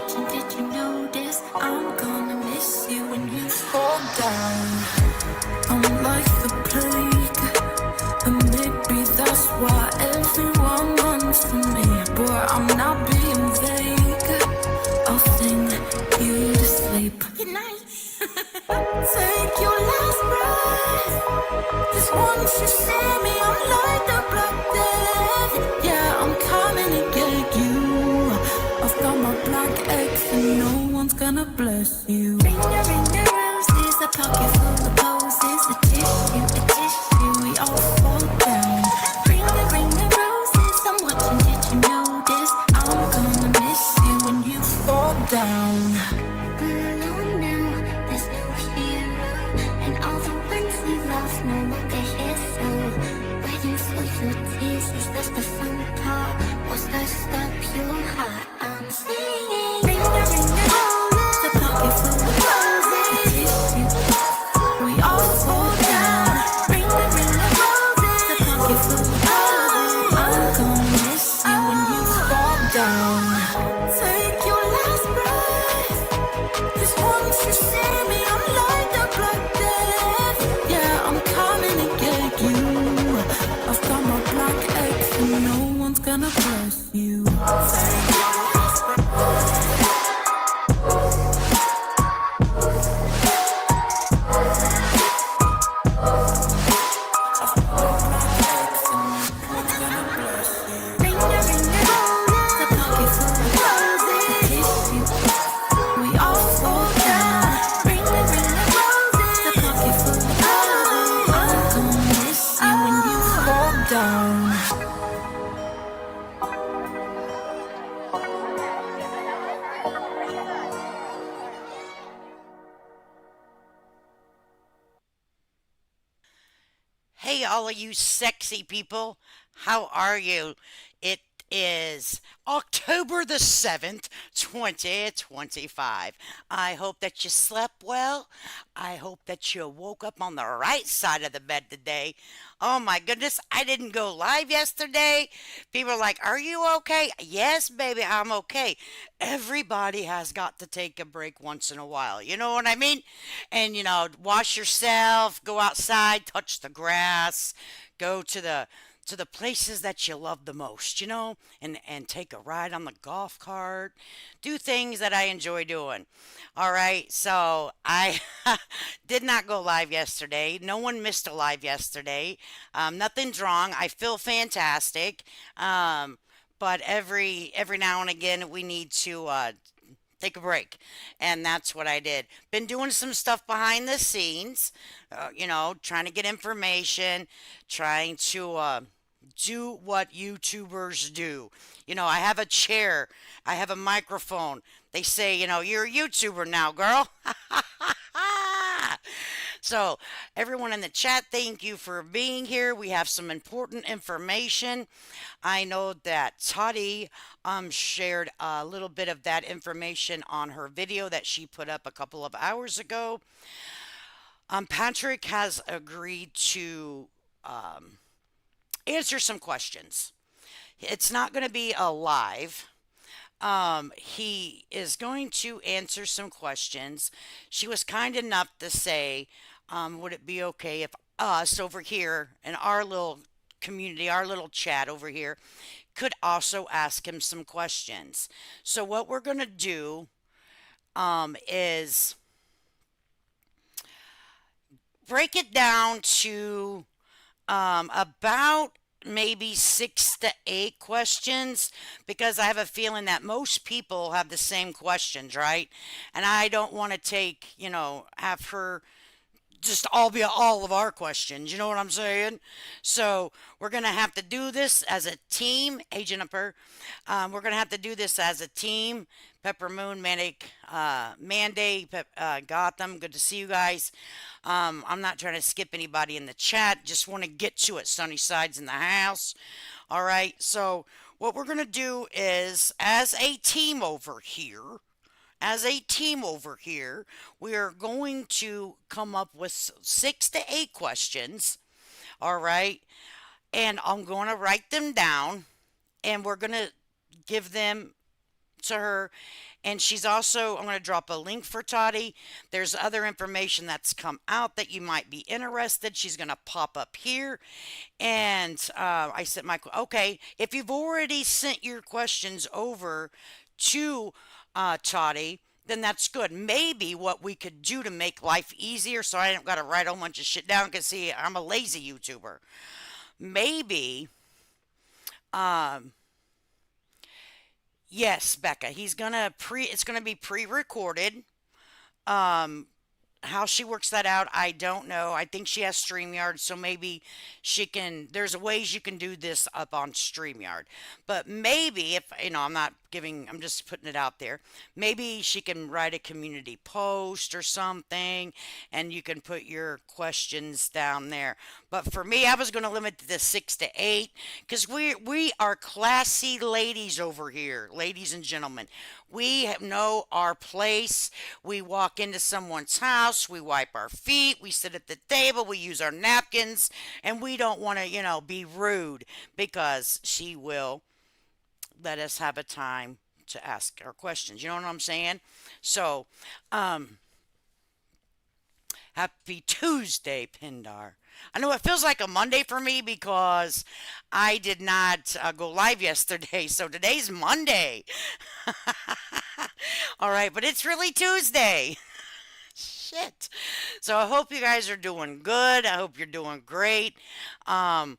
watching, did you notice? I'm gonna miss you when you fall down. I'm like the plague, and maybe that's why everyone runs from me. Boy, I'm not being vague. I'll sing you to sleep. Good night. Take your last breath. 'Cause once you see me, I'm like the Black Death. Yeah, I'm coming to get you. I've got my black eggs and no one's gonna bless you. Ring the roses, a pocket full of posies, a tissue, we all fall down. Ring the roses, I'm watching, did you notice? I'm gonna miss you when you fall down. Alone now, there's no hero, and all the ones we lost no longer here. So waiting for your tears, is this the fun part? Was I stop your heart? I'm singing. Ring the roses, the pocket full of roses. We all fall down. Ring the roses, the pocket full of roses. I'm gonna miss you when you fall down. Take your last breath. 'Cause once you see me, I'm like the Black Death. Yeah, I'm coming to get you. I've got my black eggs and no one's gonna bless you. Ring the roses, the pocket full of roses. We all fall down. Ring the roses, the pocket full of roses. I'm gonna miss you when you fall down. Hey, all of you sexy people, how are you? It is October the 7th, 2025. I hope that you slept well. I hope that you woke up on the right side of the bed today. Oh my goodness, I didn't go live yesterday. People are like, "Are you okay?" Yes, baby, I'm okay. Everybody has got to take a break once in a while. You know what I mean? And wash yourself, go outside, touch the grass, go to the places that you love the most, and take a ride on the golf cart, do things that I enjoy doing. All right, so I did not go live yesterday. No one missed a live yesterday. Nothing's wrong. I feel fantastic. But every now and again we need to take a break, and that's what I did. Been doing some stuff behind the scenes, trying to get information, trying to do what YouTubers do. I have a chair, I have a microphone. They say, you're a YouTuber now, girl. So, everyone in the chat, thank you for being here. We have some important information. I know that Toddy shared a little bit of that information on her video that she put up a couple of hours ago. Patrick has agreed to answer some questions. It's not going to be a live. He is going to answer some questions. She was kind enough to say, would it be okay if us over here in our little community, our little chat over here, could also ask him some questions? So, what we're going to do is break it down to about maybe 6 to 8 questions, because I have a feeling that most people have the same questions, right? And I don't want to have her just all be all of our questions. You know what I'm saying? So we're gonna have to do this as a team. Hey Jennifer, we're gonna have to do this as a team. Pepper Moon, Manic, Manday, Gotham. Good to see you guys. I'm not trying to skip anybody in the chat. Just want to get to it. Sunny Side's in the house. All right. So what we're gonna do is, as a team over here, we are going to come up with 6 to 8 questions. All right. And I'm going to write them down, and we're going to give them to her. And she's also, I'm going to drop a link for Toddy. There's other information that's come out that you might be interested. She's going to pop up here. And I sent my, okay, if you've already sent your questions over to Toddy, then that's good. Maybe what we could do to make life easier so I don't got to write a whole bunch of shit down because, see, I'm a lazy YouTuber. Maybe, um, yes, Becca, it's gonna be pre-recorded. Um, how she works that out, I don't know. I think she has StreamYard, so maybe there's ways you can do this up on StreamYard. But maybe if, I'm just putting it out there. Maybe she can write a community post or something, and you can put your questions down there. But for me, I was going to limit it to 6 to 8 because we are classy ladies over here, ladies and gentlemen. Know our place. We walk into someone's house, we wipe our feet, we sit at the table, we use our napkins, and we don't want to, be rude because she will let us have a time to ask our questions. You know what I'm saying? So, um, happy Tuesday, Pindar. I know it feels like a Monday for me because I did not go live yesterday, so today's Monday. All right, but it's really Tuesday. Shit. So I hope you guys are doing good. I hope you're doing great. Um,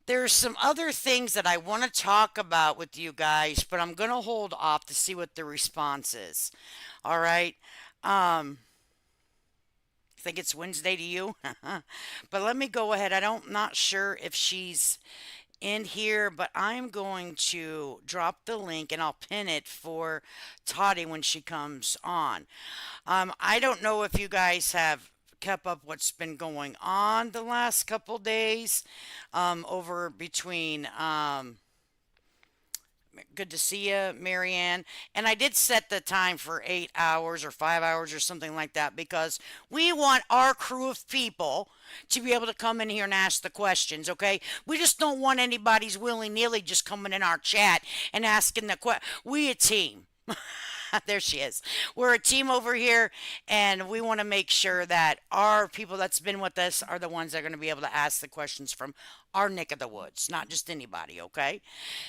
there's some other things that I want to talk about with you guys, but I'm going to hold off to see what the response is. All right. Think it's Wednesday to you? But let me go ahead. Not sure if she's in here, but I'm going to drop the link and I'll pin it for Toddy when she comes on. I don't know if you guys have kept up what's been going on the last couple days over between good to see you, Marianne. And I did set the time for 8 hours or 5 hours or something like that because we want our crew of people to be able to come in here and ask the questions, okay? We just don't want anybody's willy nilly just coming in our chat and asking the question. We a team. There she is. We're a team over here, and we want to make sure that our people that's been with us are the ones that are going to be able to ask the questions from our neck of the woods, not just anybody, okay?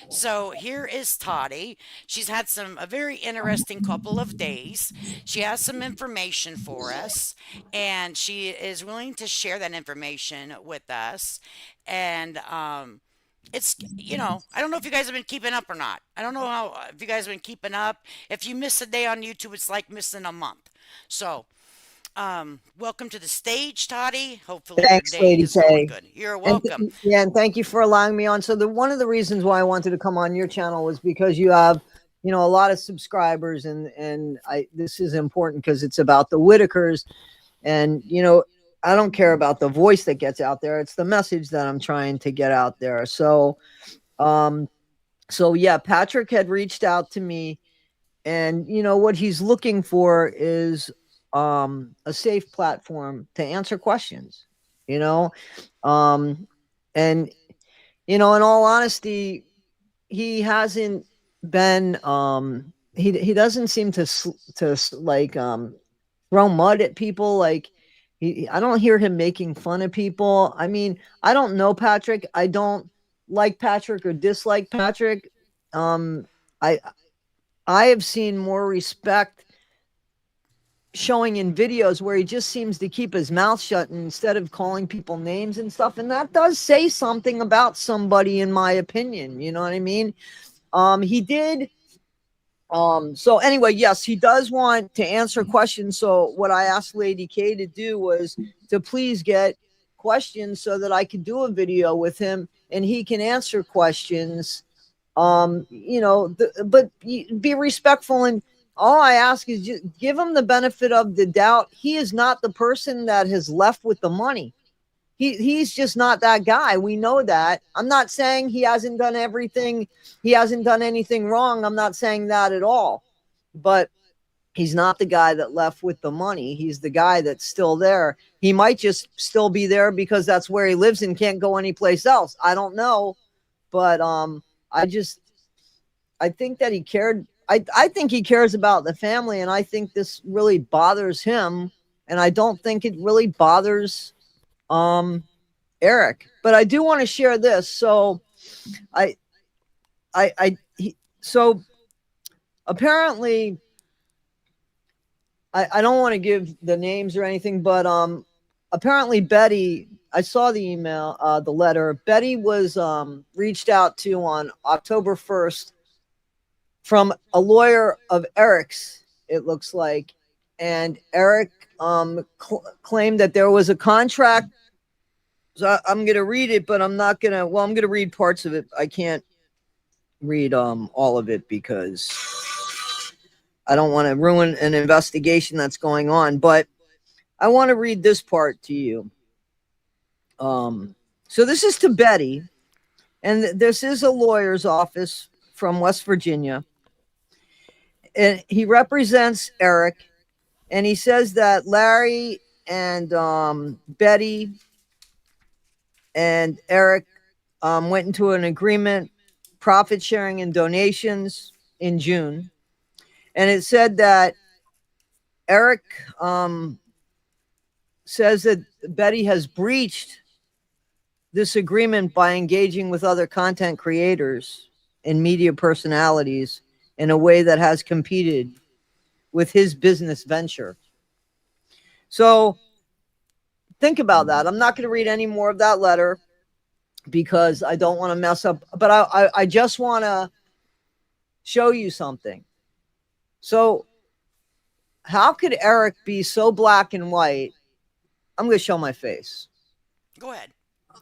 So here is Toddy. She's had a very interesting couple of days. She has some information for us, and she is willing to share that information with us. And I don't know if you guys have been keeping up or not. I don't know if you guys have been keeping up. If you miss a day on YouTube, it's like missing a month. So, welcome to the stage, Toddy. Hopefully your Thanks, day Lady is going K. good. You're And welcome. yeah, and thank you for allowing me on. So one of the reasons why I wanted to come on your channel was because you have, a lot of subscribers, and this is important because it's about the Whittakers, and I don't care about the voice that gets out there. It's the message that I'm trying to get out there. So, yeah, Patrick had reached out to me, and what he's looking for is a safe platform to answer questions. You know, and in all honesty, he hasn't been he doesn't seem to like throw mud at people. Like, I don't hear him making fun of people. I mean, I don't know Patrick. I don't like Patrick or dislike Patrick. um I I have seen more respect showing in videos where he just seems to keep his mouth shut instead of calling people names and stuff, and that does say something about somebody, in my opinion. You know what I mean? He did. So anyway, yes, he does want to answer questions. So what I asked Lady K to do was to please get questions so that I could do a video with him and he can answer questions. But be respectful, and all I ask is just give him the benefit of the doubt. He is not the person that has left with the money. He's just not that guy. We know that. I'm not saying he hasn't done everything. He hasn't done anything wrong. I'm not saying that at all. But he's not the guy that left with the money. He's the guy that's still there. He might just still be there because that's where he lives and can't go anyplace else. I don't know. But I think that he cared I think he cares about the family, and I think this really bothers him, and I don't think it really bothers um Eric. But I do want to share this. So I so apparently I don't want to give the names or anything, but apparently Betty, I saw the email, the letter. Betty was reached out to on October 1st from a lawyer of Eric's, it looks like. And Eric claimed that there was a contract. So I'm going to read it, but I'm not going to, well, I'm going to read parts of it. I can't read all of it because I don't want to ruin an investigation that's going on, but I want to read this part to you. So this is to Betty, and this is a lawyer's office from West Virginia. And he represents Eric, and he says that Larry and Betty and Eric went into an agreement, profit sharing and donations in June. And it said that Eric says that Betty has breached this agreement by engaging with other content creators and media personalities in a way that has competed with his business venture. So think about that. I'm not going to read any more of that letter because I don't want to mess up, but I just want to show you something. So how could Eric be so black and white? I'm going to show my face. Go ahead.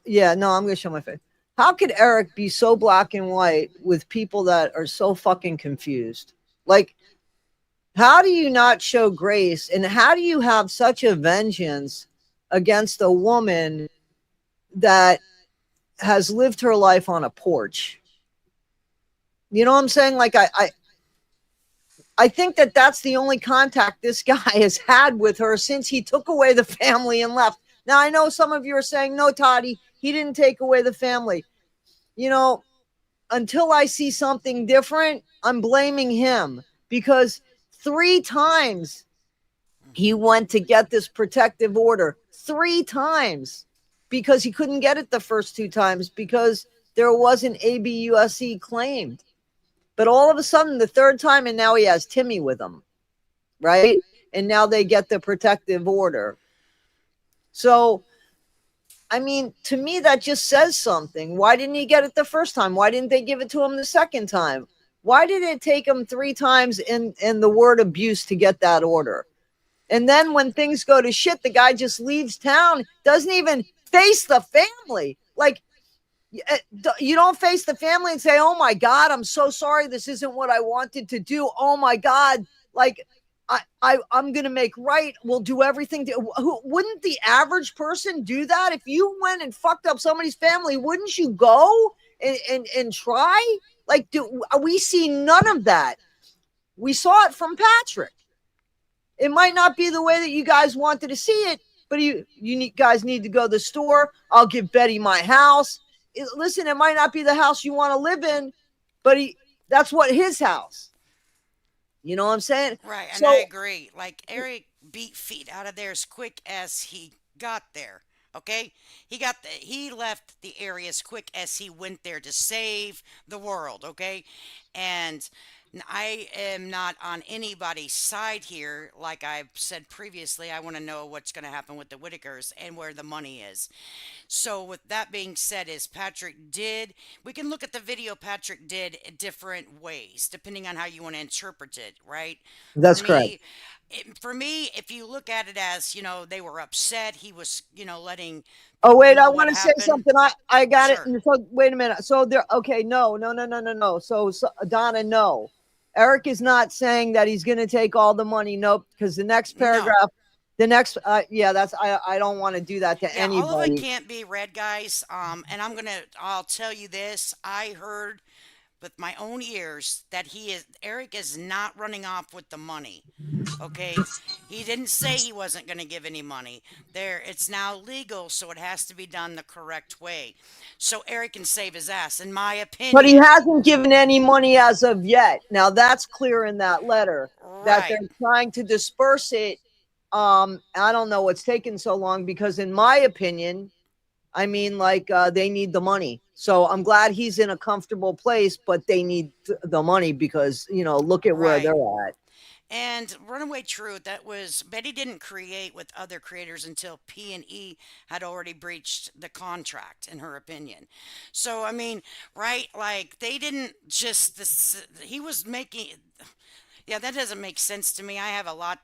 Yeah, no, I'm going to show my face. How could Eric be so black and white with people that are so fucking confused? Like, how do you not show grace? And how do you have such a vengeance against a woman that has lived her life on a porch? You know what I'm saying? Like, I think that that's the only contact this guy has had with her since he took away the family and left. Now, I know some of you are saying, no, Toddy, he didn't take away the family. You know, until I see something different, I'm blaming him because 3 times he went to get this protective order. 3 times because he couldn't get it the first 2 times because there wasn't ABUSC claimed. But all of a sudden, the 3rd time, and now he has Timmy with him, right? And now they get the protective order. So, I mean, to me, that just says something. Why didn't he get it the first time? Why didn't they give it to him the second time? Why did it take him 3 times in the word abuse to get that order? And then when things go to shit, the guy just leaves town, doesn't even face the family. Like, you don't face the family and say, oh my God, I'm so sorry. This isn't what I wanted to do. Oh my God. Like, I'm going to make right. We'll do everything. Wouldn't the average person do that? If you went and fucked up somebody's family, wouldn't you go and try? Like, we see none of that. We saw it from Patrick. It might not be the way that you guys wanted to see it, but you guys need to go to the store. I'll give Betty my house. Listen, it might not be the house you want to live in, but that's what his house. You know what I'm saying? Right, and So, I agree. Like Eric beat feet out of there as quick as he got there. Okay, he left the area as quick as he went there to save the world. Okay, and I am not on anybody's side here. Like I've said previously, I want to know what's going to happen with the Whittakers and where the money is. So with that being said, is Patrick did we can look at the video Patrick did different ways depending on how you want to interpret it, right? For that's correct. me, if you look at it as they were upset, he was letting Oh people wait, I know what want to say happened. something. I got it. Sure, And so wait a minute. So there. Okay, no. So Donna, no. Eric is not saying that he's going to take all the money. Nope. Because the next no. paragraph, the next, yeah, that's I don't want to do that to Yeah, all of it anybody. can't be read, guys. And I'll tell you this. I heard with my own ears that Eric is not running off with the money. Okay, he didn't say he wasn't going to give any money. There, it's now legal, so it has to be done the correct way. So Eric can save his ass, in my But he opinion. hasn't given any money as of yet. Now that's clear in that letter that they're Right, trying to disperse it. I don't know what's taking so long because, in my opinion, I mean, like they need the money. So I'm glad he's in a comfortable place, but they need the money because look at where right. they're at. And Runaway Truth, that was Betty didn't create with other creators until P&E had already breached the contract, in her opinion. So I mean, right? Like they didn't just this. He was making. Yeah, that doesn't make sense to me. I have a lot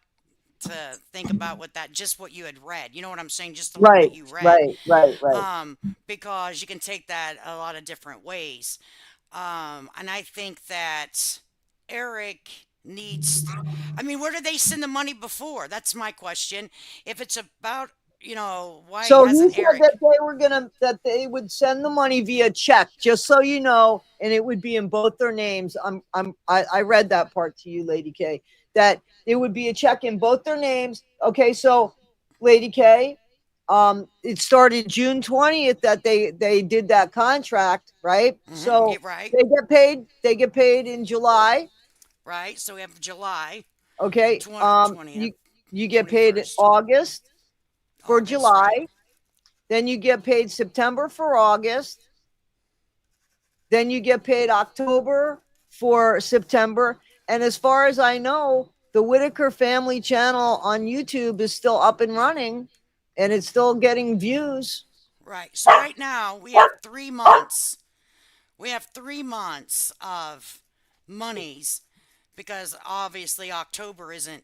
to think about with that. Just what you had read. You know what I'm saying? Just a little Right, bit you read. right, right, right. Um, because you can take that a lot of different ways. And I think that Eric needs. I mean, where did they send the money before? That's my question. If it's about, why So he hasn't said that Eric? they would send the money via check, just so you know, and it would be in both their names. I read that part to you, Lady K, that it would be a check in both their names. Okay, so Lady K, it started June 20th that they did that contract, right? Yeah, So right, they get paid in July. right. So we have July Okay, 20th, you get paid in 21st, August for August, right, July. Then you get paid September for August. Then you get paid October for September. And as far as I know, the Whittaker family channel on YouTube is still up and running and it's still getting views. right. So right now we have 3 months. We have 3 months of monies because obviously October isn't,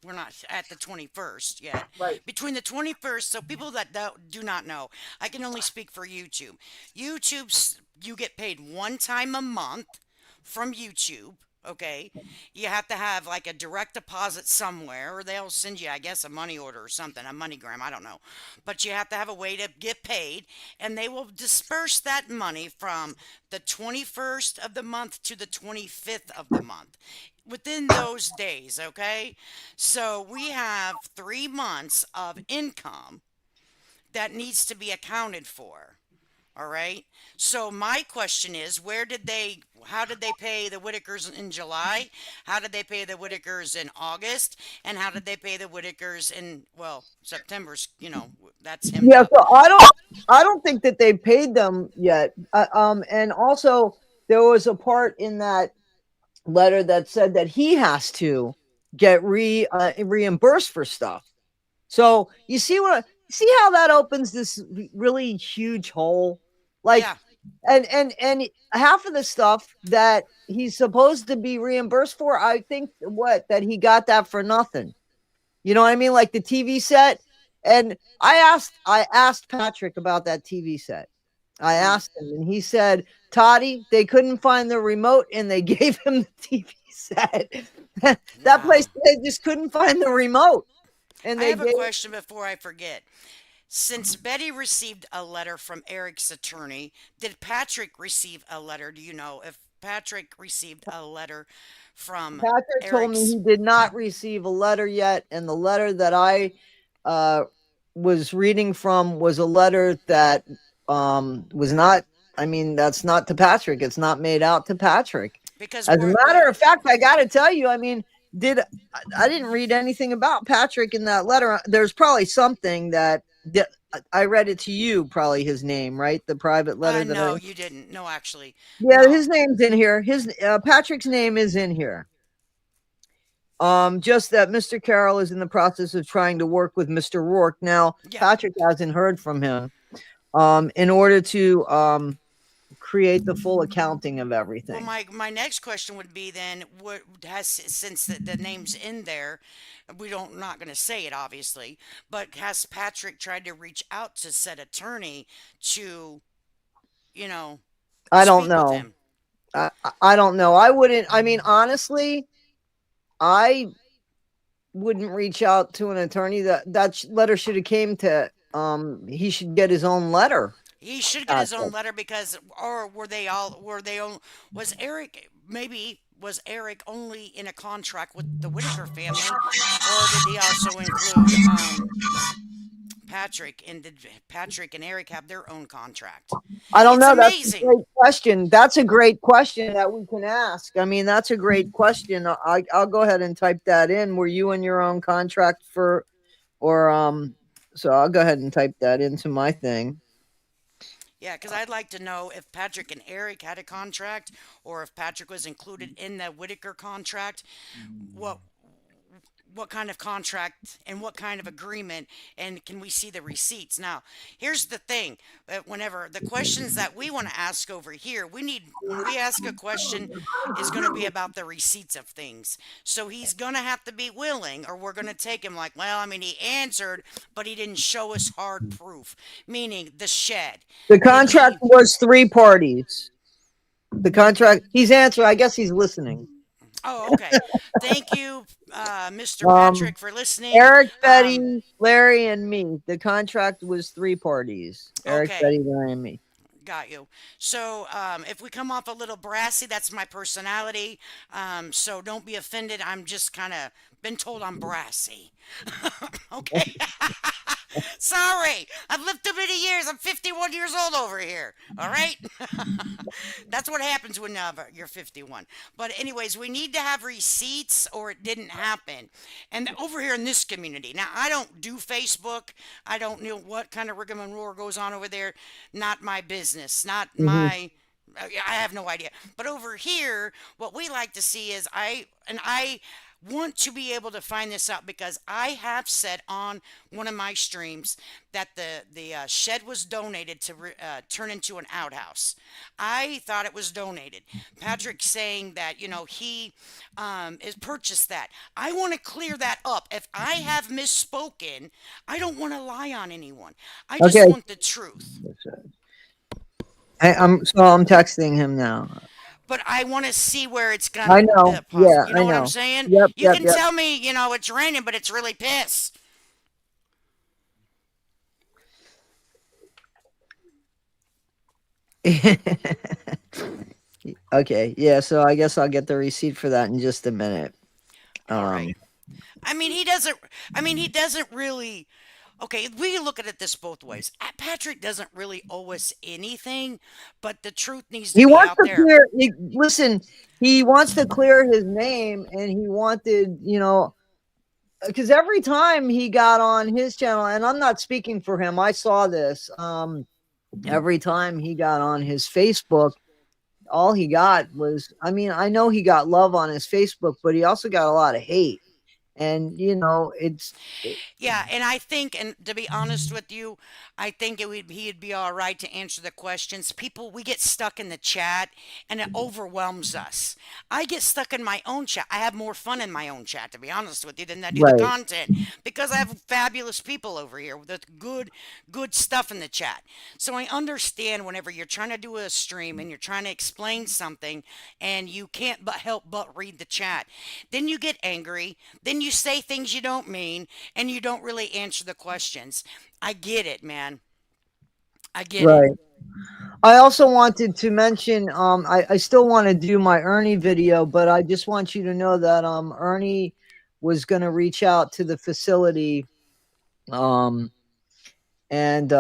we're not at the 21st yet. Right. Between the 21st, so people that do not know, I can only speak for YouTube. You get paid one time a month from YouTube. Okay, you have to have like a direct deposit somewhere, or they'll send you, I guess, a money order or something, a MoneyGram, I don't know. But you have to have a way to get paid, and they will disperse that money from the 21st of the month to the 25th of the month within those days. Okay, so we have 3 months of income that needs to be accounted for. All right. So my question is, how did they pay the Whitakers in July? How did they pay the Whitakers in August? And how did they pay the Whitakers in, well, September's, that's him Yeah, to, so I don't think that they paid them yet. And also there was a part in that letter that said that he has to get reimbursed for stuff. So you see how that opens this really huge hole, like, yeah, and half of the stuff that he's supposed to be reimbursed for, I think that he got that for nothing. You know what I mean? Like the TV set. And I asked Patrick about that TV set. I mm, asked him, and he said, Toddy, they couldn't find the remote, and they gave him the TV set. That wow. place, they just couldn't find the remote, and I they have a gave. question before I forget. Since Betty received a letter from Eric's attorney, did Patrick receive a letter? Do you know if Patrick received a letter from Patrick told me Eric's? he did not receive a letter yet, and the letter that I uh, was reading from was a letter that was not. I mean, that's not to Patrick. It's not made out to Patrick. Because As a matter of fact, I got to tell you, I mean, did I didn't read anything about Patrick in that letter. There's probably something that I read it to you. Probably his name, right? The private letter that no, I. you didn't. No, actually, Yeah, no. his name's in here. His Patrick's name is in here. Just that Mr. Carroll is in the process of trying to work with Mr. Roark. Now, Yeah. Patrick hasn't heard from him. In order to create the full accounting of Well, everything. my next question would be then, what has since the name's in there, we don't not going to say it obviously, but has Patrick tried to reach out to said attorney to, you know, I don't speak with know. him? I don't know. I wouldn't. I mean, honestly, I wouldn't reach out to an attorney. That letter should have came to. He should get his own letter. He should get his own contract. letter because, or were they all, were they on, was Eric, maybe, was Eric only in a contract with the Whittaker family, or did he also include Patrick? And did Patrick and Eric have their own contract? I don't It's know. That's a amazing. great question. That's a great question that we can ask. I mean, that's a great question. I'll go ahead and type that in. Were you in your own contract for, or So I'll go ahead and type that into my thing. Yeah, because I'd like to know if Patrick and Eric had a contract, or if Patrick was included in the Whittaker contract. What what kind of contract and what kind of agreement, and can we see the receipts? Now here's the thing, whenever the questions that we want to ask over here, we need, when we ask a question, is going to be about the receipts of things. So he's going to have to be willing, or we're going to take him like, well, I mean, he answered, but he didn't show us hard proof, meaning the shed. The Did contract he? was three parties. The contract. He's answering. I guess he's listening. Oh, okay. Thank you, Mr. Um, Patrick, for listening. Eric, um, Betty, Larry, and me. The contract was three parties. Eric, okay. Betty, Larry, and me. Got you. So, if we come off a little brassy, that's my personality. So don't be offended. I'm just kind of been told I'm brassy. Okay. Sorry. I've lived too many years. I'm 51 years old over here. All right. That's what happens when you're 51. But anyways, we need to have receipts, or it didn't happen. And over here in this community, now I don't do Facebook. I don't know what kind of rigmarole goes on over there. Not my business. Not Hmm. my. I have no idea. But over here, what we like to see is I want to be able to find this out, because I have said on one of my streams that the shed was donated to turn into an outhouse. I thought it was donated. Patrick saying that, he is purchased that. I want to clear that up. If I have misspoken, I don't want to lie on anyone. I just Okay. want the truth. I'm texting him now. But I want to see where it's I gonna know. possible. Yeah, You I know what I'm know. saying? Yep, You yep, can yep. tell me, it's raining, but it's really piss. Okay. Yeah. So I guess I'll get the receipt for that in just a minute. All Um. right. I mean, he doesn't. I mean, he doesn't really. Okay, we look at it this both ways. Patrick doesn't really owe us anything, but the truth needs to He be wants out to there. clear. Listen, he wants to clear his name, and he wanted, because every time he got on his channel, and I'm not speaking for him, I saw this. Every time he got on his Facebook, all he got was, I mean, I know he got love on his Facebook, but he also got a lot of hate, and it's Yeah, and I think, and to be honest with you, I think he'd be all right to answer the questions. People, we get stuck in the chat, and it overwhelms us. I get stuck in my own chat. I have more fun in my own chat, to be honest with you, than I do the right, content, because I have fabulous people over here with good stuff in the chat. So I understand whenever you're trying to do a stream and you're trying to explain something, and you can't but help but read the chat. Then you get angry. Then you say things you don't mean, and you don't really answer the questions. I get it, man. I get it. right. I also wanted to mention, I still want to do my Ernie video, but I just want you to know that Ernie was going to reach out to the facility, um, and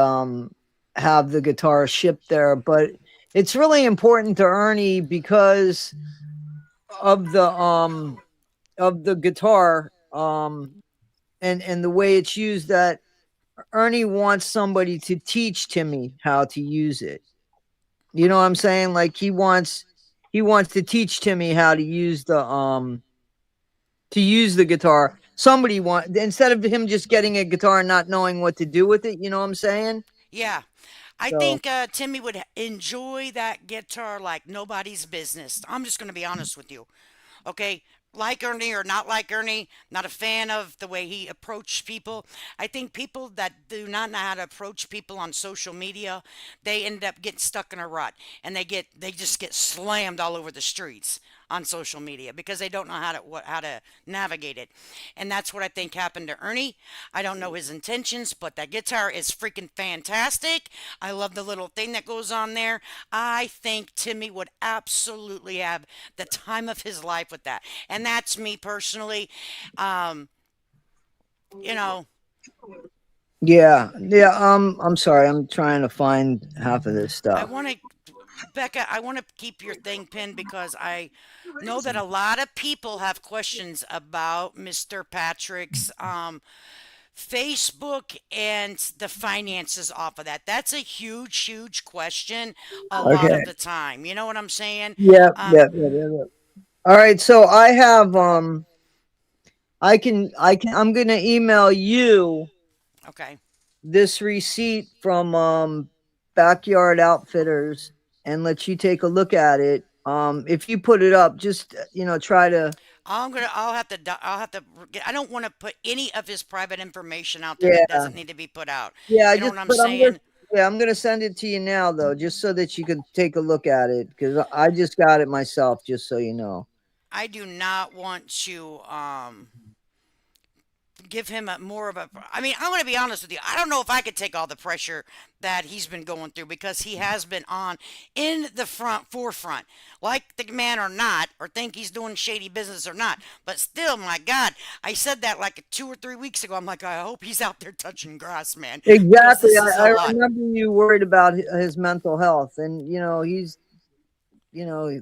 have the guitar shipped there. But it's really important to Ernie because of the guitar, and the way it's used, that Ernie wants somebody to teach Timmy how to use it. You know what I'm saying? Like he wants to teach Timmy how to use the guitar. Somebody want, instead of him just getting a guitar and not knowing what to do with it, you know what I'm saying? Yeah. I So think Timmy would enjoy that guitar like nobody's business. I'm just going to be honest with you. Okay? Like Ernie or not like Ernie, not a fan of the way he approached people. I think people that do not know how to approach people on social media, they end up getting stuck in a rut, and they just get slammed all over the streets. on social media because they don't know how to navigate it. And that's what I think happened to Ernie. I don't know his intentions, but that guitar is freaking fantastic. I love the little thing that goes on there. I think Timmy would absolutely have the time of his life with that. And that's me personally. Um, you know, Yeah, yeah. I'm sorry. I'm trying to find half of this I stuff. want to, Becca, I want to keep your thing pinned because I know that a lot of people have questions about Mr. Patrick's Facebook and the finances off of that. That's a huge, huge question a lot of Okay. the time. You know what I'm saying? Yeah, Um, yeah, yeah, yeah, yeah. All right. So I have I'm gonna email you okay. this receipt from Backyard Outfitters and let you take a look at it. If you put it up, just try to. I'll have to, I don't want to put any of his private information out there that Yeah, doesn't need to be put out. yeah. You know Just what I'm but I'm gonna saying? yeah I'm gonna send it to you now though, just so that you can take a look at it because I just got it myself, just so you know. I do not want to, give him a more of a, I mean, I'm going to be honest with you. I don't know if I could take all the pressure that he's been going through because he has been on in the forefront, like the man or not, or think he's doing shady business or not. But still, my God, I said that like 2 or 3 weeks ago. I'm like, I hope he's out there touching grass, man, because Exactly. this is a I lot. remember you worried about his mental health, and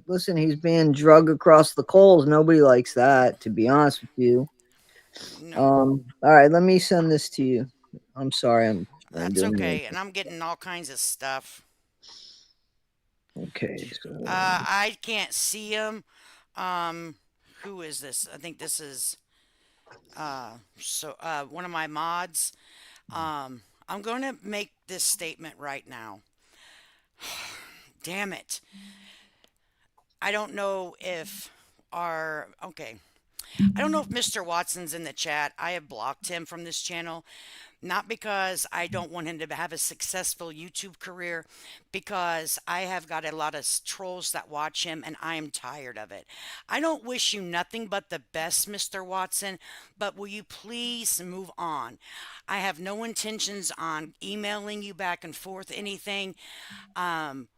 listen, he's being drug across the coals. Nobody likes that, to be honest with you. No, All right, let me send this to you. I'm sorry, I'm that's doing it. okay. And I'm getting all kinds of stuff. Okay, so I can't see him. Um, who is this? I think this is one of my mods. I'm going to make this statement right now. Damn it. I don't know if our okay. I don't know if Mr. Watson's in the chat. I have blocked him from this channel. Not because I don't want him to have a successful YouTube career, because I have got a lot of trolls that watch him and I am tired of it. I don't wish you nothing but the best, Mr. Watson, but will you please move on? I have no intentions on emailing you back and forth anything. Um,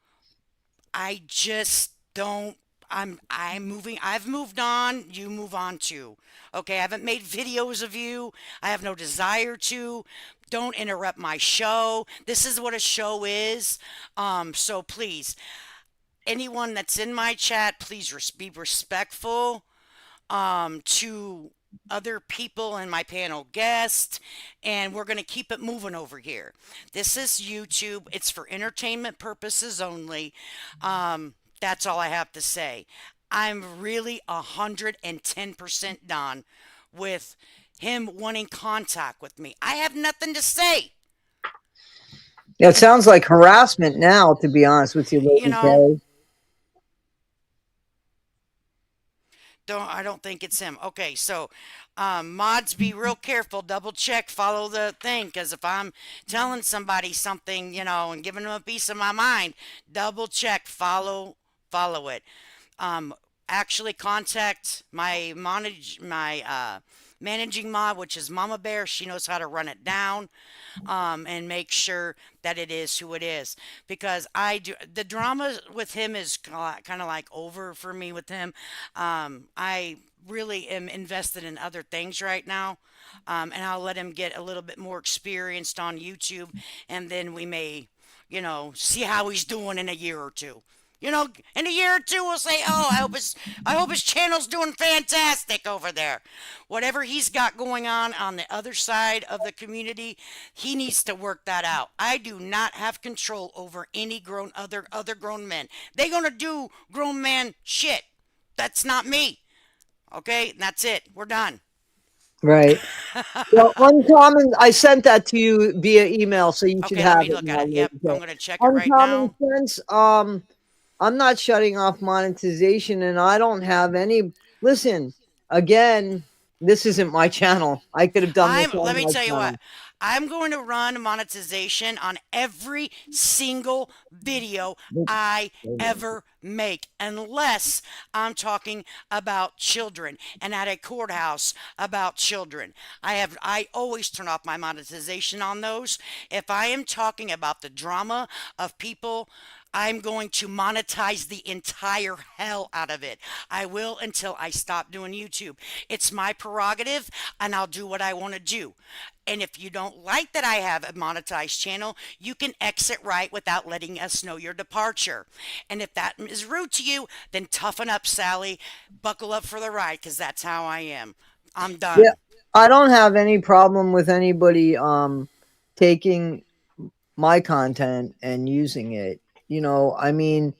I just don't. I'm moving. I've moved on. You move on too. Okay, I haven't made videos of you. I have no desire to. Don't interrupt my show. This is what a show is. So please, anyone that's in my chat, please be respectful to other people and my panel guest, and we're going to keep it moving over here. This is YouTube. It's for entertainment purposes only. That's all I have to say. I'm really 110% done with him wanting contact with me. I have nothing to say. yeah, it sounds like harassment now, to be honest with you, You Lady know, K. I don't think it's him. Okay, so mods, be real careful. Double check, follow the thing, because if I'm telling somebody something, and giving them a piece of my mind, double check, follow it. Um, Actually contact my managing mod, which is Mama Bear. She knows how to run it down, and make sure that it is who it is. Because I do the drama with him is kind of like over for me with him. I really am invested in other things right now. And I'll let him get a little bit more experienced on YouTube, and then we may, see how he's doing in a year or two. In a year or two, we'll say, "Oh, I hope his channel's doing fantastic over there." Whatever he's got going on the other side of the community, he needs to work that out. I do not have control over any other grown men. They gonna do grown man shit. That's not me. Okay, that's it. We're done. Right. Well, uncommon. I sent that to you via email, so you should Okay, let have me it look at now, it. Yep, Lady I'm K. gonna check it right Uncommon now. sense. I'm not shutting off monetization, and I don't have any. Listen, again, this isn't my channel. I could have done this Let on me my tell you what. channel. I'm going to run monetization on every single video I ever make, unless I'm talking about children and at a courthouse about children. I always turn off my monetization on those. If I am talking about the drama of people, I'm going to monetize the entire hell out of it. I will until I stop doing YouTube. It's my prerogative and I'll do what I want to do. And if you don't like that I have a monetized channel, you can exit right without letting us know your departure. And if that is rude to you, then toughen up, Sally. Buckle up for the ride because that's how I am. I'm Yeah, done. I don't have any problem with anybody taking my content and using it. I mean,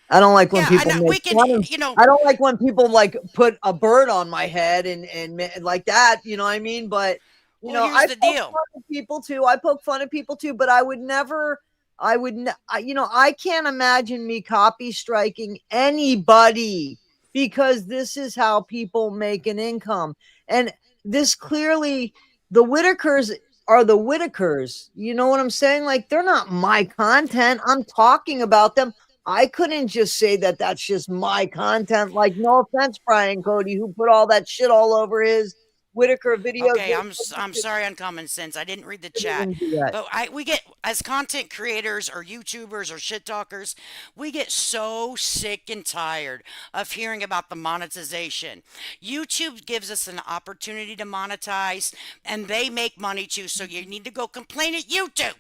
I don't like when Yeah, I people know make we can, fun of. you know, I don't like when people like put a bird on my head and like that. You know what I mean? But well, I here's the poke deal. fun at people too. I poke fun at people too. But I would never. I would. I can't imagine me copy striking anybody because this is how people make an income. And this clearly, the Whittakers are the Whittakers. You know what I'm saying? Like they're not my content. I'm talking about them. I couldn't just say that that's just my content. Like, no offense, Brian Cody, who put all that shit all over his Whitaker videos. Okay, I'm sorry on common sense. I didn't read the chat. Couldn't do that. But we get as content creators or YouTubers or shit talkers, we get so sick and tired of hearing about the monetization. YouTube gives us an opportunity to monetize and they make money too, so you need to go complain at YouTube.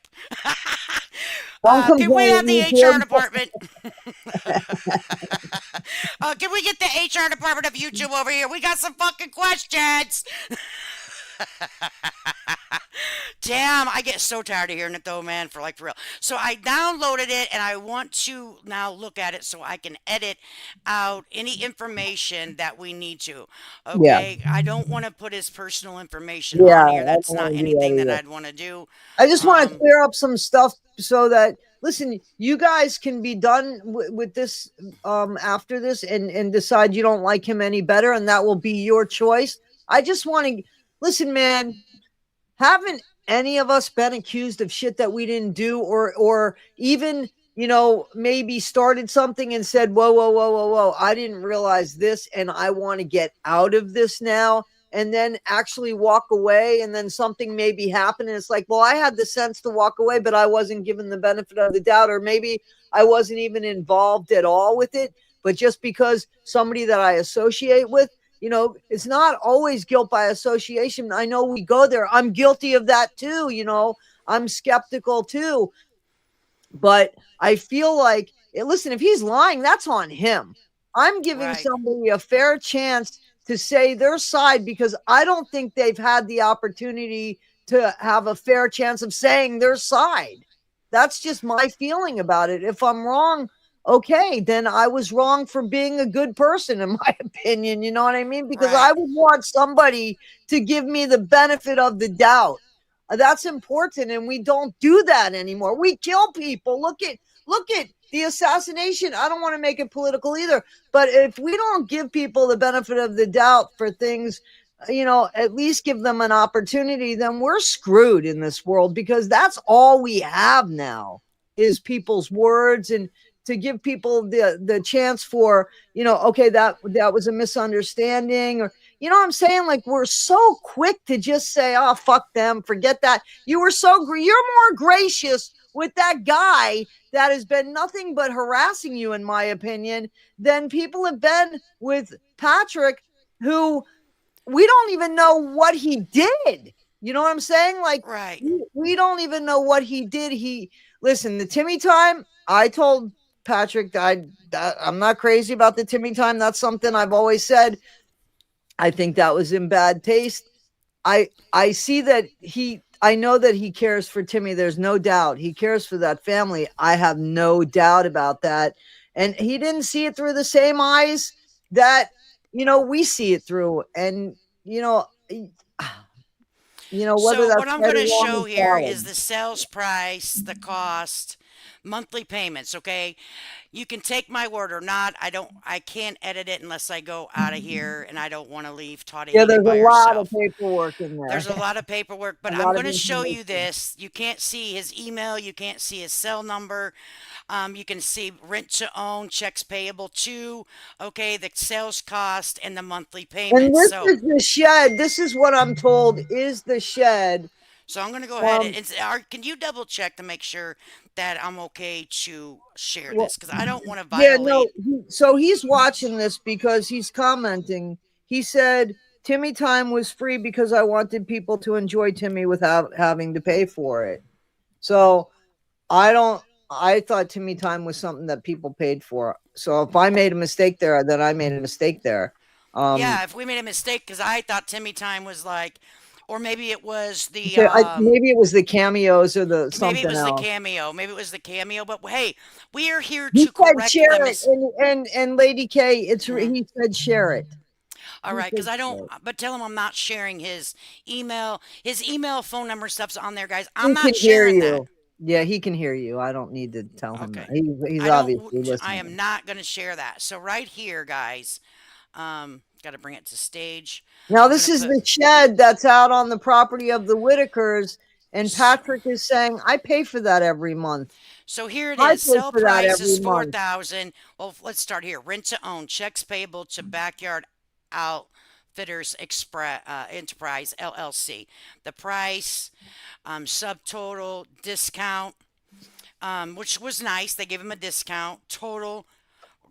Don't Can we complain have at the me, HR kid. department? Can we get the HR department of YouTube over here? We got some fucking questions. Damn, I get so tired of hearing it though, man, for real. So I downloaded it and I want to now look at it so I can edit out any information that we need to. Yeah, Okay? I don't want to put his personal information yeah, on I here. don't That's not want to do anything that that either. I'd want to do. I just want to Um, clear up some stuff so that listen, you guys can be done with this after this and decide you don't like him any better, and that will be your choice. I just want to listen, man. Haven't any of us been accused of shit that we didn't do or even maybe started something and said whoa, I didn't realize this and I want to get out of this now, and then actually walk away, and then something maybe happened and it's like, well, I had the sense to walk away but I wasn't given the benefit of the doubt, or maybe I wasn't even involved at all with it, but just because somebody that I associate with, it's not always guilt by association. I know we go there. I'm guilty of that too. I'm skeptical too. But I feel like, listen, if he's lying, that's on him. I'm giving right. somebody a fair chance to say their side because I don't think they've had the opportunity to have a fair chance of saying their side. That's just my feeling about it. If I'm wrong, okay, then I was wrong for being a good person, in my opinion. You know what I mean? Because Right. I would want somebody to give me the benefit of the doubt. That's important, and we don't do that anymore. We kill people. Look at the assassination. I don't want to make it political either, but if we don't give people the benefit of the doubt for things, at least give them an opportunity, then we're screwed in this world because that's all we have now is people's words, and to give people the chance for, okay, that was a misunderstanding, or what I'm saying? Like, we're so quick to just say, oh, fuck them, forget that. You're more gracious with that guy that has been nothing but harassing you, in my opinion, than people have been with Patrick, who we don't even know what he did. You know what I'm saying? Like, Right. we don't even know what he did. Listen, the Timmy time, I told Patrick that I'm not crazy about the Timmy time. That's something I've always said. I think that was in bad taste. I see that I know that he cares for Timmy. There's no doubt. He cares for that family. I have no doubt about that. And he didn't see it through the same eyes that, we see it through. And, whether So that's what I'm right going or to wrong show is here is valid. the sales price, the cost, monthly payments, okay? You can take my word or not. I can't edit it unless I go out of here, and I don't want to leave Toddy Yeah, hanging there's a by lot of herself. paperwork in there. There's a lot of paperwork, A but I'm lot of going to show you information. this. You can't see his email, you can't see his cell number. You can see rent to own, checks payable to, okay, the sales cost, and the monthly And payments. this So, is the shed. This is what I'm told is the shed. I'm going to go ahead and Um, can you double check to make sure that I'm okay to share well, this? Because I don't want to yeah, no. violate. So he's watching this because he's commenting. He said Timmy time was free because I wanted people to enjoy Timmy without having to pay for it. So I don't. I thought Timmy time was something that people paid for. So if I made a mistake there, then I made a mistake there. Um, Yeah, if we made a mistake, because I thought Timmy Time was like, or maybe it was the maybe it was the cameos or the maybe it something was the else. cameo. Maybe it was the cameo. But hey, we are here He to said correct the share it, mis. and Lady K, Mhm. he said share it. All He right, because said I don't. share it. But tell him I'm not sharing his email. His email, phone number, stuff's on there, guys. I'm He can not hear sharing that. you. Yeah, he can hear you. I don't need to tell him that. Okay. He's I don't. obviously I am listening. not going to share that. So right here, guys. Got to bring it to stage. Now I'm this gonna is put. the shed that's out on the property of the Whittakers, and So, Patrick is saying, "I pay for that every month. So here it I is. pay Sell for that price every is four month." thousand. Well, let's start here. Rent to own. Checks payable to Backyard Outfitters Express Enterprise LLC. The price, subtotal discount, which was nice. They gave him a discount. Total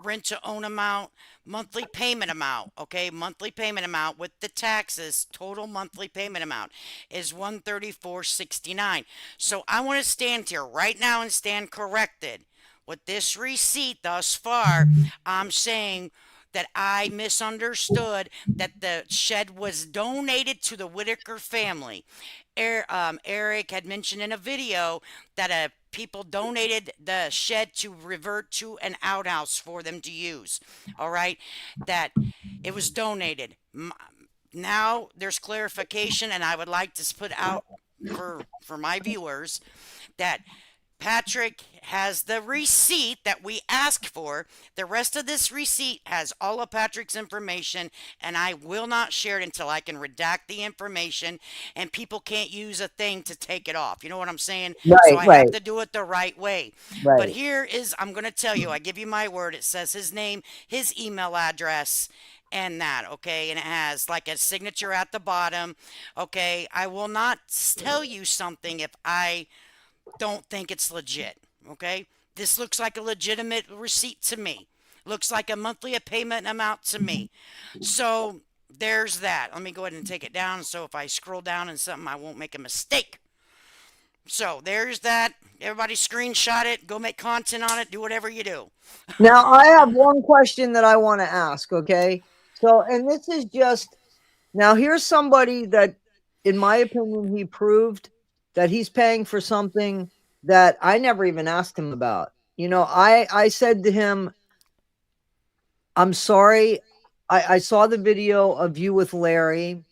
rent to own amount, monthly payment amount, okay? Monthly payment amount with the taxes, total monthly payment amount is 134.69. So I want to stand here right now and stand corrected. With this receipt thus far, I'm saying that I misunderstood that the shed was donated to the Whittaker family. Eric had mentioned in a video that people donated the shed to revert to an outhouse for them to use. All right, that it was donated. Now there's clarification, and I would like to put out for my viewers that Patrick has the receipt that we asked for. The rest of this receipt has all of Patrick's information, and I will not share it until I can redact the information and people can't use a thing to take it off. You know what I'm saying? So Right, I have right, to do it the right way. But right. here is, I'm going to tell you, I give you my word. It says his name, his email address, and that, okay? And it has like a signature at the bottom, okay? I will not tell you something if I don't think it's legit. Okay? This looks like a legitimate receipt to me. Looks like a monthly payment amount to me. So there's that. Let me go ahead and take it down so if I scroll down and something, I won't make a mistake. So there's that. Everybody screenshot it. Go make content on it. Do whatever you do. Now I have one question that I want to ask. Okay, so and this is just now. Here's somebody that, in my opinion, he proved that he's paying for something that I never even asked him about. I said to him, I'm sorry. I saw the video of you with Larry,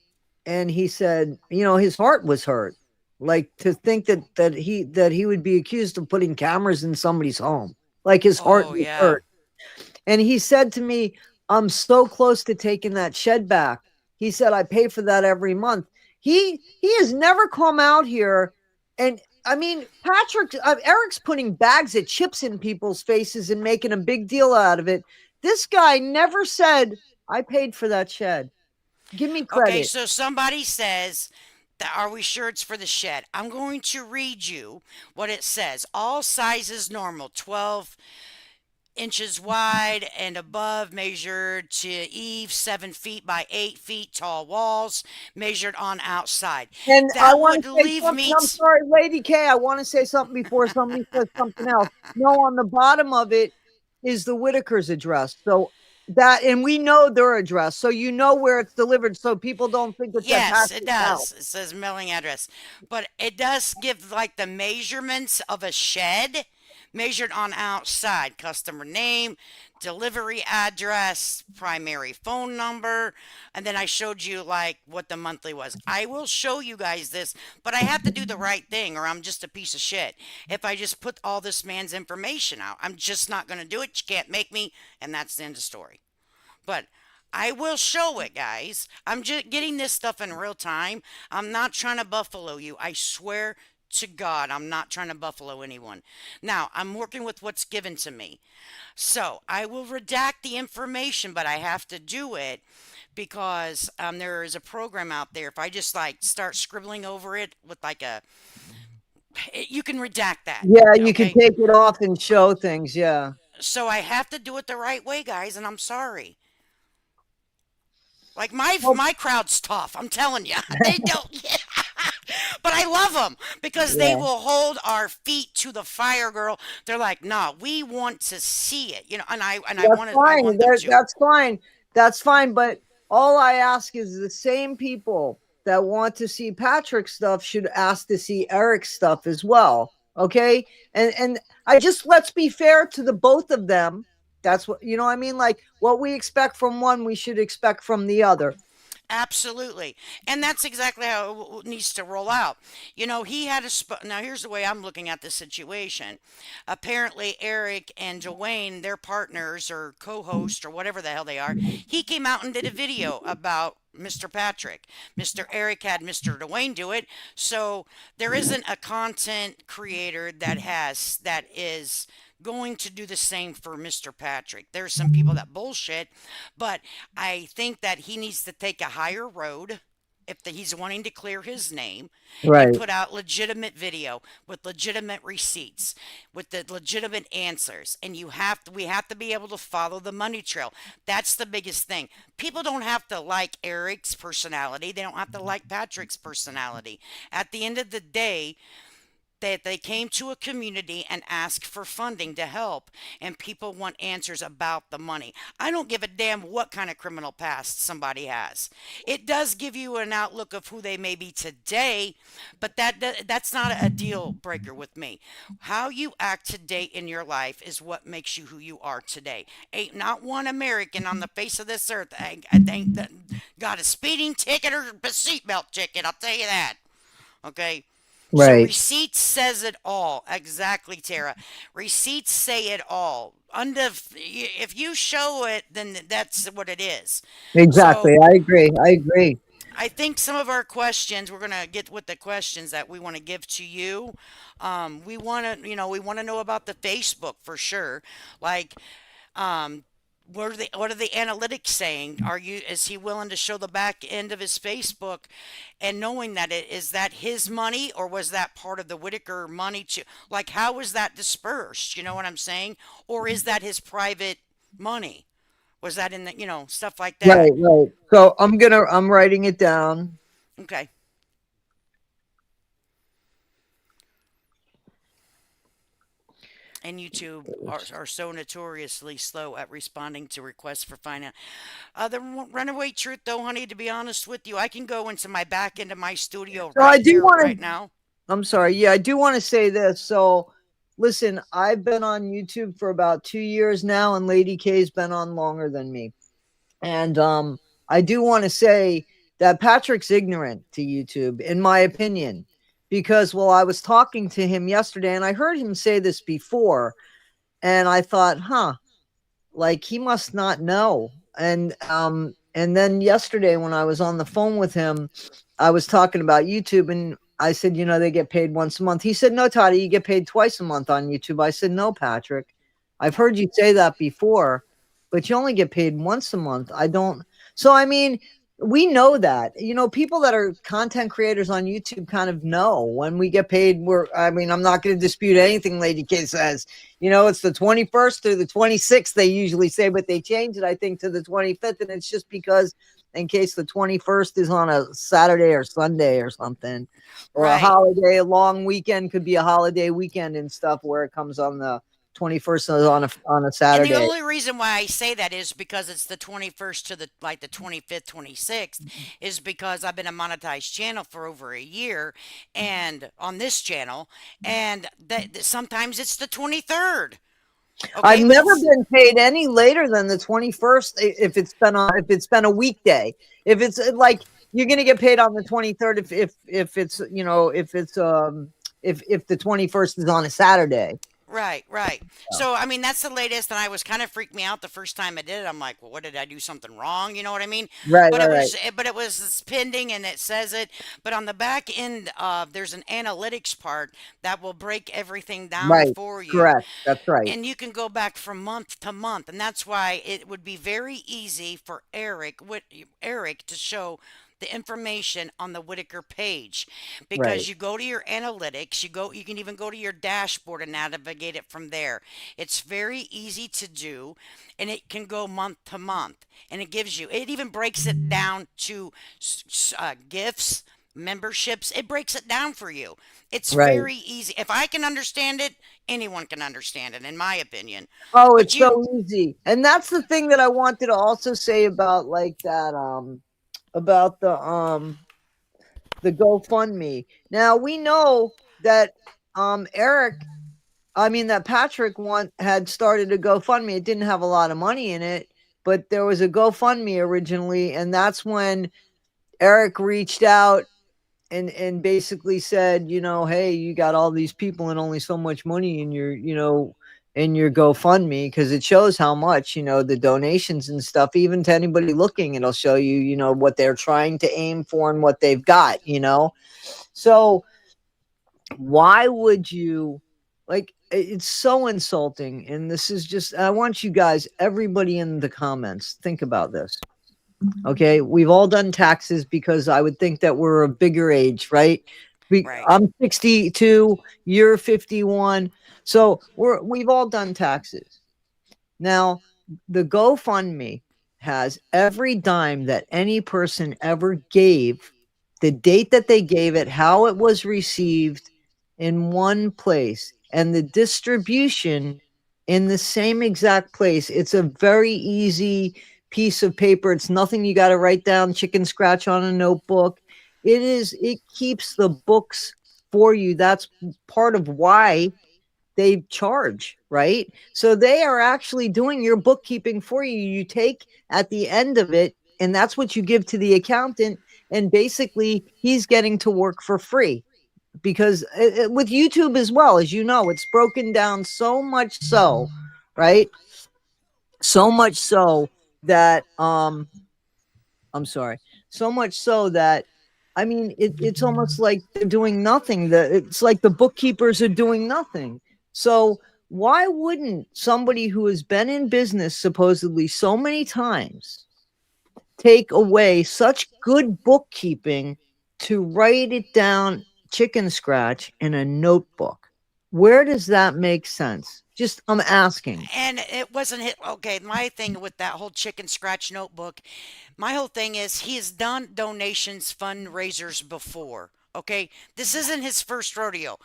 and he said, his heart was hurt. Like, to think that he would be accused of putting cameras in somebody's home. Like, his heart Oh, was yeah. hurt. And he said to me, I'm so close to taking that shed back. He said, I pay for that every month. He has never come out here. And I mean, Eric's putting bags of chips in people's faces and making a big deal out of it. This guy never said, I paid for that shed. Give me Okay, credit. so somebody says that are we sure it's for the shed? I'm going to read you what it says. All sizes normal, 12 inches wide and above, measured to eave 7 feet by 8 feet tall walls, measured on outside. And I That want would to say leave something. me. I'm sorry, Lady K. I want to say something before somebody says something else. No, on the bottom of it is the Whittaker's address. So that, and we know their address. So you know where it's delivered. So people don't think it's at Yes, it Patrick's house. does. It says mailing address. But it does give like the measurements of a shed measured on outside, customer name, delivery address, primary phone number, and then I showed you like what the monthly was. I will show you guys this, but I have to do the right thing or I'm just a piece of shit. If I just put all this man's information out, I'm just not going to do it. You can't make me, and that's the end of the story. But I will show it, guys. I'm just getting this stuff in real time. I'm not trying to buffalo you. I swear to God, I'm not trying to buffalo anyone. Now, I'm working with what's given to me. So I will redact the information, but I have to do it because there is a program out there. If I just like start scribbling over it with like you can redact that. Yeah, you can Okay. take it off and show things. Yeah. So I have to do it the right way, guys, and I'm sorry. Like Well, my crowd's tough. I'm telling you, they don't. But I love them because they yeah. will hold our feet to the fire, girl. They're like, nah, we want to see it, and That's I fine. want them to. That's fine. That's fine. But all I ask is the same people that want to see Patrick's stuff should ask to see Eric's stuff as well. Okay. And I just, let's be fair to the both of them. That's what, you know what I mean? Like what we expect from one, we should expect from the other. Absolutely. And that's exactly how it needs to roll out. He had now here's the way I'm looking at the situation. Apparently Eric and Dwayne, their partners or co-host or whatever the hell they are, he came out and did a video about Mr. Patrick. Mr. Eric had Mr. Dwayne do it. So there isn't a content creator that is going to do the same for Mr. Patrick. There's some people that bullshit, but I think that he needs to take a higher road if he's wanting to clear his name and Right. put out legitimate video with legitimate receipts with the legitimate answers, and we have to be able to follow the money trail. That's the biggest thing. People don't have to like Eric's personality, they don't have to like Patrick's personality. At the end of the day, that they came to a community and asked for funding to help, and people want answers about the money. I don't give a damn what kind of criminal past somebody has. It does give you an outlook of who they may be today, but that's not a deal breaker with me. How you act today in your life is what makes you who you are today. Ain't not one American on the face of this earth I think that got a speeding ticket or a seatbelt ticket. I'll tell you that. Okay. So Right. receipts says it all. Exactly, Tara. Receipts say it all. If you show it, then that's what it is. Exactly. So I agree. I agree. I think some of our questions, we're gonna get with the questions that we want to give to you. We want to know about the Facebook for sure. Like, um, what are the analytics saying? Is he willing to show the back end of his Facebook, and knowing that that his money, or was that part of the Whittaker money to, like, how was that dispersed? You know what I'm saying? Or is that his private money? Was that in the, stuff like that? Right. Right. So I'm writing it down. Okay. And YouTube are so notoriously slow at responding to requests for finance. The runaway truth, though, honey, to be honest with you, I can go into my back end of my studio So I right do here, want right to, now. I'm sorry. Yeah, I do want to say this. So listen, I've been on YouTube for about 2 years now, and Lady K's been on longer than me. And I do want to say that Patrick's ignorant to YouTube, in my opinion, because well, I was talking to him yesterday, and I heard him say this before, and I thought, huh, like he must not know. And then yesterday when I was on the phone with him, I was talking about YouTube, and I said, you know, they get paid once a month. He said, no, Toddy, you get paid twice a month on YouTube. I said, no, Patrick, I've heard you say that before, but you only get paid once a month. I don't. So I mean, we know that, you know, people that are content creators on YouTube kind of know when we get paid. I mean, I'm not going to dispute anything Lady K says. You know, it's the 21st through the 26th, they usually say, but they change it, I think, to the 25th. And it's just because in case the 21st is on a Saturday or Sunday or something, or a Right. holiday, a long weekend could be a holiday weekend and stuff where it comes on the 21st is on a And the Saturday. only reason why I say that is because it's the 21st to the 25th, 26th is because I've been a monetized channel for over a year and on this channel and that sometimes it's the 23rd. I've Okay, but never it's been paid any later than the 21st if it's been a weekday. If it's like you're going to get paid on the 23rd if it's, you know, if the 21st is on a Saturday. right, right. Yeah. So I mean that's the latest, and I was kind of freaked me out the first time I did it. I'm like, well, what did I do something wrong? You know what I mean? Right, But right, it right. was, but it was pending, and it says it. But on the back end, there's an analytics part that will break everything down Right. for you, Correct. That's right. and you can go back from month to month, and that's why it would be very easy for Eric to show the information on the Whittaker page Right. because you go to your analytics, you can even go to your dashboard and navigate it from there. It's very easy to do, and it can go month to month, and it even breaks it down to gifts, memberships. It breaks it down for you. It's Right. very easy. If I can understand it, anyone can understand it, in my opinion. Oh, But it's you, so easy. And that's the thing that I wanted to also say about like that about the GoFundMe. Now we know that Eric, I mean that Patrick had started a GoFundMe. It didn't have a lot of money in it, but there was a GoFundMe originally, and that's when Eric reached out and basically said, you know, hey, you got all these people and only so much money in your, you know, in your GoFundMe, because it shows how much, you know, the donations and stuff, even to anybody looking, it'll show you, you know, what they're trying to aim for and what they've got, you know. So why would you like it's so insulting, and this is just, I want you guys, everybody in the comments, think about this. Okay, we've all done taxes because I would think that we're a bigger age, right? right. I'm 62, you're 51, so we've all done taxes. Now, the GoFundMe has every dime that any person ever gave, the date that they gave it, how it was received in one place, and the distribution in the same exact place. It's a very easy piece of paper. It's nothing you got to write down, chicken scratch on a notebook. It keeps the books for you. That's part of why they charge, right? So they are actually doing your bookkeeping for you. You take at the end of it, and that's what you give to the accountant. And basically, he's getting to work for free because with YouTube as well, as you know, it's broken down so much so, right? So much so that I'm sorry. So much so that I mean it's almost like they're doing nothing. It's like the bookkeepers are doing nothing. So why wouldn't somebody who has been in business supposedly so many times take away such good bookkeeping to write it down chicken scratch in a notebook? Where does that make sense? Just I'm asking. And it wasn't hit. Okay, my thing with that whole chicken scratch notebook, my whole thing is he has done donations, fundraisers before. Okay, this isn't his first rodeo.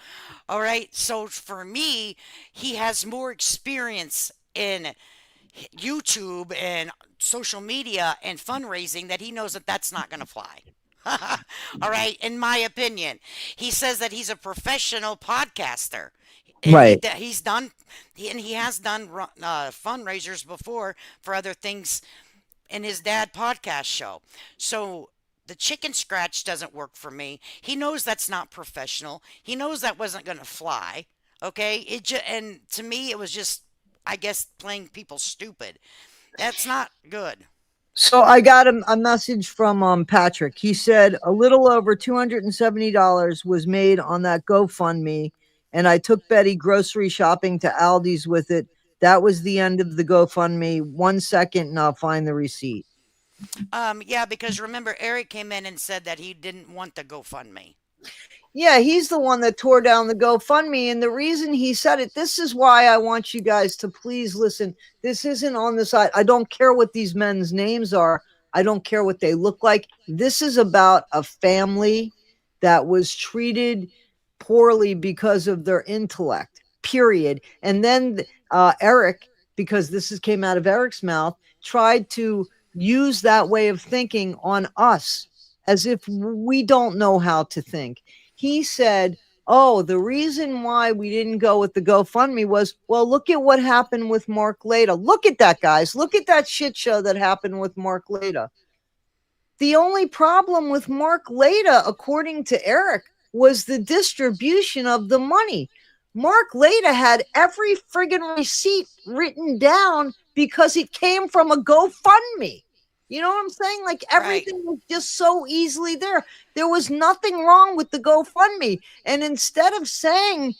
All right, so for me, he has more experience in YouTube and social media and fundraising that he knows that that's not going to fly. All right, in my opinion, he says that he's a professional podcaster, and Right. he has done fundraisers before for other things in his dad podcast show. So the chicken scratch doesn't work for me. He knows that's not professional. He knows that wasn't going to fly. Okay, and to me it was just, I guess, playing people stupid. That's not good. So I got a message from Patrick. He said a little over $270 was made on that GoFundMe, and I took Betty grocery shopping to Aldi's with it. That was the end of the GoFundMe. 1 second, and I'll find the receipt. Yeah, because remember Eric came in and said that he didn't want the GoFundMe. Yeah, he's the one that tore down the GoFundMe. And the reason he said it, this is why I want you guys to please listen. This isn't on the side. I don't care what these men's names are. I don't care what they look like. This is about a family that was treated poorly because of their intellect, period. And then Eric, because came out of Eric's mouth, tried to use that way of thinking on us as if we don't know how to think. He said, oh, the reason why we didn't go with the GoFundMe was, well, look at what happened with Mark Leda. Look at that, guys. Look at that shit show that happened with Mark Leda. The only problem with Mark Leda, according to Eric, was the distribution of the money. Mark Leda had every friggin' receipt written down because it came from a GoFundMe. You know what I'm saying? Like everything was just so easily there. There was nothing wrong with the GoFundMe. And instead of saying,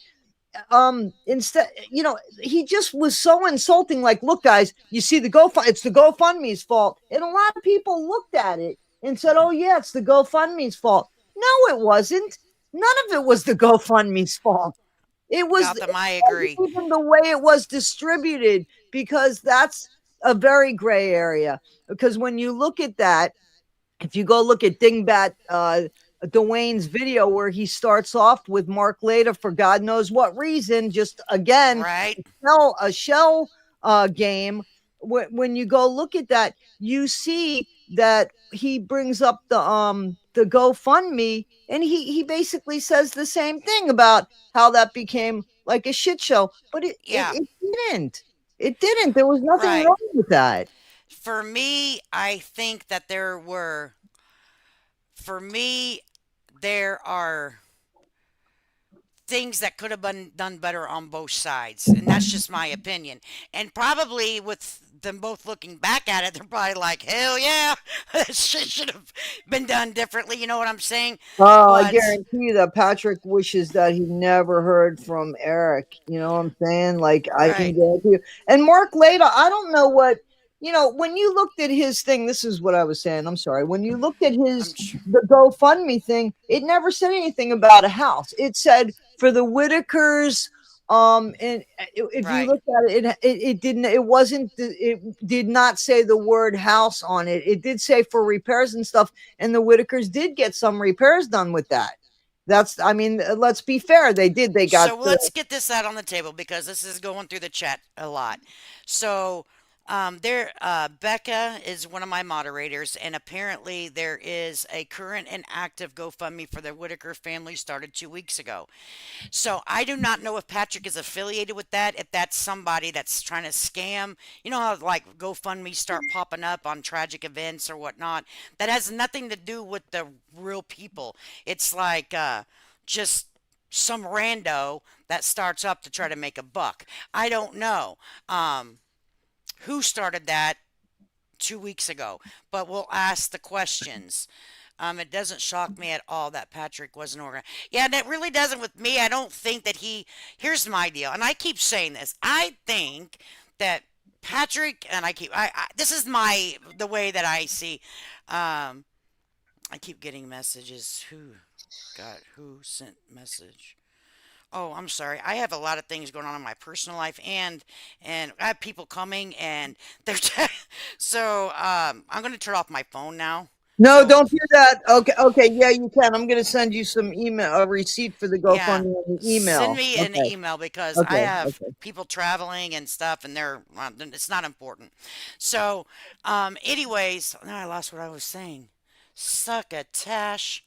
he just was so insulting. Like, look, guys, you see it's the GoFundMe's fault. And a lot of people looked at it and said, oh yeah, it's the GoFundMe's fault. No, it wasn't. None of it was the GoFundMe's fault. It was I agree. even the way it was distributed, because that's a very gray area. Because when you look at that, if you go look at Dingbat Dwayne's video where he starts off with Mark Leda for God knows what reason, just again, right, a shell game. When you go look at that, you see that he brings up the GoFundMe, and he basically says the same thing about how that became like a shit show, but it didn't. It didn't. There was nothing wrong with that. For me, I think that there are things that could have been done better on both sides, and that's just my opinion. And probably with them both looking back at it, they're probably like, hell yeah, this shit should have been done differently. You know what I'm saying? Oh, I guarantee you that Patrick wishes that he never heard from Eric. You know what I'm saying? Like, I can guarantee you. And Mark Leda, I don't know what, when you looked at his thing, this is what I was saying. I'm sorry. When you looked at the GoFundMe thing, it never said anything about a house. It said for the Whittakers. And if you look at it, it did not say the word house on it. It did say for repairs and stuff. And the Whittakers did get some repairs done with that. Let's be fair. They did. They got. So let's get this out on the table because this is going through the chat a lot. So Becca is one of my moderators, and apparently there is a current and active GoFundMe for the Whittaker family started 2 weeks ago. So I do not know if Patrick is affiliated with that, if that's somebody that's trying to scam. You know how like GoFundMe start popping up on tragic events or whatnot? That has nothing to do with the real people. It's like just some rando that starts up to try to make a buck. I don't know. Who started that 2 weeks ago, but we'll ask the questions. It doesn't shock me at all that Patrick wasn't organized. Yeah, and it really doesn't with me. I don't think that here's my deal, and I keep saying this. I think that Patrick, and this is the way that I see. I keep getting messages. Who sent message? Oh, I'm sorry. I have a lot of things going on in my personal life, and I have people coming, and they're so I'm going to turn off my phone now. No, So don't do that. Okay, yeah, you can. I'm going to send you some a receipt for the yeah, GoFundMe on the email. send me an email because I have people traveling and stuff, and it's not important. So, anyways, now I lost what I was saying. Succotash.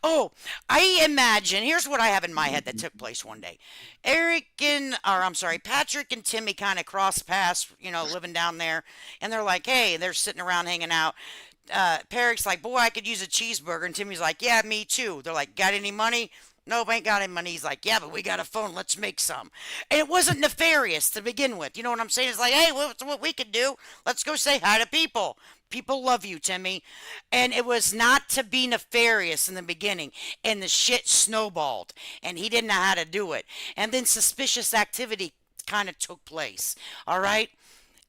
Oh, I imagine. Here's what I have in my head that took place one day. Patrick and Timmy kind of cross paths, living down there, and they're like, hey, they're sitting around hanging out. Peric's like, boy, I could use a cheeseburger, and Timmy's like, yeah, me too. They're like, got any money? Nope, ain't got any money. He's like, yeah, but we got a phone. Let's make some. And it wasn't nefarious to begin with. You know what I'm saying? It's like, hey, what's what we could do? Let's go say hi to people. People love you, Timmy. And it was not to be nefarious in the beginning. And the shit snowballed. And he didn't know how to do it. And then suspicious activity kind of took place. All right?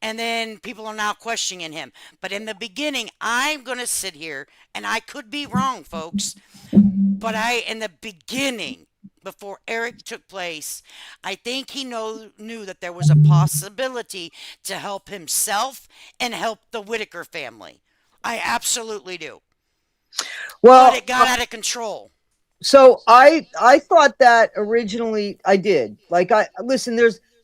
And then people are now questioning him. But in the beginning, I'm going to sit here, and I could be wrong, folks. But in the beginning, before Eric took place, I think he knew that there was a possibility to help himself and help the Whittaker family. I absolutely do. Well, but it got out of control. So I thought that originally I did. Like listen,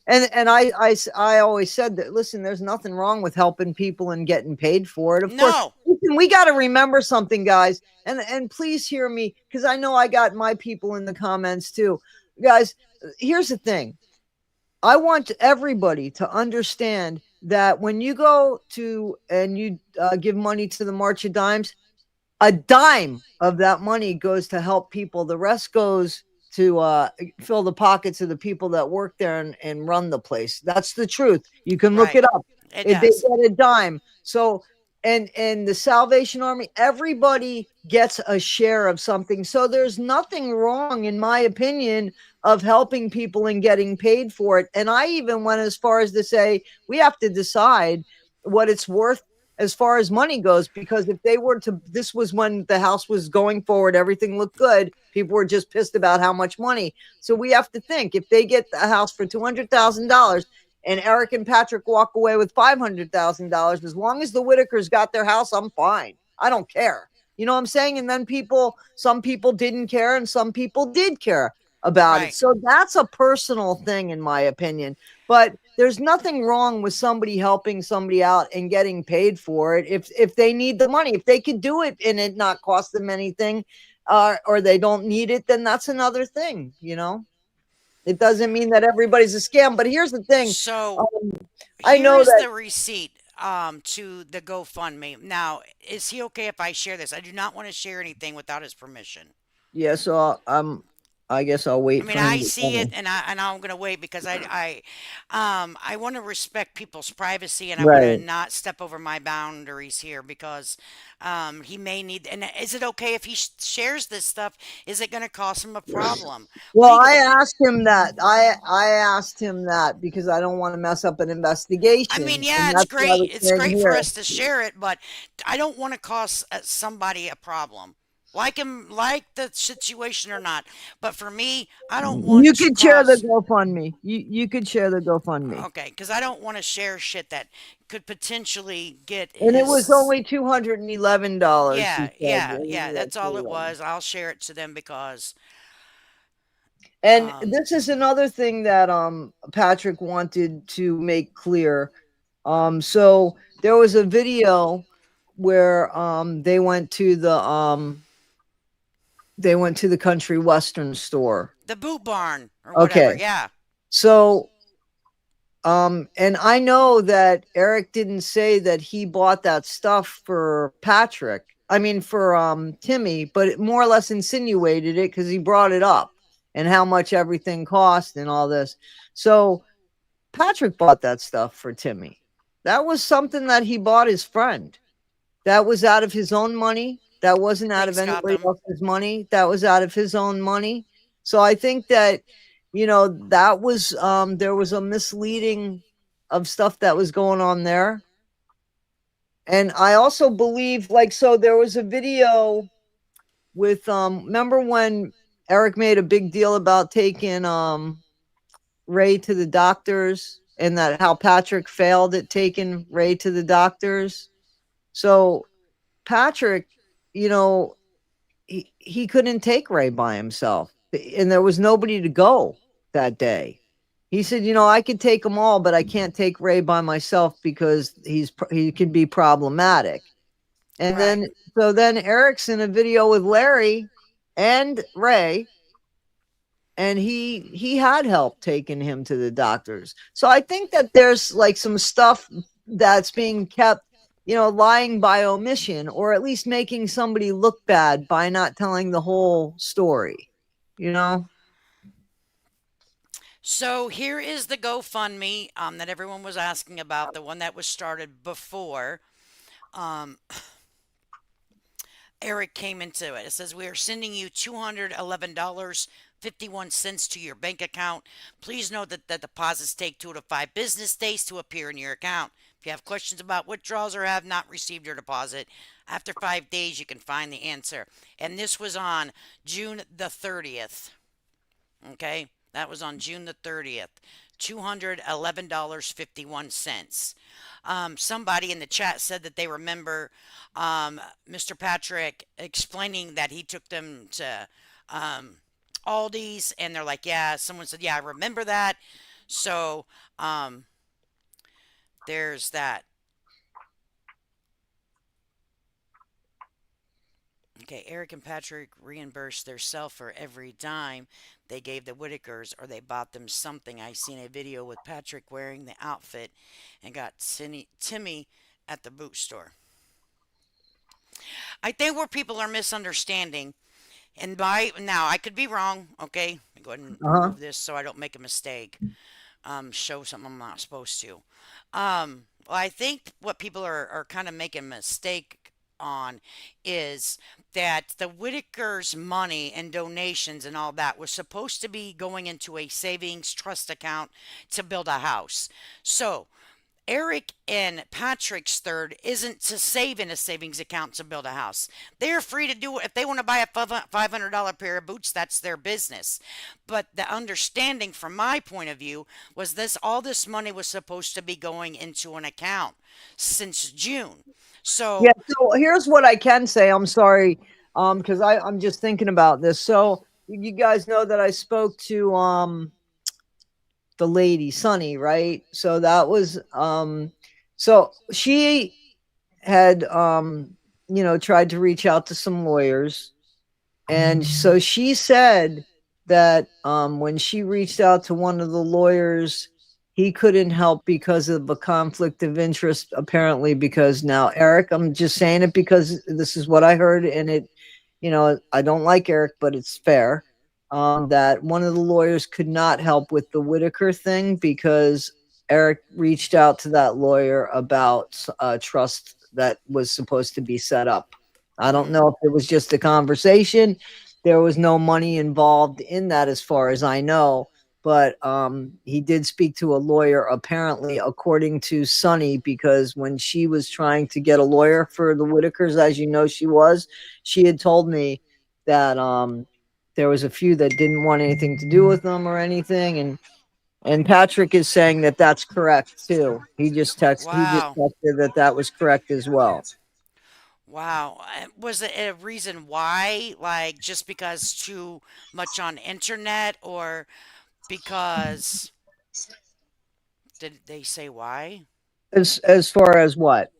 And I always said that, listen, there's nothing wrong with helping people and getting paid for it. Of course, No. listen, we got to remember something, guys, and please hear me, because I know I got my people in the comments too, guys. Here's the thing: I want everybody to understand that when you go to and you give money to the March of Dimes, a dime of that money goes to help people. The rest goes to fill the pockets of the people that work there and run the place. That's the truth. You can look Right. it up. It They does. get a dime. So and the Salvation Army, everybody gets a share of something. So there's nothing wrong, in my opinion, of helping people and getting paid for it. And I even went as far as to say we have to decide what it's worth as far as money goes, because if they were to, this was when the house was going forward, everything looked good, people were just pissed about how much money. So we have to think, if they get a house for $200,000 and Eric and Patrick walk away with $500,000, as long as the Whittakers got their house, I'm fine. I don't care. You know what I'm saying? And then some people didn't care and some people did care about it. Right. So that's a personal thing, in my opinion. But there's nothing wrong with somebody helping somebody out and getting paid for it if they need the money. If they could do it and it not cost them anything, or they don't need it, then that's another thing. It doesn't mean that everybody's a scam. But here's the thing: So um, I here know is that. the receipt to the GoFundMe. Now, is he okay if I share this? I do not want to share anything without his permission. Yeah, so I guess I'll I wait mean, for him I to tell see it, me. and I'm gonna wait because I want to respect people's privacy, and I want to Right. not step over my boundaries here because he may need. And is it okay if he shares this stuff? Is it gonna cause him a problem Well, I legally? asked him that. I asked him that because I don't want to mess up an I mean, investigation, yeah, and it's that's why I great. was It's saying great for here. us to share it, but I don't want to cause somebody a problem. Like him, like the situation or not. But for me, I don't want You to could share the cause. GoFundMe. You could share the GoFundMe. Okay, because I don't want to share shit that could potentially get And it was his. only $211, he Yeah, said. yeah, yeah. That's all it was. I'll share it to them because, And um, this is another thing that Patrick wanted to make clear. So there was a video where they went to the country western store. the boot barn or whatever. Okay. Yeah, So and I know that Eric didn't say that he bought that stuff for Patrick. I mean for Timmy, but it more or less insinuated it because he brought it up and how much everything cost and all this. So Patrick bought that stuff for Timmy. That was something that he bought his friend. That was out of his own money. That wasn't out of thanks, anybody Gotham. else's money. That was out of his own money. So I think that, that was there was a misleading of stuff that was going on there. And I also believe, like, so there was a video with remember when Eric made a big deal about taking Ray to the doctors, and that how Patrick failed at taking Ray to the doctors. So Patrick, you know, he couldn't take Ray by himself, and there was nobody to go that day. He said, I could take them all, but I can't take Ray by myself because he can be problematic. And Right. then Eric's in a video with Larry and Ray, and he had help taking him to the doctors. So I think that there's like some stuff that's being kept, lying by omission, or at least making somebody look bad by not telling the whole story, you know? So here is the GoFundMe that everyone was asking about, the one that was started before. Um, Eric came into it. It says, we are sending you $211.51 to your bank account. Please note that the deposits take 2 to 5 business days to appear in your account. If you have questions about withdrawals or have not received your deposit, after 5 days you can find the answer. And this was on June the 30th. Okay, that was on June the 30th. $211.51. Somebody in the chat said that they remember Mr. Patrick explaining that he took them to um, Aldi's, and they're like, yeah, someone said, yeah, I remember that. So um, there's that. Okay, Eric and Patrick reimbursed their self for every dime they gave the Whittakers, or they bought them something. I seen a video with Patrick wearing the outfit and got Timmy at the boot store. I think where people are misunderstanding, and by now I could be wrong. Okay, go ahead and Uh-huh. remove this so I don't make a mistake. Show something I'm not supposed to. Well, I think what people are kind of making a mistake on is that the Whitaker's money and donations and all that was supposed to be going into a savings trust account to build a house. So Eric and Patrick's third isn't to save in a savings account to build a house. They're free to do it. If they want to buy a $500 pair of boots, that's their business. But the understanding from my point of view was this all this money was supposed to be going into an account since June. Yeah, So, so here's what I can say. I'm sorry, because I'm just thinking about this. So you guys know that I spoke to the lady, Sunny, right? So that was so she had tried to reach out to some lawyers. And so she said that when she reached out to one of the lawyers, he couldn't help because of a conflict of interest, apparently. Because now, Eric, I'm just saying it because this is what I heard, and I don't like Eric, but it's fair. That one of the lawyers could not help with the Whittaker thing because Eric reached out to that lawyer about a trust that was supposed to be set up. I don't mm, know if it was just a conversation. There was no money involved in that, as far as I know. But he did speak to a lawyer, apparently, according to Sunny, because when she was trying to get a lawyer for the Whitakers, as you know, she had told me that there was a few that didn't want anything to do with them or anything, and Patrick is saying that that's correct too. He just wow. texted that that was correct as well. Wow. Was it a reason why? Like just because too much on internet or because did they say why? As far as what?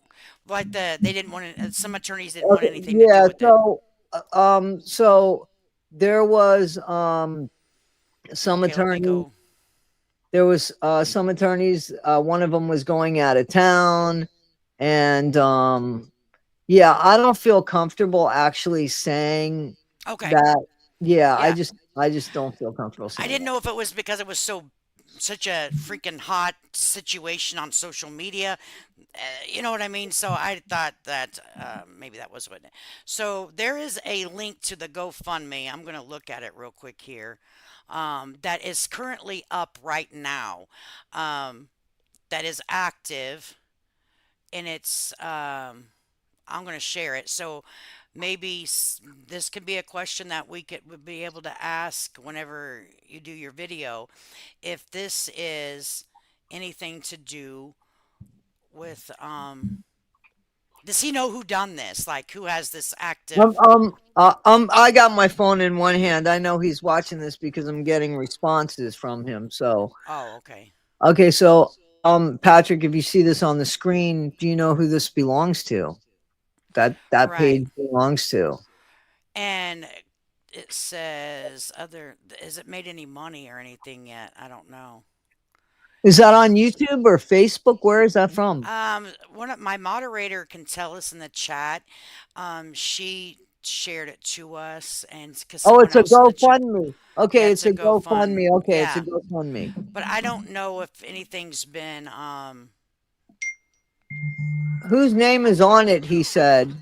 Like they didn't want to, some attorneys didn't want Okay, anything to do yeah. with it. So there was some Okay, let me attorney. go. There was some attorneys. One of them was going out of town, and yeah, I don't feel comfortable actually saying Okay. that. Yeah, Yeah. I just don't feel comfortable I saying didn't that. know if it was because it was such a freaking hot situation on social media. You know what I mean? So I thought that maybe that was what. So there is a link to the GoFundMe. I'm going to look at it real quick here. That is currently up right now. Um, that is active, and it's. I'm going to share it. So maybe this could be a question that we could would be able to ask whenever you do your video. If this is anything to do with does he know who done this? Like who has this active? I got my phone in one hand. I know he's watching this because I'm getting responses from him. So, Oh, okay. okay, so, Patrick, if you see this on the screen, do you know who this belongs to? That Right. page belongs to. And it says other has it made any money or anything yet? I don't know. Is that on YouTube or Facebook? Where is that from? One of my moderator can tell us in the chat. She shared it to us, and because Oh, someone it's a else in the chat, GoFundMe. yeah, Okay, it's it's a a GoFund, GoFundMe. Okay, it's a yeah. GoFundMe. But I don't know if anything's been. Whose name is on it? He said.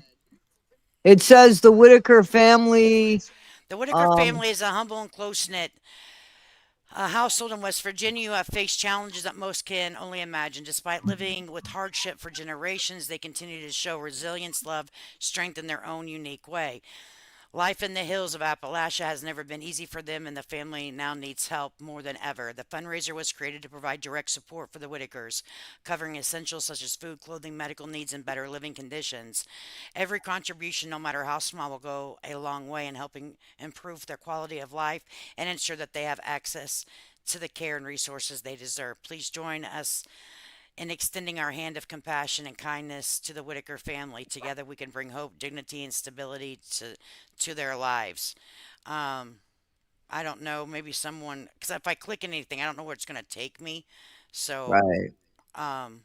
It says the Whitaker family. The Whitaker Um, family is a humble and close knit household in West Virginia who have faced challenges that most can only imagine. Despite living with hardship for generations, they continue to show resilience, love, strength in their own unique way. Life in the hills of Appalachia has never been easy for them, and the family now needs help more than ever. The fundraiser was created to provide direct support for the Whittakers, covering essentials such as food, clothing, medical needs, and better living conditions. Every contribution, no matter how small, will go a long way in helping improve their quality of life and ensure that they have access to the care and resources they deserve. Please join us in extending our hand of compassion and kindness to the Whittaker family. Together, we can bring hope, dignity, and stability to their lives. Um, I don't know, maybe someone, because if I click anything, I don't know where it's going to take me. So, Right. um,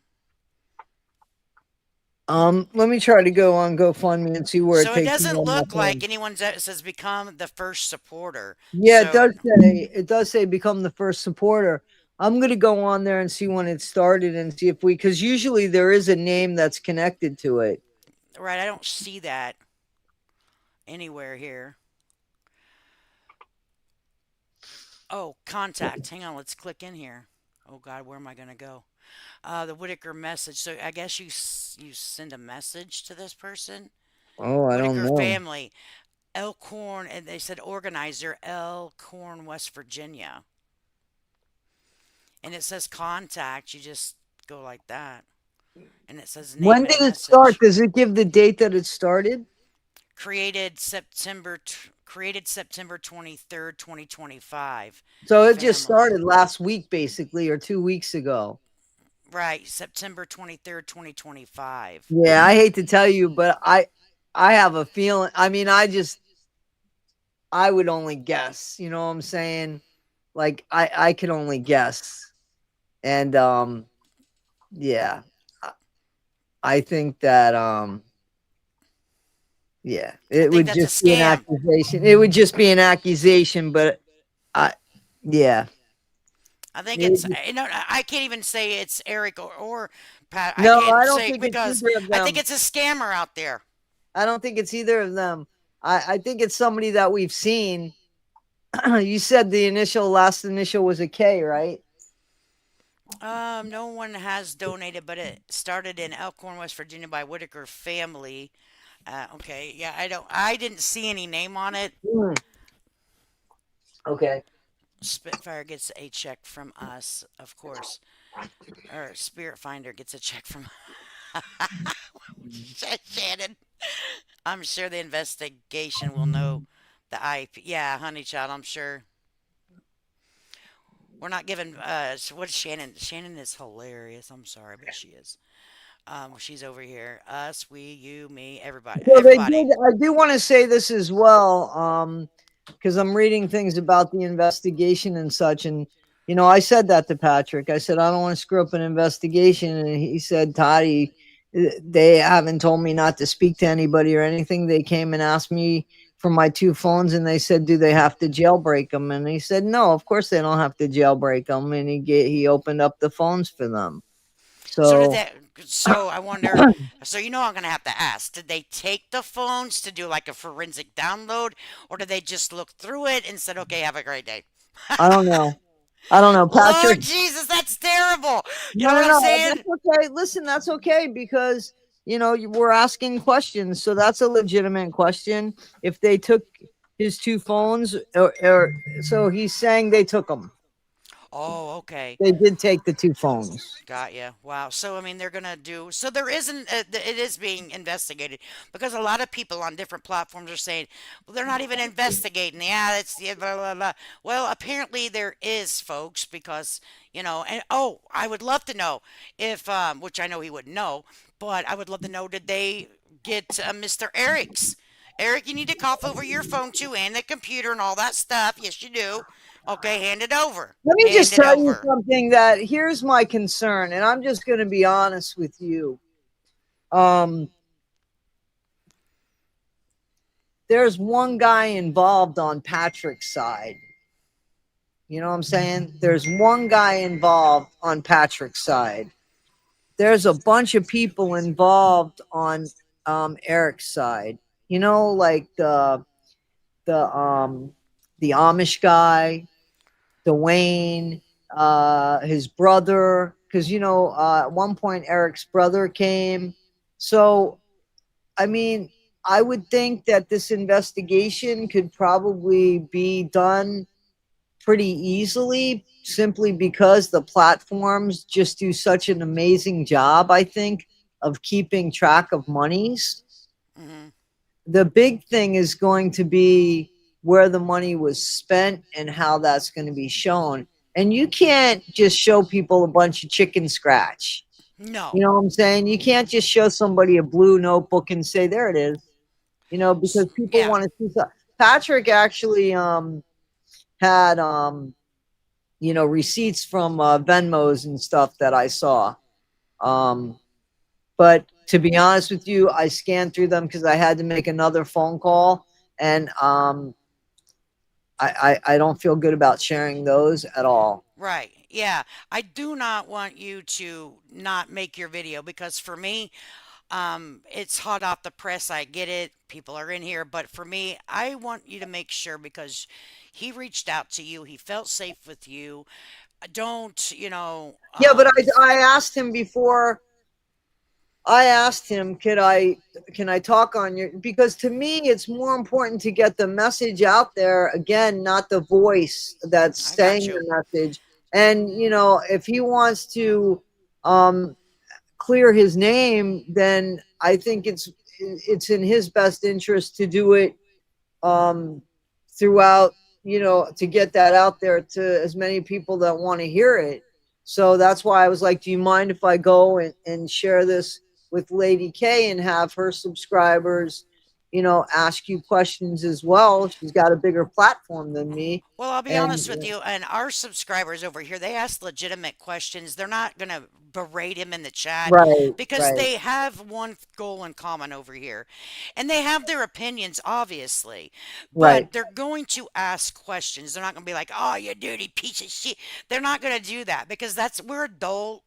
Let me try to go on GoFundMe and see where it so it takes me doesn't on my look like phone. anyone that says become the first supporter. Yeah, So, it does say become the first supporter. I'm gonna go on there and see when it started and see if we, because usually there is a name that's connected to it. right, I don't see that anywhere here. Oh, contact. Hang on, let's click in here. Oh God, where am I going to go? The Whittaker message. So I guess you send a message to this person. Oh, I don't Whittaker know. family, Elkhorn, and they said organizer Elkhorn, West Virginia, and it says contact. You just go like that, and it says When name did and it start? message. Does it give the date that it started? Created September 23rd, 2025. So it just Family. started last week, basically, or 2 weeks ago. Right, September 23rd, 2025. Yeah, I hate to tell you, but I have a feeling. I mean, I would only guess. You know what I'm saying? Like I could only guess, and yeah, I I think that yeah, I it think would that's a just be an scam. accusation. It would just be an accusation, but I yeah. I think It would it's, just, I can't even say it's Eric or Pat. I no, can't I don't say think it's because either of I think them. it's a scammer out there. I don't think it's either of them. I think it's somebody that we've seen. You said the last initial was a K, right? No one has donated, but it started in Elkhorn, West Virginia by Whittaker family. Okay, yeah, I didn't see any name on it. Mm, okay. Spitfire gets a check from us, of course, or Spirit Finder gets a check from Shannon. I'm sure the investigation will know the IP. Yeah, honey child, I'm sure. We're not giving. What is Shannon? Shannon is hilarious. I'm sorry, but she is. She's over here. Us, we, you, me, everybody, So they everybody. did. I do want to say this as well, because I'm reading things about the investigation and such. And I said that to Patrick. I said I don't want to screw up an investigation, and he said, "Toddy, they haven't told me not to speak to anybody or anything. They came and asked me for my two phones, and they said, do they have to jailbreak them?" And he said, "No, of course they don't have to jailbreak them." And he opened up the phones for them. So did So that? So I wonder. So I'm gonna have to ask. Did they take the phones to do like a forensic download, or did they just look through it and said, "Okay, have a great day"? I don't know. I don't know, Patrick. Lord Jesus, that's terrible. You No, know no, what I'm no. saying? That's okay. Listen, that's okay because we're asking questions, so that's a legitimate question. If they took his two phones, or so he's saying they took them. Oh, okay. They did take the two phones. Got you. Wow. So I mean, they're gonna do. So there isn't. It is being investigated because a lot of people on different platforms are saying, "Well, they're not even investigating." Yeah, that's yeah, blah blah blah. Well, apparently there is, folks, because And oh, I would love to know if, which I know he wouldn't know, but I would love to know. Did they get Mr. Eric's? Eric, you need to cough over your phone too, and the computer and all that stuff. Yes, you do. Okay, hand it over. Let me Hand just it tell you over. something that here's my concern, and I'm just going to be honest with you. Um, there's one guy involved on Patrick's side. You know what I'm saying? There's one guy involved on Patrick's side. There's a bunch of people involved on Eric's side. Like the the Amish guy, Dwayne, his brother, because at one point Eric's brother came. So I mean, I would think that this investigation could probably be done pretty easily simply because the platforms just do such an amazing job, I think, of keeping track of monies. Hmm. The big thing is going to be where the money was spent and how that's going to be shown. And you can't just show people a bunch of chicken scratch. No. You know what I'm saying? You can't just show somebody a blue notebook and say, there it is, because people Yeah. want to see stuff. Patrick actually had receipts from Venmos and stuff that I saw. Um, but to be honest with you, I scanned through them because I had to make another phone call, and I don't feel good about sharing those at all. Right. Yeah. I do not want you to not make your video because for me, it's hot off the press. I get it. People are in here. But for me, I want you to make sure because he reached out to you. He felt safe with you. Don't, Yeah, but I asked him before. I asked him, can I talk on your, because to me it's more important to get the message out there again, not the voice that's I got saying you. the message. And if he wants to um clear his name, then I think it's in his best interest to do it um, throughout, to get that out there to as many people that want to hear it. So that's why I was like, do you mind if I go and share this with Lady K and have her subscribers, ask you questions as well? She's got a bigger platform than me. Well, I'll be And honest with you, and our subscribers over here, they ask legitimate questions. They're not going to berate him in the chat right, because right, they have one goal in common over here. And they have their opinions, obviously, but right, they're going to ask questions. They're not going to be like, oh, you dirty piece of shit. They're not going to do that because we're adult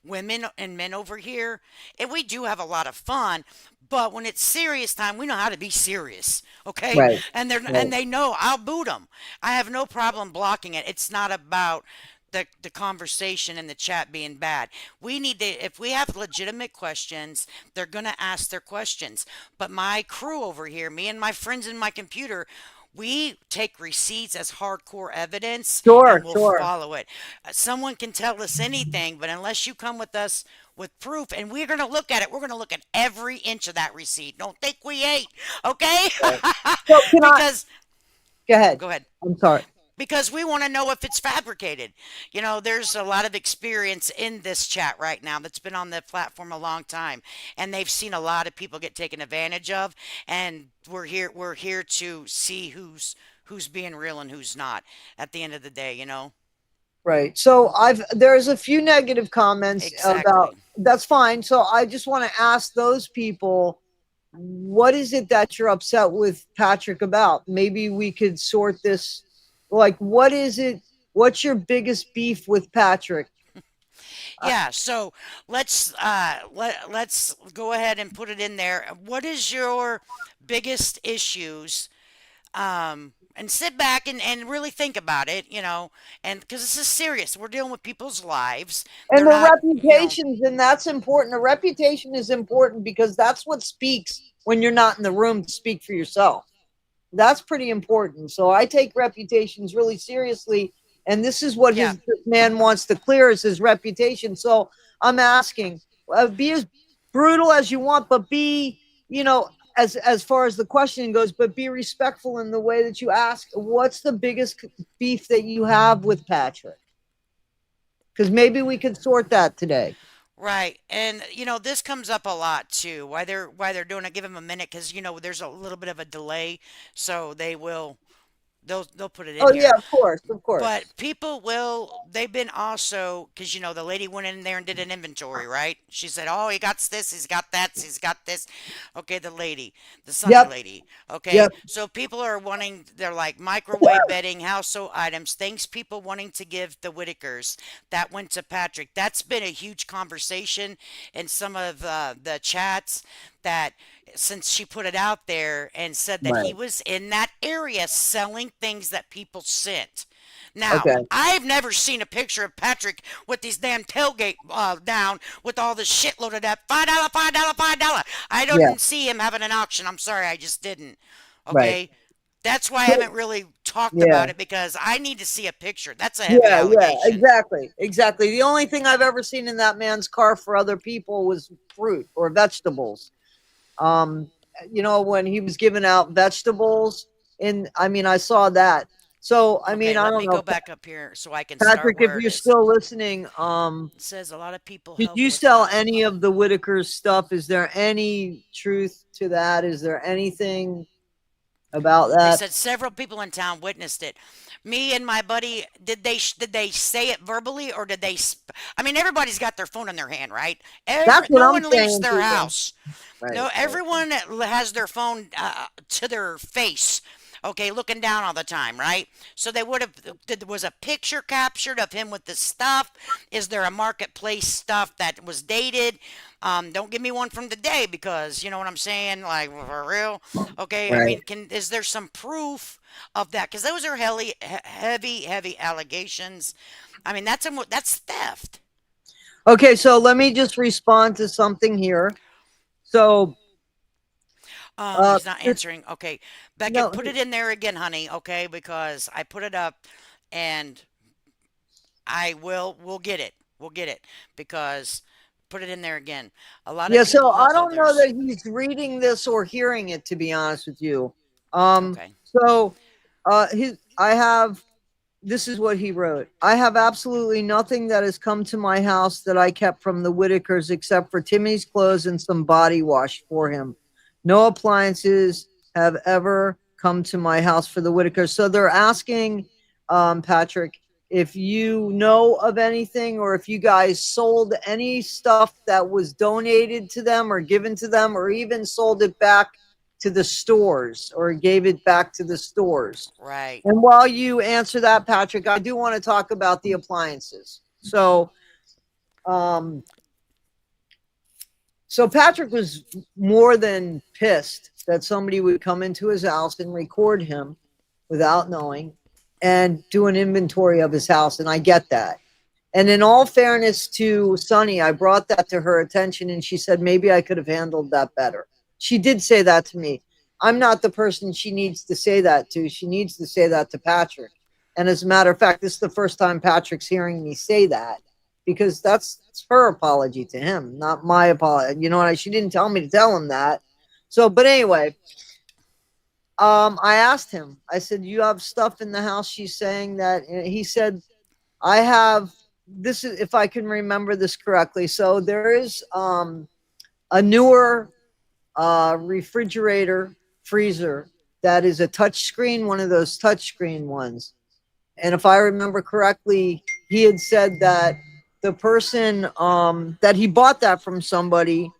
women and men over here, and we do have a lot of fun. But when it's serious time, we know how to be serious, okay? right, And right, they know I'll boot them. I have no problem blocking it. It's not about the conversation in the chat being bad. We need to, if we have legitimate questions, they're going to ask their questions. But my crew over here, me and my friends in my computer, we take receipts as hardcore evidence and sure, we'll sure, follow it. Someone can tell us anything, but unless you come with us with proof, and we're going to look at it, we're going to look at every inch of that receipt. Don't think we ain't, okay? right. So can I Because, go ahead? go ahead. I'm sorry. Because we want to know if it's fabricated. There's a lot of experience in this chat right now that's been on the platform a long time, and they've seen a lot of people get taken advantage of, and we're here to see who's being real and who's not at the end of the day. Right. So there's a few negative comments about, Exactly. that's fine. So I just want to ask those people, what is it that you're upset with Patrick about? Maybe we could sort this. Like, what is it? What's your biggest beef with Patrick? Uh, Yeah, so let's go ahead and put it in there. What is your biggest issues? And sit back and really think about it, and because this is serious. We're dealing with people's lives. and They're their not. reputations, and that's important. A reputation is important because that's what speaks when you're not in the room to speak for yourself. That's pretty important. So I take reputations really seriously, and this is what Yeah, his man wants to clear is his reputation. So I'm asking, be as brutal as you want, but be, as far as the question goes, but be respectful in the way that you ask. What's the biggest beef that you have with Patrick? Because maybe we could sort that today. right. And this comes up a lot too. Why they're doing it? Give them a minute because there's a little bit of a delay, so they'll put it in Oh yeah, here. of course, of But course. people will, they've been also, because the lady went in there and did an inventory, right? She said, oh, he got this, he's got that, he's got this. Okay, the lady, the Sunny Yep, lady. Okay, yep. so people are wanting, they're like microwave bedding, household items, things people wanting to give the Whittakers. That went to Patrick. That's been a huge conversation in some of the chats. that since she put it out there and said that he Right. was in that area selling things that people sent. Now, Okay. I've never seen a picture of Patrick with these damn tailgate down with all the shit loaded up. $5, $5, $5. I Yeah. didn't see him having an auction. I'm sorry, I just didn't. Right. Okay? That's why I So, haven't really talked yeah. about it because I need to see a picture. That's a heavy Yeah, yeah, allegation. exactly, exactly. The only thing I've ever seen in that man's car for other people was fruit or vegetables. Um, when he was giving out vegetables, and I mean, I saw that. So, I mean, Okay, I let don't me know, go back up here so I can start Patrick, if where it you're is. still listening, It says a lot of people did help you with sell that. any of the Whittaker's stuff? Is there any truth to that? Is there anything about They that? said several people in town witnessed it. Me and my buddy, did they say it verbally or did they? I mean, everybody's got their phone in their hand, right? That's what No I'm one leaves saying to their you. house. Right, No, right, everyone has their phone to their face. Okay, looking down all the time, right? So they would have. Was a picture captured of him with the stuff? Is there a marketplace stuff that was dated? Don't give me one from today because you know what I'm saying. Like for real. Okay, I right. mean, is there some proof of that? Because those are heavy allegations. I mean, that's theft. Okay, so let me just respond to something here. So, He's not this, answering. Okay, Beckett, no, put it in there again, honey. Okay, because I put it up, and we'll get it. We'll get it because put it in there again. A lot of yeah. So people I help don't know others. that he's reading this or hearing it, to be honest with you. Okay. So, I have. This is what he wrote. I have absolutely nothing that has come to my house that I kept from the Whitakers except for Timmy's clothes and some body wash for him. No appliances have ever come to my house for the Whitakers. So they're asking, Patrick, if you know of anything or if you guys sold any stuff that was donated to them or given to them or even sold it back to the stores or gave it back to the stores. Right. And while you answer that, Patrick, I do want to talk about the appliances. Um, so Patrick was more than pissed that somebody would come into his house and record him without knowing and do an inventory of his house. And I get that. And in all fairness to Suni, I brought that to her attention and she said, maybe I could have handled that better. She did say that to me. I'm not the person she needs to say that to. She needs to say that to Patrick. And as a matter of fact, this is the first time Patrick's hearing me say that because that's her apology to him, not my apology. You know, she didn't tell me to tell him that. So, but anyway, I asked him, I said, you have stuff in the house. She's saying that. And he said, I have this is if I can remember this correctly. So there is a newer refrigerator freezer that is a touch screen, one of those touch screen ones. And if I remember correctly, he had said that the person that he bought that from somebody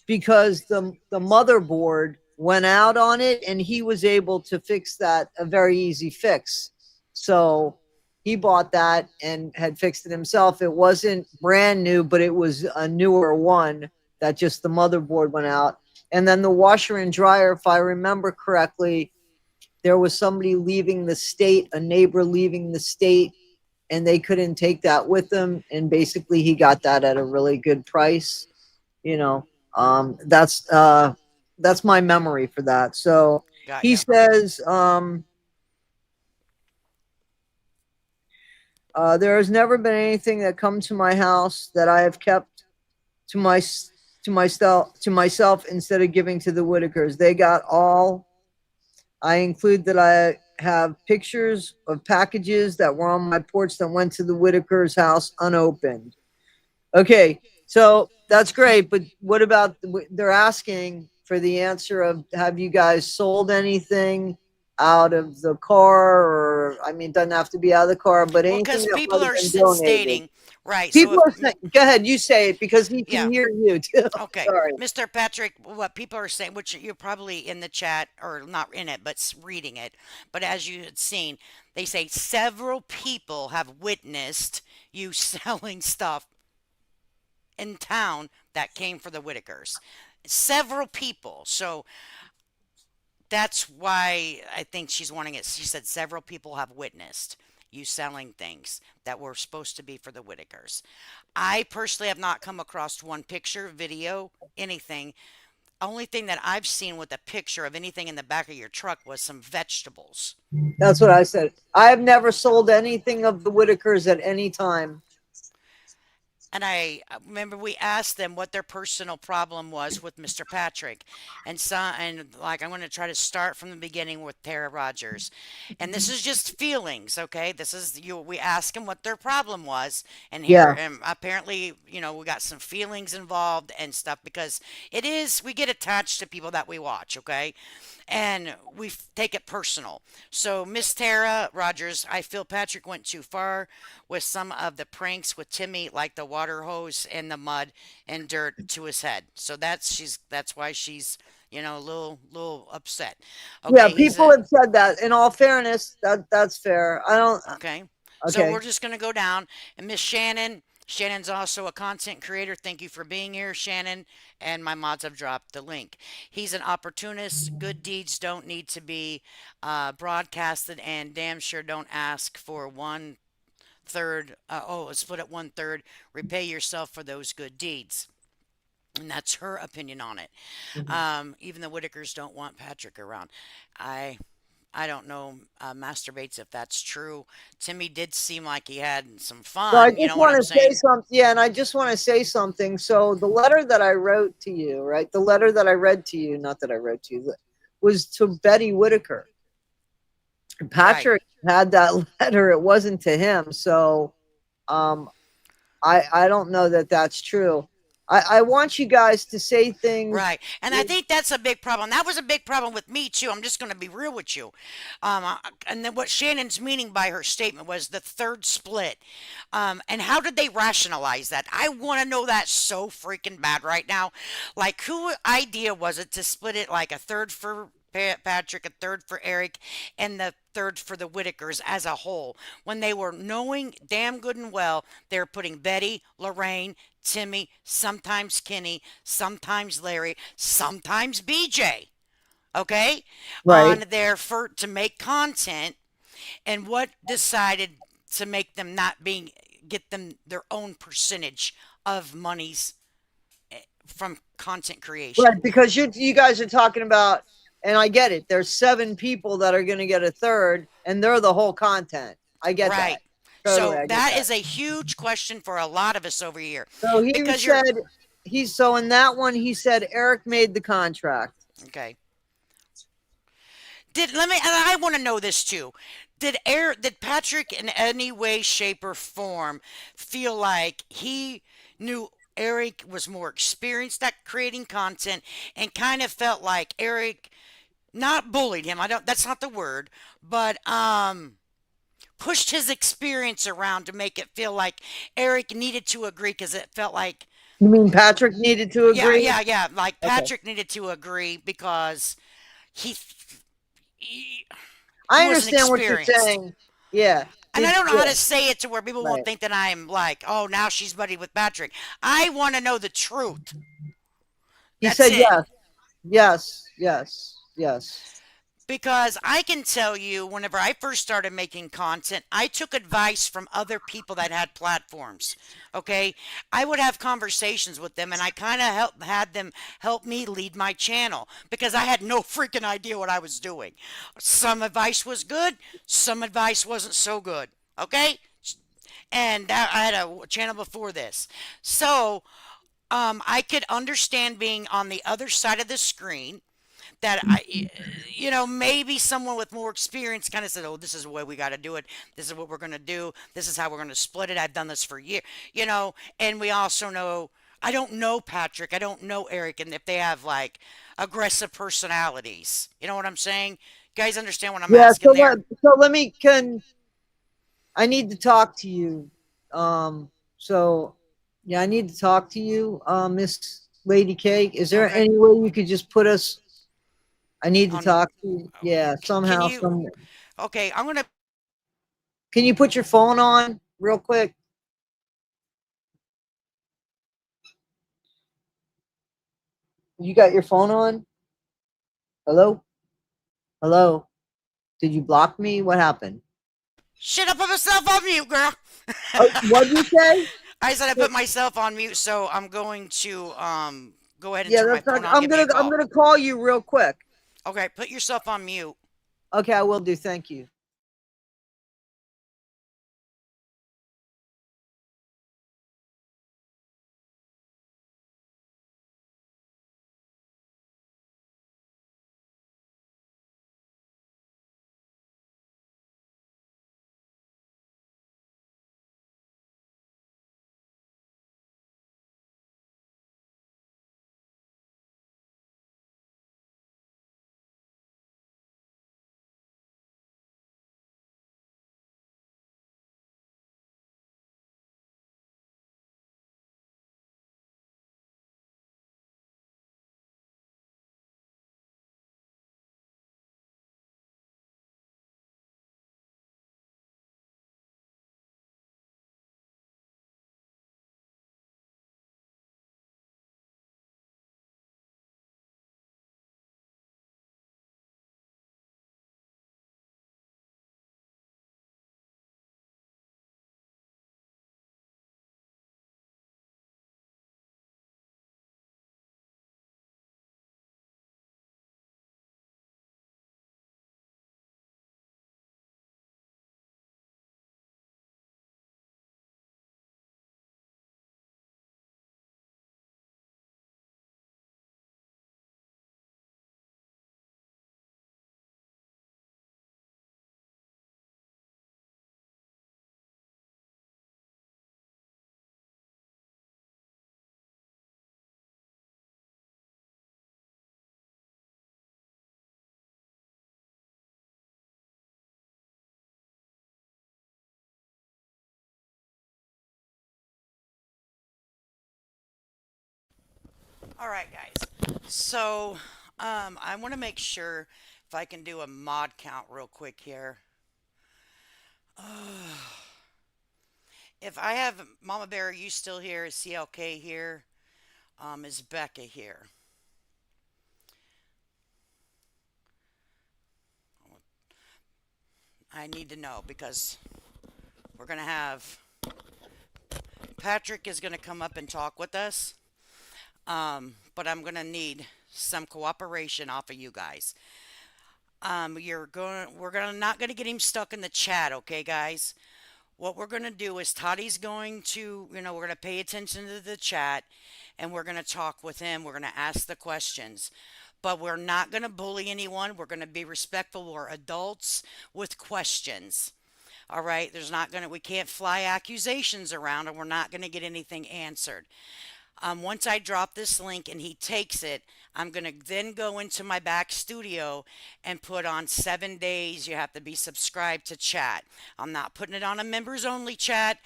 because the motherboard went out on it and he was able to fix that, a very easy fix. So he bought that and had fixed it himself. It wasn't brand new, but it was a newer one that just the motherboard went out. And then the washer and dryer, if I remember correctly, there was somebody leaving the state, a neighbor leaving the state, and they couldn't take that with them. And basically, he got that at a really good price. You know, that's my memory for that. So Got he ya. says, there has never been anything that come to my house that I have kept to my to myself instead of giving to the Whitakers. They got all. I include that I have pictures of packages that were on my porch that went to the Whitaker's house unopened. Okay, so that's great, but what about they're asking for the answer of have you guys sold anything out of the car or I mean it doesn't have to be out of the car, but Well, anything because that might people have are been donated. stating, right. So People if are saying, go ahead, you say it because he yeah, can hear you too. okay, Sorry. Mr. Patrick, what people are saying, which you're probably in the chat or not in it, but reading it. But as you had seen, they say several people have witnessed you selling stuff in town that came for the Whitakers. several people. So that's why I think she's wanting it. She said several people have witnessed you selling things that were supposed to be for the Whittakers. I personally have not come across one picture, video, anything. Only thing that I've seen with a picture of anything in the back of your truck was some vegetables. That's what I said. I have never sold anything of the Whitakers at any time. And I remember we asked them what their personal problem was with Mr. Patrick. And like I'm going to try to start from the beginning with Tara Rogers. And this is just feelings, okay? This is you we asked them what their problem was, and here Yeah. and apparently, we got some feelings involved and stuff because it is we get attached to people that we watch, okay? And we take it personal. So, Miss Tara Rogers, I feel Patrick went too far with some of the pranks with Timmy, like the water hose and the mud and dirt to his head. So that's why she's a little upset. Yeah, Okay, he's people a have said that. In all fairness, that's fair. I don't. okay. So Okay. we're just gonna go down and Miss Shannon. Shannon's also a content creator. Thank you for being here, Shannon. And my mods have dropped the link. He's an opportunist. Good deeds don't need to be broadcasted, and damn sure don't ask for one third. Split it one third. Repay yourself for those good deeds. And that's her opinion on it. Mhm. Even the Whitakers don't want Patrick around. I I don't know, masturbates if that's true. Timmy did seem like he had some So I fun. You just know what want I'm to say saying? something. Yeah, and I just want to say something. So the letter that I wrote to you, right? The letter that I read to you, not that I wrote to you, was to Betty Whittaker. Right. Patrick had that letter. It wasn't to him. So um, I don't know that that's true. I want you guys to say things. Right. And I think that's a big problem. That was a big problem with me, too. I'm just going to be real with you. And then what Shannon's meaning by her statement was the third split. And how did they rationalize that? I want to know that so freaking bad right now. Like, who idea was it to split it like a third for Patrick, a third for Eric, and the third for the Whitakers as a whole, when they were knowing damn good and well they're putting Betty, Lorraine, Timmy, sometimes Kenny, sometimes Larry, sometimes BJ, okay, Right. on there for to make content, and what decided to make them not being get them their own percentage of monies from content creation. Right, because you guys are talking about, and I get it. There's 7 people that are going to get a third, and they're the whole content. I get that. Right. Totally, So I get that that. is a huge question for a lot of us over here So he because you're said so in that one he said Eric made the contract. okay. Did let me? And I want to know this too. Did Patrick in any way, shape, or form feel like he knew Eric was more experienced at creating content and kind of felt like Eric not bullied him? I don't. That's not the word, but pushed his experience around to make it feel like Eric needed to agree because it felt like You mean Patrick needed to yeah, agree? yeah, yeah. Like Okay. Patrick needed to agree because he he, he I wasn't understand what you're experienced. saying. Yeah. And I don't know how Yeah, to say it to where people will right. think that I'm like, oh, now she's buddy with Patrick. I want to know the truth. He That's said it. yes. Yes. Yes. Yes. Because I can tell you, whenever I first started making content, I took advice from other people that had platforms. Okay, I would have conversations with them, and I kind of had them help me lead my channel because I had no freaking idea what I was doing. Some advice was good, some advice wasn't so good. Okay, and I had a channel before this, so I could understand being on the other side of the screen that maybe someone with more experience kind of said, "Oh, this is the way we got to do it. This is what we're going to do. This is how we're going to split it. I've done this for years, And we also know I don't know Patrick. I don't know Eric, and if they have like aggressive personalities, you know what I'm saying? You guys understand what I'm Yeah, asking there? so let me can I need to talk to you. So yeah, I need to talk to you, Miss Lady Cake. Is there Okay. any way you could just put us? I need to On talk to you. Yeah, can somehow, you? some. Okay, I'm gonna. Can you put your phone on real quick? You got your phone on? Hello? Hello? Did you block me? What happened? Shit, I put myself on mute, girl. What'd you say? I said I put myself on mute, so I'm going to go ahead and Yeah, turn my that's not. phone on. Give me a I'm call. gonna call you real quick. Okay, put yourself on mute. Okay, I will do. Thank you. All right, guys. So, I want to make sure if I can do a mod count real quick here. If I have Mama Bear, are you still here? Is CLK here? Is Becca here? I need to know because we're gonna have Patrick is gonna come up and talk with us. But I'm gonna need some cooperation off of you guys. We're gonna not gonna get him stuck in the chat, okay, guys? What we're gonna do is Toddie's going to, we're gonna pay attention to the chat, and we're gonna talk with him. We're gonna ask the questions, but we're not gonna bully anyone. We're gonna be respectful. We're adults with questions. All right, we can't fly accusations around, and we're not gonna get anything answered. Once I drop this link and he takes it, I'm going to then go into my back studio and put on 7 days. You have to be subscribed to chat. I'm not putting it on a members only chat,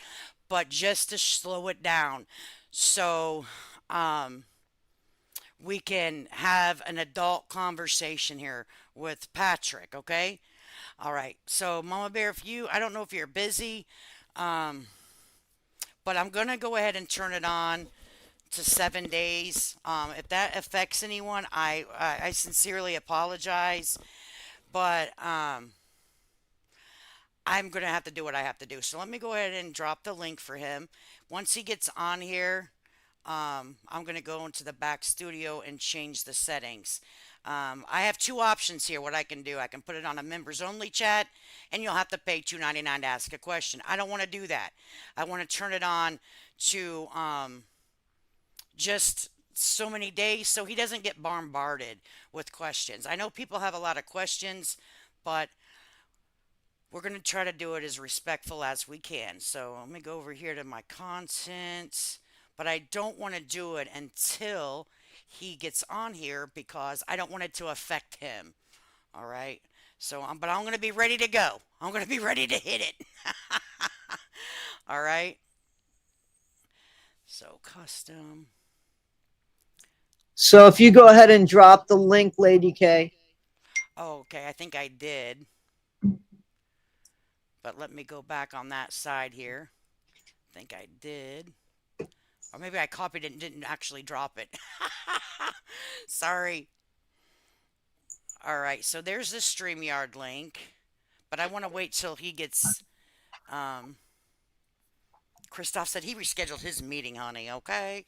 but just to slow it down. So, um, we can have an adult conversation here with Patrick, okay? All right. So, Mama Bear, I don't know if you're busy, um, but I'm going to go ahead and turn it on to 7 days. If that affects anyone, I sincerely apologize, but I'm gonna have to do what I have to do. So let me go ahead and drop the link for him. Once he gets on here, I'm gonna go into the back studio and change the settings. I have two options here. What I can do, I can put it on a members only chat, and you'll have to pay $2.99 to ask a question. I don't want to do that. I want to turn it on to just so many days so he doesn't get bombarded with questions. I know people have a lot of questions, but we're going to try to do it as respectful as we can. So let me go over here to my content, but I don't want to do it until he gets on here because I don't want it to affect him. All right. So, but I'm going to be ready to go. I'm going to be ready to hit it. All right. So, custom. So if you go ahead and drop the link, Lady K. Oh, okay. I think I did. But let me go back on that side here. I think I did. Or maybe I copied it and didn't actually drop it. Sorry. All right, so there's the StreamYard link, but I want to wait till he gets. Um, Christoph said he rescheduled his meeting, honey. Okay.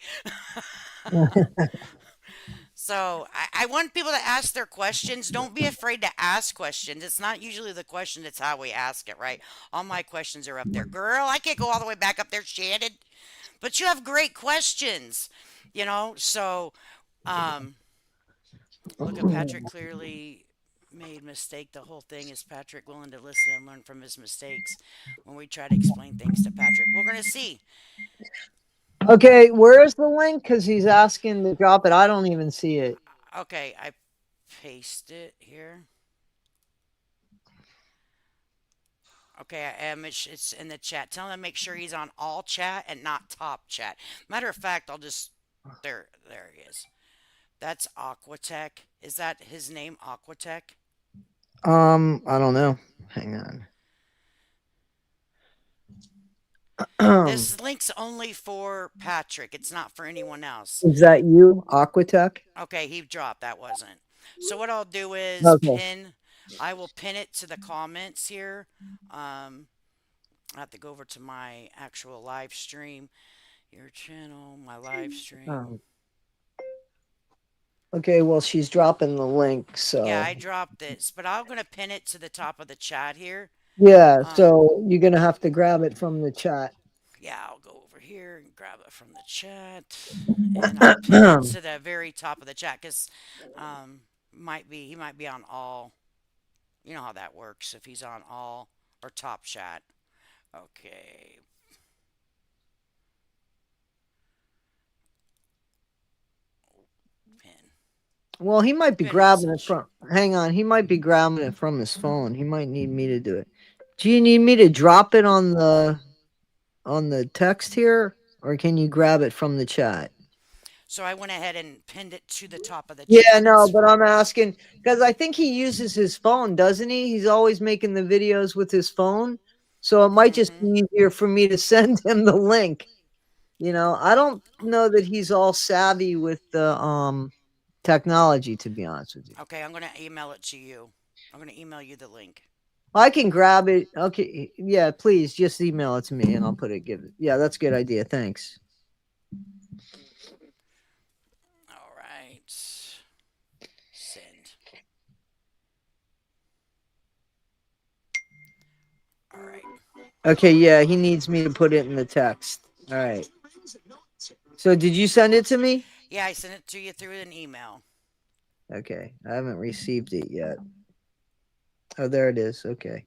So I want people to ask their questions. Don't be afraid to ask questions. It's not usually the question, it's how we ask it, right? All my questions are up there. Girl, I can't go all the way back up there, Shannon. But you have great questions, you know? So, um, look at Patrick clearly made mistake. The whole thing is Patrick willing to listen and learn from his mistakes when we try to explain things to Patrick. We're going to see. Okay, where's the link? Because he's asking to drop it. I don't even see it. Okay, I paste it here. Okay, I am. It's in the chat. Tell him to make sure he's on all chat and not top chat. Matter of fact, I'll just there he is. That's Aquatech. Is that his name, Aquatech? I don't know. Hang on. This link's only for Patrick. It's not for anyone else. Is that you, Aquatech? Okay, he dropped. That wasn't. So what I'll do is Okay. pin. I will pin it to the comments here. I have to go over to my actual live stream. Your channel, my live stream. Um, okay, well, she's dropping the link, Yeah, so. I dropped this, but I'm gonna pin it to the top of the chat here. Yeah, Um, so you're going to have to grab it from the chat. yeah, I'll go over here and grab it from the chat, and I'll pin it to the very top of the chat because he might be on all. You know how that works if he's on all or top chat. Okay, pin Well, he might be pin grabbing it message. from. Hang on, he might be grabbing it from his phone. He might need me to do it. Do you need me to drop it on the text here, or can you grab it from the chat? So I went ahead and pinned it to the top of the Yeah, chat. no, It's but I'm asking because I think he uses his phone, doesn't he? He's always making the videos with his phone, so it might just mm-hmm. be easier for me to send him the link. I don't know that he's all savvy with the technology, to be honest with you. Okay, I'm gonna email it to you. I'm gonna email you the link. I can grab it. Okay, yeah, please just email it to me and I'll put it. Give it. Yeah, that's a good idea. Thanks. All right. Send. All right. Okay, yeah, he needs me to put it in the text. All right. So did you send it to me? Yeah, I sent it to you through an email. Okay, I haven't received it yet. Oh, there it is. Okay.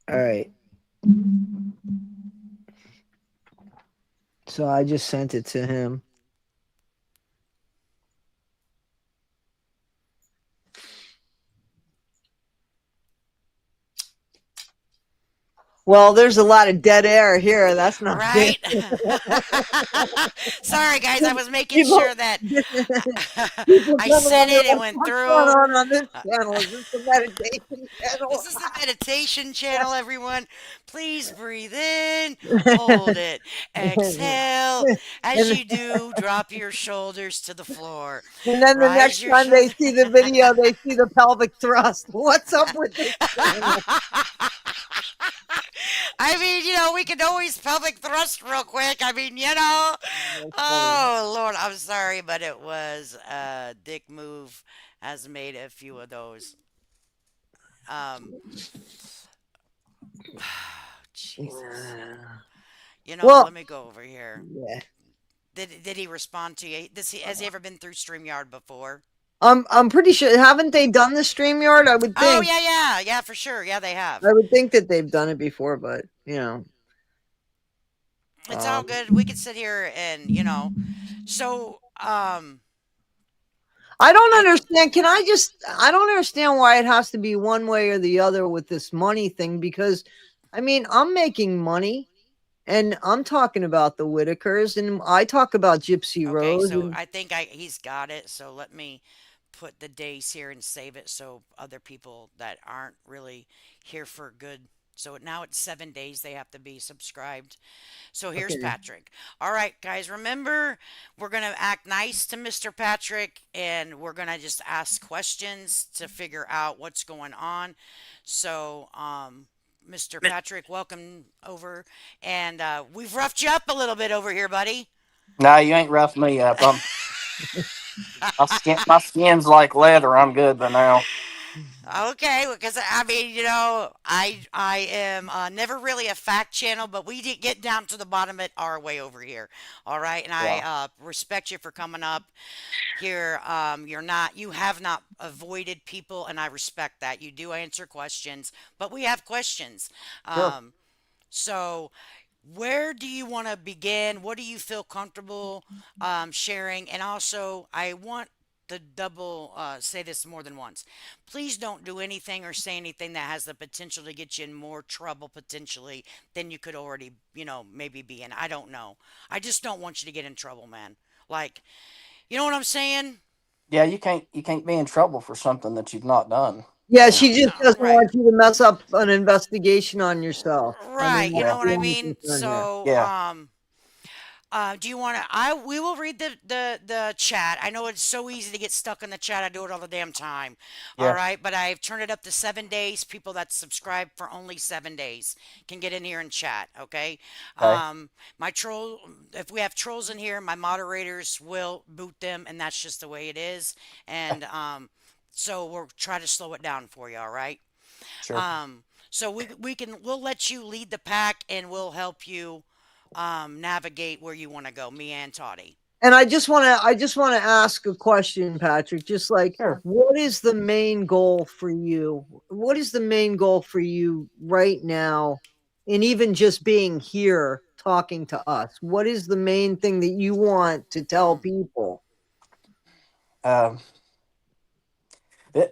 All right. So I just sent it to him. Well, there's a lot of dead air here. That's not good. Right? Sorry, guys. I was making People, sure that people I coming sent on it. here It like, went what's going through. on this Uh, channel? Is this the meditation channel? This is the meditation channel, everyone. Please breathe in, hold it, exhale. As and you do, drop your shoulders to the floor. and then the Rise next your time they shoulder. see the video, they see the pelvic thrust. What's up with this channel? I mean, we can always pelvic thrust real quick. I mean, That's funny. oh Lord, I'm sorry, but it was Dick Move has made a few of those. Um, Jesus. Well, Let me go over here. yeah. Did he respond to you? Has he ever been through StreamYard before? I'm pretty sure. Haven't they done the StreamYard? I would Oh think. yeah, yeah, yeah, for sure. Yeah, they have. I would think that they've done it before, but It's all um, good. We could sit here and so I don't I think understand. I don't understand why it has to be one way or the other with this money thing because, I mean, I'm making money and I'm talking about the Whittakers and I talk about Gypsy okay. Rose So and I think he's got it. So let me put the days here and save it so other people that aren't really here for good. So now it's 7 days they have to be subscribed. So here's Okay. Patrick. All right, guys, remember we're going to act nice to Mr. Patrick and we're going to just ask questions to figure out what's going on. So, Mr. Patrick, welcome over. And we've roughed you up a little bit over here, buddy. No, you ain't rough me up. My skin's like leather. I'm good by now. Okay, because I mean, I am never really a fact channel, but we did get down to the bottom of it our way over here. All right, and I Yeah, respect you for coming up here. You have not avoided people, and I respect that. You do answer questions, but we have questions. sure. Um, so, where do you want to begin? What do you feel comfortable sharing? And also, I want to double say this more than once. Please don't do anything or say anything that has the potential to get you in more trouble potentially than you could already, maybe be in. I don't know. I just don't want you to get in trouble, man. Like, you know what I'm saying? Yeah, you can't be in trouble for something that you've not done. Yeah, So she just doesn't Right. want you to mess up an investigation on yourself. I mean, Right. You that's know yeah, what the I only mean? concern here. So, yeah, do you want to? I we will read the chat. I know it's so easy to get stuck in the chat. I do it all the damn time. All yeah. right, but I've turned it up to 7 days. People that subscribe for only 7 days can get in here and chat. Okay. Okay, My troll. If we have trolls in here, my moderators will boot them, and that's just the way it is. And so we'll try to slow it down for you. All right. sure. So we'll let you lead the pack, and we'll help you navigate where you want to go, me and Toddy. And I just want to ask a question, Patrick. Just like, Sure. what is the main goal for you? What is the main goal for you right now? And even just being here talking to us, what is the main thing that you want to tell people? Um,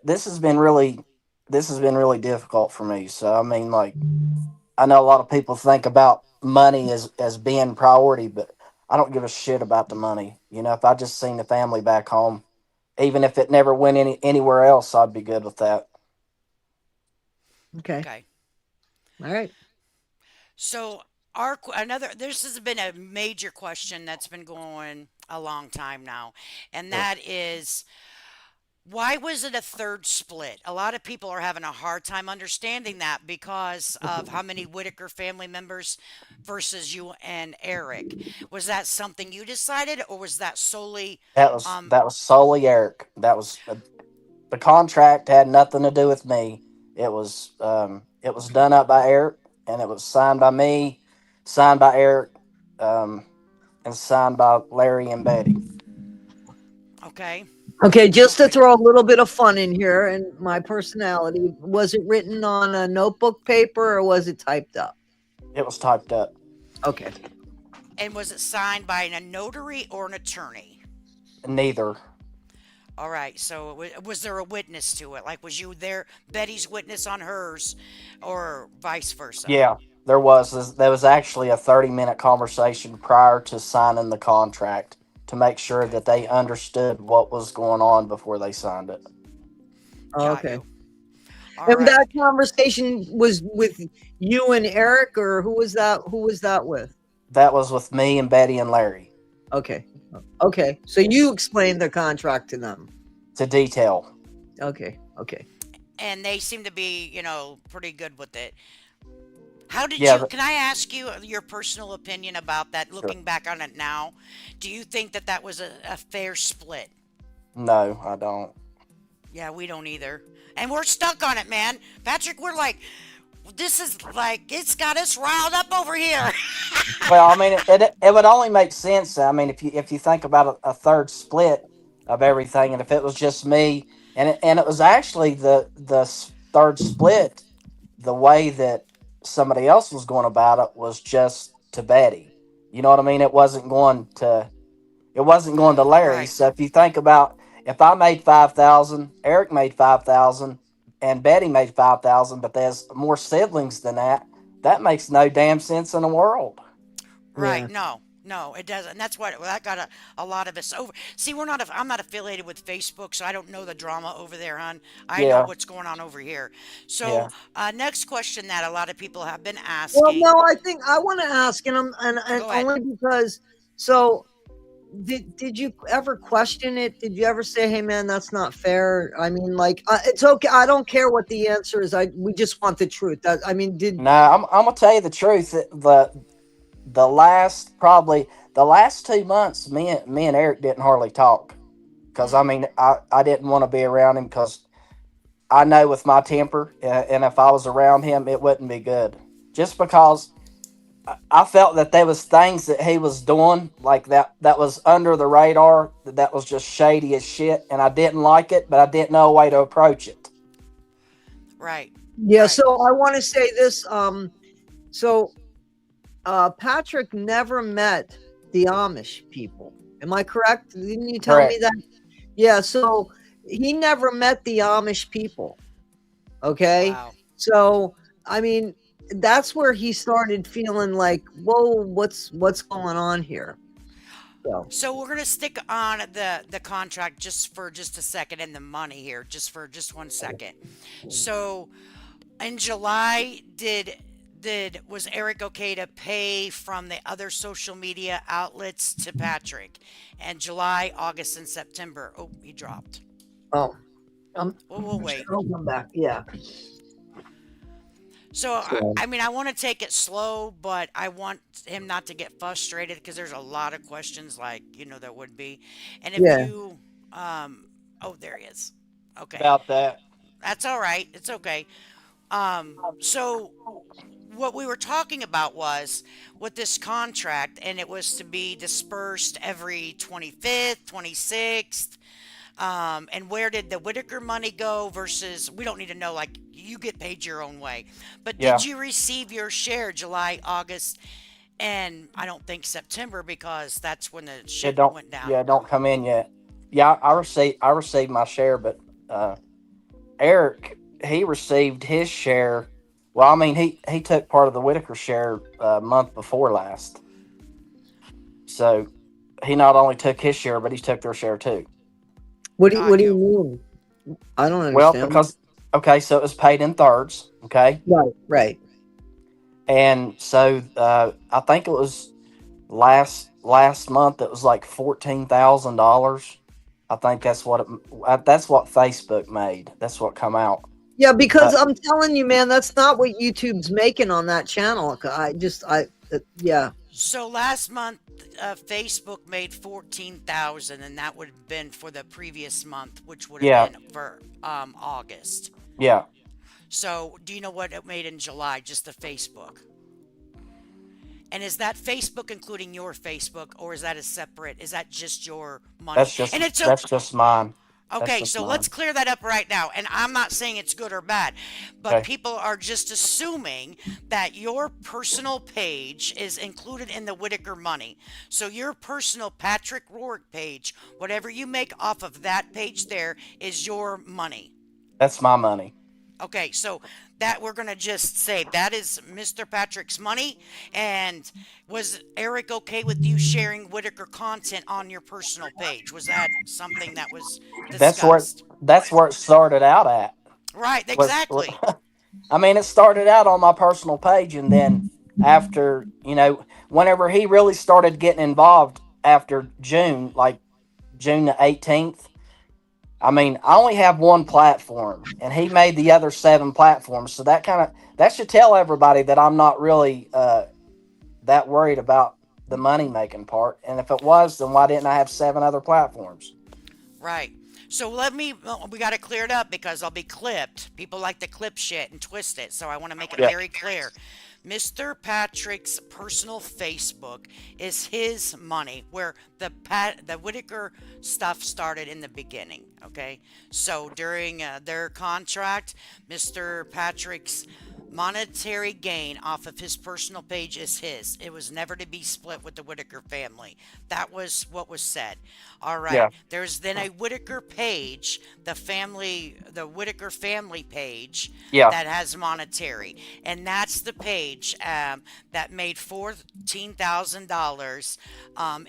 this has been really difficult for me. So I mean, like, I know a lot of people think about money as being priority, but I don't give a shit about the money. If I just seen the family back home, even if it never went anywhere else, I'd be good with that. Okay. Okay. All right. So another this has been a major question that's been going a long time now, and Sure. that is why was it a third split? A lot of people are having a hard time understanding that because of how many Whittaker family members versus you and Eric. Was that something you decided, or was that solely That was um that was solely Eric. That was the contract had nothing to do with me. It was done up by Eric, and it was signed by me, signed by Eric, um, and signed by Larry and Betty. okay? Okay, just to throw a little bit of fun in here and my personality, was it written on a notebook paper or was it typed up? It was typed up. Okay. And was it signed by a notary or an attorney? Neither. All right. So was there a witness to it? Like, was you there, Betty's witness on hers, or vice versa? Yeah, there was actually a 30-minute conversation prior to signing the contract to make sure Okay. that they understood what was going on before they signed it. Got Okay. you. All And right. that conversation was with you and Eric, or who was that? Who was that with? That was with me and Betty and Larry Okay. Okay. So you explained the contract to them. to detail. Okay. Okay. And they seem to be, pretty good with it. How did Yeah, you? Can I ask you your personal opinion about that? sure. Looking back on it now, do you think that that was a fair split? No, I don't. Yeah, we don't either. And we're stuck on it, man. Patrick, we're like, this is like, it's got us riled up over here. Well, I mean, it would only make sense. I mean, if you think about a third split of everything, and if it was just me, and it was actually the third split, the way that somebody else was going about it was just to Betty. You know what I mean? It wasn't going to Larry. Right, So if you think about, if I made 5,000, Eric made 5,000, and Betty made 5,000, but there's more siblings than that. That makes no damn sense in the world. right. Yeah. No. No, it doesn't. And that's what that got a lot of us over. See, I'm not affiliated with Facebook, so I don't know the drama over there, hon. I know Yeah, what's going on over here. So, yeah. next question that a lot of people have been Well, asking. no, I think I want to ask, and Go ahead. only because so did you ever question it? Did you ever say, "Hey, man, that's not fair"? I mean, like, it's okay. I don't care what the answer is. We just want the truth. I mean, did No, I'm gonna tell you the truth. The last probably the last 2 months, me and Eric didn't hardly talk because I Mm, mean I didn't want to be around him because I know with my temper, and if I was around him, it wouldn't be good. Just because I felt that there was things that he was doing like that was under the radar, that was just shady as shit, and I didn't like it, but I didn't know a way to approach it. right, yeah? right. So I want to say this. So Patrick never met the Amish people. Am I correct? Didn't you tell me Correct. that? Yeah. So he never met the Amish people. Okay. Wow. So, I mean, that's where he started feeling like, whoa, what's going on here? So, So we're gonna stick on the contract just for just a second and the money here, just for just 1 second. So in July, did was Eric okay to pay from the other social media outlets to Patrick? And July, August, and September. Oh, he dropped. oh, um, Well, we'll wait. I'll come back. Yeah. So So, I mean, I want to take it slow, but I want him not to get frustrated because there's a lot of questions, like there would be. And if yeah. you, oh, there he is. Okay, About that. that's all right. It's okay. So what we were talking about was with this contract, and it was to be dispersed every 25th, 26th. And where did the Whittaker money go versus, we don't need to know, like, you get paid your own way. But did Yeah. you receive your share July, August, and I don't think September because that's when the It shit don't. went down. Yeah, it don't come in yet. Yeah, I received my share, but uh, Eric, he received his share. Well, I mean, he took part of the Whitaker share month before last, so he not only took his share, but he took their share too. What Got do you you. mean? I don't Well, understand. because okay, so it was paid in thirds. Okay, Right. Right. and so I think it was last month. It was like $14,000. I think that's what Facebook made. That's what come out. Yeah, because But I'm telling you, man, that's not what YouTube's making on that channel. Yeah. So last month, Facebook made 14,000, and that would have been for the previous month, which would have yeah, been for August. yeah, So do you know what it made in July? Just the Facebook. And is that Facebook including your Facebook, or is that a separate? Is that just your money? that's just And it's that's just mine. That's okay. just So let's mine. clear that up right now. And I'm not saying it's good or bad, but Okay, people are just assuming that your personal page is included in the Whittaker money. So your personal Patrick Roark page, whatever you make off of that page, there is your money. that's my money. Okay, so that we're gonna just say that is Mr. Patrick's money. And was Eric okay with you sharing Whitaker content on your personal page? Was that something that was That's where discussed? that's where it started out at. Right, Was exactly. I mean, it started out on my personal page, and then after whenever he really started getting involved after June, like June the 18th. I mean, I only have one platform, and he made the other seven platforms. So that should tell everybody that I'm not really that worried about the money making part. And if it was, then why didn't I have seven other platforms? Right. So we got to clear it up because I'll be clipped. People like to clip shit and twist it. So I want to make it Yeah, very clear. Mr. Patrick's personal Facebook is his money, where the Whitaker stuff started in the beginning. Okay, so during their contract, Mr. Patrick's Monetary gain off of his personal page is his. It was never to be split with the Whittaker family. That was what was said. All right. Yeah, There's then a Whittaker page, the Whittaker family page yeah. that has monetary, and that's the page that made $14,000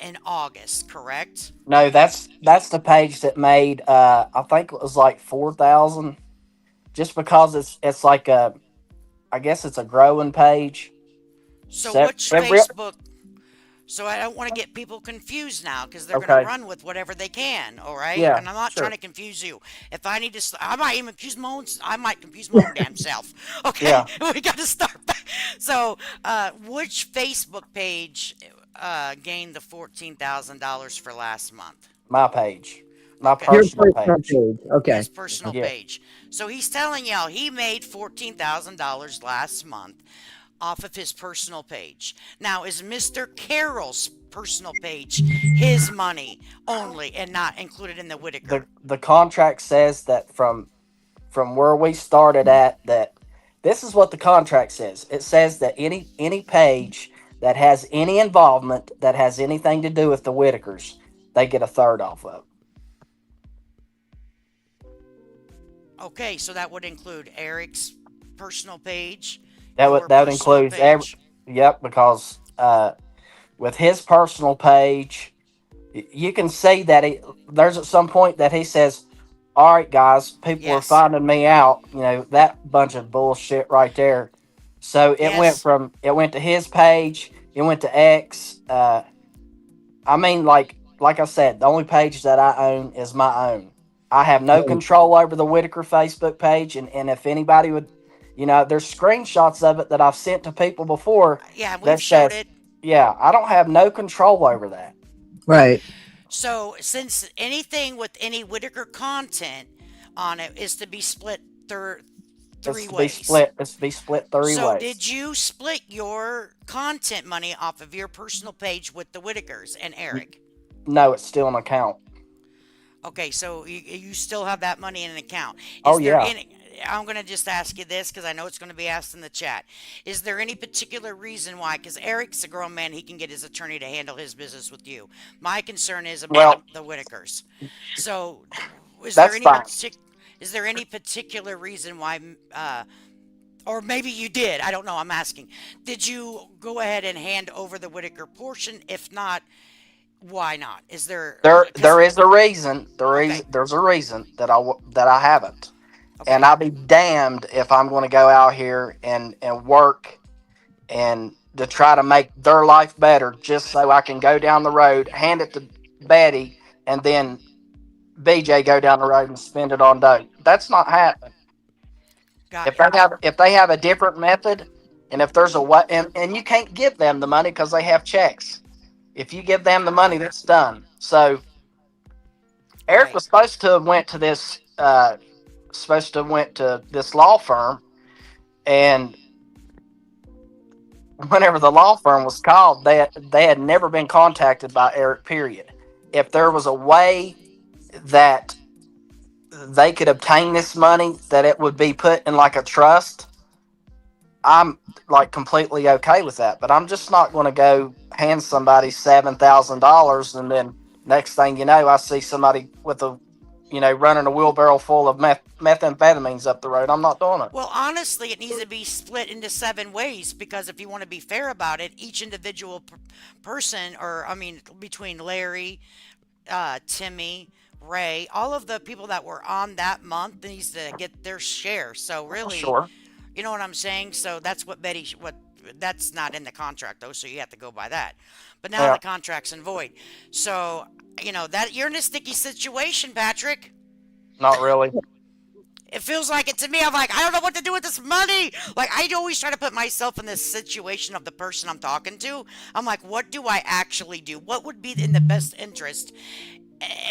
in August. Correct? No, that's the page that made I think it was like 4,000. Just because it's like a, I guess it's a growing page. So So which every Facebook So I don't want to get people confused now because they're going to okay, run with whatever they can. All right, yeah, and I'm not trying sure, to confuse you. If I need to, I might even confuse my own. I might confuse my own damn self. Okay, yeah. we got to start back. So, which Facebook page gained the $14,000 for last month? My page, my Okay, Your personal personal page. page. Okay. his personal Yeah, page. So he's telling y'all he made $14,000 last month off of his personal page. Now, is Mr. Carroll's personal page his money only and not included in the Whittaker? the contract says that from where we started at, that this is what the contract says. It says that any page that has any involvement, that has anything to do with the Whitakers, they get a third off of. Okay, so that would include Eric's personal page, That your would that personal includes every. page. Yep, because with his personal page, you can see that there's at some point that he says, "All right, guys, people are Yes, finding me out." You know, that bunch of bullshit right there. So yes, it went to his page, it went to X. I mean, like I said, the only page that I own is my own. I have no control over the Whitaker Facebook page, and if anybody would, there's screenshots of it that I've sent to people before yeah, we've that showed says, it. yeah, I don't have no control over that. Right. So, since anything with any Whittaker content on it is to be split It's three to be ways. split. It's to be split three So, ways. did you split your content money off of your personal page with the Whittakers and N- Eric? No, it's still an account. Okay, so you still have that money in an account. Oh Is there yeah. any? I'm going to just ask you this because I know it's going to be asked in the chat. Is there any particular reason why? Because Eric's a grown man, he can get his attorney to handle his business with you. My concern is about Well, the Whittakers. So, is there that's any fine. particular reason why? Or maybe you did. I don't know. I'm asking. Did you go ahead and hand over the Whittaker portion? If not, why not? Is there? There Because is a reason. okay, There's a reason that that I haven't, and okay. I'll be damned if I'm going to go out here and work and to try to make their life better just so I can go down the road, hand it to Betty, and then BJ go down the road and spend it on dope. That's not happening. Got you. If they have a different method, and if there's a way, and you can't give them the money because they have checks. If you give them the money, Right. that's done. So Eric Right. was supposed to have went to this law firm, and whenever the law firm was called, they had never been contacted by Eric. Period. If there was a way that they could obtain this money, that it would be put in like a trust, I'm like completely okay with that. But I'm just not going to go hand somebody $7,000 and then next thing you know, I see somebody with running a wheelbarrow full of methamphetamines up the road. I'm not doing it. Well, honestly, it needs to be split into 7 ways because if you want to be fair about it, each individual person, or I mean, between Larry, Timmy, Ray, all of the people that were on that month needs to get their share. So really, Sure. you know what I'm saying? So that's what what that's not in the contract though, so you have to go by that. But now Yeah. the contract's in void. So, that you're in a sticky situation, Patrick. Not really. It feels like it to me. I'm like, I don't know what to do with this money. Like, I always try to put myself in this situation of the person I'm talking to. I'm like, what do I actually do? What would be in the best interest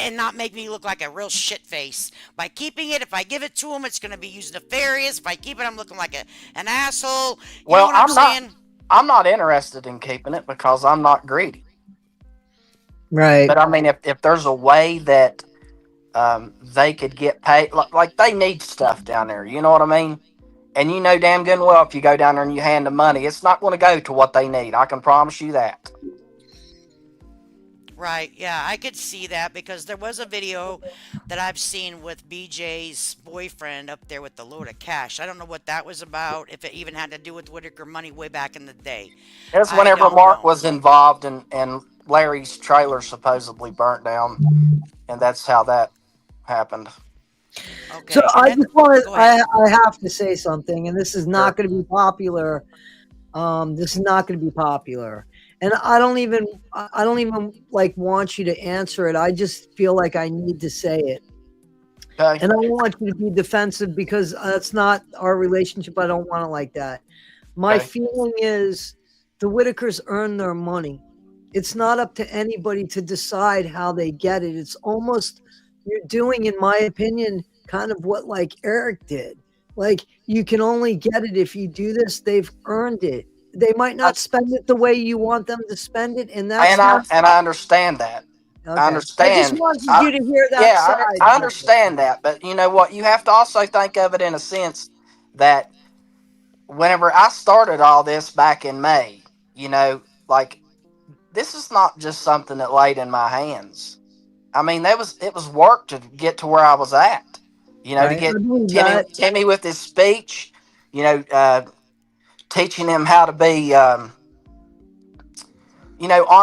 and not make me look like a real shit face? By keeping it, if I give it to him, it's going to be used nefarious. If I keep it, I'm looking like an asshole. You know Well, what I'm saying? I'm not interested in keeping it because I'm not greedy. Right. But I mean, if there's a way that they could get paid, like they need stuff down there. You know what I mean? And you know damn good and well if you go down there and you hand them money, it's not going to go to what they need. I can promise you that. Right. Yeah, I could see that because there was a video that I've seen with BJ's boyfriend up there with the load of cash. I don't know what that was about, if it even had to do with Whittaker money way back in the day. It was I whenever don't Mark know. was involved and Larry's trailer supposedly burnt down, and that's how that happened. So Okay, and I then just want go to, ahead. I have to say something, and this is Sure. not going to be popular. This is not going to be popular, and I don't even like want you to answer it. I just feel like I need to say it, Okay. and I don't want you to be defensive because that's not our relationship. I don't want it like that. My Okay. feeling is the Whitakers earn their money. It's not up to anybody to decide how they get it. It's almost you're doing, in my opinion, kind of what like Eric did. Like you can only get it if you do this. They've earned it. They might I, not spend it the way you want them to spend it, and that's and I fine. and I understand that. I Okay. I just understand. wanted you to hear that Yeah, side I of it. understand that. But you know what? You have to also think of it in a sense that whenever I started all this back in May, like this is not just something that laid in my hands. I mean, it was work to get to where I was at. To Right. I get believe Timmy that. Timmy with his speech. You know, teaching him how to be, on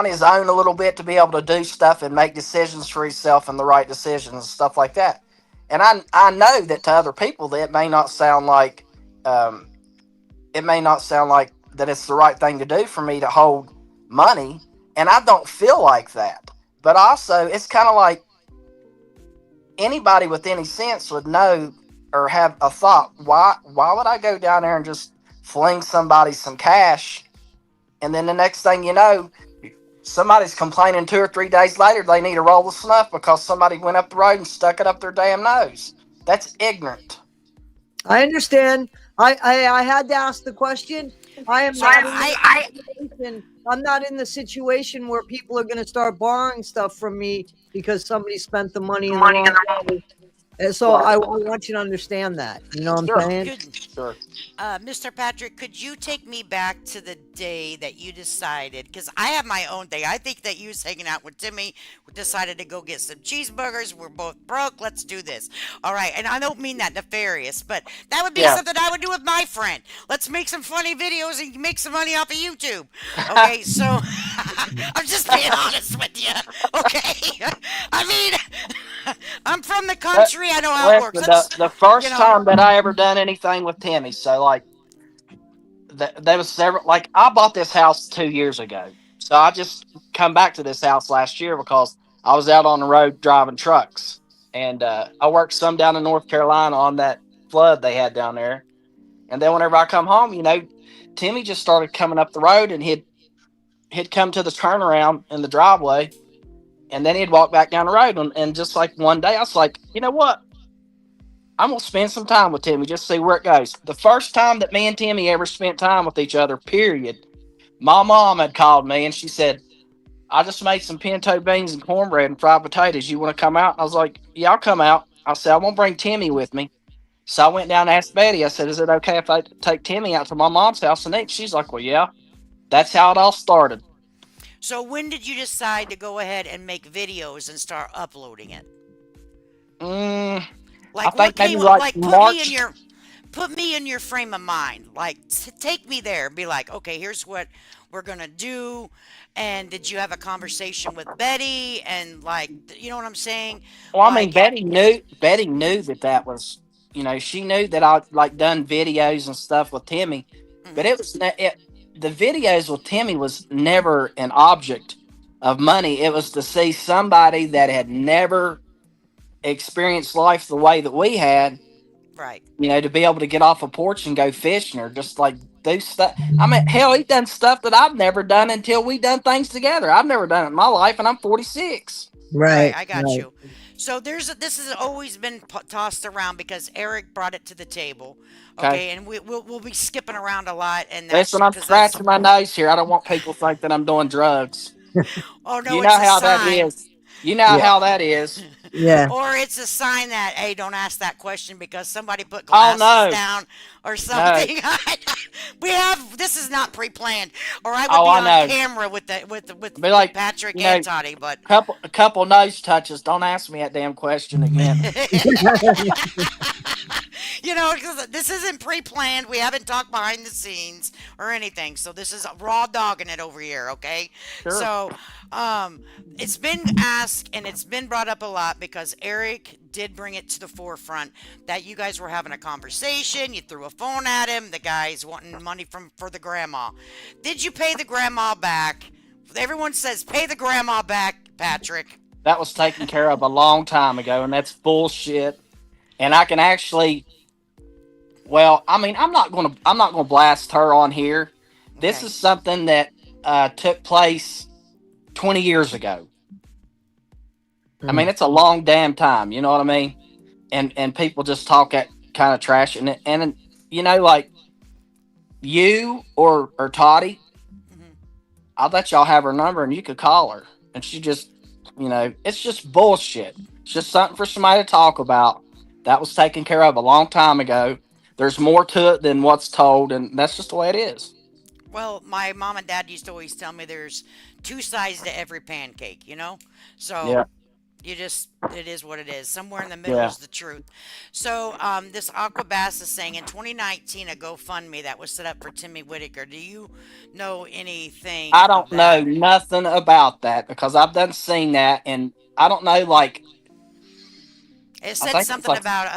his own a little bit to be able to do stuff and make decisions for himself and the right decisions and stuff like that. And I know that to other people that um, it may not sound like that it's the right thing to do for me to hold money, and I don't feel like that. But also, it's kind of like anybody with any sense would know or have a thought. Why would I go down there and just fling somebody some cash, and then the next thing you know, somebody's complaining 2 or 3 days later they need a roll of snuff because somebody went up the road and stuck it up their damn nose. That's ignorant. I understand. I had to ask the question. I am So not in I the situation. I'm not in the situation where people are going to start borrowing stuff from me because somebody spent the money in the wrong way. And so Right. I want you to understand that. You know what Sure. I'm saying? could Sure. Mr. Patrick, could you take me back to the day that you decided? Because I have my own day. I think that you was hanging out with Timmy, we decided to go get some cheeseburgers. We're both broke. Let's do this. All right. And I don't mean that nefarious, but that would be Yeah. something I would do with my friend. Let's make some funny videos and make some money off of YouTube. Okay. So I'm just being honest with you. Okay. I mean, I'm from the But country. I know how it works. listen, Let's, the you first know, time that I ever done anything with Timmy, so like there was several. Like I bought this house 2 years ago, so I just come back to this house last year because I was out on the road driving trucks, and I worked some down in North Carolina on that flood they had down there. And then whenever I come home, Timmy just started coming up the road, and he'd come to the turnaround in the driveway, and then he'd walk back down the road, and just like one day, I was like, you know what? I'm gonna spend some time with Timmy, just see where it goes. The first time that me and Timmy ever spent time with each other, period, my mom had called me and she said, I just made some pinto beans and cornbread and fried potatoes. You want to come out? And I was like, yeah, I'll come out. I said, I'm gonna bring Timmy with me. So I went down and asked Betty. I said, is it okay if I take Timmy out to my mom's house and eat? She's like, well, yeah. That's how it all started. so when did you decide to go ahead and make videos and start uploading it? Mm, I Like what think maybe came like like March. put me in your frame of mind. Like take me there and be like, "Okay, here's what we're going to do." And did you have a conversation with Betty and like, you know what I'm saying? Well, I mean, Like, Betty knew that was, she knew that I like done videos and stuff with Timmy, but mhm, it was the videos with Timmy was never an object of money. It was to see somebody that had never experienced life the way that we had, right. to be able to get off a porch and go fishing or just like do stuff. I mean, hell, he done stuff that I've never done until we done things together. I've never done it in my life, and I'm 46. Right, Right. I got Right. you. So this has always been tossed around because Eric brought it to the table. Okay. Okay, and we'll be skipping around a lot and that's Listen, I'm cuz that's scratching my nose here. I don't want people to think that I'm doing drugs. oh no, You it's know a how that sign. is. You know Yeah. how that is. Yeah. Or it's a sign that, hey, don't ask that question because somebody put Oh glasses no, down or no. something. This is not pre-planned, or I would Oh, be I on know. camera with Be with like, Patrick you and know, Toddy, but couple nose touches. Don't ask me that damn question again. because this isn't pre-planned. We haven't talked behind the scenes or anything. So this is raw dogging it over here, okay? Sure. So, um, it's been asked and it's been brought up a lot because Eric did bring it to the forefront that you guys were having a conversation. You threw a phone at him. The guy's wanting money for the grandma. Did you pay the grandma back? Everyone says pay the grandma back, Patrick. That was taken care of a long time ago, and that's bullshit. And I can actually, well, I mean, I'm not gonna blast her on here. This Okay. is something that took place 20 years ago. I mean, Mm. it's a long damn time. You know what I mean? And people just talk that kind of trash, and like you or Toddy, Mhm. I'll let y'all have her number, and you could call her, and she just, it's just bullshit. It's just something for somebody to talk about. That was taken care of a long time ago. There's more to it than what's told, and that's just the way it is. Well, my mom and dad used to always tell me there's two sides to every pancake, you know? So Yeah, it is what it is. Somewhere in the middle yeah. is the truth. So, this Aqua Bass is saying in 2019, a GoFundMe that was set up for Timmy Whittaker. Do you know anything I of don't know that? nothing about that because I've done seen that, and I don't know. Like, It I said think it's something like about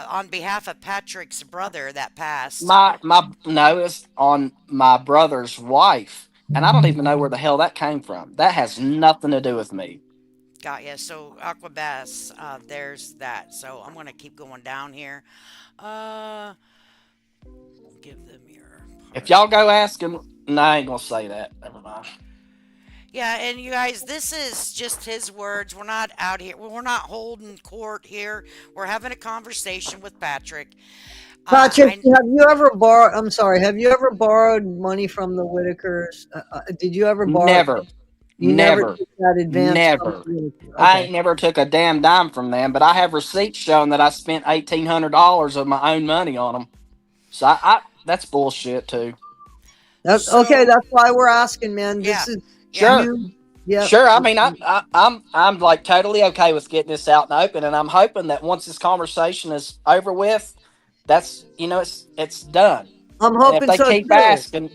on behalf of Patrick's brother that passed. my no, it's on my brother's wife, and I don't even know where the hell that came from. That has nothing to do with me. Got ya. So Aqua Bass, there's that. So I'm gonna keep going down here. Uh, give them your If y'all partial. go asking, no, I ain't gonna say that. Never mind. Yeah, and you guys, this is just his words. We're not out here. We're not holding court here. We're having a conversation with Patrick. Patrick, I have you ever borrowed? I'm sorry. Have you ever borrowed money from the Whitakers? Did you ever borrow? Never, You never never, took that advance from never. the Whitaker. I Okay. ain't never took a damn dime from them, but I have receipts showing that I spent $1,800 of my own money on them. So that's bullshit too. Okay. so That's why we're asking, man. yeah, This is yeah. Sure, you. Yep. sure. I mean, I'm like totally okay with getting this out and open, and I'm hoping that once this conversation is over with, that's it's done. I'm And if hoping they so keep too. asking,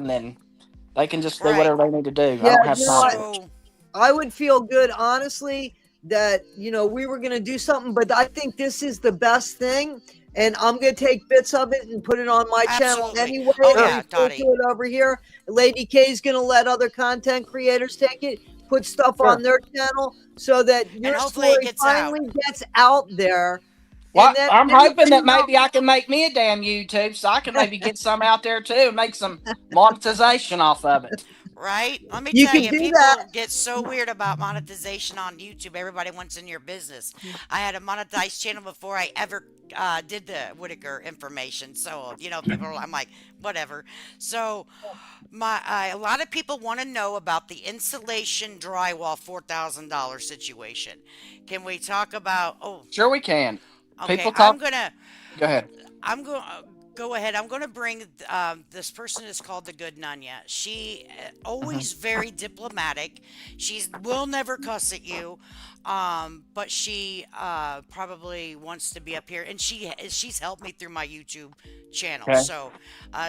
then they can just do Right. whatever they need to do. I Yeah. don't have You know time what? for it. So I would feel good, honestly, that we were gonna do something, but I think this is the best thing, and I'm gonna take bits of it and put it on my channel absolutely. anyway, Oh or yeah, refer to Dottie. it over here. Lady K's gonna let other content creators take it, put stuff on Sure. their channel, so that And your hopefully it story gets out. finally gets out there, and Well, then I'm hoping everybody that knows. maybe I can make me a damn YouTube, so I can maybe get some out there too and make some monetization off of it. Right? Let me You tell could you, do that. people get so weird about monetization on YouTube. Everybody wants in your business. I had a monetized channel before I ever did the Whittaker information. So, I'm like, whatever. So, a lot of people want to know about the insulation drywall $4,000 situation. Can we talk about? Oh, Sure, we can. okay. People talk. Go ahead. I'm going. Go ahead. I'm going to bring this person is called the Good Nunya. She Mhm. always very diplomatic. She will never cuss at you, but she probably wants to be up here, and she's helped me through my YouTube channel. Okay. So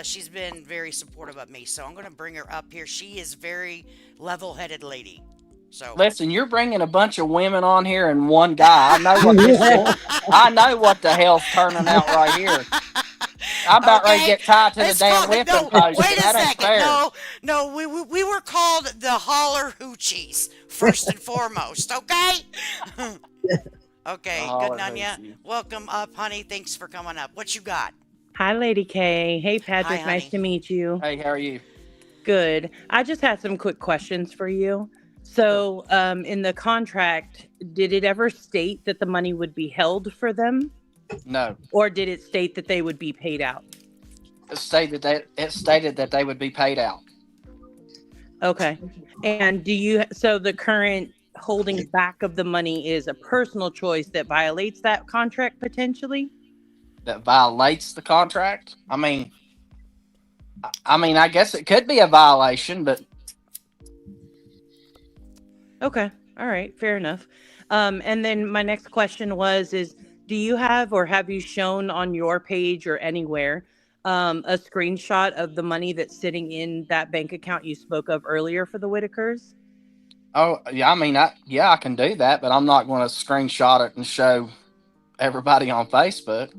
she's been very supportive of me. So I'm going to bring her up here. She is very level-headed lady. So. Listen, you're bringing a bunch of women on here and one guy. I know what this shit. I know what the hell's turning out right here. I'm about ready to Okay, get tied to the it's damn called whipping no. post, Wait and a that ain't second. fair. No, no. We were called the Holler Hoochies first and foremost. Okay. The Okay. Good holler Nunya. hoochie. Welcome up, honey. Thanks for coming up. What you got? Hi, Lady K. Hey, Hi, Patrick. Nice honey. to meet you. Hey, how are you? Good. I just had some quick questions for you. Sure. So, in the contract, did it ever state that the money would be held for them, No, or did it state that they would be paid out? it stated that they would be paid out. Okay. And so the current holding back of the money is a personal choice that violates that contract potentially? That violates the contract. I guess it could be a violation, but Okay. All right. Fair enough. And then my next question is do you have or have you shown on your page or anywhere a screenshot of the money that's sitting in that bank account you spoke of earlier for the Whittakers? oh yeah, I can do that, but I'm not going to screenshot it and show everybody on Facebook.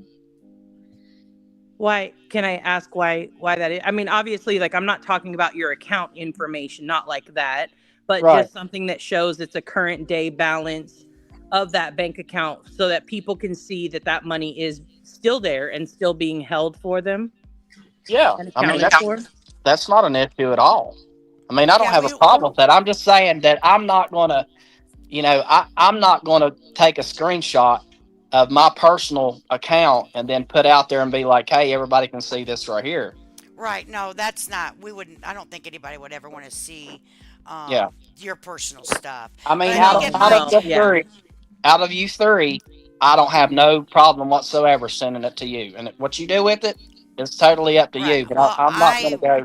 Why can I ask why that is? I mean, obviously, like I'm not talking about your account information, not like that, but Right. just something that shows it's a current day balance of that bank account so that people can see that that money is still there and still being held for them Yeah, and accounted for. that's not an issue at all. I don't Yeah, have a problem with that. I'm just saying that I'm not going to, I'm not going to take a screenshot of my personal account and then put out there and be like, hey, everybody can see this right here. right. No, that's not. We wouldn't. I don't think anybody would ever want to see Yeah. your personal stuff. I mean, But No, get out my of the yeah. three, out of you three, I don't have no problem whatsoever sending it to you. And what you do with it is totally up to right. you. But Well, I'm not going to go.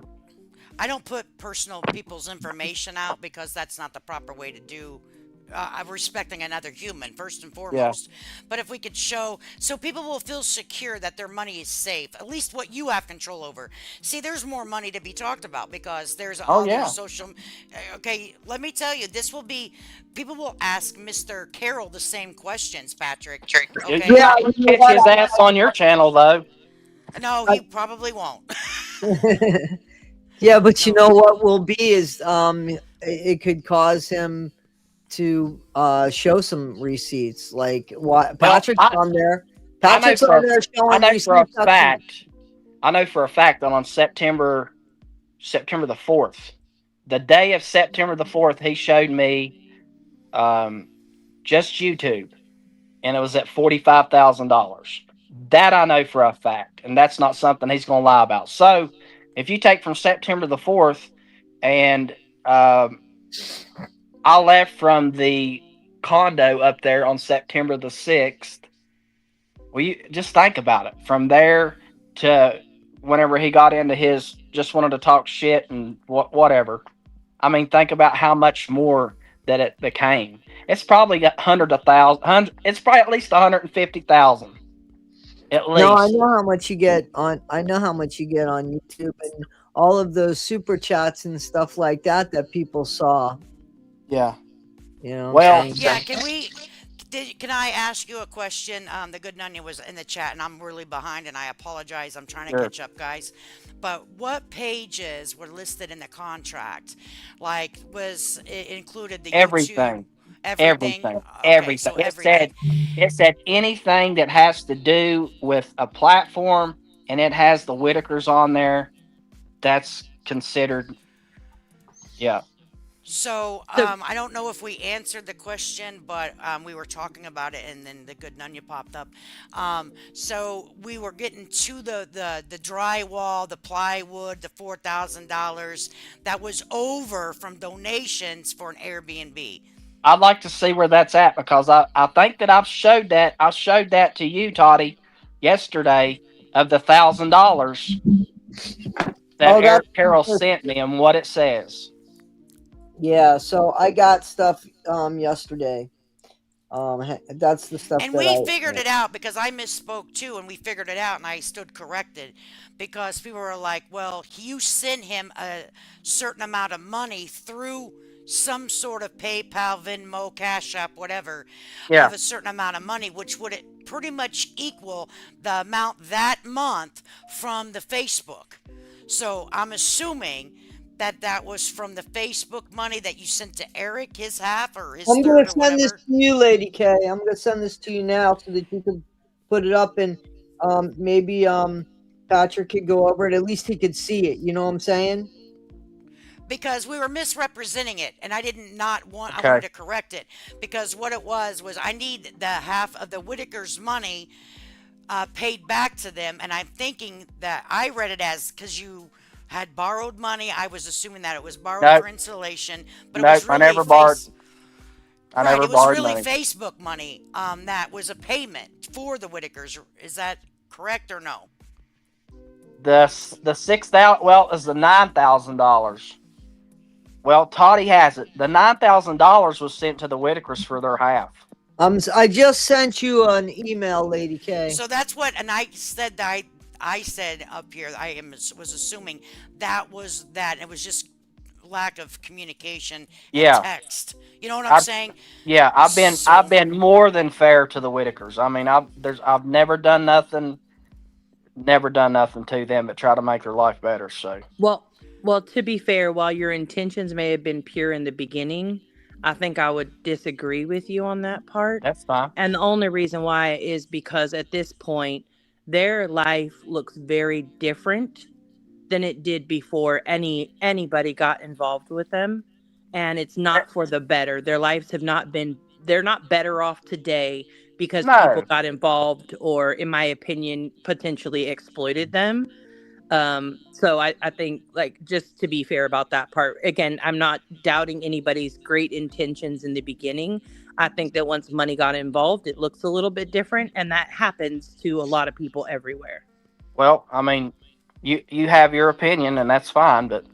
I don't put personal people's information out because that's not the proper way to do. Respecting another human first and Yeah. foremost. But if we could show, so people will feel secure that their money is safe, at least what you have control over. See, there's more money to be talked about because there's Oh, other yeah. social. Okay, let me tell you, this will be. People will ask Mr. Carroll the same questions, Patrick. You Okay. Yeah, can you know catch his what? ass on your channel, though. No, he probably won't. Yeah, but you No. know what will be is it could cause him to show some receipts. Like what Well, Patrick's on there. I know Patrick's for on a, there I showing know for a receipts. fact, I know for a fact that on September the 4th, the day of September the 4th, he showed me just YouTube, and it was at $45,000. That I know for a fact, and that's not something he's going to lie about. So, if you take from September the 4th, and I left from the condo up there on September the 6th. Well, you just think about it. From there to whenever he got into his just wanted to talk shit and whatever. Think about how much more that it became. It's probably got hundred of thousand. It's probably at least 150,000. At least. No, I know how much you get on. I know how much you get on YouTube and all of those super chats and stuff like that that people saw. Yeah. You know. Well, Yeah, can I ask you a question? The good Nunya was in the chat, and I'm really behind, and I apologize. I'm trying to Sure. catch up, guys. But what pages were listed in the contract? Like, was it included the YouTube? everything. Everything? Everything. Okay, Everything. so It said anything that has to do with a platform, and it has the Whittakers on there. That's considered. Yeah. So I don't know if we answered the question, but we were talking about it, and then the good Nunya popped up. So we were getting to the drywall, the plywood, the $4,000 that was over from donations for an Airbnb. I'd like to see where that's at because I think that I've showed that. I showed that to you, Toddy, yesterday of the $1,000 that Eric Carroll sent me and what it says. Yeah, so I got stuff yesterday. That's the stuff And that we figured it out because I misspoke too, and we figured it out, and I stood corrected because people were like, "Well, you sent him a certain amount of money through some sort of PayPal, Venmo, Cash App, whatever, Yeah. of a certain amount of money, which would pretty much equal the amount that month from the Facebook." So I'm assuming that was from the Facebook money that you sent to Eric, his half or his I'm third gonna or send this whatever. to you, Lady K. I'm gonna send this to you now so that you can put it up and maybe Patrick could go over it. At least he could see it. You know what I'm saying? Because we were misrepresenting it, and I didn't not want. I Okay. wanted to correct it because what it was I need the half of the Whittaker's money paid back to them, and I'm thinking that I read it as because you had borrowed money. I was assuming that it was borrowed Nope. for installation, but it Nope, was I really never borrowed. I Right, never it was borrowed really money. Facebook money. That was a payment for the Whittakers. Is that correct or no? The 6,000. Well, it's the $9,000. Well, Toddy has it. The $9,000 was sent to the Whitakers for their half. I just sent you an email, Lady K. So that's what, and I said that I said up here. Was assuming that was that. It was just lack of communication and Yeah, text. You know what I'm I saying? yeah, I've So been more than fair to the Whitakers. I mean, I've never done nothing to them but try to make their life better. So Well, to be fair, while your intentions may have been pure in the beginning, I think I would disagree with you on that part. that's fine. And the only reason why is because at this point, their life looks very different than it did before anybody got involved with them, and it's not for the better. Their lives have not been they're not better off today because people No, got involved or, in my opinion, potentially exploited them. So I think, like, just to be fair about that part, again, I'm not doubting anybody's great intentions in the beginning. I think that once money got involved, it looks a little bit different, and that happens to a lot of people everywhere. well, I mean, you have your opinion and that's fine, but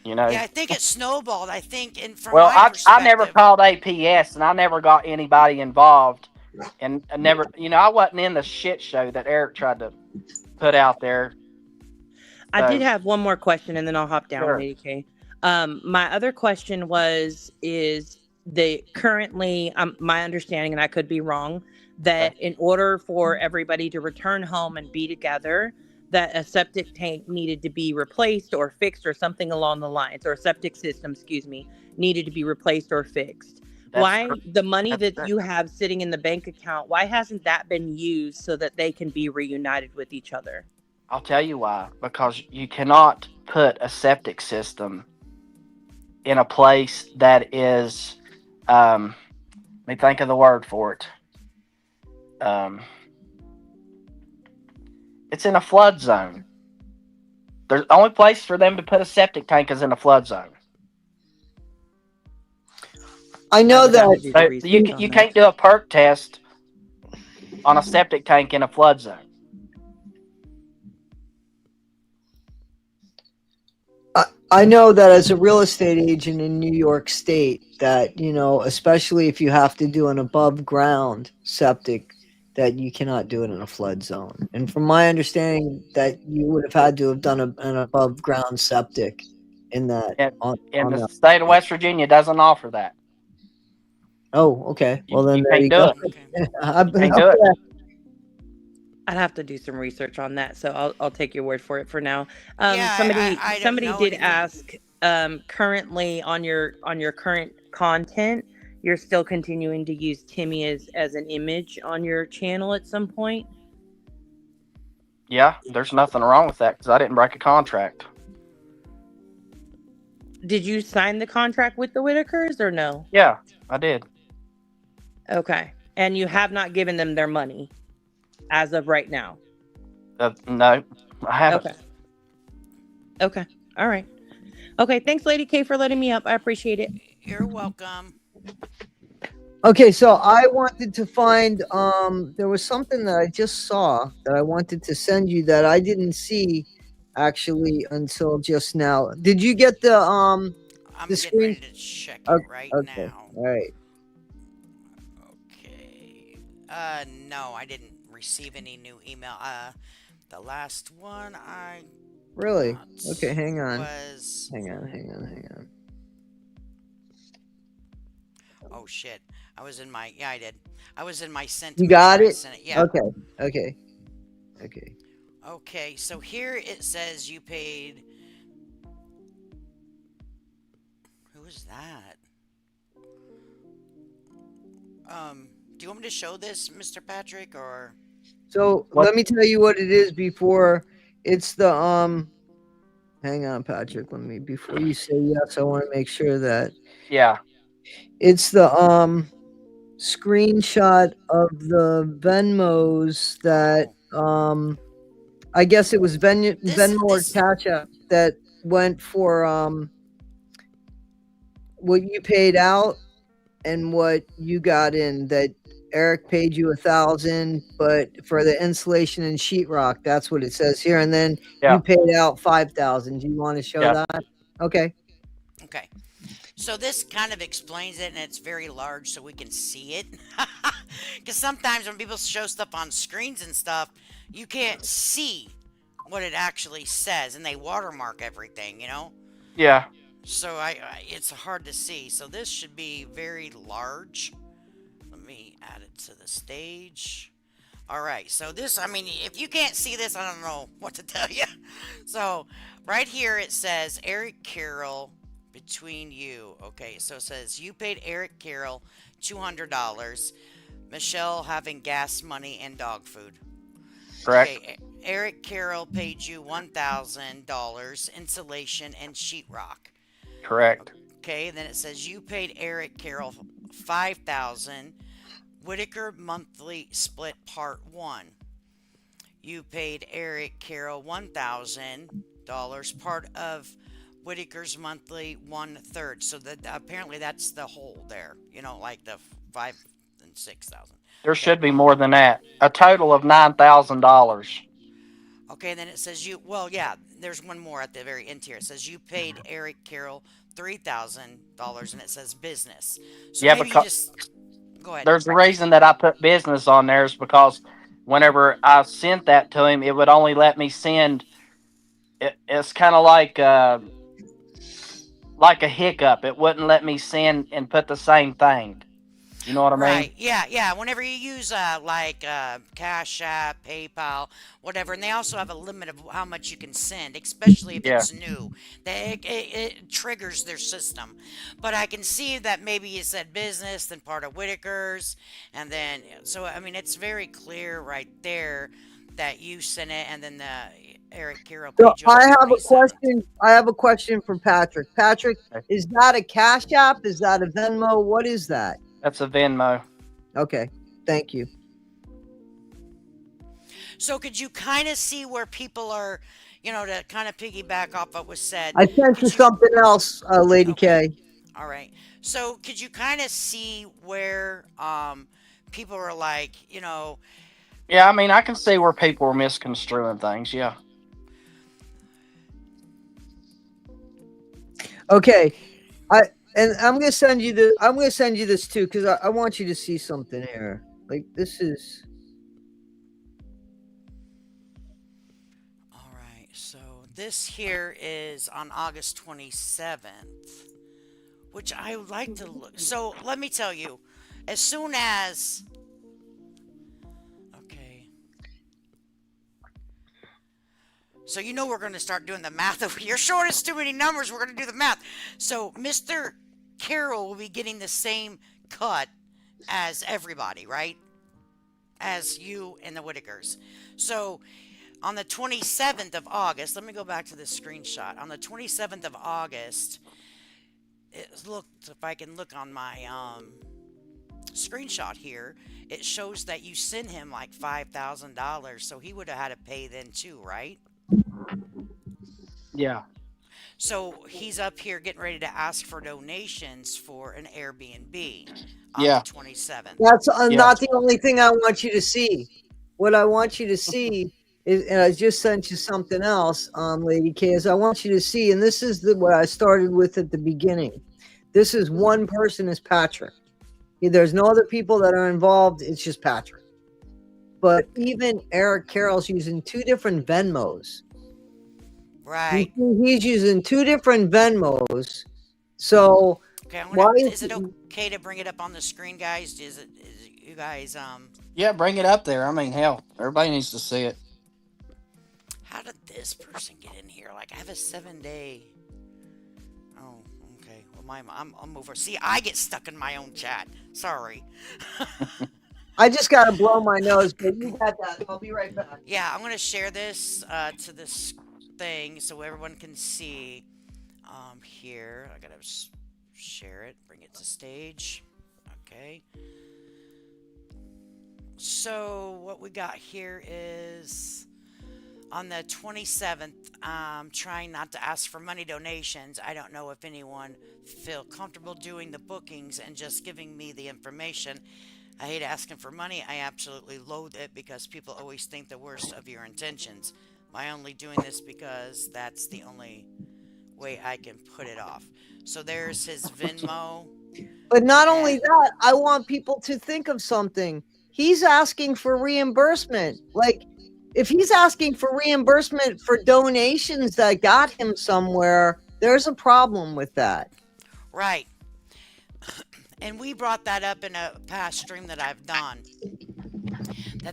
you know. yeah, I think it snowballed. I think, and from Well, my I never perspective, called APS and I never got anybody involved, and I never, I wasn't in the shit show that Eric tried to put out there. I did So have one more question, and then I'll hop down, sure, Lady K. My other question is the currently, my understanding, and I could be wrong, okay, that in order for everybody to return home and be together, that a septic tank needed to be replaced or fixed or something along the lines, or a septic system, excuse me, needed to be replaced or fixed. that's Why the money that's that correct. you have sitting in the bank account, why hasn't that been used so that they can be reunited with each other? I'll tell you why. Because you cannot put a septic system in a place that is, let me think of the word for it. Um, it's in a flood zone. The only place for them to put a septic tank is in a flood zone. I I know would have to that do the research on You that. can't do a perk test on a septic tank in a flood zone. I know that as a real estate agent in New York State, that, especially if you have to do an above ground septic, that you cannot do it in a flood zone. And from my understanding, that you would have had to have done an above ground septic in that And in on the that. state of West Virginia doesn't offer that. Oh, okay. Well, then You there can't you do go. it. okay. I've been Can't up do it. there. I'd have to do some research on that, so I'll take your word for it for now. Yeah, I don't Somebody know did anything. ask, currently on your current content, you're still continuing to use Timmy as an image on your channel at some point. Yeah, there's nothing wrong with that because I didn't break a contract. Did you sign the contract with the Whittakers or no? Yeah, I did. Okay, and you have not given them their money as of right now. No, I haven't. Okay. Okay. All right. Okay. Thanks, Lady K, for letting me up. I appreciate it. You're welcome. Okay, so I wanted to find there was something that I just saw that I wanted to send you that I didn't see actually until just now. Did you get the I'm getting screen? ready to check it Okay, right okay. now. All right. Okay. No, I didn't receive any new email. The last one I Really? got Okay, hang on. was Hang on. oh shit. I was in my I did. I was in my sentiments. You got where I it? sent it. Yeah. Okay. Okay, so here it says you paid. Who is that? Do you want me to show this, Mr. Patrick, or? So What? let me tell you what it is before it's the hang on, Patrick. Before you say yes, I want to make sure that Yeah, it's the screenshot of the Venmos that I guess it was Venmo or This Cash App that went for what you paid out. and what you got in that Eric paid you 1,000, but for the insulation and sheetrock, that's what it says here. And then Yeah, you paid out 5,000. Do you want to show yeah, that? Okay. Okay. So this kind of explains it, and it's very large so we can see it. Because sometimes when people show stuff on screens and stuff, you can't see what it actually says, and they watermark everything, you know? yeah. So it's hard to see. So this should be very large. Let me add it to the stage. All right. So this, I mean, if you can't see this, I don't know what to tell you. So right here it says Eric Carroll between you. Okay. So it says you paid Eric Carroll $200. Michelle having gas money and dog food. Correct. Okay. Eric Carroll paid you $1,000 insulation and sheetrock. Correct. Okay, then it says you paid Eric Carroll 5,000. Whittaker monthly split part 1. You paid Eric Carroll $1,000, part of Whittaker's monthly 1/3. So that apparently that's the whole there. You know, like the 5 and 6,000. There Okay. should be more than that. A total of $9,000. Okay, then it says you. Well, yeah. There's one more at the very end here. It says you paid Eric Carroll $3,000, and it says business. So Yeah, maybe you because just go ahead. there's the reason that I put business on there is because whenever I sent that to him, it would only let me send. It's kind of like a hiccup. It wouldn't let me send and put the same thing. You know what I mean? Right. Yeah. Yeah. Whenever you use like Cash App, PayPal, whatever, and they also have a limit of how much you can send, especially if Yeah. it's new. It triggers their system. But I can see that maybe you said business, then part of Whittaker's, and then so I mean it's very clear right there that you sent it, and then the Eric Carroll So paid you on the 27th. I have a question for Patrick. Patrick, is that a Cash App? Is that a Venmo? What is that? That's a Venmo. Okay. Thank you. So could you kind of see where people are, to kind of piggyback off what was said? I sent you Could you? something else, Lady Okay. K. All right. So could you kind of see where people are like, Yeah, I mean, I can see where people are misconstruing things. Yeah. Okay. I'm gonna send you this too because I want you to see something here. Like this is all right. So this here is on August 27th, which I would like to look. So let me tell you, as soon as okay. So we're going to start doing the math. You're showing us too many numbers. We're going to do the math. So Mr. Carroll will be getting the same cut as everybody, right? As you and the Whittakers. So on the 27th of August, let me go back to this screenshot. On the 27th of August, if I can look on my screenshot here, it shows that you sent him like $5,000. So he would have had to pay then too, right? Yeah. So he's up here getting ready to ask for donations for an Airbnb on the Yeah. 27th. that's Yeah. not the only thing I want you to see. What I want you to see is, and I just sent you something else, Lady K, is I want you to see, and this is what I started with at the beginning. This is one person is Patrick. There's no other people that are involved. It's just Patrick. But even Eric Carroll's using 2 different Venmos. Right. He's using 2 different Venmos. So Okay. why Is it okay to bring it up on the screen, guys? Is it you guys Yeah, bring it up there. I mean, hell, everybody needs to see it. how did this person get in here? Like I have a 7-day. Oh, okay. Well, I'm over. See, I get stuck in my own chat. Sorry. I just gotta blow my nose, but you got that. I'll be right back. Yeah, I'm gonna share this to this thing so everyone can see. Here I gotta share it, bring it to stage. Okay. So what we got here is On the 27th, trying not to ask for money donations. I don't know if anyone feel comfortable doing the bookings and just giving me the information. I hate asking for money. I absolutely loathe it because people always think the worst of your intentions. I only doing this because that's the only way I can put it off. So there's his Venmo. But not only And that, I want people to think of something. He's asking for reimbursement. Like, if he's asking for reimbursement for donations that got him somewhere, there's a problem with that. right. And we brought that up in a past stream that I've done.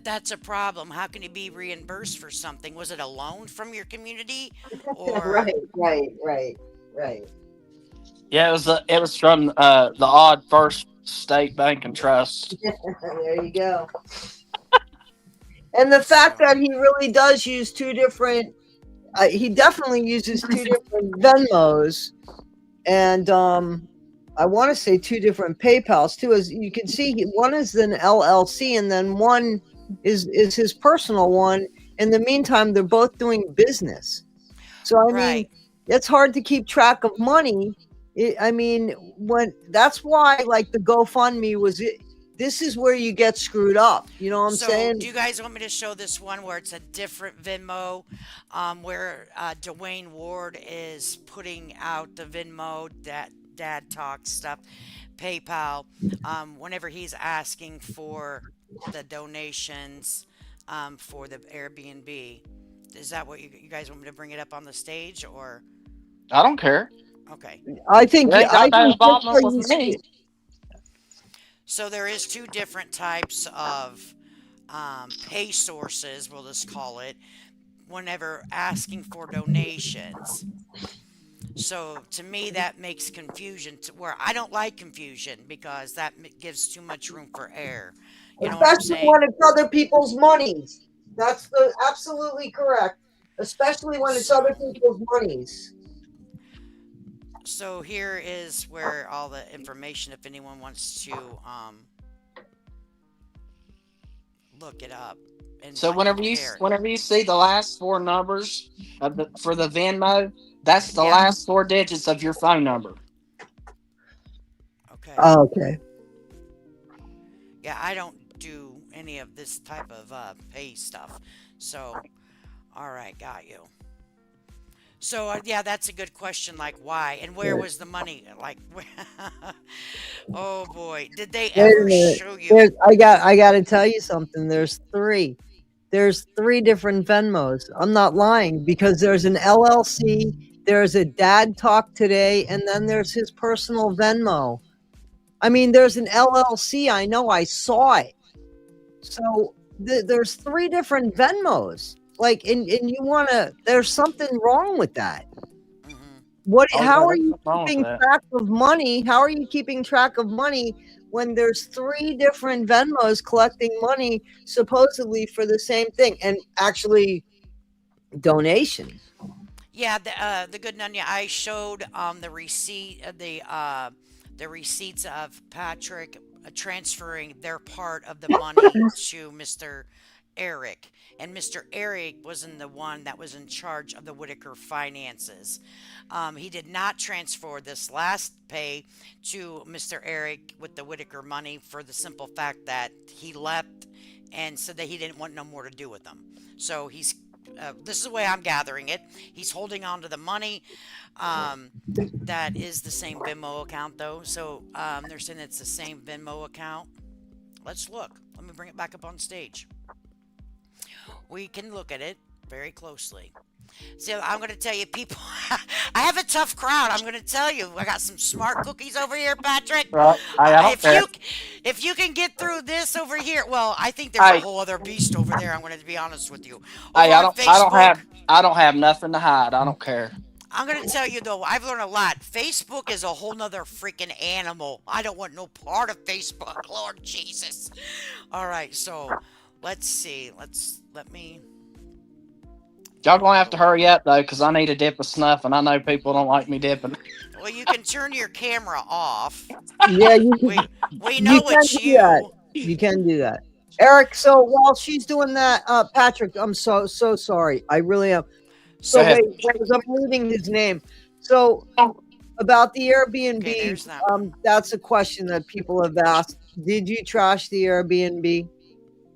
That's a problem. How can you be reimbursed for something? Was it a loan from your community or Right. Yeah, it was from the Odd First State Bank and Trust. There you go. And the fact that he really does use two different, he definitely uses two different Venmos, and I want to say two different PayPals too. As you can see, one is an LLC, and then one is his personal one. In the meantime, they're both doing business. So I mean, right? it's hard to keep track of money. I mean, when that's why like the GoFundMe was it. This is where you get screwed up. You know what I'm So, saying? do you guys want me to show this one where it's a different Venmo, where Dwayne Ward is putting out the Venmo that Dad Talk stuff, PayPal, whenever he's asking for the donations for the Airbnb? Is that what you guys want me to bring it up on the stage or? I don't care. Okay. I think It ain't got no that's involvement what you with me. So there is two different types of pay sources, we'll just call it, whenever asking for donations. So to me, that makes confusion to where I don't like confusion because that gives too much room for error. You know what I'm especially saying? when it's other people's monies. That's absolutely correct. Especially when it's other So, people's monies. so here is where all the information, if anyone wants to look it up and So like compare it. whenever you see the last four numbers for the Venmo, that's the Yeah. last four digits of your phone number. Okay. Oh, okay. Yeah, I don't do any of this type of pay stuff. So, all right, got you. So, yeah, that's a good question. Like, why and where was the money? Like, oh boy, did they Wait a ever minute. show you? I got to tell you something. There's three. There's three different Venmos. I'm not lying because there's an LLC, there's a Dad Talk Today, and then there's his personal Venmo. I mean, there's an LLC. I know. I saw it. So there's three different Venmos. Like, and you want to? There's something wrong with that. Hmm. What? Oh How yeah, are there's you nothing wrong with keeping that. track of money? How are you keeping track of money when there's three different Venmos collecting money supposedly for the same thing and actually donations? Yeah, the good Nunya, I showed the receipt, the receipts of Patrick transferring their part of the money to Mr. Eric, and Mr. Eric wasn't the one that was in charge of the Whittaker finances. He did not transfer this last pay to Mr. Eric with the Whittaker money for the simple fact that he left and said that he didn't want no more to do with them. So this is the way I'm gathering it. He's holding on to the money. Um, that is the same Venmo account, though. So they're saying it's the same Venmo account. Let's look. Let me bring it back up on stage. We can look at it very closely. So I'm going to tell you, people, I have a tough crowd. I'm going to tell you, I got some smart cookies over here, Patrick. Right? I don't If care. you can get through this over here, well, I think there's a Hey, whole other beast over there. I'm going to be honest with you. hey, Over on Facebook, I don't have nothing to hide. I don't care. I'm going to tell you though, I've learned a lot. Facebook is a whole nother freaking animal. I don't want no part of Facebook, Lord Jesus. All right, so let's see. Let me. Y'all gonna have to hurry up though, because I need a dip of snuff, and I know people don't like me dipping. Well, you can turn your camera off. Yeah, you can, We you know can it's do that. you. You can do that. Eric, so while she's doing that, Patrick, I'm so sorry. I really am. Go So ahead. wait, because I'm reading his name. So about the Okay, there's Airbnb, that one. that's a question that people have asked. Did you trash the Airbnb?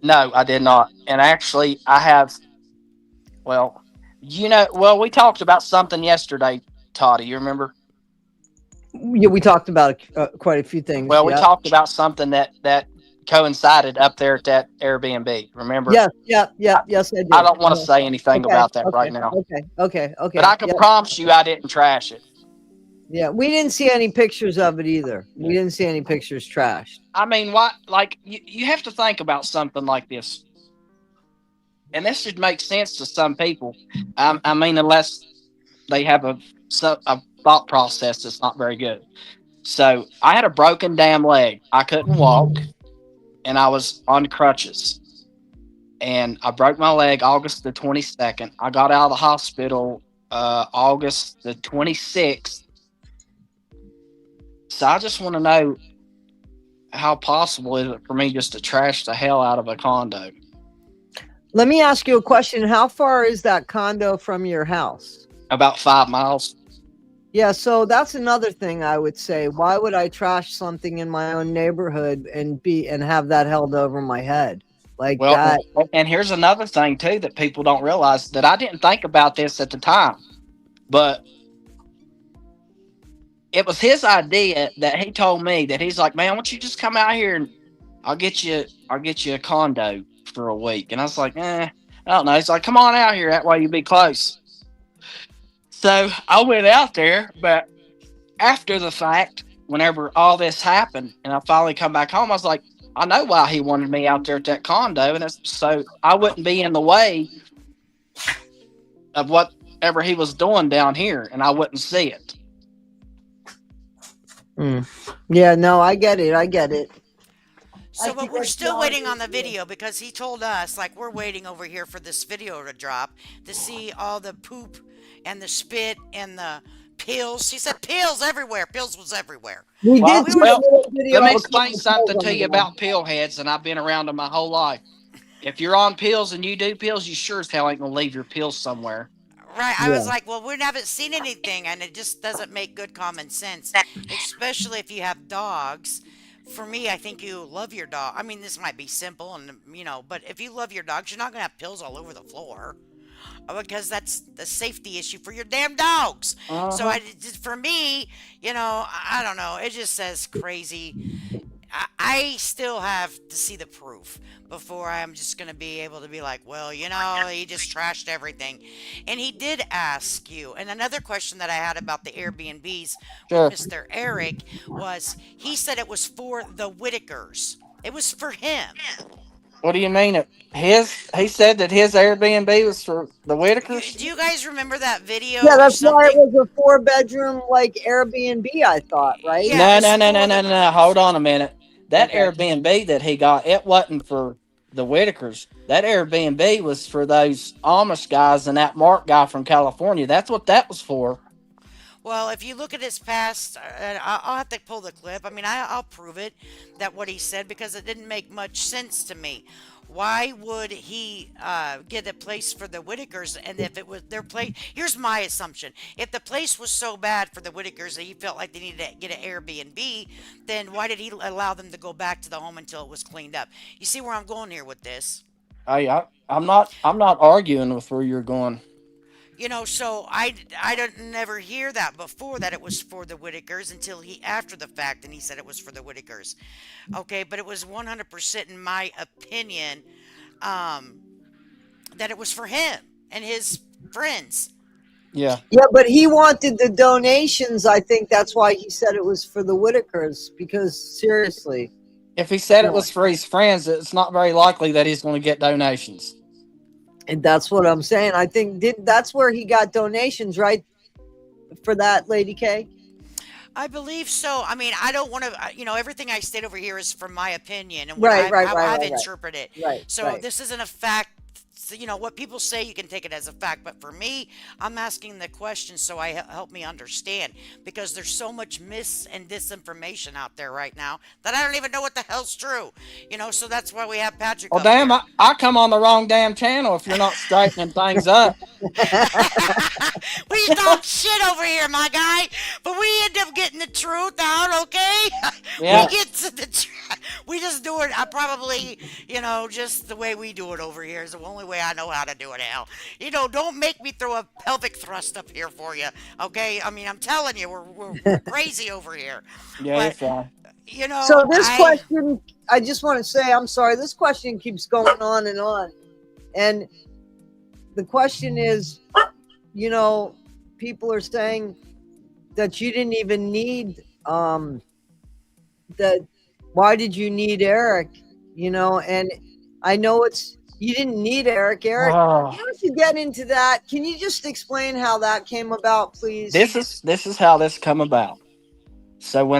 No, I did not. And actually, I have. Well, we talked about something yesterday, Toddy. You remember? Yeah, we talked about quite a few things. Well, we Yeah. talked about something that coincided up there at that Airbnb. Remember? Yes. Yeah. Yeah. Yes, I I do. don't want to say anything Okay. about that right Okay. now, Okay. Okay. but Okay. I can Yep. promise you, I didn't trash it. Yeah. We didn't see any pictures of it either. We didn't see any pictures trashed. I mean, why? Like, you have to think about something like this, and this should make sense to some people. I mean, unless they have a thought process that's not very good. So I had a broken damn leg. I couldn't walk, and I was on crutches. And I broke my leg August the 22nd. I got out of the hospital August the 26th. So I just want to know, how possible is it for me just to trash the hell out of a condo? Let me ask you a question. How far is that condo from your house? About 5 miles. Yeah, so that's another thing I would say. Why would I trash something in my own neighborhood and have that held over my head like Well, that? and here's another thing too that people don't realize, that I didn't think about this at the time, but it was his idea. That he told me, that he's like, man, why don't you just come out here and I'll get you a condo for a week. And I was like, I don't know. He's like, come on out here, that way you'll be close. So I went out there, but after the fact, whenever all this happened and I finally come back home, I was like, I know why he wanted me out there at that condo, and it's so I wouldn't be in the way of whatever he was doing down here, and I wouldn't see it. Yeah, no, I get it. I get it. So, but we're still waiting on the video because he told us, like, we're waiting over here for this video to drop to see all the poop and the spit and the pills. He said pills everywhere. Pills was everywhere. We Well, did see a little video. let me of explain the something pills to on you the about pill heads, and I've been around them my whole life. If you're on pills and you do pills, you sure as hell ain't gonna leave your pills somewhere. Right. I Yeah. was like, well, we haven't seen anything, and it just doesn't make good common sense, especially if you have dogs. For me, I think you love your dog. I mean, this might be simple, and but if you love your dogs, you're not gonna have pills all over the floor because that's the safety issue for your damn dogs. So for me, I don't know. It just says crazy. I still have to see the proof before I'm just going to be able to be like, well, he just trashed everything. And he did ask you. And another question that I had about the Airbnbs Sure. with Mr. Eric was he said it was for the Whittakers. It was for him. What do you mean? He said that his Airbnb was for the Whittakers? Do you guys remember that video Yeah, or that's why it something? was a 4-bedroom like Airbnb, I thought, right? Yeah, No. Hold on a minute. That Okay. Airbnb that he got, it wasn't for the Whittakers. That Airbnb was for those Amish guys and that Mark guy from California. That's what that was for. Well, if you look at his past, I'll have to pull the clip. I mean, I'll prove it that what he said because it didn't make much sense to me. Why would he get a place for the Whittakers? And if it was their place, here's my assumption: if the place was so bad for the Whittakers that he felt like they needed to get an Airbnb, then why did he allow them to go back to the home until it was cleaned up? You see where I'm going here with this? Hey, I'm not arguing with where you're going. So I didn't never hear that before that it was for the Whittakers until after the fact, and he said it was for the Whittakers. Okay, but it was 100% in my opinion that it was for him and his friends. Yeah. Yeah, but he wanted the donations. I think that's why he said it was for the Whittakers. Because seriously, If he said it was for his friends, it's not very likely that he's going to get donations. and that's what I'm saying. I think that's where he got donations, right? For that, Lady K. I believe so. I mean, I don't want to, everything I state over here is from my opinion and Right, how I've right. interpreted it. Right. So right. this isn't a fact so, what people say, you can take it as a fact, but for me, I'm asking the question so I help me understand, because there's so much mis and disinformation out there right now that I don't even know what the hell's true. So that's why we have Patrick Well, up damn, here. I come on the wrong damn channel if you're not straightening things up. We talk shit over here, my guy, but we end up getting the truth out, okay? We Yeah. get to we just do it. I probably, just the way we do it over here is the only way I know how to do it, Al. Don't make me throw a pelvic thrust up here for you, okay? I mean, I'm telling you, we're crazy over here. Yeah, you're But, fine. So this I. question, I just want to say, I'm sorry, this question keeps going on and on. And the question is, people are saying that you didn't even need that. Why did you need Eric? And I know you didn't need Eric. Eric, Oh, once you get into that, can you just explain how that came about, please? this is how this come about. So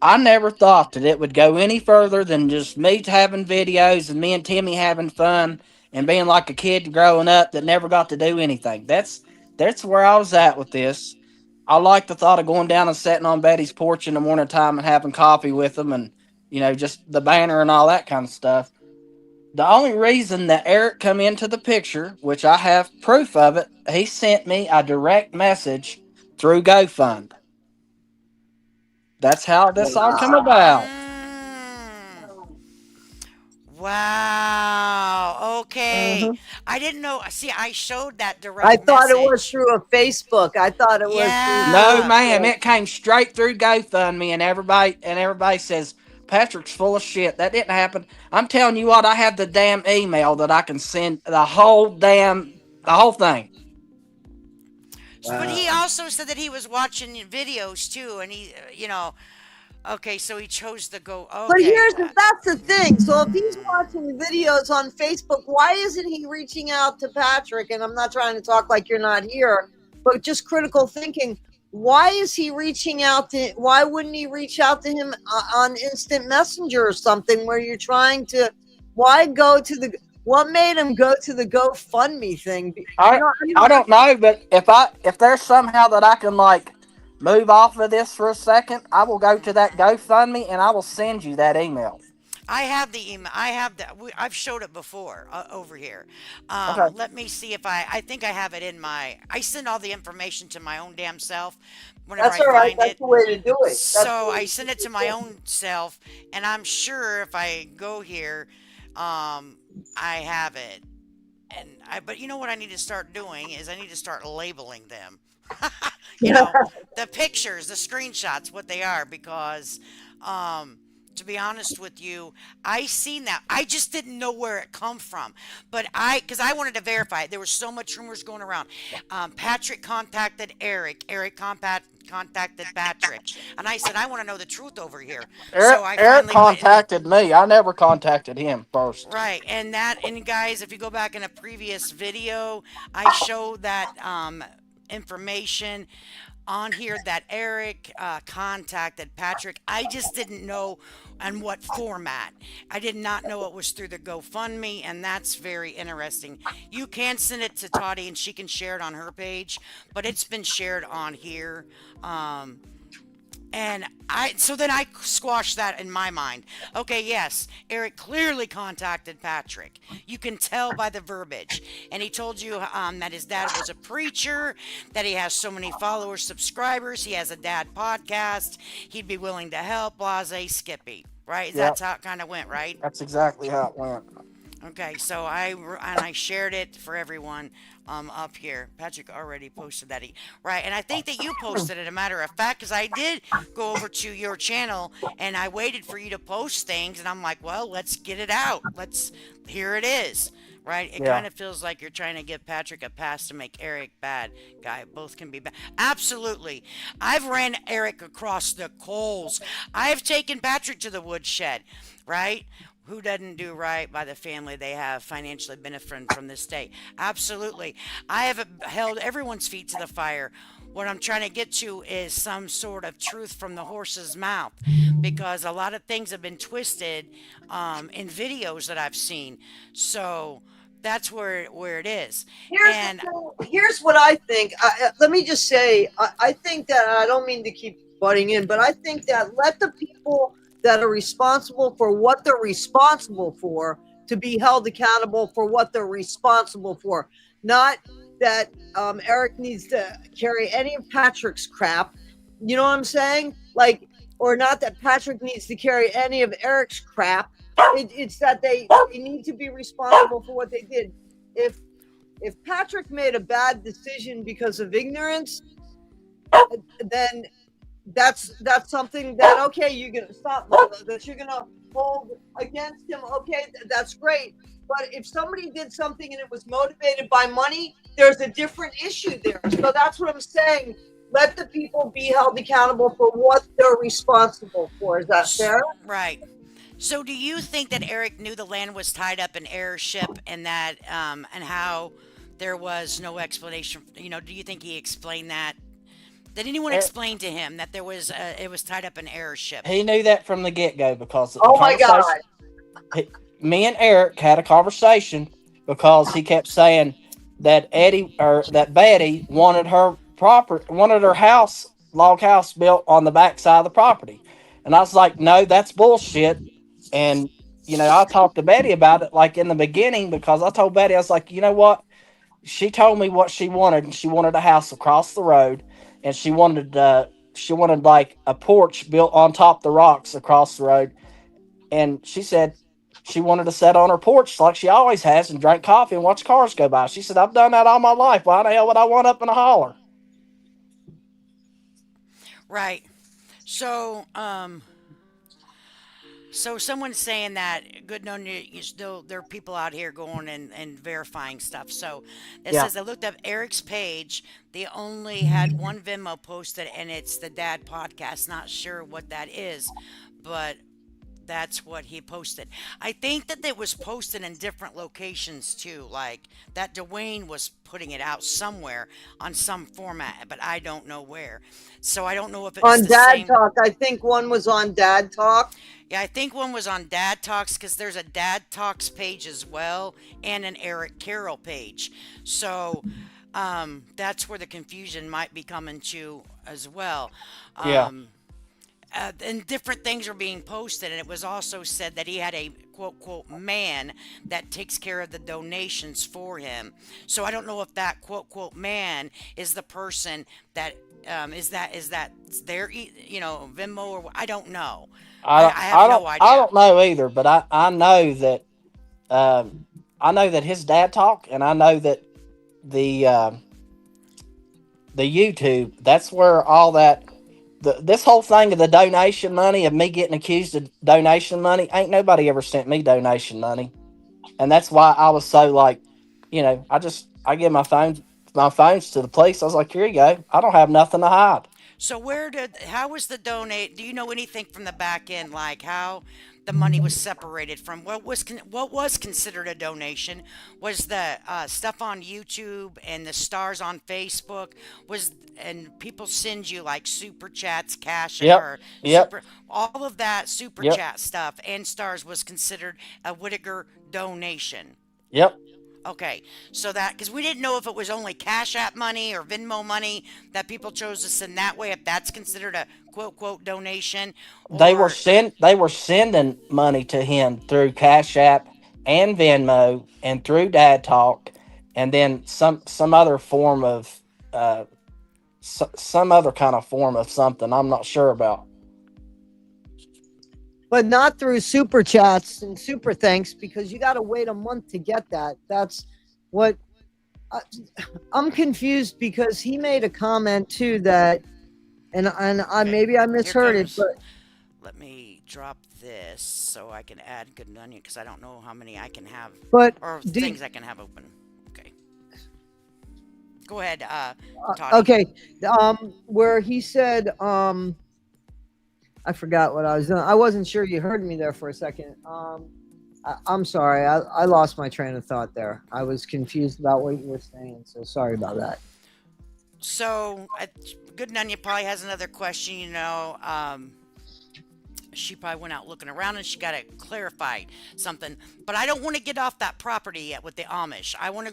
I never thought that it would go any further than just me having videos and me and Timmy having fun and being like a kid growing up that never got to do anything. That's where I was at with this. I like the thought of going down and sitting on Betty's porch in the morning time and having coffee with them and just the banner and all that kind of stuff. The only reason that Eric come into the picture, which I have proof of it, he sent me a direct message through GoFund. That's how this all come about. Mm. Wow. Okay. Mhm. I didn't know. See, I showed that I direct thought it was message. through a Facebook. I thought it was through No, Yeah. ma'am, Facebook. it came straight through GoFundMe, and everybody says Patrick's full of shit. That didn't happen. I'm telling you what, I have the damn email that I can send the whole thing. But he Wow. also said that he was watching videos too, and okay, so he chose to go. But Okay. that's the thing. So if he's watching videos on Facebook, why isn't he reaching out to Patrick? And I'm not trying to talk like you're not here, but just critical thinking. Why is he reaching out to? Why wouldn't he reach out to him on Instant Messenger or something where you're trying to? Why go to the? What made him go to the GoFundMe thing? I I don't know, but if there's somehow that I can like move off of this for a second, I will go to that GoFundMe and I will send you that email. I have the email. I have that. I've showed it before over here. Okay. Let me see if I think I have it in my. I send all the information to my own damn self whenever That's I all right. find That's it. the way to do it. That's the So way I to send do it to my own self, and I'm sure if I go here, I have it. But you know what I need to start doing is I need to start labeling them. you it. know, the pictures, the screenshots, what they are, because, um, to be honest with you, I seen that. I just didn't know where it come from, but because I wanted to verify it. There was so much rumors going around. Patrick contacted Eric. Eric contacted Patrick, and I said I want to know the truth over here. So I Eric finally went and contacted me. I never contacted him first. right, and guys, if you go back in a previous video, I showed that information on here that Eric contacted Patrick. I just didn't know on what format. I did not know it was through the GoFundMe, and that's very interesting. You can send it to Toddy, and she can share it on her page, but it's been shared on here. Um, and so then I squashed that in my mind. Okay, yes, Eric clearly contacted Patrick. You can tell by the verbiage. And he told you that his dad was a preacher, that he has so many followers, subscribers, he has a dad podcast, he'd be willing to help, blase, Skippy. Right? Yep, That's how it kind of went, right? that's exactly how it went. Okay, so I shared it for everyone up here. Patrick already posted that. Right, and I think that you posted it, a matter of fact, because I did go over to your channel and I waited for you to post things, and I'm like, well, let's get it out. Here it is. Right? It Yeah. kind of feels like you're trying to give Patrick a pass to make Eric bad. Guy, both can be bad. Absolutely. I've ran Eric across the coals. I've taken Patrick to the woodshed, right? Who doesn't do right by the family they have financially benefiting from this state? Absolutely. I have held everyone's feet to the fire. What I'm trying to get to is some sort of truth from the horse's mouth, because a lot of things have been twisted in videos that I've seen. So That's where it is. Here's the And thing. Here's what I think. Let me just say, I think that I don't mean to keep butting in, but I think that let the people that are responsible for what they're responsible for to be held accountable for what they're responsible for. Not that Eric needs to carry any of Patrick's crap. You know what I'm saying? Like, or not that Patrick needs to carry any of Eric's crap. It's that they need to be responsible for what they did. If Patrick made a bad decision because of ignorance, then that's something that okay, you're gonna stop that you're gonna hold against him. Okay, that's great. But if somebody did something and it was motivated by money, there's a different issue there. So that's what I'm saying. Let the people be held accountable for what they're responsible for. Is that fair? right. So do you think that Eric knew the land was tied up in heirship and that and how there was no explanation? Do you think he explained that? Did anyone Er- explain to him that there was it was tied up in heirship? He knew that from the get go because the Oh my God. conversation. Me and Eric had a conversation because he kept saying that Eddie or that Betty wanted her house, log house, built on the back side of the property, and I was like, no, that's bullshit. And I talked to Betty about it like in the beginning because I told Betty, I was like, you know what? She told me what she wanted, and she wanted a house across the road, and she wanted like a porch built on top of the rocks across the road, and she said she wanted to sit on her porch like she always has and drink coffee and watch cars go by. She said, I've done that all my life. Why the hell would I want up in a holler? Right. So so someone's saying that good known you still there are people out here going and verifying stuff. So it Yeah. says I looked up Eric's page. They only had one Venmo posted and it's the Dad Podcast. Not sure what that is, but that's what he posted. I think that it was posted in different locations too. Like that Dwayne was putting it out somewhere on some format, but I don't know where. So I don't know if it's On the Dad same. Talk, I think one was on Dad Talk. Yeah, I think one was on Dad Talks because there's a Dad Talks page as well and an Eric Carroll page. So that's where the confusion might be coming to as well. Yeah. And different things are being posted, and it was also said that he had a quote quote man that takes care of the donations for him. So I don't know if that quote quote man is the person that is that their Venmo or I don't know. I I don't, have I no don't, I idea. don't know either, but I know that his dad talk, and I know that the uh, the YouTube. That's where all that this whole thing of the donation money of me getting accused of donation money. Ain't nobody ever sent me donation money, and that's why I was so like, I give my phones to the police. I was like, here you go. I don't have nothing to hide. So how was the donate? Do you know anything from the back end, like how the money was separated from what was considered a donation? Was the stuff on YouTube and the stars on Facebook and people send you like super chats, cash Yep. or Yep. all of that super Yep. chat stuff and stars was considered a Whittaker donation. Yep. Okay, so that because we didn't know if it was only Cash App money or Venmo money that people chose to send that way, if that's considered a quote quote donation, or They were sending money to him through Cash App and Venmo and through Dad Talk, and then some other form of some other kind of form of something I'm not sure about. But not through super chats and super thanks because you got to wait a month to get that. That's what I, I'm confused because he made a comment too that, and I okay, maybe I here misheard it, comes. but Let me drop this so I can add good onion because I don't know how many I can have but or did things I can have open. Okay, go ahead, Toddy. okay, where he said I forgot what I was doing. I wasn't sure you heard me there for a second. I'm sorry. I lost my train of thought there. I was confused about what you were saying. So sorry about that. So, Good Nunya probably has another question. She probably went out looking around and she got to clarify something. But I don't want to get off that property yet with the Amish. I want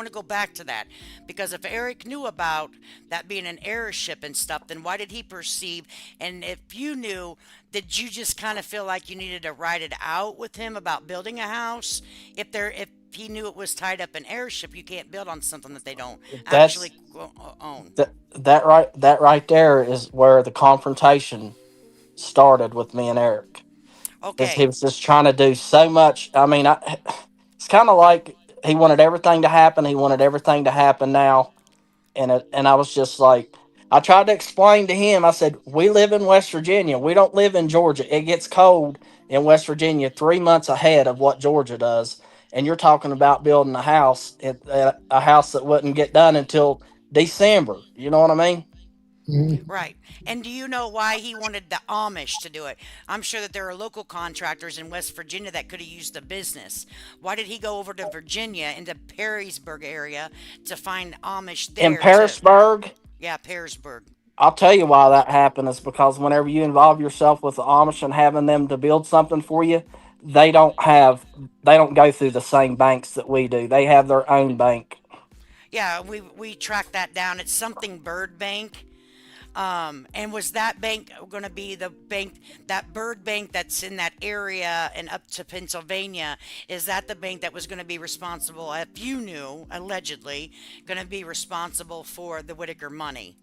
to go back to that because if Eric knew about that being an airship and stuff, then why did he perceive? And if you knew, did you just kind of feel like you needed to ride it out with him about building a house? If he knew it was tied up in airship, you can't build on something that they don't actually That's own. that right there is where the confrontation started with me and Eric. Is he Okay. was just trying to do so much. I mean, it's kind of like he wanted everything to happen. He wanted everything to happen now, and I was just like, I tried to explain to him. I said, we live in West Virginia. We don't live in Georgia. It gets cold in West Virginia 3 months ahead of what Georgia does, and you're talking about building a house, a house that wouldn't get done until December. You know what I mean? Mhm. Right. And do you know why he wanted the Amish to do it? I'm sure that there are local contractors in West Virginia that could have used the business. Why did he go over to Virginia into Perrysburg area to find Amish In there to, Parisburg, yeah, Perrysburg. I'll tell you why that happened is because whenever you involve yourself with the Amish and having them to build something for you, they don't have they don't go through the same banks that we do. They have their own bank. Yeah, we tracked that down. It's something Bird Bank. And was that bank going to be the bank, that bird bank that's in that area and up to Pennsylvania? Is that the bank that was going to be responsible, if you knew, allegedly, going to be responsible for the Whittaker money?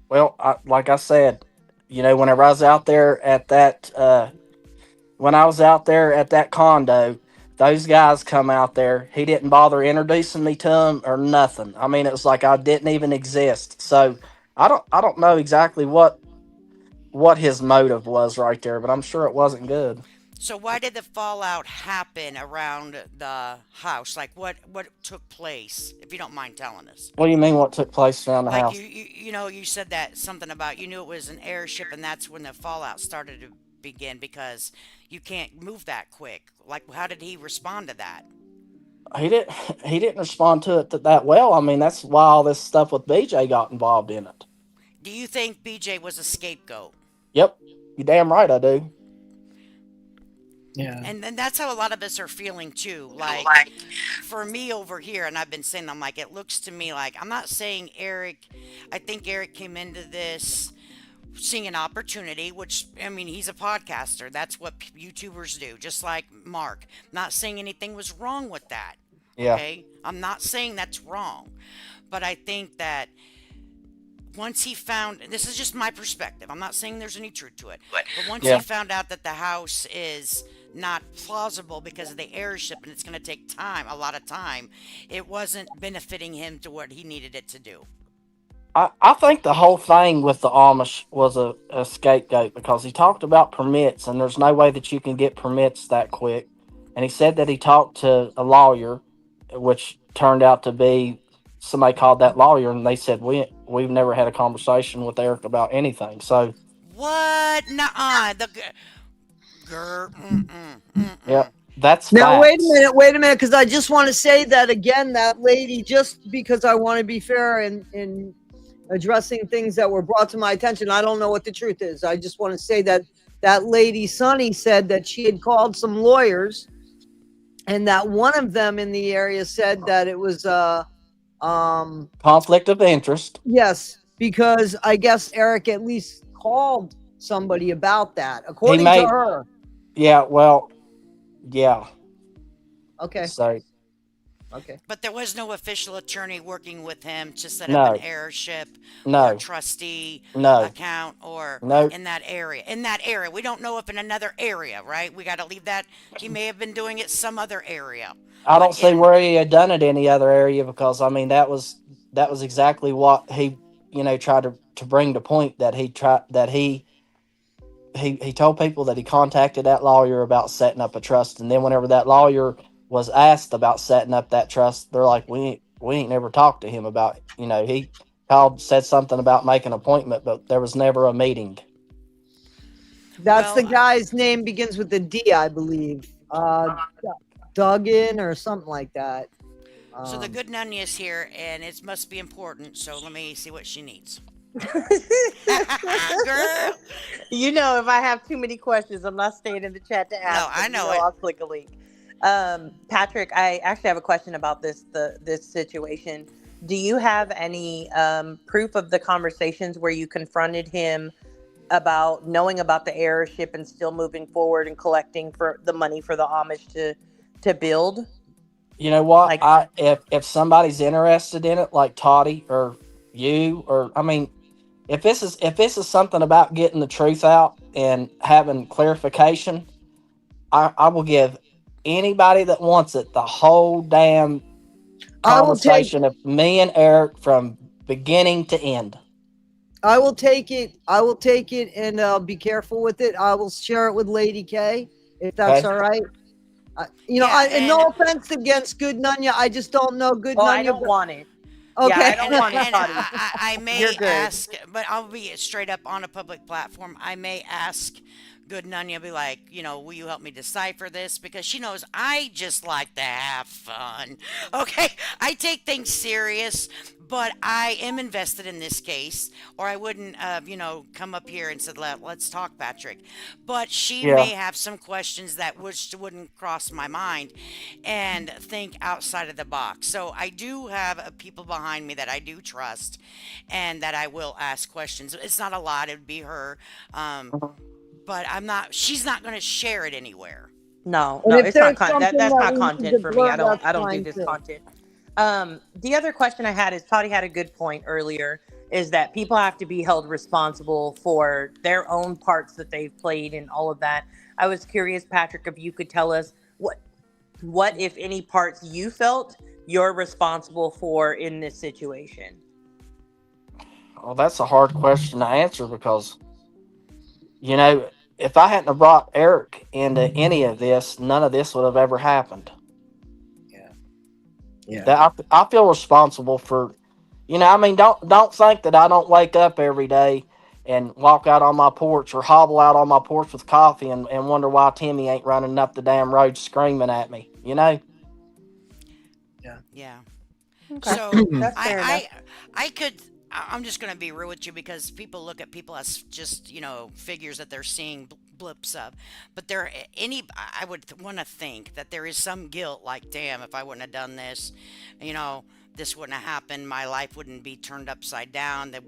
Well, like I said, whenever I was out there at that when I was out there at that condo, those guys come out there. He didn't bother introducing me to them or nothing. I mean, it was like I didn't even exist. So I don't know exactly what his motive was right there, but I'm sure it wasn't good. So why did the fallout happen around the house? Like what took place, if you don't mind telling us? What do you mean? What took place around the Like house? you said that something about you knew it was an airship and that's when the fallout started to begin because you can't move that quick. Like how did he respond to that? He didn't. He didn't respond to it that well. I mean, that's why all this stuff with BJ got involved in it. Do you think BJ was a scapegoat? Yep, you damn right I do. Yeah. And then that's how a lot of us are feeling too. Like for me over here, and I've been saying, I'm like, it looks to me like I'm not saying Eric. I think Eric came into this seeing an opportunity, which I mean, he's a podcaster. That's what YouTubers do, just like Mark. Not saying anything was wrong with that. Yeah, Okay, I'm not saying that's wrong, but I think that once he found, this is just my perspective, I'm not saying there's any truth to it, but once he yeah. found out that the house is not plausible because of the airship and it's going to take time, a lot of time, it wasn't benefiting him to what he needed it to do. I think the whole thing with the Amish was a scapegoat because he talked about permits, and there's no way that you can get permits that quick. And he said that he talked to a lawyer, which turned out to be somebody called that lawyer, and they said we've never had a conversation with Eric about anything. So, What? Nuh-uh. yeah, Mm-mm. that's Now facts. wait a minute, because I just want to say that again. That lady, just because I want to be fair in addressing things that were brought to my attention, I don't know what the truth is. I just want to say that that lady Suni said that she had called some lawyers, and that one of them in the area said that it was Conflict of interest. yes, because I guess Eric at least called somebody about that, He according to made, her. yeah, well, yeah. Okay, So, okay. But there was no official attorney working with him to set up an no, airship or no, trustee no, account or no. in that area. In that area. We don't know if in another area, right? We got to leave that. He may have been doing it some other area. I But don't see in where he had done it any other area because I mean that was exactly what he tried to bring to point that he told people that he contacted that lawyer about setting up a trust, and then whenever that lawyer was asked about setting up that trust, they're like, we ain't never talked to him about, he called, said something about making an appointment, but there was never a meeting. That's the well, guy's name begins with a D, I believe. Duggan or something like that. so the Um, good nun is here and it must be important. So let me see what she needs. Girl. You know, if I have too many questions, I'm not staying in the chat to No, ask I them. You know know, it. I'll click a link. Patrick, I actually have a question about this situation. Do you have any proof of the conversations where you confronted him about knowing about the heirship and still moving forward and collecting for the money for the Amish to build? You know what? Like, I if somebody's interested in it, like Toddy or you, or I mean, if this is something about getting the truth out and having clarification, I will give anybody that wants it the whole damn I will take conversation of me and Eric from beginning to end. I will take it. I will take it and be careful with it. I will share it with Lady K if that's Okay. all right. Yeah, And no offense against Good Nunya, I just don't know Good oh, I Nunya. don't But want it. Yeah, I okay, don't want it, and Toddy. I You're may good. ask, but I'll be straight up on a public platform. I may ask Good Nunya, be like, will you help me decipher this? Because she knows I just like to have fun. Okay, I take things serious, but I am invested in this case, or I wouldn't, come up here and said, let's talk, Patrick. But she Yeah. may have some questions that wouldn't cross my mind, and think outside of the box. So I do have people behind me that I do trust, and that I will ask questions. It's not a lot; it would be her, um, but I'm not. She's not going to share it anywhere. No, and no, if it's not there's something that's that not we need content to for me. blur, I don't that's I don't do fine this too. content. The other question I had is Toddy had a good point earlier, is that people have to be held responsible for their own parts that they've played and all of that. I was curious, Patrick, if you could tell us what if any parts you felt you're responsible for in this situation. Well, that's a hard question to answer because you know if I hadn't have brought Eric into any of this, none of this would have ever happened. Yeah, yeah. That I feel responsible for. I mean, don't think that I don't wake up every day and walk out on my porch or hobble out on my porch with coffee and wonder why Timmy ain't running up the damn road screaming at me. Yeah. Okay, So that's fair enough. I could. I'm just going to be real with you, because people look at people as just figures that they're seeing blips of, but there any I would want to think that there is some guilt. Like, damn, if I wouldn't have done this, you know. This wouldn't have happened. My life wouldn't be turned upside down. The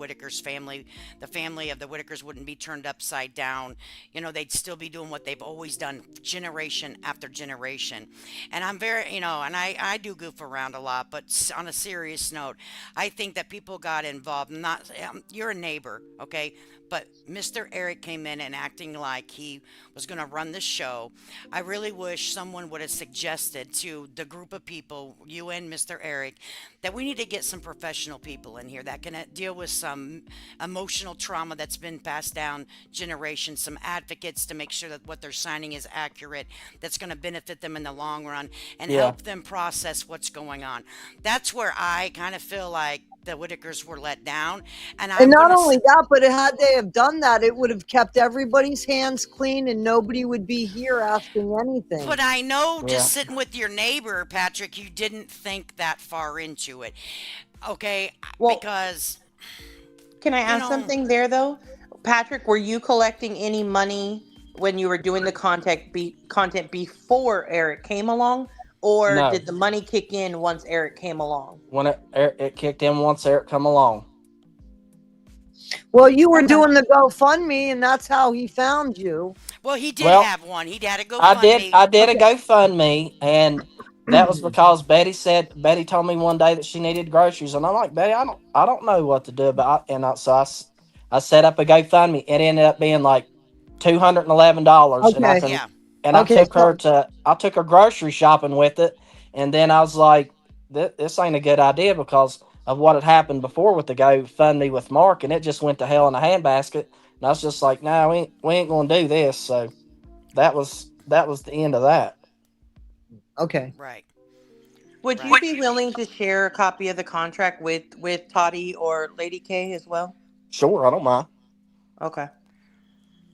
family of the Whittakers wouldn't be turned upside down. They'd still be doing what they've always done, generation after generation. And I'm very, and I do goof around a lot, but on a serious note, I think that people got involved. Not, you're a neighbor, okay? But Mr. Eric came in and acting like he was going to run the show. I really wish someone would have suggested to the group of people, you and Mr. Eric, that we need to get some professional people in here that can deal with some emotional trauma that's been passed down generations, some advocates to make sure that what they're signing is accurate, that's going to benefit them in the long run, and Yeah. help them process what's going on. That's where I kind of feel like the Whitakers were let down. And And I'm going not to. only that, but had they have done that, it would have kept everybody's hands clean, and nobody would be here asking anything. But I know, Yeah. just sitting with your neighbor, Patrick, you didn't think that far into it. Okay? Well, Because, can I you ask know, something there though? Patrick, were you collecting any money when you were doing the content before Eric came along, or No. did the money kick in once Eric came along? When it kicked in once Eric come along. Well, you were Okay. doing the GoFundMe, and that's how he found you. well, he did Well, have one. He had a I did. GoFundMe. I did a Okay. GoFundMe, and that was because Betty told me one day that she needed groceries, and I'm like, Betty, I don't know what to do about, I set up a GoFundMe. It ended up being like $211, and Okay. Yeah. I Okay. took her grocery shopping with it, and then I was like, this ain't a good idea because of what had happened before with the GoFundMe with Mark, and it just went to hell in a handbasket. And I was just like, no, we ain't gonna do this. So that was the end of that. Okay. Right. Would you Right. be willing to share a copy of the contract with Toddy or Lady K as well? Sure, I don't mind. Okay.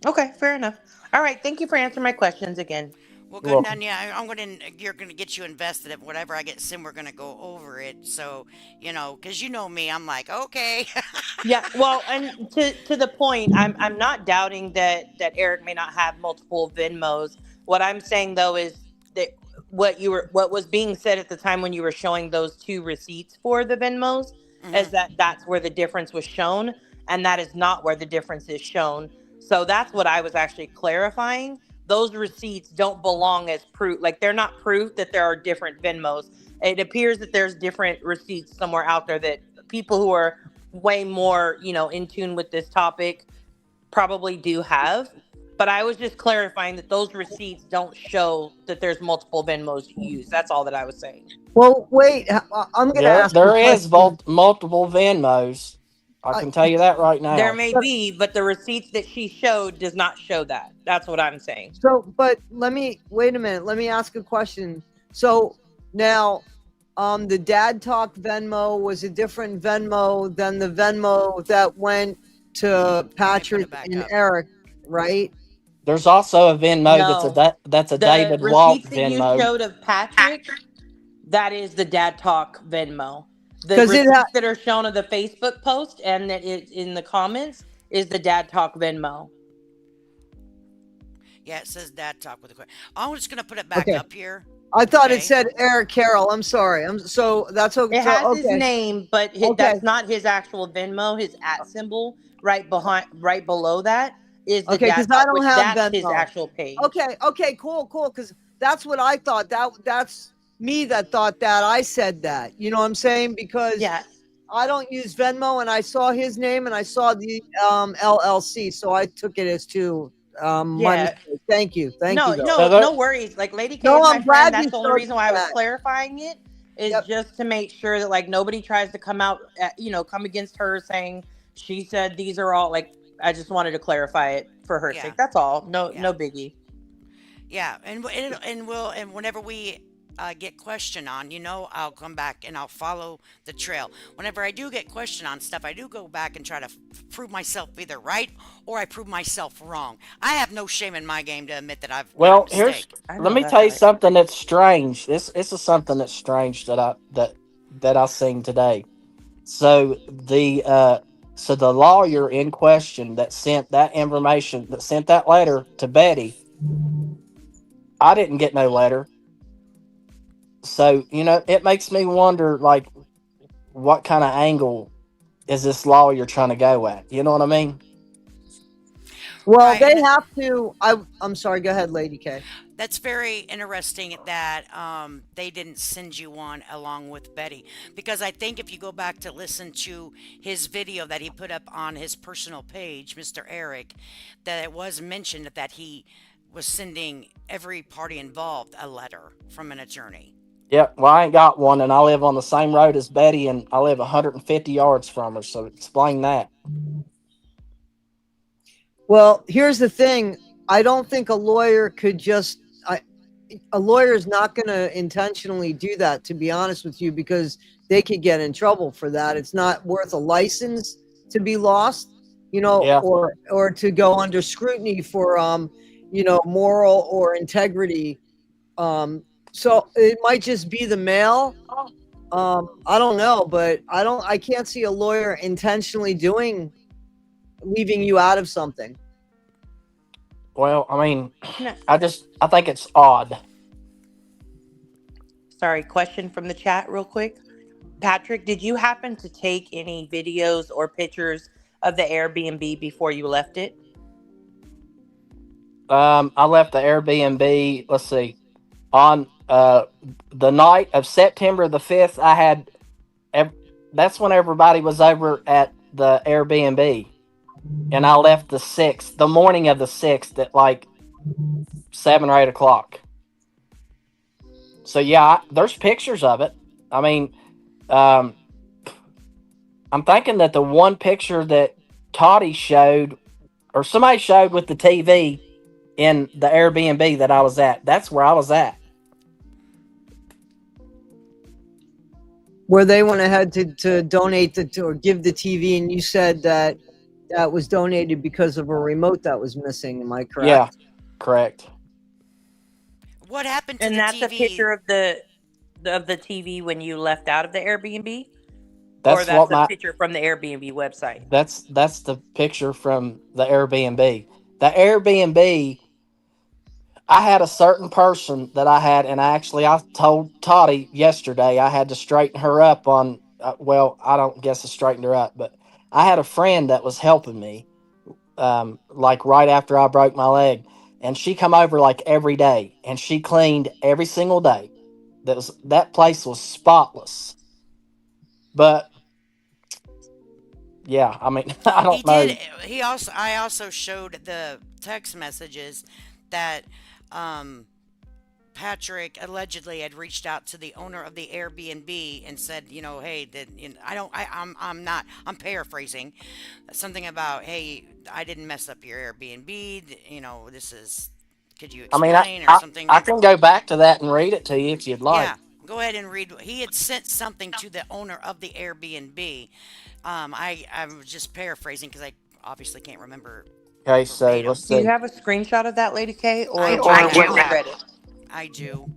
Okay, fair enough. All right, thank you for answering my questions again. Well, good. Well, Then, yeah, I'm gonna. You're gonna get you invested. If whatever I get sim, we're gonna go over it. So, because you know me, I'm like, okay. Yeah, well, and to the point, I'm not doubting that Eric may not have multiple Venmos. What I'm saying though is that what was being said at the time when you were showing those two receipts for the Venmos is hmm that's where the difference was shown, and that is not where the difference is shown. So that's what I was actually clarifying. Those receipts don't belong as proof, like they're not proof that there are different Venmos. It appears that there's different receipts somewhere out there that people who are way more, in tune with this topic probably do have. But I was just clarifying that those receipts don't show that there's multiple Venmos used. That's all that I was saying. Well, wait. I'm going to there ask a there is question. multiple Venmos. I I, can tell you that right There now. may be, but the receipts that she showed does not show that. That's what I'm saying. so, but let me wait a minute. Let me ask a question. So now, the Dad Talk Venmo was a different Venmo than the Venmo that went to Patrick back and up. Eric, right? There's also a Venmo No. that's a The David Walt receipts that you Venmo. showed of Patrick, that is the Dad Talk Venmo. The Because receipts that are shown of the Facebook post and that it's in the comments is the Dad Talk Venmo. Yeah, it says Dad Talk with a question. I'm just gonna put it back Okay. up here. I thought it Okay. said Eric Carroll. I'm sorry. So that's okay. It So, has his okay. name, but Okay. that's not his actual Venmo. His @ symbol right below that is the Okay, Dad because I Talk, don't which have that's his Venmo. actual page. Okay, cool. Because that's what I thought. That's me that thought that. I said that. You know what I'm saying? Because Yeah. I don't use Venmo, and I saw his name, and I saw the LLC, so I took it as two. My Yeah. mistake. Thank you. No, Though. So no worries. Like Lady K No, is my I'm glad friend. you That's the only showed reason why I was that. clarifying it is Yep. just to make sure that like nobody tries to come out, come against her saying she said these are all like. I just wanted to clarify it for her Yeah. sake. That's all. No, Yeah. no biggie. Yeah, and whenever we get question on, I'll come back and I'll follow the trail. Whenever I do get question on stuff, I do go back and try to prove myself either right or I prove myself wrong. I have no shame in my game to admit that I've made a Well, mistake. I let know me that's tell you right. something that's strange. This is something that's strange that I seen today. So the lawyer in question that sent that information, that sent that letter to Betty, I didn't get no letter. So, it makes me wonder, like, what kind of angle is this lawyer trying to go at? You know what I mean? Well, Right, they and have to. I'm sorry. Go ahead, Lady K. that's very interesting that they didn't send you one along with Betty. Because I think if you go back to listen to his video that he put up on his personal page, Mr. Eric, that it was mentioned that he was sending every party involved a letter from an attorney. Yeah, well, I ain't got one, and I live on the same road as Betty, and I live 150 yards from her, so explain that. Well, here's the thing. I don't think a lawyer could just. A lawyer is not going to intentionally do that, to be honest with you, because they could get in trouble for that. It's not worth a license to be lost, Yeah. or to go under scrutiny for, moral or integrity. So it might just be the mail. I don't know, but I can't see a lawyer intentionally leaving you out of something. Well, I mean, No. I think it's odd. Sorry, question from the chat real quick. Patrick, did you happen to take any videos or pictures of the Airbnb before you left it? I left the Airbnb. Let's see, on the night of September the 5th. That's when everybody was over at the Airbnb, and I left the 6th, the morning of the 6th, at like 7 or 8 o'clock. So yeah, there's pictures of it. I mean, I'm thinking that the one picture that Toddy showed, or somebody showed with the TV in the Airbnb that I was at, that's where I was at. Where they went ahead to donate or give the TV, and you said that was donated because of a remote that was missing. Am I correct? Yeah, correct. What happened to And the that's a TV? picture of the TV when you left out of the Airbnb, or That's that's what a my picture from the Airbnb website. that's the picture from the Airbnb. The Airbnb, I had a certain person that I had, and I told Toddy yesterday I had to straighten her up on. Well, I don't guess I straightened her up, but I had a friend that was helping me, like right after I broke my leg, and she come over like every day, and she cleaned every single day. That place was spotless. But yeah, I mean, I He don't did. know. I also showed the text messages that um, Patrick allegedly had reached out to the owner of the Airbnb and said, hey, I don't, I'm not, I'm paraphrasing something about, hey, I didn't mess up your Airbnb. This is, could you I mean, explain or something? I can go back to that and read it to you if you'd like. Yeah, go ahead and read. He had sent something to the owner of the Airbnb. I was just paraphrasing because I obviously can't remember Okay, so verbatim. let's Do you see. have a screenshot of that, Lady K, I or do what you have. read it? I do.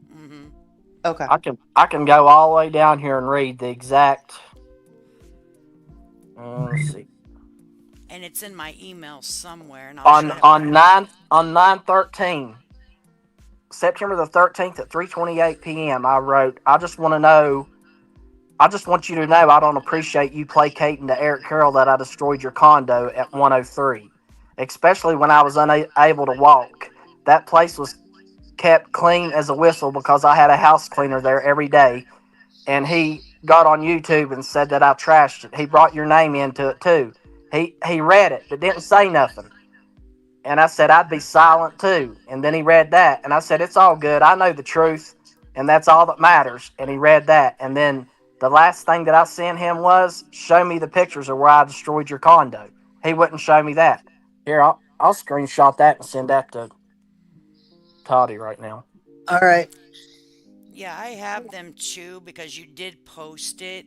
Okay. I can go all the way down here and read the exact. Let's see. And it's in my email somewhere, and I'll try to find it. On 9/13, September the 13th at 3:28 p.m. I wrote, I just want you to know I don't appreciate you placating to Eric Carroll that I destroyed your condo at 103, especially when I was unable to walk. That place was kept clean as a whistle because I had a house cleaner there every day, and he got on YouTube and said that I trashed it. He brought your name into it too. He read it but didn't say nothing. And I said I'd be silent too. And then he read that, and I said it's all good. I know the truth, and that's all that matters. And he read that, and then the last thing that I sent him was show me the pictures of where I destroyed your condo. He wouldn't show me that. Here, I'll screenshot that and send that to Toddy right now. All right. Yeah, I have them too because you did post it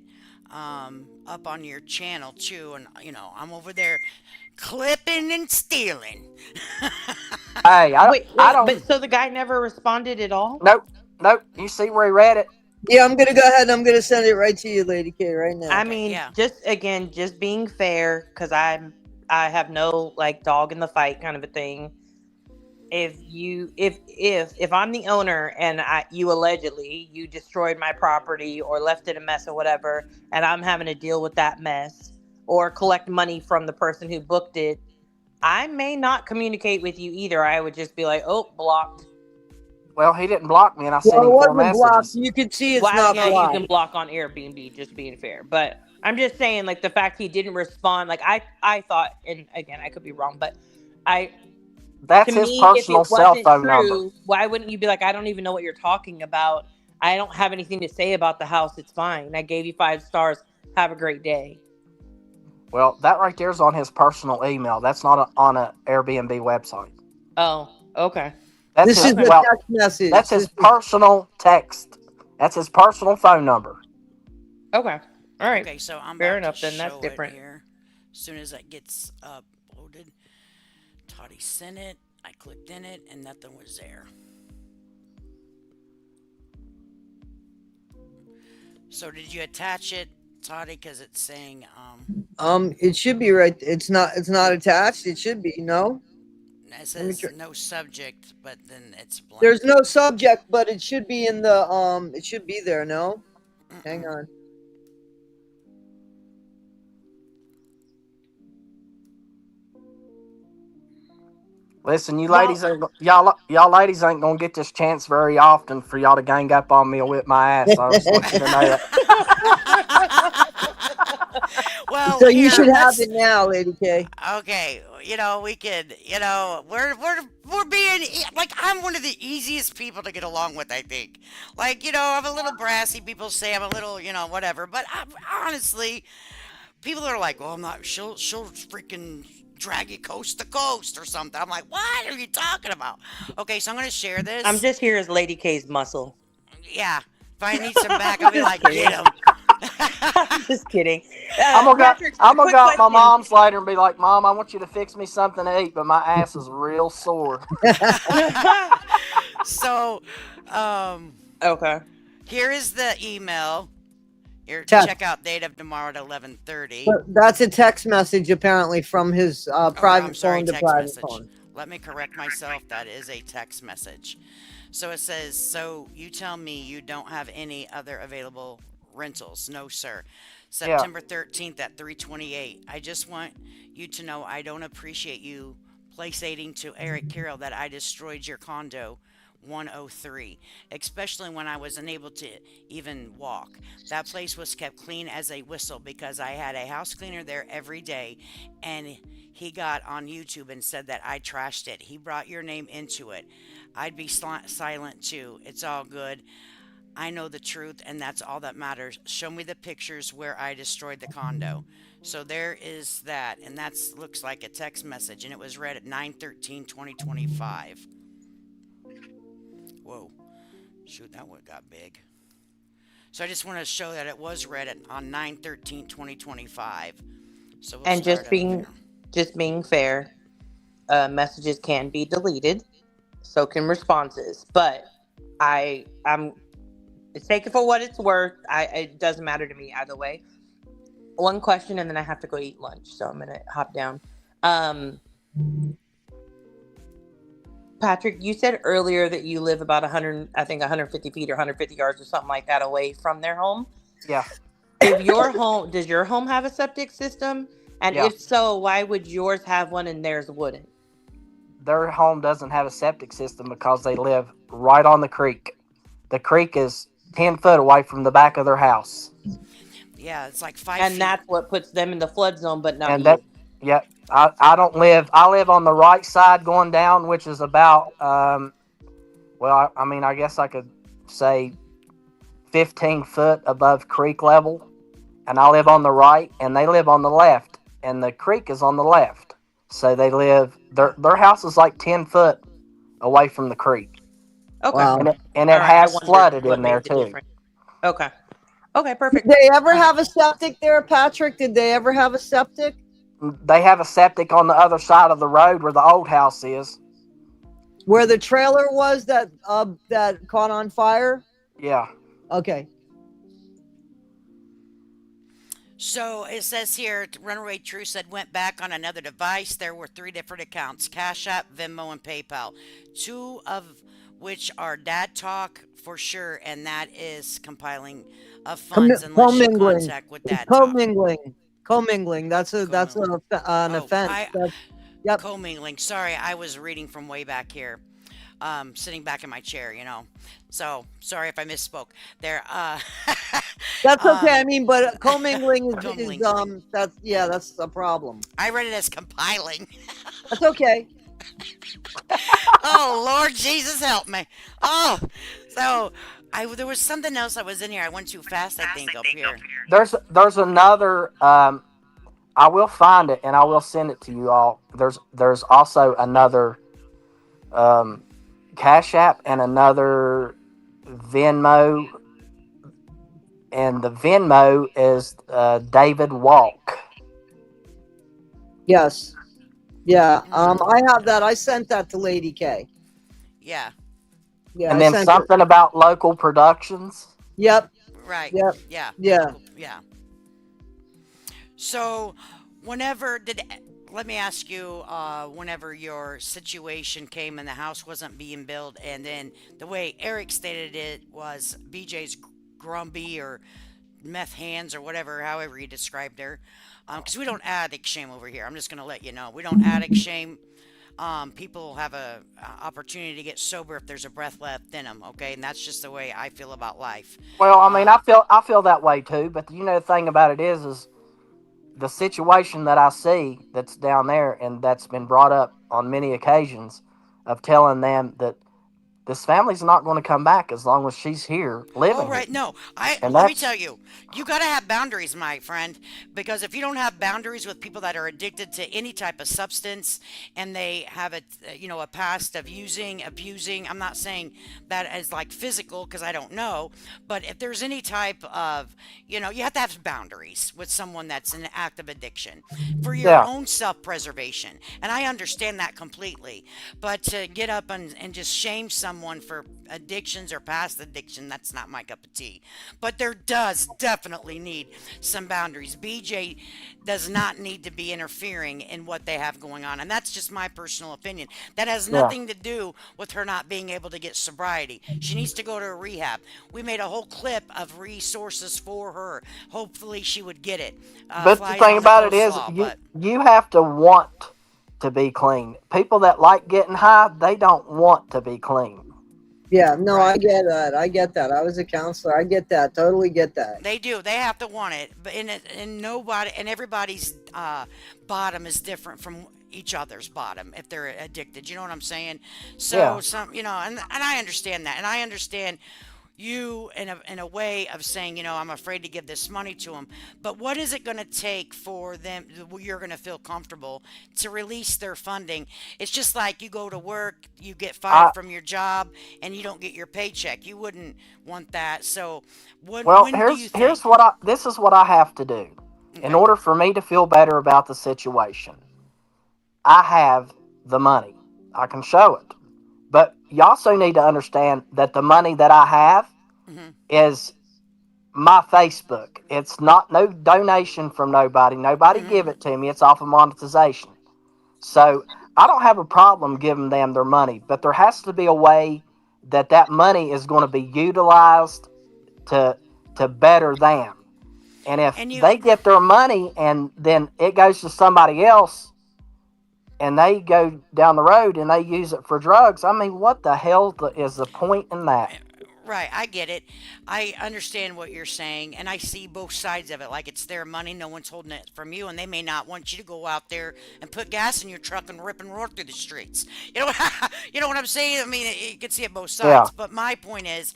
up on your channel too, and I'm over there clipping and stealing. Hey, Wait, I wait, but don't. so the guy never responded at all? Nope, nope. You see where he read it? Yeah, I'm gonna go ahead and I'm gonna send it right to you, Lady K, right now. I Okay, mean, yeah. just being fair, because I have no like dog in the fight kind of a thing. If I'm the owner and you allegedly you destroyed my property or left it a mess or whatever, and I'm having to deal with that mess or collect money from the person who booked it, I may not communicate with you either. I would just be like, oh, blocked. Well, he didn't block me, and I sent Well, it him four wasn't blocked. messages. You can see Well, it's I don't not know if you blocked. can block on Airbnb, just being fair. But I'm just saying, like, the fact he didn't respond, like, I thought, and again, I could be wrong, but I, That's to his me, if personal it cell wasn't phone number. true, why wouldn't you be like, I don't even know what you're talking about. I don't have anything to say about the house. It's fine. I gave you 5 stars. Have a great day. Well, that right there is on his personal email. That's not on an Airbnb website. Oh, okay. That's This his is Okay. a well. text message. That's This his is, personal text. That's his personal phone number. Okay. All right. Okay, so I'm Fair about to enough. Then that's show it different. here. As soon as that gets uploaded, Toddy sent it. I clicked in it, and nothing was there. So did you attach it, Toddy? Because it's saying it should be right. It's not attached. It should be, no. it Let me says try. no subject, but then it's blank. There's no subject, but it should be in the it should be there, no? Hang Mm-mm. on. Listen, you Y'all, ladies ain't y'all ladies ain't gonna get this chance very often for y'all to gang up on me or whip my ass. I just want you to know that. Well, So you here, should have let's. it now, Lady K. Okay, we could, we're being like I'm one of the easiest people to get along with. I think, like I'm a little brassy. People say I'm a little, whatever. But honestly, people are like, "Well, I'm not. She'll freaking drag you coast to coast or something." I'm like, "What are you talking about?" Okay, so I'm gonna share I'm this. just here as Lady K's muscle. Yeah, if I need some back, I'll be Just like, "Get kidding. him." I'm just kidding. I'm gonna Patrick, I'm gonna quick go to my question. mom's later and be like, Mom, I want you to fix me something to eat, but my ass is real sore. So, um, Okay. here is the email. Your Text. checkout date of tomorrow at 11:30. That's a text message apparently from his Oh, I'm private sorry, phone to text private message. phone. Let me correct myself. That is a text message. So it says, so you tell me you don't have any other available rentals? No, sir. Yeah, September 13th at 3:28. I just want you to know I don't appreciate you placating to Eric Carroll that I destroyed your condo 103, especially when I was unable to even walk. That place was kept clean as a whistle because I had a house cleaner there every day, and he got on YouTube and said that I trashed it. He brought your name into it. I'd be silent too. It's all good. I know the truth, and that's all that matters. Show me the pictures where I destroyed the condo. So there is that, and that looks like a text message, and it was read at 9/13/2025. Whoa, shoot, that one got big. So I just want to show that it was read on 9/13/2025. So we'll And start over here. just being fair, messages can be deleted. So can responses. But I'm take it for what it's worth. It doesn't matter to me either way. One question, and then I have to go eat lunch, so I'm gonna hop down. Patrick, you said earlier that you live about 100, I think 150 feet or 150 yards or something like that away from their home. yeah, Does your home have a septic system? And yeah. if so, why would yours have one and theirs wouldn't? Their home doesn't have a septic system because they live right on the creek. The creek is 10 foot away from the back of their house. Yeah, it's like 5 And feet. that's what puts them in the flood zone, but not And you. yeah, I don't live, I live on the right side going down, which is about, well, I mean, I guess I could say 15 foot above creek level. And I live on the right, and they live on the left, and the creek is on the left. So they live, their house is like 10 foot away from the creek. Okay. Wow. And it All right, I has wondered flooded what in there made the too. difference. Okay. Okay, Did perfect. they ever have a septic there, Patrick? Did they ever have a septic? They have a septic on the other side of the road where the old house is. Where the trailer was that caught on fire? Yeah. Okay. So it says here, Runaway True said went back on another device. There were 3 different accounts: Cash App, Venmo, and PayPal. 2 of which are Dad Talk for sure, and that is compiling of funds unless you Commingling. contact with Dad Talk. Commingling. That's an offense. Yep. Commingling. Sorry, I was reading from way back here. Sitting back in my chair, So sorry if I misspoke there. That's okay. I mean, but commingling is Commingling. that's a problem. I read it as compiling. That's okay. Oh Lord Jesus, help me. Oh, so there was something else that was in here. I went too fast, I think, up here. There's another. I will find it and I will send it to you all. There's also another Cash App and another Venmo, and the Venmo is David Walk. Yes. Yeah. I have that. I sent that to Lady K. Yeah. Yeah. And then something about local productions. Yep. Right. Yep. Yeah. Yeah. Yeah. So, let me ask you, whenever your situation came and the house wasn't being built, and then the way Eric stated it was BJ's grumpy or meth hands or whatever, however he described her. Because we don't addict shame over here. I'm just going to let you know. We don't addict shame. People have a opportunity to get sober if there's a breath left in them, okay? And that's just the way I feel about life. Well, I mean, I feel that way too. But the thing about it is the situation that I see that's down there, and that's been brought up on many occasions, of telling them that this family's not going to come back as long as she's here Oh, living here. right. No, I And let me tell that's, you, you got to have boundaries, my friend, because if you don't have boundaries with people that are addicted to any type of substance and they have a past of using, abusing, I'm not saying that as like physical because I don't know, but if there's any type of, you have to have boundaries with someone that's in active addiction for your yeah, own self-preservation. And I understand that completely. But to get up and just shame someone for addictions or past addiction, that's not my cup of tea. But there does definitely need some boundaries. BJ does not need to be interfering in what they have going on. And that's just my personal opinion. That has yeah. nothing to do with her not being able to get sobriety. She needs to go to a rehab. We made a whole clip of resources for her. Hopefully she would get it. But the Fly it thing on the about it is, coleslaw. you But you have to want to be clean. People that like getting high, they don't want to be clean. Yeah, no, I right. get that. I get that. I was a counselor. I get that. Totally get that. They do. They have to want it, but and nobody and everybody's bottom is different from each other's bottom if they're addicted. You know what I'm saying? So Yeah. and I understand that, and I understand you in a way of saying, I'm afraid to give this money to them. But what is it going to take for them? You're going to feel comfortable to release their funding. It's just like you go to work, you get I fired from your job, and you don't get your paycheck. You wouldn't want that. So Well, when do you here's think? what I this is what I have to do in Okay. order for me to feel better about the situation. I have the money. I can show it. But you also need to understand that the money that I have Hmm. is my Facebook. It's not no donation from nobody. Nobody Hmm. give it to me. It's off of monetization. So I don't have a problem giving them their money, but there has to be a way that that money is going to be utilized to better them. And if And you they get their money and then it goes to somebody else and they go down the road and they use it for drugs, I mean, what the hell is the point in that? Right, I get it. I understand what you're saying, and I see both sides of it. Like it's their money, no one's holding it from you, and they may not want you to go out there and put gas in your truck and rip and roar through the streets. You know, you know what I'm saying? I mean, you can see it both Yeah. sides. But my point is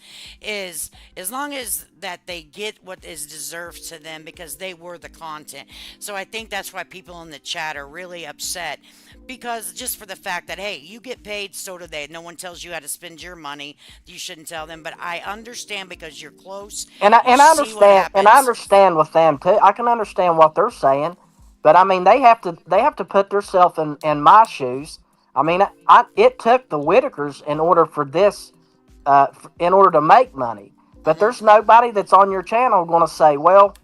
as long as that they get what is deserved to them because they were the content. So I think that's why people in the chat are really upset because just for the fact that hey, you get paid, so do they. No one tells you how to spend your money. You shouldn't tell them, but I understand because you're close. You And I see what understand, and I happens. understand with them too. I can understand what they're saying, but I mean, they have to put themselves in my shoes. I mean, it took the Whittakers in order for this, in order to make money. But Hmm. there's nobody that's on your channel going to say, well,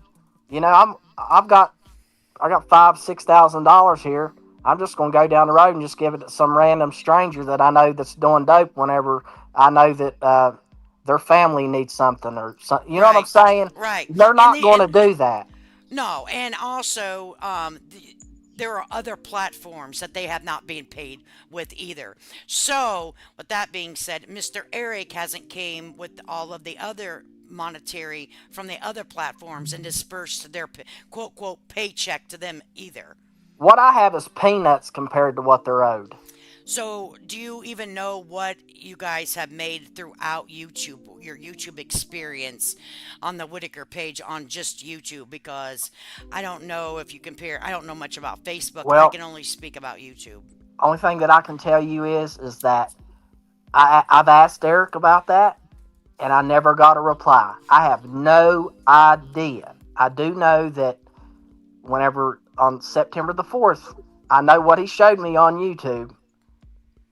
I got $5,000 to $6,000 here. I'm just going to go down the road and just give it to some random stranger that I know that's doing dope. Whenever I know that their family needs something or something, you know what I'm Right, saying? right, They're and not going to do that. no, and also there are other platforms that they have not been paid with either. So, with that being said, Mr. Eric hasn't came with all of the other monetary from the other platforms and dispersed their quote quote paycheck to them either. What I have is peanuts compared to what they're owed. So, do you even know what you guys have made throughout YouTube, your YouTube experience on the Whittaker page on just YouTube? Because I don't know if you compare, I don't know much about Facebook. I Well, can only speak about YouTube. only thing that I can tell you is that I've asked Eric about that, and I never got a reply. I have no idea. I do know that whenever on September the 4th, I know what he showed me on YouTube.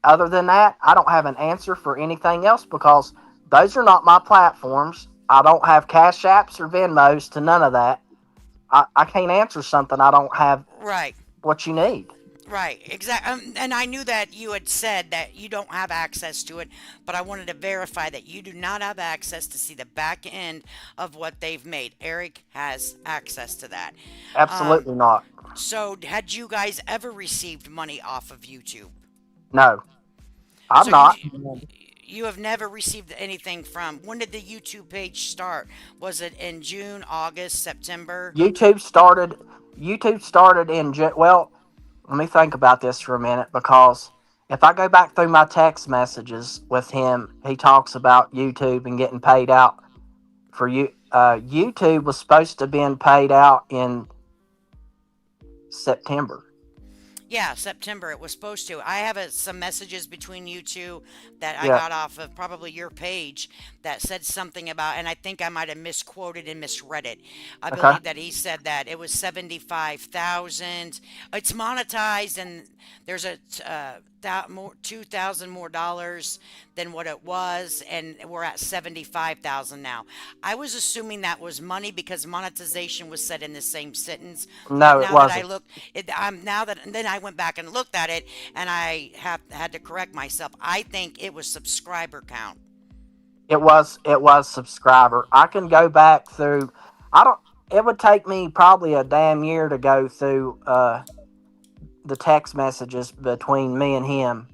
Other than that, I don't have an answer for anything else because those are not my platforms. I don't have Cash Apps or Venmos to none of that. I can't answer something I don't have Right. what you need. Right, exactly. And I knew that you had said that you don't have access to it, but I wanted to verify that you do not have access to see the back end of what they've made. Eric has access to that. Um, Absolutely not. so, had you guys ever received money off of YouTube? No, I'm So you not. you have never received anything from. When did the YouTube page start? Was it in June, August, September? YouTube started. YouTube started in well. Let me think about this for a minute because If I go back through my text messages with him, he talks about YouTube and getting paid out for you. YouTube was supposed to have been paid out in September. Yeah, September it was supposed to. I have some messages between you two that I Yeah. got off of probably your page that said something about, and I think I might have misquoted and misread it. I Okay. believe that he said that it was 75,000. It's monetized, and there's a that more 2,000 more dollars than what it was, and we're at 75,000 now. I was assuming that was money because monetization was said in the same sentence, but No, it now that I wasn't. look, I'm now that and then I went back and looked at it, and I have had to correct myself. I think it was subscriber count. It was subscriber. I can go back through. I don't. It would take me probably a damn year to go through the text messages between me and him.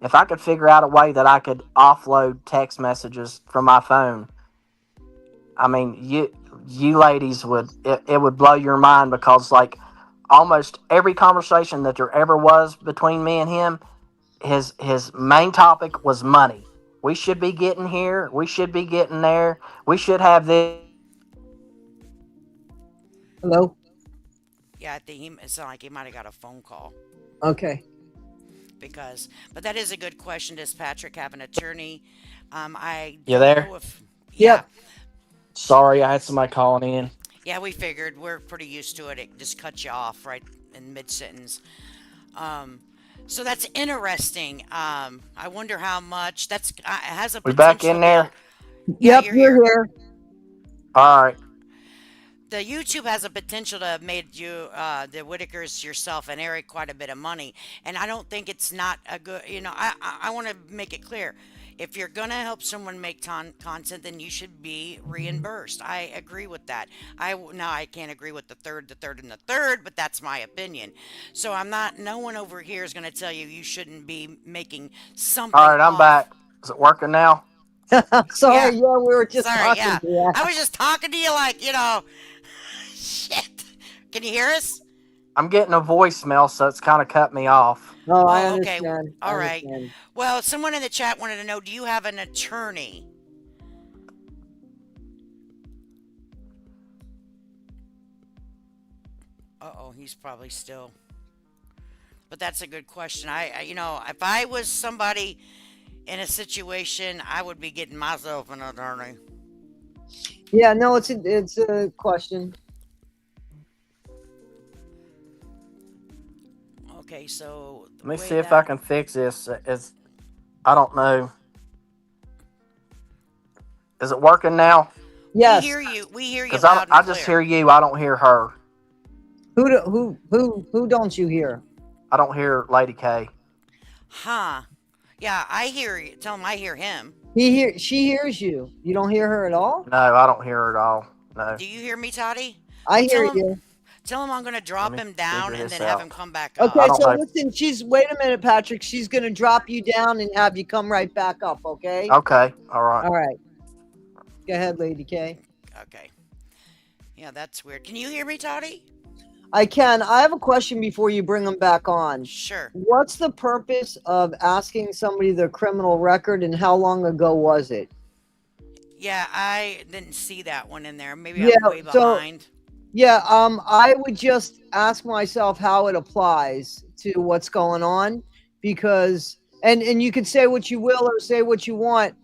If I could figure out a way that I could offload text messages from my phone, I mean, you ladies it would blow your mind because like almost every conversation that there ever was between me and him, his main topic was money. We should be getting here. We should be getting there. We should have this. Hello. Yeah, I think it sounded like he might have got a phone call Okay. because, but that is a good question. Does Patrick have an attorney? I You don't there? know if, yeah, Yep. Sorry, I had somebody calling in. yeah, we figured we're pretty used to it. It just cuts you off right in mid sentence. Um, so that's interesting. I wonder how much that's it has a We back potential in to be a, there? yeah, Yep. you're You're here. here. All right. The YouTube has a potential to have made you, the Whittakers, yourself, and Eric quite a bit of money. And I don't think it's not a good, I want to make it clear. If you're going to help someone make content, then you should be reimbursed. I agree with that. Now I can't agree with the third, and the third, but that's my opinion. So I'm not, no one over here is going to tell you you shouldn't be making All something right, I'm off. back. Is it working now? Yeah. Sorry. Yeah, we were just Sorry. talking Yeah. to you. I was just talking to you like, shit. Can you hear us? I'm getting a voicemail, so it's kind of cut me off. Oh, I Oh, okay. understand. I All right. understand. Well, someone in the chat wanted to know, do you have an attorney? Uh-oh, he's probably still. But that's a good question. If I was somebody in a situation, I would be getting myself an attorney. Yeah. No, it's a question. Okay, so Let me the way see if I that can fix this. I don't know. Is it working now? Yes. we hear you Because loud and I just clear. hear you. I don't hear her. Who don't you hear? I don't hear Lady K. Huh. Yeah, I hear you. Tell him I hear him. She hears you. You don't hear her at all? No, I don't hear her at all. No. Do you hear me, Toddy? I Well, hear you. tell him I'm going to Let drop me him down figure and this then have out. him come back Okay, up. don't so know. listen, wait a minute, Patrick. She's gonna drop you down and have you come right back up, okay? Okay. All right. All right. Go ahead, Lady K. Okay. Yeah, that's weird. Can you hear me, Toddy? I can. I have a question before you bring them back on. Sure. What's the purpose of asking somebody their criminal record and how long ago was it? Yeah, I didn't see that one in there. Maybe Yeah, I'm way so behind. yeah, I would just ask myself how it applies to what's going on because and you can say what you will or say what you want.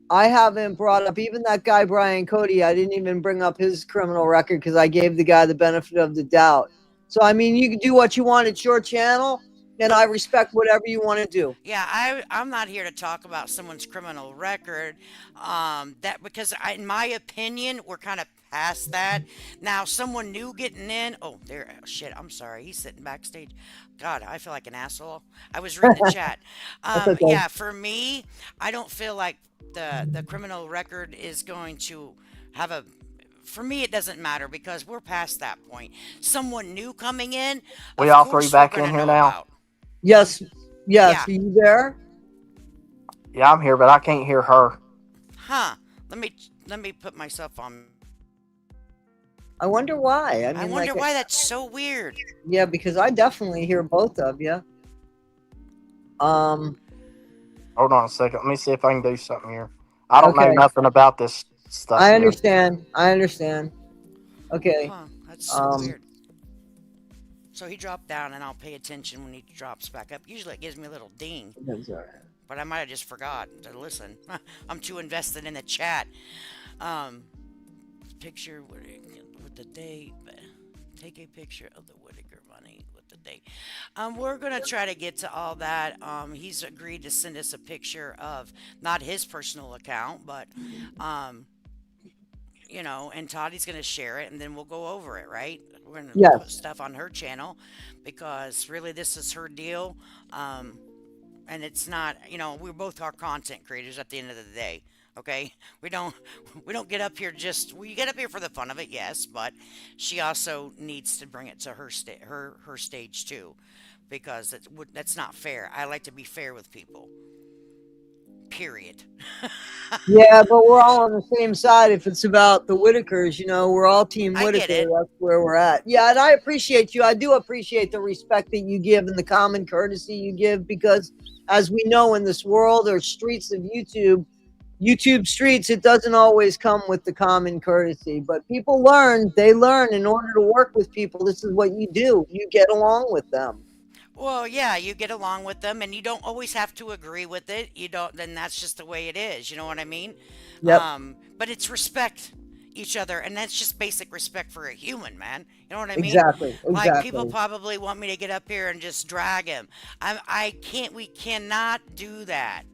I haven't brought up even that guy Brian Cody. I didn't even bring up his criminal record because I gave the guy the benefit of the doubt. So I mean, you can do what you want. It's your channel, and I respect whatever you want to do. Yeah, I'm not here to talk about someone's criminal record. That because in my opinion, we're kind of past that. Now, someone new getting in. Oh, there. Oh, shit. I'm sorry. He's sitting backstage. God, I feel like an asshole. I was reading the chat. That's okay. Yeah, for me, I don't feel like the criminal record is going to have a. For me, it doesn't matter because we're past that point. Someone new coming in, We of all three course back we're in gonna here know now? about. Yes, Yeah. are you there? Yeah, I'm here, but I can't hear her. Huh. Let me put myself on. I wonder why. I I mean, wonder like, why that's so weird. yeah, because I definitely hear both of you. Um, Hold on a second. Let me see if I can do something here. I don't know okay. nothing about this stuff I yet. understand. I understand. Okay. Huh, that's so Um, weird. So he dropped down, and I'll pay attention when he drops back up. Usually it gives me a little ding, that's all right. but I might have just forgot to listen. I'm too invested in the chat. Um, picture with the date. Take a picture of the Whittaker money with the date. We're gonna try to get to all that. He's agreed to send us a picture of not his personal account, but um, and Tottie's gonna share it, and then we'll go over it, right? We're gonna put Yes. stuff on her channel because really this is her deal. Um, and it's not, we both are content creators at the end of the day. Okay, we don't we don't get up here just we get up here for the fun of it, yes, but she also needs to bring it to her stage too, because that's not fair. I like to be fair with people. Period. Yeah, but we're all on the same side. If it's about the Whitakers, we're all Team I get Whitaker. it. That's where we're at. Yeah, and I appreciate you. I do appreciate the respect that you give and the common courtesy you give because, as we know, in this world or streets of YouTube streets, it doesn't always come with the common courtesy. But people learn. They learn in order to work with people. This is what you do. You get along with them. Well, yeah, you get along with them, and you don't always have to agree with it. You don't, then that's just the way it is. You know what I mean? Yep. But it's respect each other, and that's just basic respect for a human, man. You know what I mean? Exactly. Like people Exactly. probably want me to get up here and just drag him. I can't. We cannot do that.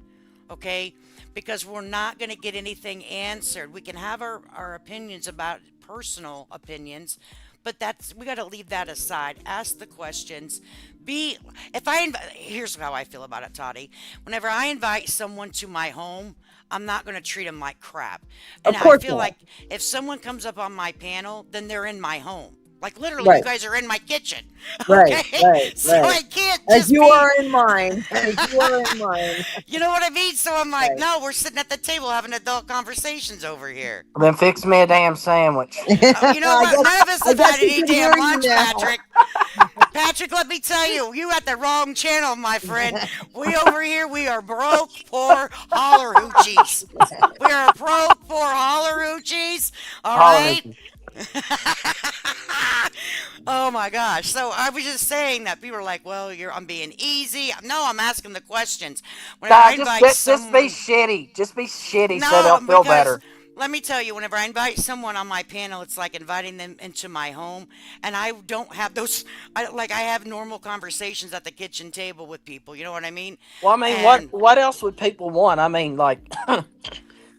Okay? Because we're not going to get anything answered. We can have our opinions about personal opinions, but we got to leave that aside. Ask the questions. Be if I here's how I feel about it, Toddy. Whenever I invite someone to my home, I'm not going to treat them like crap. And Of I course feel not. like if someone comes up on my panel, then they're in my home. Like literally, you Right. guys are in my kitchen. Right. Okay? Right. So Right. I can't As just you be are in mine. As you are in mine. you know what I mean? So I'm like, Right. no, we're sitting at the table having adult conversations over here. Then fix me a damn sandwich. You know I what? guess None of us I have guess had he any can damn hear you lunch, now. Patrick. Patrick, let me tell you, you at the wrong channel, my friend. We over here, we are broke, poor holler hoochies. We are broke, poor holler hoochies. All Holler right? hoochie. Oh my gosh. So I was just saying that people are like, well, I'm being easy. No, I'm asking the questions. Whenever Nah, I just invite just be someone, shitty. Just be shitty so they'll no, feel because better. let me tell you, whenever I invite someone on my panel, it's like inviting them into my home, and I don't have those. I have normal conversations at the kitchen table with people. You know what I mean? Well, I mean, what And what else would people want? I mean, like,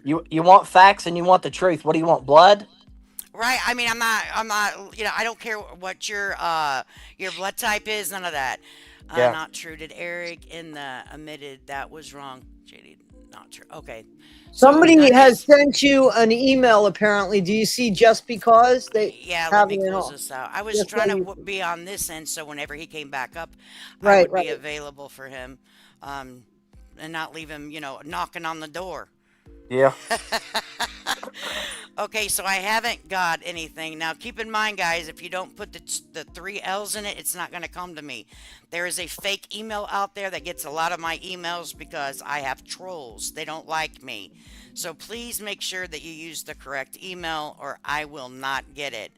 you want facts and you want the truth. What do you want? Blood? right, I mean, I'm not. I don't care what your blood type is. None of that. Yeah. Not true. Did Eric in the admitted that was wrong? JD, not true. Okay, so Somebody that has is. sent you an email. Apparently, do you see? Just because they Yeah, let have me it in close all. this out. I was Just so trying to you. be on this end so whenever he came back up, I Right. would Right. be available for him, um, and not leave him, knocking on the door. Yeah. Okay, so I haven't got anything. Now, keep in mind, guys, if you don't put the three L's in it, it's not going to come to me. There is a fake email out there that gets a lot of my emails because I have trolls. They don't like me. So please make sure that you use the correct email or I will not get it.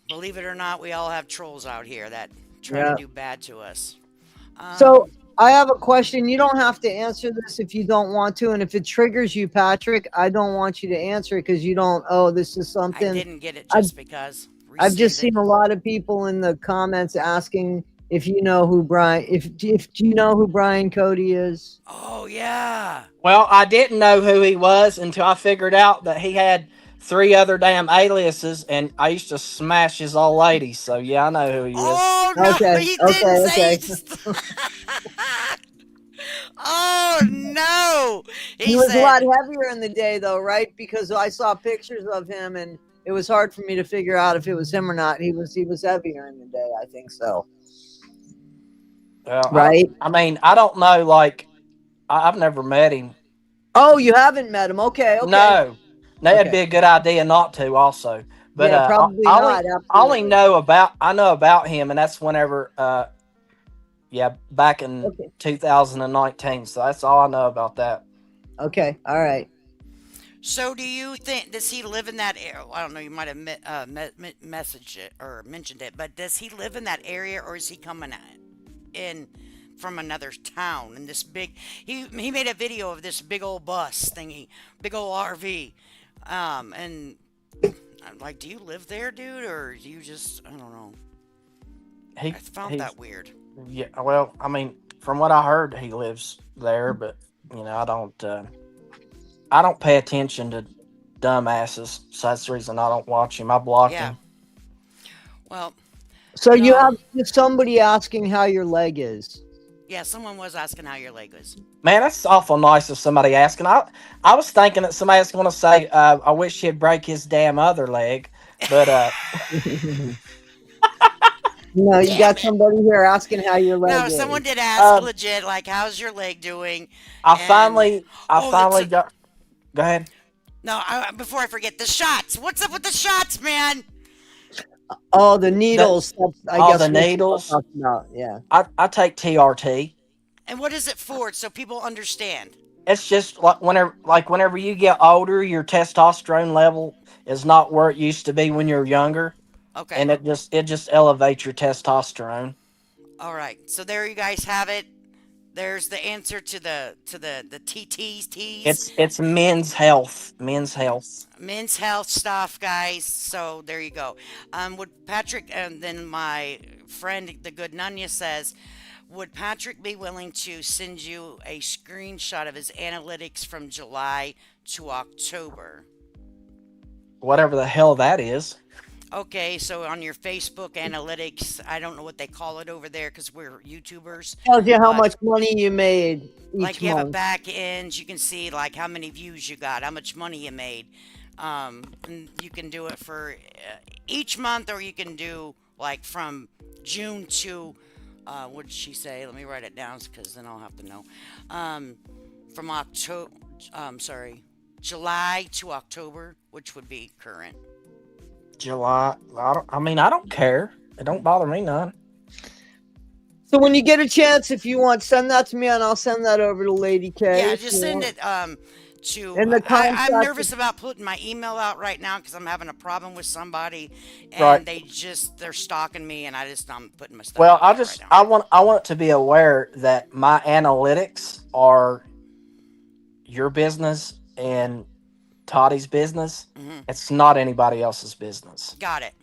Believe it or not, we all have trolls out here that try to Yeah. do bad to us. So Um, I have a question. You don't have to answer this if you don't want to, and if it triggers you, Patrick, I don't want you to answer it because you don't. Oh, this is I something. didn't get it I've just because. I've just Restate it. seen a lot of people in the comments asking if you know who Brian. If do you know who Brian Cody is? Oh, yeah. Well, I didn't know who he was until I figured out that he had three other damn aliases, and I used to smash his old ladies. So yeah, I know who he is. Oh, no, Okay. he Okay. didn't say Okay. it. Oh, no. He He was a lot said, heavier in the day, though, right? Because I saw pictures of him, and it was hard for me to figure out if it was him or not. He was heavier in the day. I think so. Well, Right? I mean, I don't know. Like, I've never met him. Oh, you haven't met him. Okay. Okay. No, that'd Okay. be a good idea not to. Also, but Yeah, probably I not. only Absolutely. I know about him, and that's whenever Yeah, back in Okay. 2019. So that's all I know about that. Okay. All right. So do you think does he live in that area? I don't know. You might have messaged it or mentioned it, but does he live in that area, or is he coming in from another town? And this big, he made a video of this big old bus thingy, big old RV, and I'm like, do you live there, dude, or do you just I don't know. I He found he's that weird. Yeah. Well, I mean, from what I heard, he lives there, but I don't. I don't pay attention to dumbasses, so that's the reason I don't watch him. I block Yeah. him. Well, So you you know, have somebody asking how your leg is. yeah. Someone was asking how your leg was. Man, that's awful nice of somebody asking. I was thinking that somebody's going to say, "I wish he'd break his damn other leg," but No, you Damn got it. somebody here asking how your leg No, is. someone did ask uh, legit, like, how's your leg doing? I And finally, I oh, that's finally got. Go ahead. no. Before I forget, the shots. What's up with the shots, man? Oh, the The needles. That's, I all the guess what you're needles. talking about. Yeah. I take TRT. And what is it for? So people understand. It's just like whenever you get older, your testosterone level is not where it used to be when you're younger, and Okay. it just elevates your testosterone. All right. So there you guys have it. There's the answer to the TTs, T's, It's men's health, men's health. men's health stuff, guys. So there you go. Would Patrick and then my friend, the good Nunya says, would Patrick be willing to send you a screenshot of his analytics from July to October? Whatever the hell that is. Okay, so on your Facebook analytics, I don't know what they call it over there because we're YouTubers, Tells you how but much money you made each like you have a month. back end, you can see like how many views you got, how much money you made. And you can do it for each month, or you can do like from June to what did she say? Let me write it down because then I'll have to know. Um, from October, sorry, July to October, which would be current. July. I don't care. It don't bother me none. So when you get a chance, if you want, send that to me and I'll send that over to Lady K. Yeah, if just you send want. it to. In the I'm contact. nervous about putting my email out right now because I'm having a problem with somebody, Right. and they're stalking me, and I'm putting my stuff Well, out there right now. I want it to be aware that my analytics are your business and Toddy's business. Hmm. It's not anybody else's business. Got it.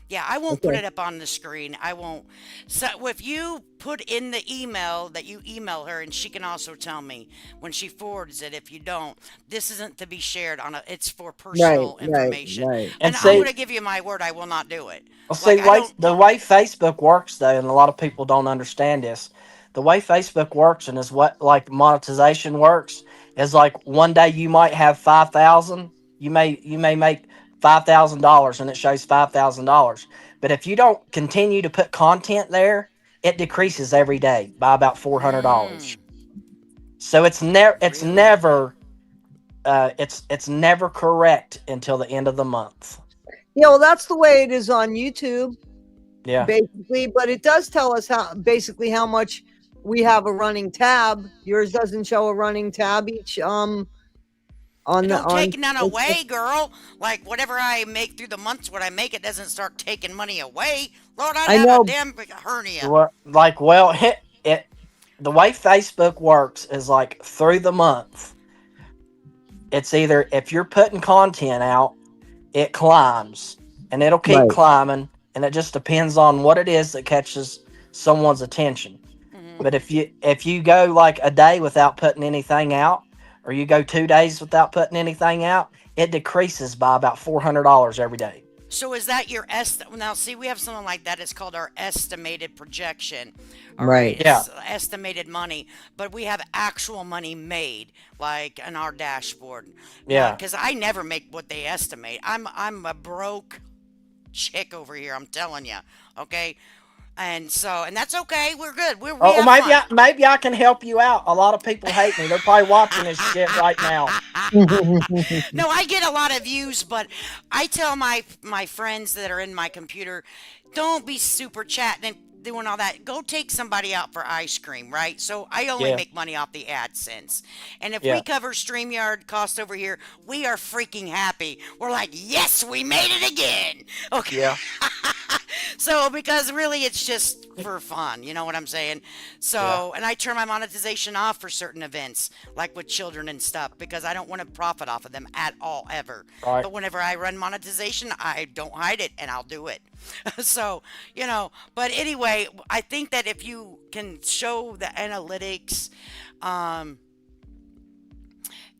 Yeah, I won't put Okay. it up on the screen. I won't. So if you put in the email that you email her, and she can also tell me when she forwards it. If you don't, this isn't to be shared on a. It's for Right, personal right, information, right. And and I'm see, gonna give you my word. I will not do it. well, see, Like I don't. the way Facebook works, though, and a lot of people don't understand this. The way Facebook works and is what like monetization works is like one day you might have 5,000. You may make $5,000 and it shows $5,000. But if you don't continue to put content there, it decreases every day by about $400. Mm, So it's really? never it's never correct until the end of the month. Yeah, well, that's the way it is on YouTube, Yeah. basically. But it does tell us how much we have a running tab. Yours doesn't show a running tab each It on the don't on take none Facebook. away, girl. Like whatever I make through the months, what I make, it doesn't start taking money away. Lord, I'd I have a know. damn hernia. Well, it the way Facebook works is like through the month. It's either if you're putting content out, it climbs and it'll keep Right. climbing, and it just depends on what it is that catches someone's attention. Hmm. But if you go like a day without putting anything out, or you go 2 days without putting anything out, it decreases by about $400 every day. So is that your now? See, we have something like that. It's called our estimated projection. All right, Right. Yeah, it's estimated money, but we have actual money made, like in our dashboard. Now, yeah. because I never make what they estimate. I'm a broke chick over here. I'm telling you. Okay, and that's okay. We're good. We Oh, have maybe fun. maybe I can help you out. A lot of people hate me. They're probably watching this shit right now. No, I get a lot of views, but I tell my friends that are in my computer, don't be super chatting and doing all that, go take somebody out for ice cream, right? So I only Yeah. make money off the AdSense. And if we Yeah. cover StreamYard cost over here, we are freaking happy. We're like, yes, we made it again. Okay. Yeah. So because really it's just for fun, you know what I'm saying? Yeah. So, and I turn my monetization off for certain events, like with children and stuff, because I don't want to profit off of them at all ever. Right. But whenever I run monetization, I don't hide it and I'll do it. So, but anyway, I think that if you can show the analytics, um,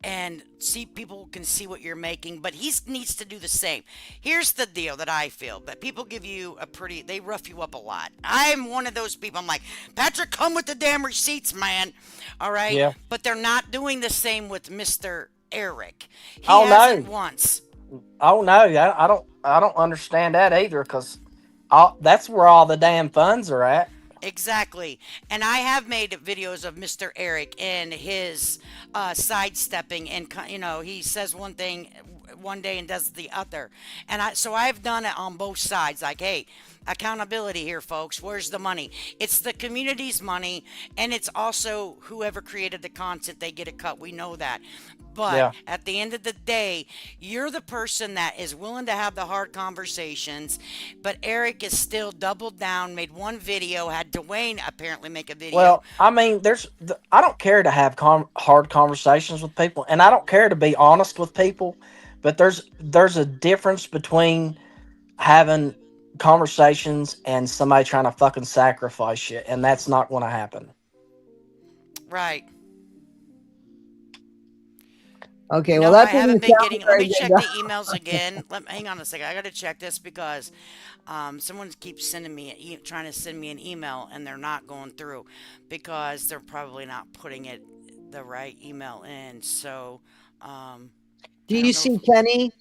and see people can see what you're making, but he needs to do the same. Here's the deal that I feel that people give you they rough you up a lot. I'm one of those people. I'm like, Patrick, come with the damn receipts, man. All right, Yeah. but they're not doing the same with Mr. Eric. He Oh hasn't no. once. Oh no. I don't understand that either because that's where all the damn funds are at. Exactly. And I have made videos of Mr. Eric and his sidestepping, and he says one thing one day and does the other. And so I've done it on both sides. Like, hey, accountability here, folks. Where's the money? It's the community's money, and it's also whoever created the content, they get a cut. We know that. But Yeah. at the end of the day, you're the person that is willing to have the hard conversations. But Eric is still doubled down, made one video, had Dwayne apparently make a video. Well, I mean, I don't care to have hard conversations with people, and I don't care to be honest with people. But there's a difference between having conversations and somebody trying to fucking sacrifice you, and that's not going to happen. Right. Okay, well No, I that haven't doesn't been sound getting. Let very me check good. the emails again. Hang on a second. I got to check this because someone keeps sending me, trying to send me an email, and they're not going through because they're probably not putting the right email in. So Do I you don't know see if. Kenny?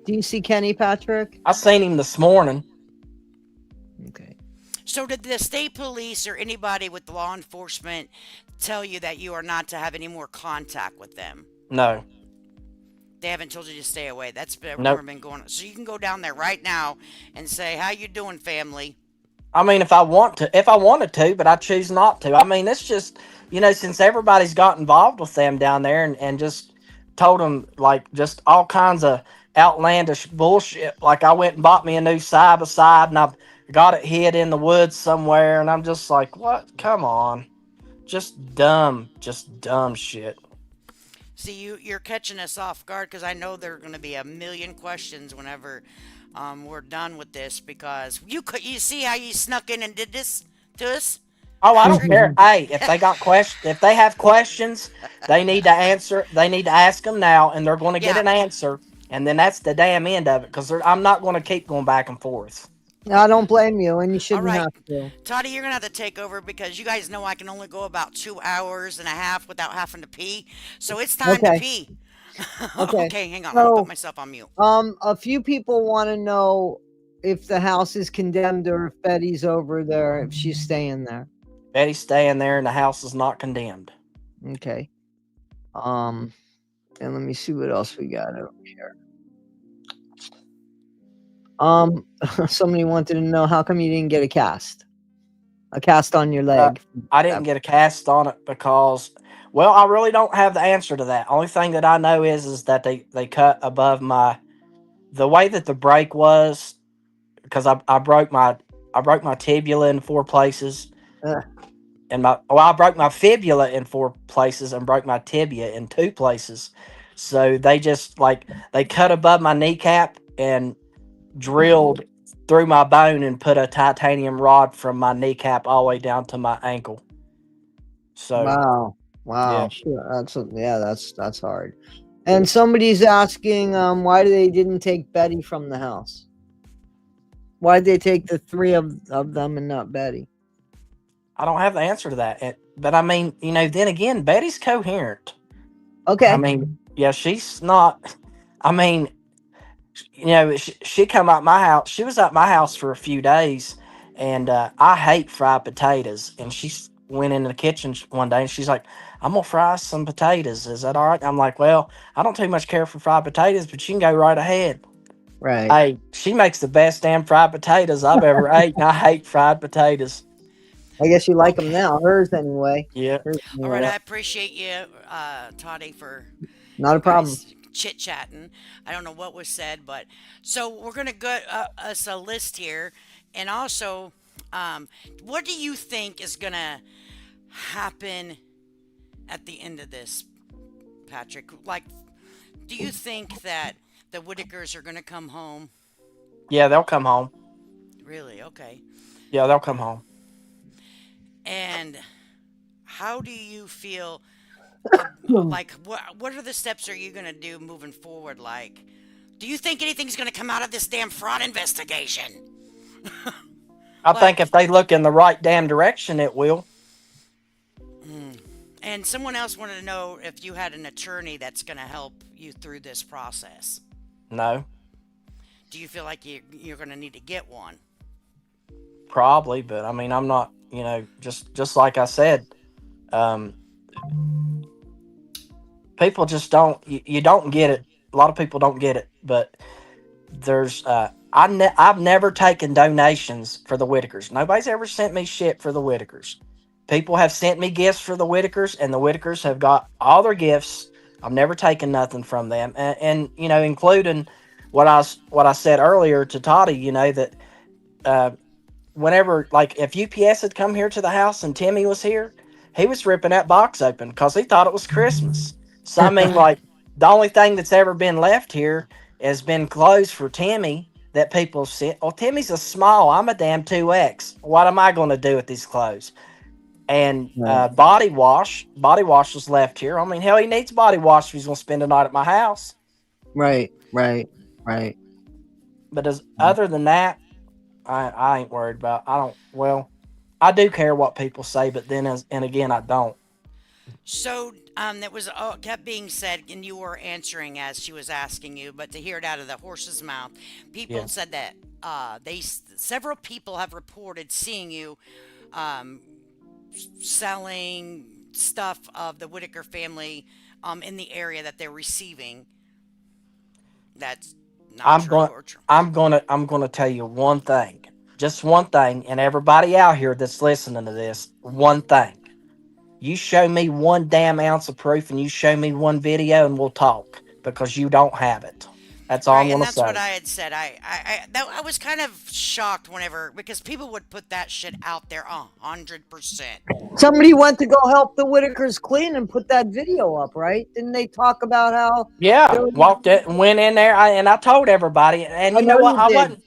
Do you see Kenny, Patrick? I seen him this morning. Okay. So did the state police or anybody with law enforcement tell you that you are not to have any more contact with them? No. They haven't told you to stay away. That's been a rumor Nope. been going on. So you can go down there right now and say, "How you doing, family?" I mean, if I wanted to, but I choose not to. I mean, it's just, since everybody's got involved with them down there and just told them like just all kinds of outlandish bullshit. Like I went and bought me a new side by side and I've got it hid in the woods somewhere. And I'm just like, what? Come on. Just dumb shit. See, you're catching us off guard because I know there are going to be a million questions whenever we're done with this because you see how you snuck in and did this to us, Oh, I don't Patrick. care. Hey, if they got if they have questions, they need to answer. They need to ask them now, and they're going to get Yeah. an answer. And then that's the damn end of it, because I'm not going to keep going back and forth. I don't blame you, and you All shouldn't right, have to. Toddy, you're gonna have to take over because you guys know I can only go about 2 hours and a half without having to pee. So it's time to Okay. pee. Okay. Okay, hang on. I'm gonna So, put myself on mute. a few people want to know if the house is condemned or if Betty's over there, if she's staying there. Betty's staying there, and the house is not condemned. Okay. And let me see what else we got over here. Somebody wanted to know how come you didn't get a cast on your leg. I didn't get a cast on it because, well, I really don't have the answer to that. Only thing that I know is that they cut above the way that the break was, because I broke my tibia in 4 places. Uh. And I broke my fibula in 4 places and broke my tibia in 2 places. So they just they cut above my kneecap and drilled through my bone and put a titanium rod from my kneecap all the way down to my ankle. So Wow. Yeah. Sure. That's hard. And somebody's asking why they didn't take Betty from the house. Why did they take the 3 of them and not Betty? I don't have the answer to that. But I mean, then again, Betty's coherent. Okay. I mean, yeah, she's not. I mean, she come out my house. She was at my house for a few days, and I hate fried potatoes. And she went into the kitchen one day, and she's like, "I'm gonna fry some potatoes. Is that all right?" I'm like, "Well, I don't too much care for fried potatoes, but you can go right ahead." Right. Hey, she makes the best damn fried potatoes I've ever ate, and I hate fried potatoes. I guess you like them Okay. now. Hers anyway. Yeah. Hers All right. anyway. I appreciate you, Toddy, for Not you a problem. guys chit chatting. I don't know what was said, but so we're gonna get us a list here, and also, um, what do you think is gonna happen at the end of this, Patrick? Like, do you think that the Whitakers are gonna come home? Yeah, they'll come home. Really? Okay. Yeah, they'll come home. And how do you feel? Hmm. Like, what are the steps are you gonna do moving forward? Like, do you think anything's gonna come out of this damn fraud investigation? I think Like, if they look in the right damn direction, it will. mm. And someone else wanted to know if you had an attorney that's gonna help you through this process. No, Do you feel like you're gonna need to get one? probably, but I mean, I'm not. Just like I said, um, people just don't. You don't get it. A lot of people don't get it, but there's I've never taken donations for the Whitakers. Nobody's ever sent me shit for the Whitakers. People have sent me gifts for the Whitakers, and the Whitakers have got all their gifts. I've never taken nothing from them, and including what I said earlier to Toddy. That uh, whenever, like, if UPS had come here to the house and Timmy was here, he was ripping that box open because he thought it was Christmas. So I mean, like, the only thing that's ever been left here has been clothes for Timmy that people sent. Well, Timmy's a small. I'm a damn 2X. What am I going to do with these clothes? And Right. body wash was left here. I mean, hell, he needs body wash if he's going to spend the night at my house. Right. Right. Right. But other than that, I ain't worried about. I don't. Well, I do care what people say, but then and again, I don't. So, that was kept being said, and you were answering as she was asking you. But to hear it out of the horse's mouth, people Yeah. said that several people have reported seeing you um, selling stuff of the Whittaker family in the area that they're receiving. That's not I'm true going. or true. I'm gonna tell you one thing. Just one thing, and everybody out here that's listening to this, one thing. You show me one damn ounce of proof, and you show me one video, and we'll talk because you don't have it. That's all I'm Right, and gonna that's what say. I had said. I was kind of shocked whenever because people would put that shit out there 100%. Somebody went to go help the Whitakers clean and put that video up, right? Didn't they talk about how Yeah, there was? walked it and went in there, and I told everybody. And I you know know what? you I did. wasn't.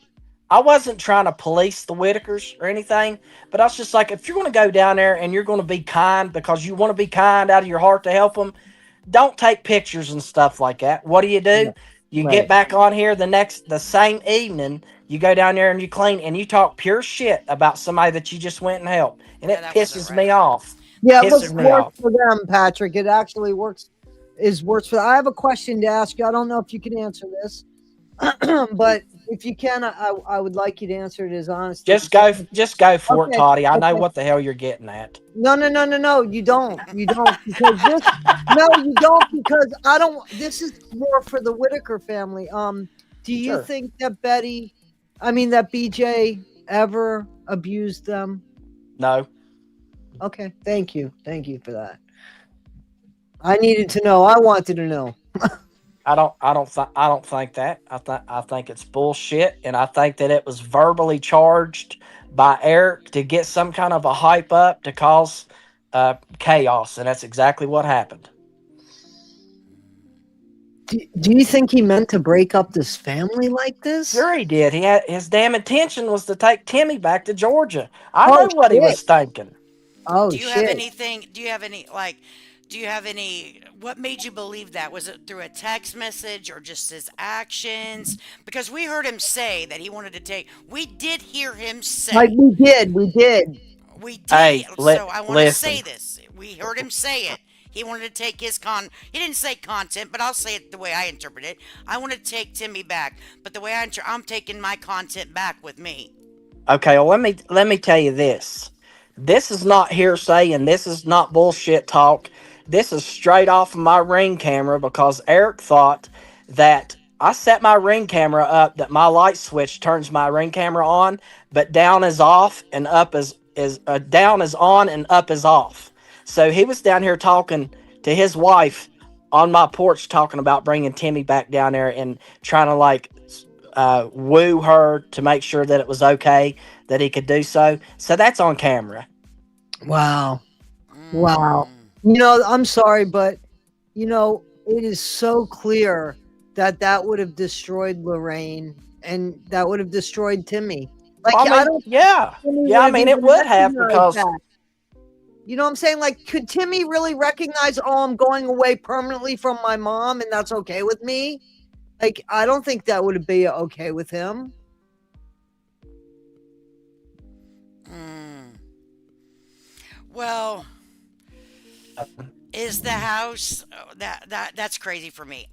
I wasn't trying to police the Whitakers or anything, but I was just like, if you're going to go down there and you're going to be kind because you want to be kind out of your heart to help them, don't take pictures and stuff like that. What do? Yeah. You get Right. back on here the same evening. You go down there and you clean and you talk pure shit about somebody that you just went and helped, and Yeah, it that wasn't pisses me right. off. Yeah, it Pisses looks me worse off. for them, Patrick. It actually works is worse for. I have a question to ask you. I don't know if you can answer this, but if you can, I would like you to answer it as honest as you can. Just go for it, Okay. Toddy. I know Okay. what the hell you're getting at. No, no, no, no, no. You don't. You don't because this. No, you don't because I don't. This is more for the Whitaker family. Do you Sure. think that that BJ ever abused them? No. Okay. Thank you for that. I needed to know. I wanted to know. I don't think that. I think it's bullshit, and I think that it was verbally charged by Eric to get some kind of a hype up to cause chaos, and that's exactly what happened. Do you think he meant to break up this family like this? Sure, he did. He had his damn intention was to take Timmy back to Georgia. I Oh know what he shit! was thinking. Do Oh you have shit! anything? Do you have any like? Do you have any? What made you believe that? Was it through a text message or just his actions? Because we heard him say that he wanted to take. We did hear him Like say. we did. We did. Hey, So I want to say listen. this. We heard him say it. He wanted to take his con. He didn't say content, but I'll say it the way I interpret it. I want to take Timmy back, but the way I'm taking my content back with me. Okay, well, let me tell you this. This is not hearsay, and this is not bullshit talk. This is straight off of my ring camera because Eric thought that I set my ring camera up that my light switch turns my ring camera on, but down is off and up is is down is on and up is off. So he was down here talking to his wife on my porch, talking about bringing Timmy back down there and trying to like woo her to make sure that it was okay that he could do so. So that's on camera. Wow. Wow. Mm. I'm sorry, but it is so clear that that would have destroyed Lorraine and that would have destroyed Timmy. Like, I I mean, don't yeah, think Timmy yeah. would I have mean, even it would have recognized because that. You know what I'm saying? Like, could Timmy really recognize, oh, I'm going away permanently from my mom and that's okay with me? Like, I don't think that would be okay with him. Mm. Well, is the house that's crazy for me.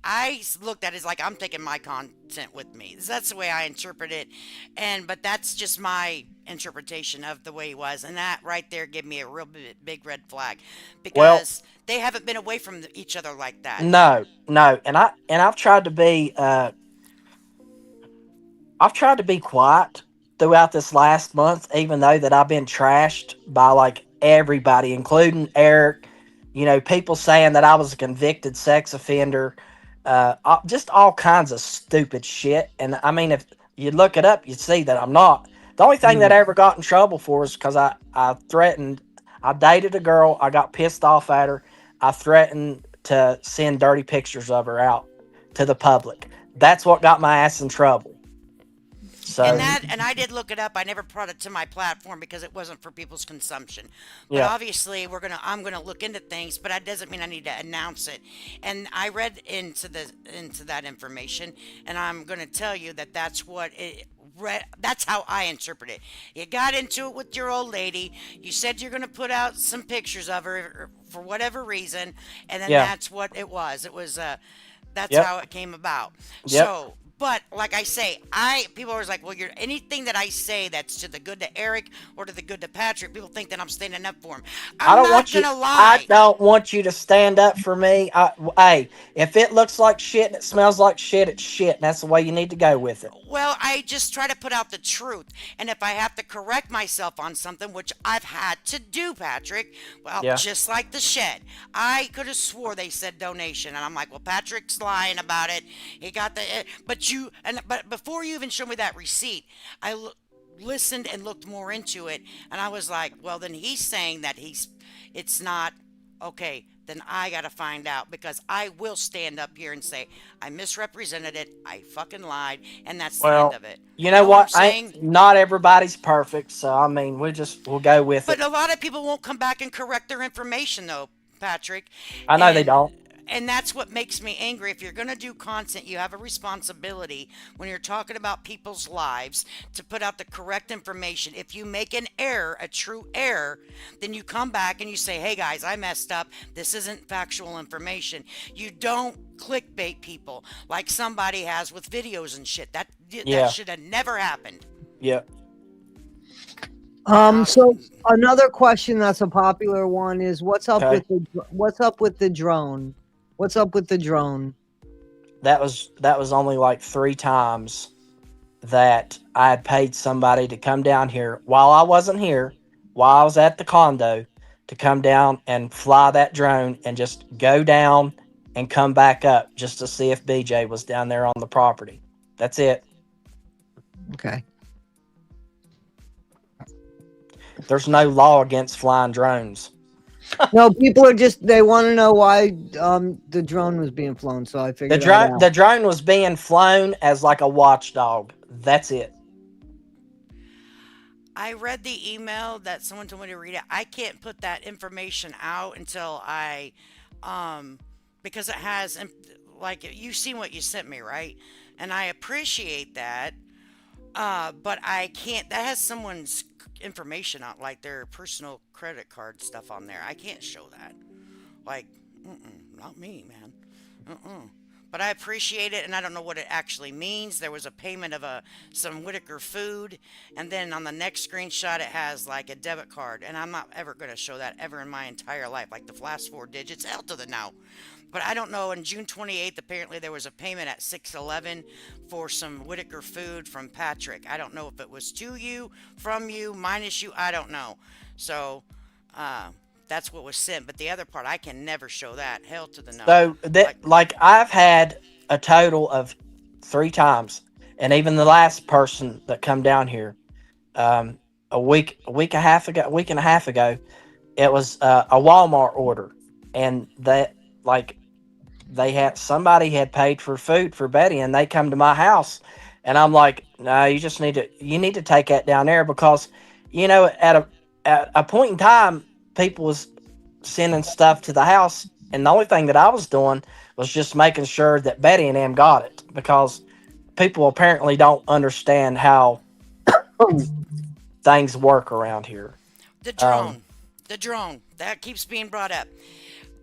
Looked at it as like I'm taking my content with me. That's the way I interpret it, and but that's just my interpretation of the way he was, and that right there gave me a real big red flag well, because they haven't been away from each other like that. no, no, and I've tried to be I've tried to be quiet throughout this last month, even though that I've been trashed by like everybody, including Eric. You know, people saying that I was a convicted sex offender, just all kinds of stupid shit. And I mean, if you look it up, you see that I'm not. The only thing that Mm. I ever got in trouble for is because I threatened. I dated a girl. I got pissed off at her. I threatened to send dirty pictures of her out to the public. That's what got my ass in trouble. And So that, and I did look it up. I never brought it to my platform because it wasn't for people's consumption. But yeah, obviously, I'm gonna look into things. But that doesn't mean I need to announce it. And I read into that information, and I'm gonna tell you that that's what it. That's how I interpret it. You got into it with your old lady. You said you're gonna put out some pictures of her for whatever reason, and then yeah, that's what it was. It was that's yep, how it came about. yep. So, but like I say, I people are always like, well, you're anything that I say that's to the good to Eric or to the good to Patrick. People think that I'm standing up for him. I I'm don't not want you. gonna I lie. don't want you to stand up for me. Hey, if it looks like shit and it smells like shit, it's shit, and that's the way you need to go with it. Well, I just try to put out the truth. And if I have to correct myself on something, which I've had to do, Patrick, well, Yeah, just like the shed, I could have swore they said donation. And I'm like, well, Patrick's lying about it. He got but before you even show me that receipt, listened and looked more into it. And I was like, well, then he's saying that it's not okay, then I got to find out because I will stand up here and say, I misrepresented it. I fucking lied. And that's the end well, of it. you You know know what I'm what? I ain't, saying? not everybody's perfect, so I mean, we'll go with But it. a lot of people won't come back and correct their information, though, Patrick. I know they And don't. and that's what makes me angry. If you're going to do content, you have a responsibility when you're talking about people's lives to put out the correct information. If you make an error, a true error, then you come back and you say, hey guys, I messed up. This isn't factual information. You don't clickbait people like somebody has with videos and shit. That Yeah, should have never happened. yeah. And So another question that's a popular one is Okay. what's up with the drone? What's up with the drone? That was only like 3 times that I had paid somebody to come down here while I wasn't here, while I was at the condo, to come down and fly that drone and just go down and come back up just to see if BJ was down there on the property. That's it. Okay. There's no law against flying drones. No, people are just they want to know why the drone was being flown, so I The figured I'd drone ask. the drone was being flown as like a watchdog. That's it. I read the email that someone told me to read it. I can't put that information out until um, because it has, like, you've seen what you sent me, right? And I appreciate that, but I can't, that has someone's information on, like their personal credit card stuff on there. I can't show that. Like, not me, man. Uh-uh. but I appreciate it, and I don't know what it actually means. There was a payment of some Whittaker food, and then on the next screenshot it has like a debit card, and I'm not ever going to show that ever in my entire life, like the last four digits, hell to the no. But I don't know. On June 28th, apparently there was a payment at 611 for some Whittaker food from Patrick. I don't know if it was to you, from you, minus you. I don't know. So uh, that's what was sent. But the other part, I can never show that. Hell to the no. So Like, that, like, I've had a total of 3 times, and even the last person that come down here, a week and a half ago, it was a Walmart order, and that, like, they had somebody had paid for food for Betty, and they come to my house, and I'm like, no, you need to take that down there, because at a point in time, people was sending stuff to the house, and the only thing that I was doing was just making sure that Betty and them got it, because people apparently don't understand how things work around here. the Um, drone. The drone. That keeps being brought up.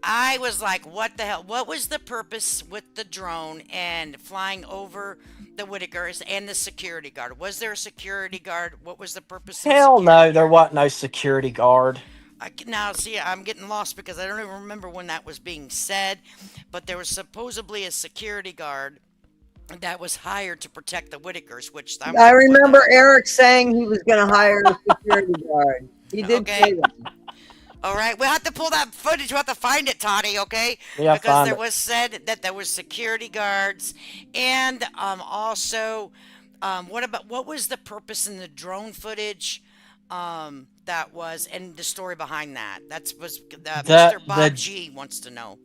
I was like, what the hell? What was the purpose with the drone and flying over the Whitakers and the security guard? Was there a security guard? What was the purpose of Hell no, security there guard? wasn't no security guard. Now, see, I'm getting lost because I don't even remember when that was being said, but there was supposedly a security guard that was hired to protect the Whitakers, which I'm I like, what the remember hell? Eric saying he was going to hire a security guard. He did say Okay. that. All right, we'll have to pull that footage. We'll have to find it, Toddy. Okay, Yeah, because find there it. was said that there was security guards, and also, what was the purpose in the drone footage? That was and the story behind that. That's was The Mr. Bob the G wants to know.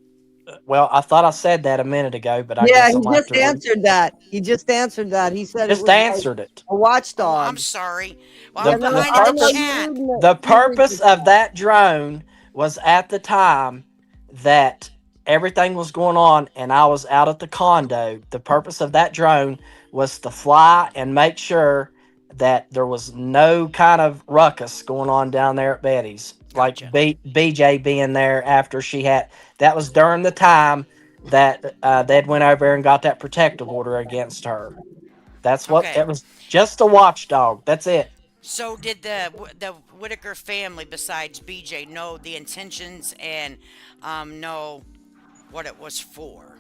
Well, I thought I said that a minute ago, but I Yeah, guess he I'm gonna have just to answered that. He just answered that. He said it just was like answered it. a Oh, I'm watchdog. sorry. Well, Yeah, I'm the no, the behind in I the know purpose you chat. the you read the purpose of chat. that drone was, at the time that everything was going on and I was out at the condo, the purpose of that drone was to fly and make sure that there was no kind of ruckus going on down there at Betty's. Like Gotcha. BJ being there after she had, that was during the time that they'd went over there and got that protective order against her. That's what Okay. it was, just a watchdog. That's it. So did the Whitaker family, besides BJ, know the intentions and know what it was for?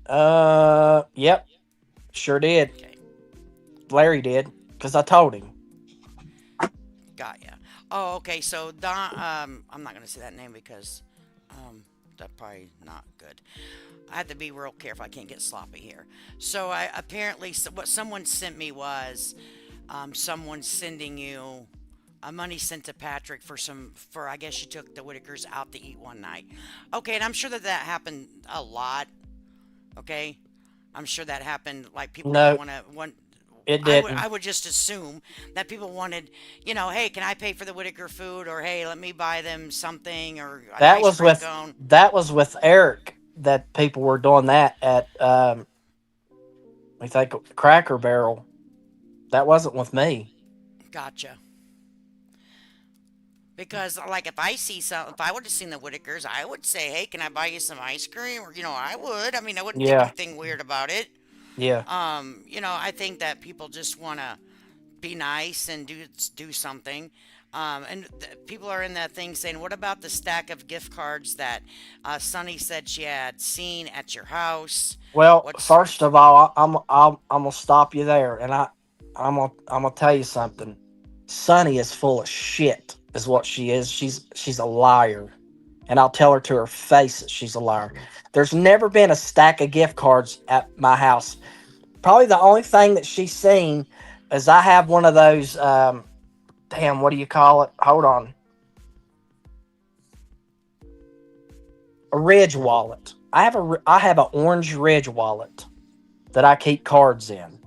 Yep, sure did. Okay. Larry did, because I told him. Got ya. Oh, okay. So Don, I'm not gonna say that name because, that's probably not good. I have to be real careful. I can't get sloppy here. So I apparently, what someone sent me was, someone sending you money sent to Patrick for I guess you took the Whitakers out to eat one night. Okay, and I'm sure that that happened a lot. Okay, I'm sure that happened. Like people No, want. it I didn't. would just assume that people wanted, hey, can I pay for the Whitaker food, or hey, let me buy them something, or a That nice was drink with on. that was with Eric, that people were doing that at we think Cracker Barrel. That wasn't with me. Gotcha. Because like if I would have seen the Whitakers, I would say, hey, can I buy you some ice cream? Or I would. I mean, I wouldn't think Yeah, anything weird about it. yeah. I think that people just want to be nice and do something. And people are in that thing saying, what about the stack of gift cards that Sunny said she had seen at your house? Well, What's first of all, I'm gonna stop you there, and I'm gonna tell you something. Sonny is full of shit, is what she is. She's a liar, and I'll tell her to her face that she's a liar. There's never been a stack of gift cards at my house. Probably the only thing that she's seen is I have one of those. Damn, what do you call it? Hold on, a Ridge wallet. I have an orange Ridge wallet that I keep cards in.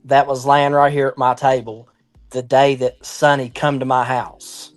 That was laying right here at my table the day that Sonny come to my house.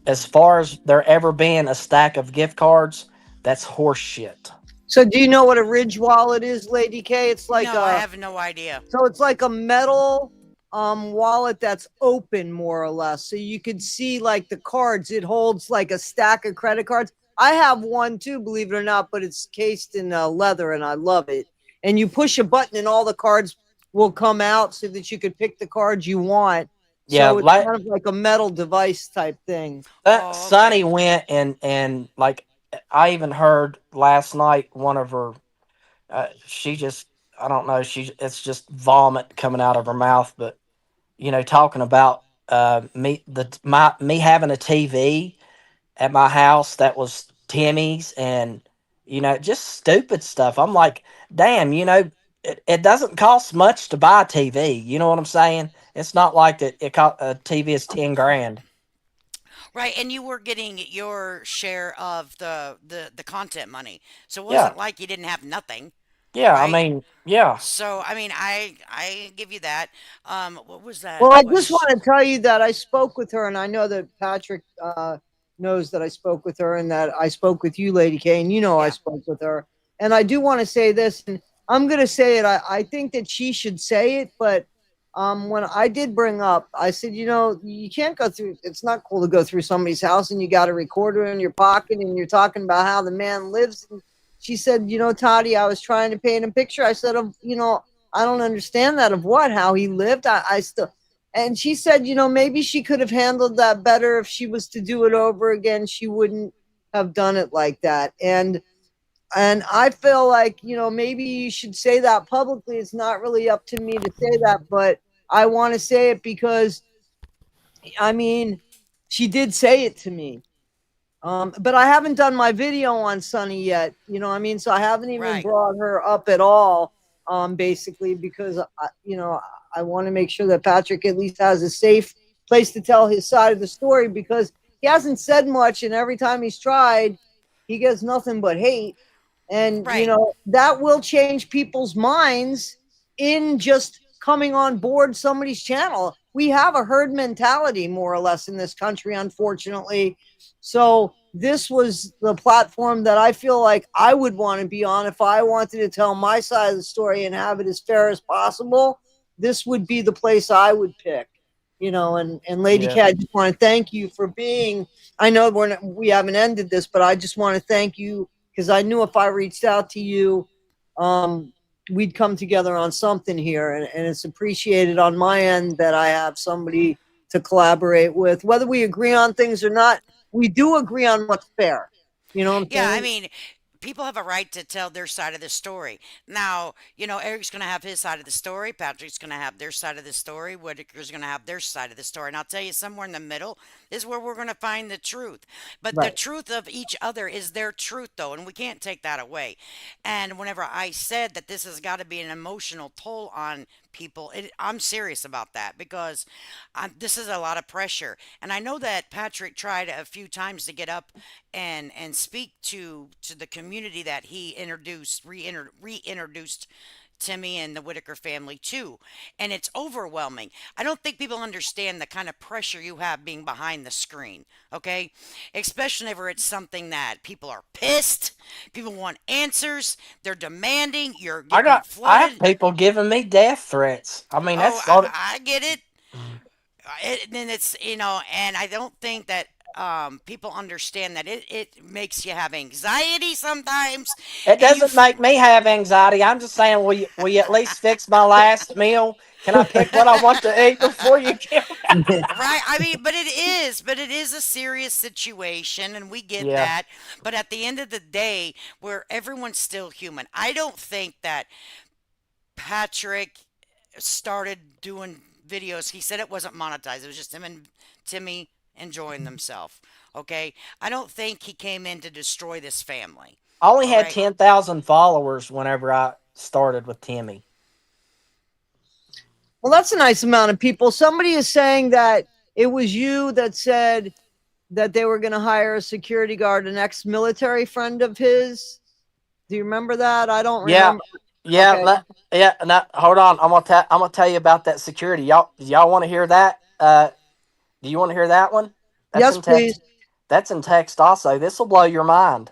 As far as there ever being a stack of gift cards, that's horse shit. So do you know what a Ridge wallet is, Lady K? It's like No, I have no idea. it's like a metal wallet that's open more or less. So you could see like the cards. It holds like a stack of credit cards. I have one too, believe it or not, but it's cased in leather, and I love it. And you push a button, and all the cards will come out so that you could pick the cards you want. Yeah, So it's like kind of like a metal device type thing. that Oh, Sonny okay. went and like I even heard last night one of her she just I don't know, she it's just vomit coming out of her mouth, but talking about me having a TV at my house that was Timmy's, and just stupid stuff. I'm like, damn, it doesn't cost much to buy a TV. You know what I'm saying? It's not like that. A TV is 10 grand. Right, and you were getting your share of the content money. So it Yeah, wasn't like you didn't have nothing, yeah. I right? mean, yeah, So I mean, I give you that. What was Well, that I just want question? to tell you that I spoke with her, and I know that Patrick knows that I spoke with her, and that I spoke with you, Lady K, and I Yeah. spoke with her. And I do want to say this, and I'm going to say it. I think that she should say it, but when I did bring up, I said, you can't go through. It's not cool to go through somebody's house and you got a recorder in your pocket and you're talking about how the man lives. And she said, Toddy, I was trying to paint a picture. I said, I don't understand that of what, how he lived. I still, and she said, maybe she could have handled that better if she was to do it over again. She wouldn't have done it like that. And I feel like, maybe you should say that publicly. It's not really up to me to say that, but I want to say it because, I mean, she did say it to me. But I haven't done my video on Sunny yet. So I haven't even Right. brought her up at all. Basically because I want to make sure that Patrick at least has a safe place to tell his side of the story, because he hasn't said much, and every time he's tried, he gets nothing but hate. And Right. that will change people's minds in just coming on board somebody's channel. We have a herd mentality more or less in this country, unfortunately. So this was the platform that I feel like I would want to be on if I wanted to tell my side of the story and have it as fair as possible. This would be the place I would pick. And Lady yeah. Cat, I just want to thank you for being. I know we haven't ended this, but I just want to thank you, because I knew if I reached out to you, we'd come together on something here, and it's appreciated on my end that I have somebody to collaborate with. Whether we agree on things or not, we do agree on what's fair. You know what I'm Yeah, I saying? mean, people have a right to tell their side of the story. Now, Eric's going to have his side of the story. Patrick's going to have their side of the story. Whittaker's going to have their side of the story. And I'll tell you, somewhere in the middle is where we're going to find the truth. But the Right. truth of each other is their truth, though, and we can't take that away. And whenever I said that this has got to be an emotional toll on people, I'm serious about that, because this is a lot of pressure. And I know that Patrick tried a few times to get up and speak to the community that he reintroduced Timmy and the Whittaker family too. And it's overwhelming. I don't think people understand the kind of pressure you have being behind the screen, okay? Especially whenever it's something that people are pissed, people want answers, they're demanding, you're getting I have flooded. people giving me death threats. I mean, Oh, that's sort of. I get it. Then it's, and I don't think that people understand that it makes you have anxiety sometimes, It and you doesn't make me have anxiety. I'm just saying, will you at least fix my last meal? Can I pick what I want to eat before you give? right. I mean, but it is a serious situation, and we get Yeah, that. But at the end of the day, where everyone's still human, I don't think that Patrick started doing videos. He said it wasn't monetized. It was just him and Timmy enjoying themselves. Okay. I don't think he came in to destroy this family. I only All had right. 10,000 followers whenever I started with Timmy. Well, that's a nice amount of people. Somebody is saying that it was you that said that they were going to hire a security guard, an ex-military friend of his. Do you remember that? I don't Yeah, remember. yeah, Okay. yeah. No, hold on. I'm gonna tell you about that security. Y'all want to hear that? Do you want to hear that one? That's Yes, in text. please. That's in text also. This will blow your mind.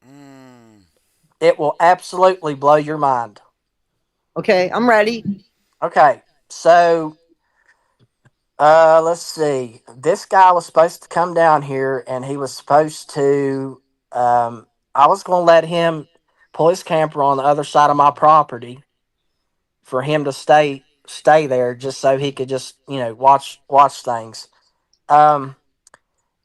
Mm. It will absolutely blow your mind. Okay, I'm ready. Okay, so Let's see. This guy was supposed to come down here, and he was supposed to. I was going to let him pull his camper on the other side of my property for him to stay there, just so he could just watch things. Um,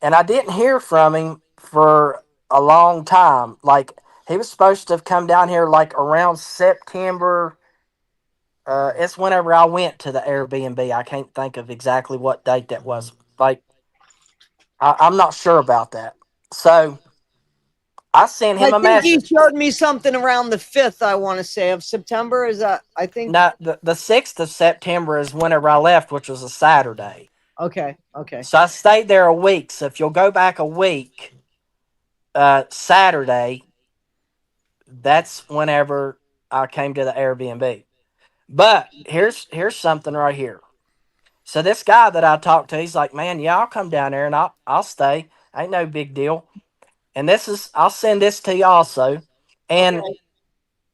and I didn't hear from him for a long time. Like he was supposed to have come down here like around September. It's whenever I went to the Airbnb. I can't think of exactly what date that was. Like I'm not sure about that. So I sent I him a think he message. showed me something around the 5th, I want to say, of September. Is that, I think, No, the 6th of September is whenever I left, which was a Saturday. okay, okay. So I stayed there a week. So if you'll go back a week, Saturday, that's whenever I came to the Airbnb. But here's something right here. So this guy that I talked to, he's like, man, yeah, I'll come down there and I'll stay. Ain't no big deal. And I'll send this to you also. Okay. And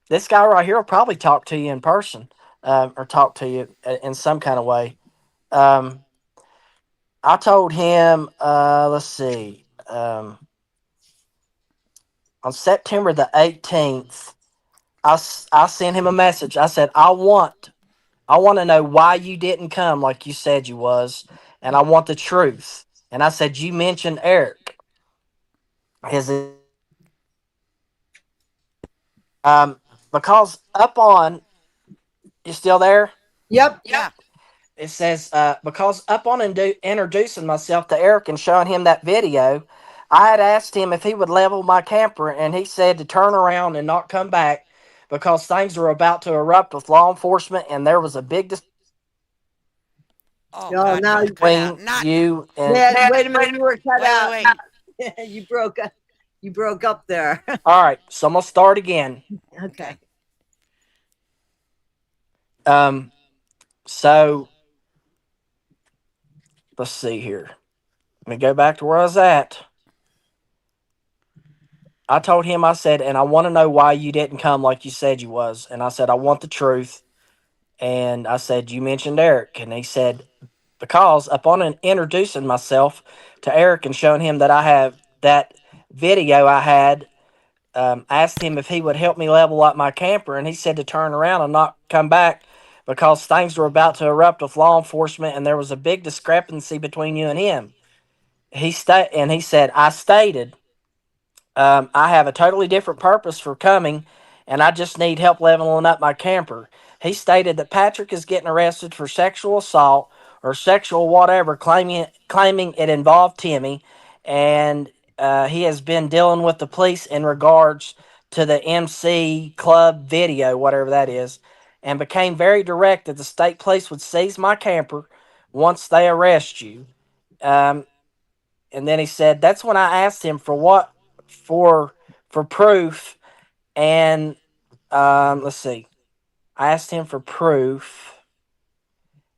this guy right here will probably talk to you in person, or talk to you in some kind of way. Um, I told him, let's see, on September the 18th, I sent him a message. I said, I want to know why you didn't come like you said you was, and I want the truth. And I said, you mentioned Eric. His because up on, you still there? Yep. Yeah. It says, because up on introducing myself to Eric and showing him that video, I had asked him if he would level my camper, and he said to turn around and not come back because things were about to erupt with law enforcement, and there was a big Oh Oh, God, now, don't cut out. between Not. you and. man, wait a minute, you were cut Wait, out. wait, wait. You broke up. You broke up there. All right, so I'm gonna start again. Okay. Okay. Um, so let's see here. Let me go back to where I was at. I told him, I said, and I want to know why you didn't come like you said you was. And I said, I want the truth. And I said, you mentioned Eric. And he said, because upon introducing myself to Eric and showing him that I have that video I had, asked him if he would help me level up my camper. And he said to turn around and not come back because things were about to erupt with law enforcement and there was a big discrepancy between you and him. And he said, I stated, I have a totally different purpose for coming, and I just need help leveling up my camper. He stated that Patrick is getting arrested for sexual assault or sexual whatever, claiming it involved Timmy, and he has been dealing with the police in regards to the MC Club video, whatever that is, and became very direct that the state police would seize my camper once they arrest you. Um, and then he said that's when I asked him for for proof, and let's see, I asked him for proof,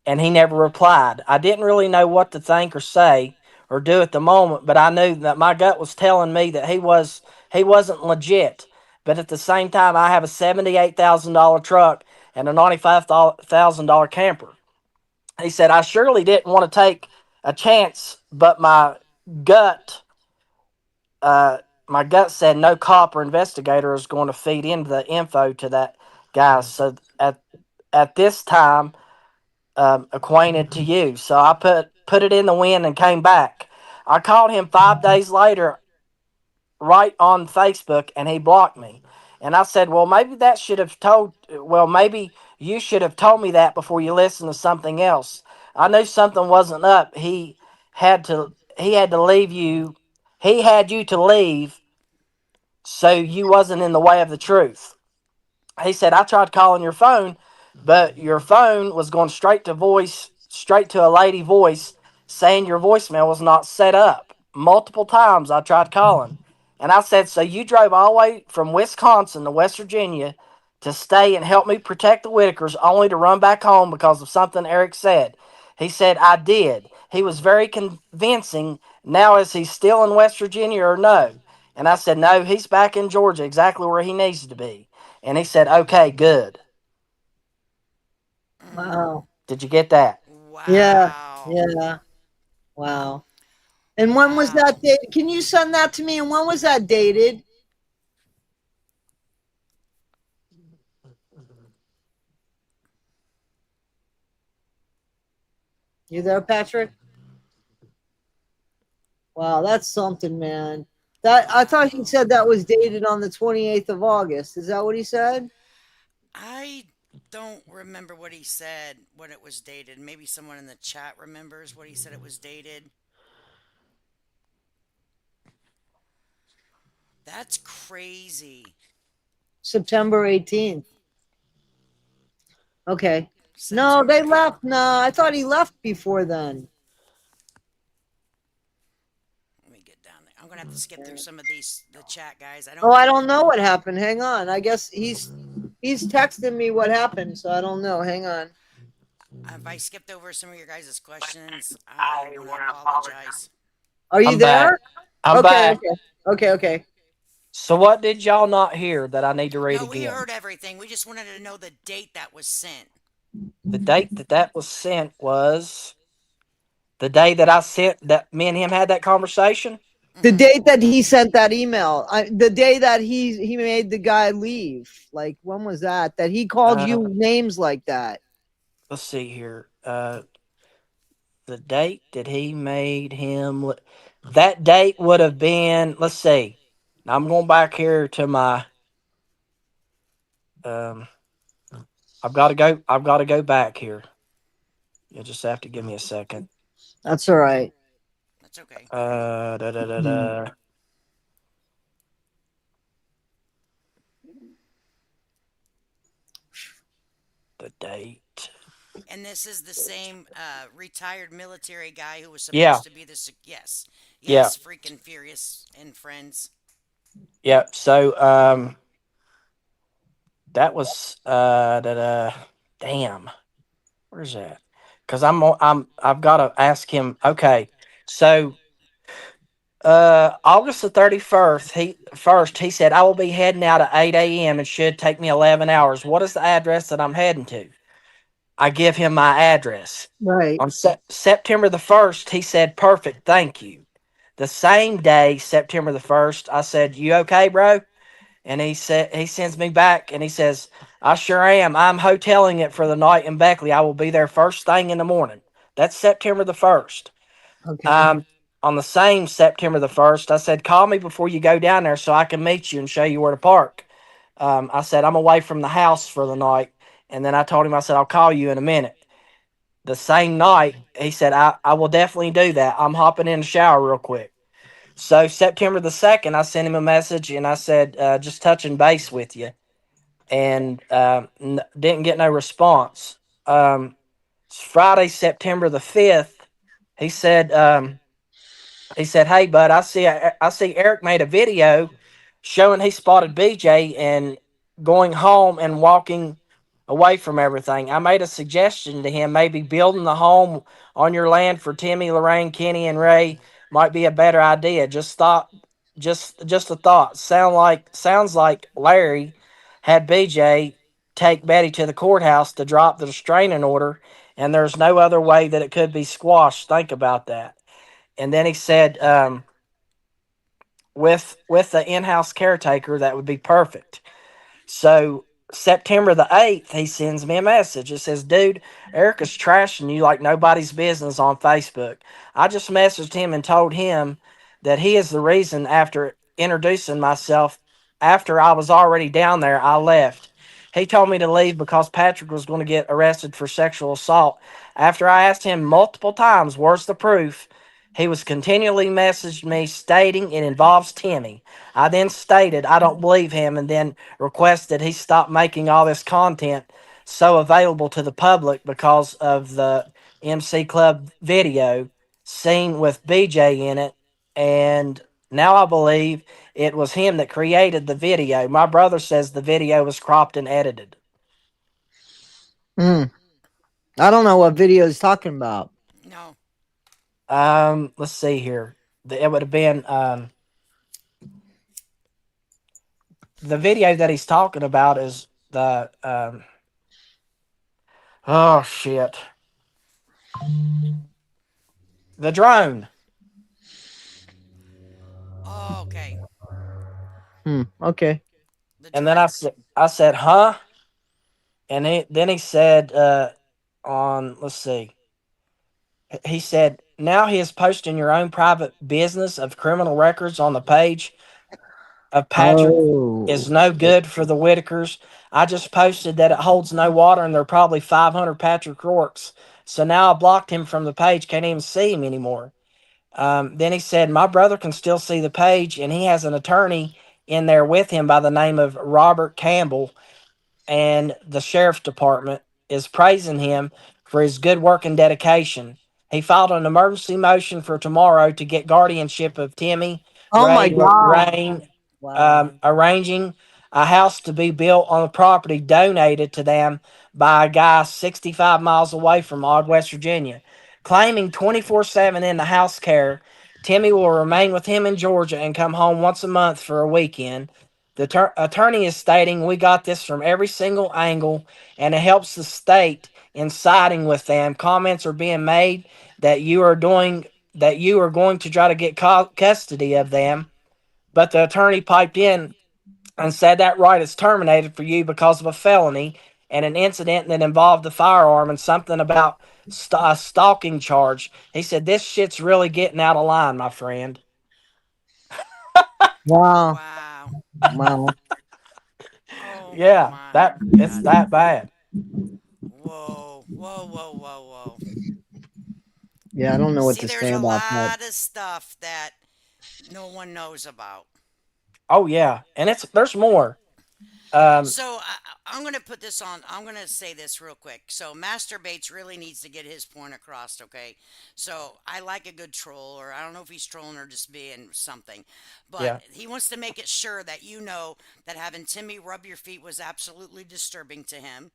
and he never replied. I didn't really know what to think or say or do at the moment, but I knew that my gut was telling me that he wasn't legit. But at the same time, I have a $78,000 truck and a $95,000 camper. He said I surely didn't want to take a chance, but gut uh, my gut said no cop or investigator is going to feed into the info to that guy. So at this time, acquainted to you, so I put it in the wind and came back. I called him 5 days later, right on Facebook, and he blocked me. And I said, well, maybe that should have told. Well, maybe you should have told me that before you listened to something else. I knew something wasn't up. He had to leave you. He had you to leave so you wasn't in the way of the truth. He said, I tried calling your phone, but your phone was going straight to a lady voice saying your voicemail was not set up. Multiple times I tried calling. And I said, so you drove all the way from Wisconsin to West Virginia to stay and help me protect the Whittakers only to run back home because of something Eric said. He said, I did. He was very convincing. Now, is he still in West Virginia or no? And I said, no, he's back in Georgia, exactly where he needs to be. And he said, okay, good. Mm. Wow. Did you get that? Yeah. Wow. all. Yeah. Wow. And when was Wow. that dated? Can you send that to me? And when was that dated? You there, Patrick? Wow, that's something, man. That I thought he Wow. said that was dated on the 28th of August. Is that what he said? I don't remember what he said when it was dated. Maybe someone in the chat remembers what he said it was dated. That's crazy. September 18th. Okay. No, September they 8th. left. No, I thought he left before then. Let me get down there. I'm going to have to skip through some of the chat guys. I Oh, don't I know. don't know what happened. Hang on. I guess he's texting me what happened, so I don't know. Hang on. If I skipped over some of your guys' questions, I want to apologize. Are you I'm back. there? I'm Okay, back. okay. Okay, okay. So what did y'all not hear that I need to read No, we again? heard everything. We just wanted to know the date that was sent. The date that was sent was the day that I sent that me and him had that conversation. The Hmm. date that he sent that email, the day that he made the guy leave. Like when was that? That he called Uh, you names like that. let's see here. The date that he made him. That date would have been. Let's see. Now I'm going back here to my. Um, I've got to go. I've got to go back here. You'll just have to give me a second. That's all right. That's okay. Da, da, da, Hmm. da. The date. And this is the same retired military guy who was Yeah. supposed to be the. Yes. Yeah. Yes, freaking Furious and Friends. Yeah. So that was da, da, damn. Where's that? Because I've got to ask him. Okay. So August the 31st, he said I will be heading out at 8 a.m. and should take me 11 hours. What is the address that I'm heading to? I give him my address. Right. On September the 1st, he said, perfect, thank you. The same day, September the 1st, I said, you okay, bro? And he sends me back and he says, I sure am. I'm hoteling it for the night in Beckley. I will be there first thing in the morning. That's September the 1st. Okay. Um, on the same September the 1st, I said, call me before you go down there so I can meet you and show you where to park. I said, I'm away from the house for the night. And then I told him, I said, I'll call you in a minute. The same night, he said, I will definitely do that. I'm hopping in the shower real quick. So September the 2nd, I sent him a message and I said, just touching base with you. And didn't get no response. Friday, September the 5th, he said, "Hey, bud, I see Eric made a video showing he spotted BJ and going home and walking away from everything. I made a suggestion to him, maybe building the home on your land for Timmy, Lorraine, Kenny, and Ray might be a better idea. Just a thought. Sounds like Larry had BJ take Betty to the courthouse to drop the restraining order, and there's no other way that it could be squashed. Think about that." And then he said, with the in-house caretaker, that would be perfect. So September the 8th, he sends me a message. It says, dude, Erica's trashing you like nobody's business on Facebook. I just messaged him and told him that he is the reason after introducing myself, after I was already down there, I left. He told me to leave because Patrick was going to get arrested for sexual assault. After I asked him multiple times, where's the proof? He was continually messaged me stating it involves Timmy. I then stated I don't believe him and then requested he stop making all this content so available to the public because of the MC Club video scene with BJ in it. And now I believe it was him that created the video. My brother says the video was cropped and edited. Hmm. I don't know what video he's talking about. No. Let's see here. It would have been the video that he's talking about is the oh shit. the drone. Oh, okay. Okay. The And then drone. I said, huh? And then he said, on, let's see, he said, now he is posting your own private business of criminal records on the page of Patrick is Oh. no good for the Whittakers. I just posted that it holds no water and there are probably 500 Patrick Roarks. So now I blocked him from the page. Can't even see him anymore. Then he said, my brother can still see the page and he has an attorney in there with him by the name of Robert Campbell, and the sheriff's department is praising him for his good work and dedication. He filed an emergency motion for tomorrow to get guardianship of Timmy Oh my God. Rain, Wow. arranging a house to be built on the property donated to them by a guy 65 miles away from Odd, West Virginia. Claiming 24/7 in the house care, Timmy will remain with him in Georgia and come home once a month for a weekend. The attorney is stating we got this from every single angle and it helps the state in siding with them. Comments are being made that you are going to try to get custody of them, but the attorney piped in and said that right is terminated for you because of a felony and an incident that involved a firearm and something about a stalking charge. He said this shit's really getting out of line, my friend. Wow. Wow. Wow. Oh Yeah, my that it's God. that bad. Whoa. Whoa, whoa, whoa, whoa. Yeah, I don't know what See, to there's say a about that. lot of stuff that no one knows about. Oh yeah, and it's there's more. Um, So I'm going to put this on. I'm going to say this real quick. So Master Bates really needs to get his point across, okay? So I like a good troll, or I don't know if he's trolling or just being something, but yeah. he wants to make it sure that you know that having Timmy rub your feet was absolutely disturbing to him,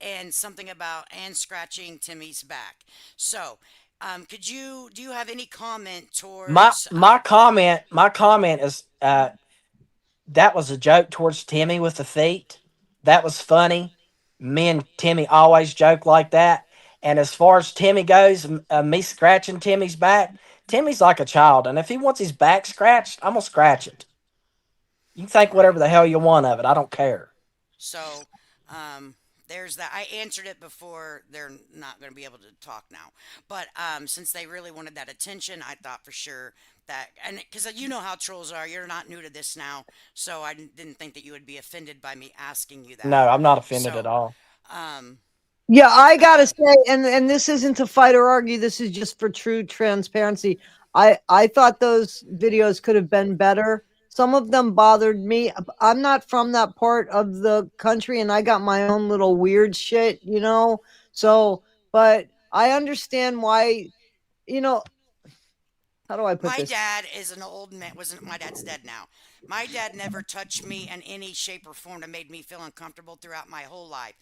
and something about and scratching Timmy's back. So, could you do you have any comment My towards? my comment is that was a joke towards Timmy with the feet. That was funny. Me and Timmy always joke like that. And as far as Timmy goes, me scratching Timmy's back, Timmy's like a child, and if he wants his back scratched, I'm gonna scratch it. You can think Right. whatever the hell you want of it. I don't care. So, there's that. I answered it before. They're not going to be able to talk now. But since they really wanted that attention, I thought for sure that, and because you know how trolls are, you're not new to this now. So I didn't think that you would be offended by me asking you that. No, I'm not offended at So, all. um, Yeah, I gotta uh, say, and this isn't to fight or argue. This is just for true transparency. I thought those videos could have been better. Some of them bothered me. I'm not from that part of the country, and I got my own little weird shit, you know. So, but I understand why. You know, how do I put my this? dad is an old man. Wasn't my dad's dead now? My dad never touched me in any shape or form that made me feel uncomfortable throughout my whole life.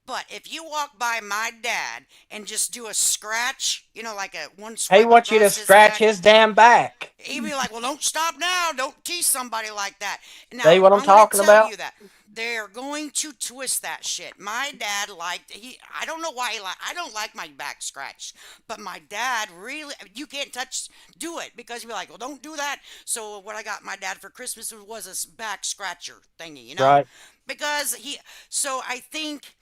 But if you walk by my dad and just do a scratch, like a one He swipe wants you to across his scratch back, his damn back. he'd be like, "Well, don't stop now. Don't tease somebody like that." See Now, what I'm I'm going to talking tell about? you that they're going to twist that shit. My dad liked he. I don't know why he like. I don't like my back scratched, but my dad really. You can't do it because he'd be like, "Well, don't do that." So what I got my dad for Christmas was a back scratcher thingy. Right. Because he. So I think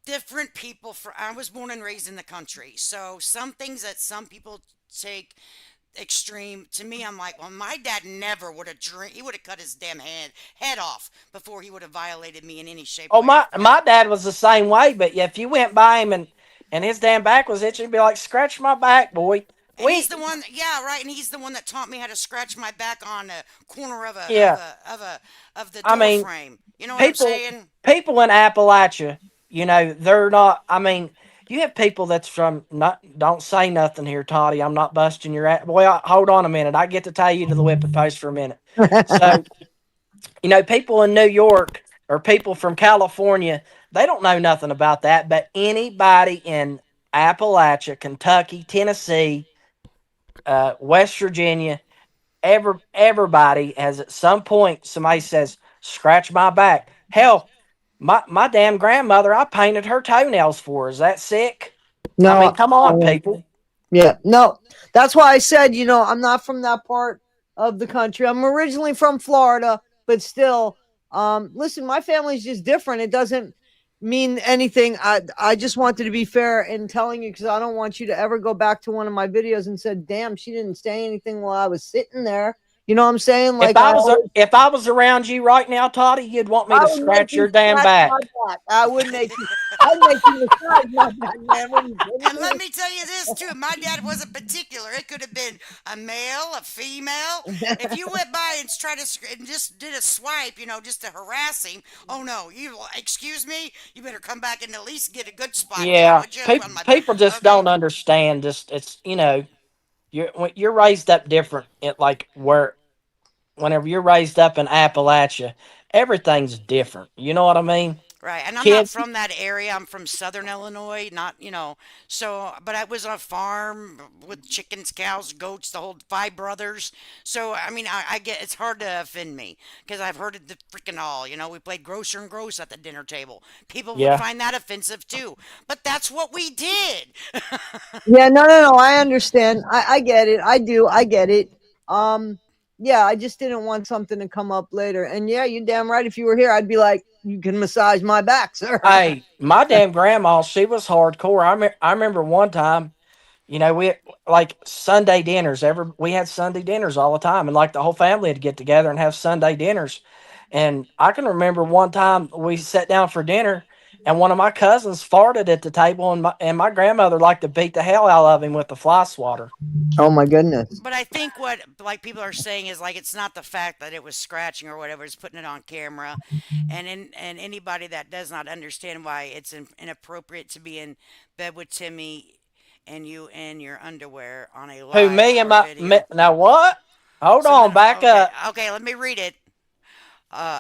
different people. For I was born and raised in the country, so some things that some people take extreme to me, I'm like, well, my dad never would have he would have cut his damn head off before he would have violated me in any shape, Oh, way, or my dad was the same way, but yeah, if you went by him and his damn back was itching, he'd be like, "Scratch my back, boy." and he's We the one, yeah, right, and he's the one that taught me how to scratch my back on the corner of yeah. the I door mean, frame. You know what I'm people saying? people in Appalachia, they're not. I mean, you have people that's from not. Don't say nothing here, Toddy. I'm not busting your ass. Boy, hold on a minute. I get to tie you to the whipping post for a minute. So people in New York or people from California, they don't know nothing about that. But anybody in Appalachia, Kentucky, Tennessee, West Virginia, everybody has at some point somebody says, "Scratch my back." Hell, my damn grandmother, I painted her toenails for her. Is that sick? I mean, No, come I on, mean, people. Yeah, no, that's why I said, I'm not from that part of the country. I'm originally from Florida, but still, listen, my family's just different. It doesn't mean anything. I just wanted to be fair in telling you because I don't want you to ever go back to one of my videos and said, "Damn, she didn't say anything while I was sitting there." You know what I'm saying? Like If I was around you right now, Toddy, you'd want me I to would make scratch you your damn scratch my back. back. I would make you. I'd make you massage my back, man. What are you And kidding let me? me tell you this too. My dad wasn't particular. It could have been a male, a female. If you went by and tried to and just did a swipe, just to harass him. Oh no, you excuse me. You better come back and at least get a good spot down, Yeah, would you? On my people just okay. don't understand. Just it's you're raised up different. It like where whenever you're raised up in Appalachia, everything's different. You know what I mean? Right, and I'm not Kids, from that area. I'm from Southern Illinois, not, so, but I was on a farm with chickens, cows, goats, the whole five brothers. So, I mean, I get it's hard to offend me because I've heard it the freaking all. We played grocer and gross at the dinner table. People would yeah. find that offensive too, but that's what we did. Yeah, no, no, no. I understand. I get it. I do. I get it. Um, yeah, I just didn't want something to come up later. And yeah, you damn right. If you were here, I'd be like, you can massage my back, sir. Hey, my damn grandma, she was hardcore. I remember one time, we like Sunday dinners. We had Sunday dinners all the time, and like the whole family would get together and have Sunday dinners. And I can remember one time we sat down for dinner, and one of my cousins farted at the table, and my grandmother liked to beat the hell out of him with the fly swatter. Oh my goodness. But I think what like people are saying is like it's not the fact that it was scratching or whatever, it's putting it on camera, and anybody that does not understand why it's inappropriate to be in bed with Timmy and you in your underwear on a Who live me and or my video. now what? Hold So then, on, back okay, up. okay, let me read it.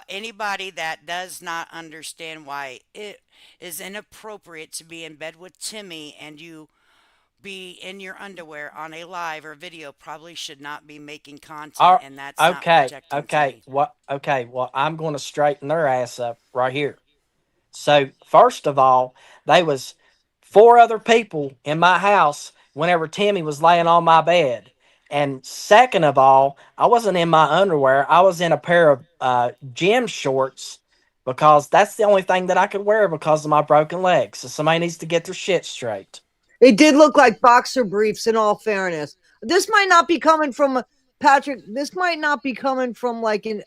Anybody that does not understand why it is inappropriate to be in bed with Timmy and you be in your underwear on a live or video probably should not be making content, All, and that's not okay, protecting okay. Timmy. What? Okay. Well, I'm going to straighten their ass up right here. So first of all, they was four other people in my house whenever Timmy was laying on my bed. And second of all, I wasn't in my underwear. I was in a pair of gym shorts because that's the only thing that I could wear because of my broken legs. So somebody needs to get their shit straight. It did look like boxer briefs, in all fairness. This might not be coming from Patrick. This might not be coming from like an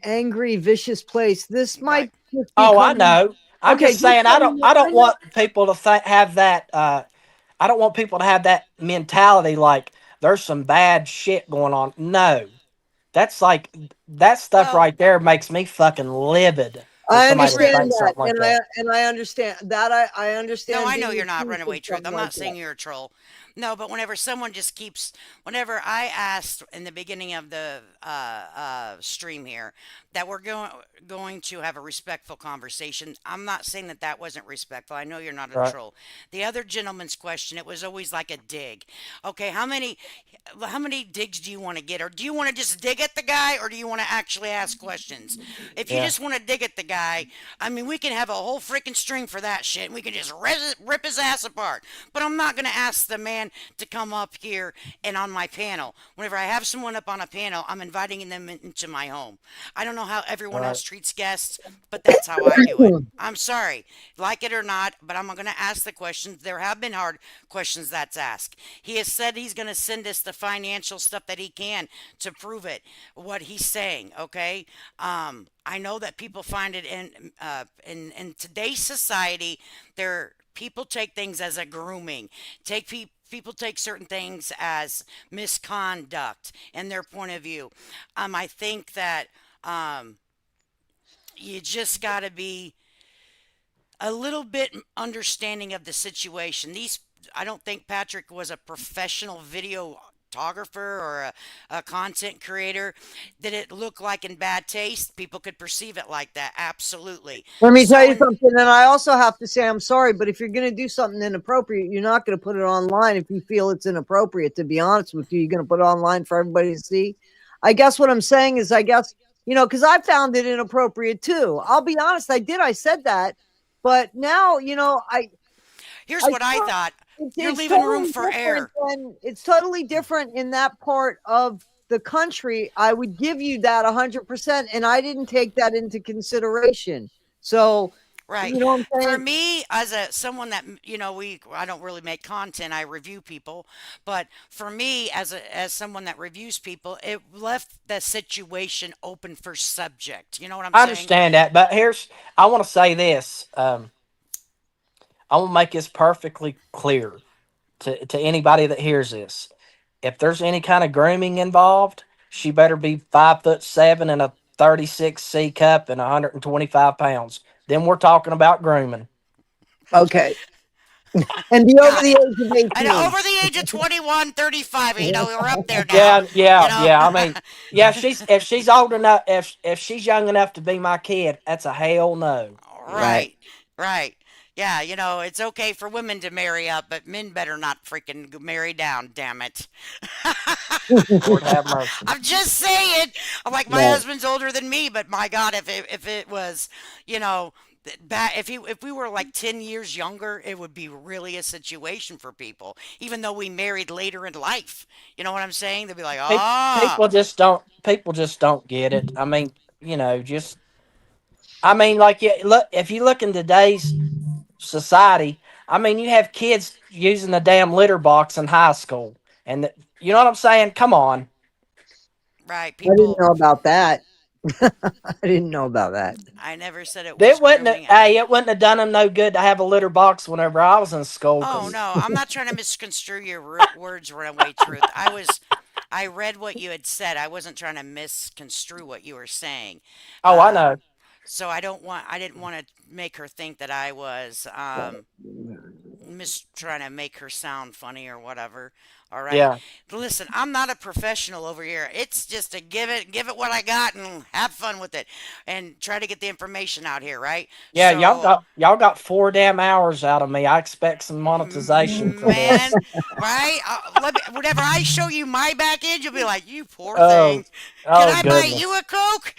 angry, vicious place. This Right. might just be Oh, I coming. know. I'm Okay, just just saying so you know, I I don't know. want people to have that I don't want people to have that mentality like there's some bad shit going on. No. That's like that stuff Well, right there makes me fucking livid for I somebody to Rick, understand think that, something like and that. I understand that. I no, understand I know being you're not accused of runaway truth. something I'm like not saying that. you're a troll. No, but whenever I asked in the beginning of the stream here that we're going to have a respectful conversation, I'm not saying that that wasn't respectful. I know you're not a Right. troll. The other gentleman's question, it was always like a dig. Okay, how many digs do you want to get, or do you want to just dig at the guy, or do you want to actually ask questions? If you Yeah. just want to dig at the guy, I mean, we can have a whole freaking string for that shit, and we can just rip his ass apart. But I'm not gonna ask the man to come up here and on my panel. Whenever I have someone up on a panel, I'm inviting them into my home. I don't know how everyone Right. else treats guests, but that's how I do it. I'm sorry, like it or not, but I'm going to ask the questions. There have been hard questions that's asked. He has said he's going to send us the financial stuff that he can to prove it, what he's saying. Okay, I know that people find it in today's society. There, people take things as a grooming. People take certain things as misconduct in their point of view. I think that um, you just got to be a little bit understanding of the situation. I don't think Patrick was a professional videographer or a content creator. Did it look like in bad taste? People could perceive it like that. Absolutely. Let me tell So, you something, and I also have to say I'm sorry, but if you're going to do something inappropriate, you're not going to put it online if you feel it's inappropriate. To be honest with you, you're going to put it online for everybody to see. I guess what I'm saying is, I guess because I found it inappropriate too. I'll be honest, I did. I said that, but now Here's I what I thought thought. it's, You're it's leaving room totally for different air. than it's totally different in that part of the country. I would give you that 100%, and I didn't take that into consideration. So, Right. you know what I'm For saying? me, as a someone that I don't really make content. I review people, but for me, as someone that reviews people, it left the situation open for subject. You know what I'm I saying? understand that, but I want to say this. I want to make this perfectly clear to anybody that hears this. If there's any kind of grooming involved, she better be 5'7" and a 36 C cup and 125 pounds. Then we're talking about grooming. Okay. And be over God, the age of I know 18. over the age of 21, 35. We're up there now. Yeah, yeah, You know. yeah. I mean, yeah. If she's old enough, if she's young enough to be my kid, that's a hell no. Right. Right, right. Yeah, it's okay for women to marry up, but men better not freaking marry down, damn it. Lord have mercy. I'm just saying. I'm like, my Right. husband's older than me, but my God, if it was, you know, if we were like 10 years younger, it would be really a situation for people, even though we married later in life. You know what I'm saying? They'd be like, Pe- ah, People just don't. People just don't get it. I mean, just. I mean, like, yeah, look. If you look in today's society, I mean, you have kids using the damn litter box in high school, and you know what I'm saying? Come on. right, I didn't people. know about that. I didn't know about that. I never said it They was wouldn't have, grooming. hey, it wouldn't have done them no good to have a litter box whenever I was in school. Oh Cause no, I'm not trying to misconstrue your words runaway truth. I read what you had said. I wasn't trying to misconstrue what you were saying. oh, I Uh, know. so I didn't want to make her think that I was trying to make her sound funny or whatever. All right. Yeah, Listen, I'm not a professional over here. It's just to give it what I got and have fun with it and try to get the information out here, right? yeah. So, Y'all got 4 damn hours out of me. I expect some monetization for man, this. right? Whenever I show you my back end, you'll be like, "You poor Oh, thing. Can oh I buy you goodness. a Coke?"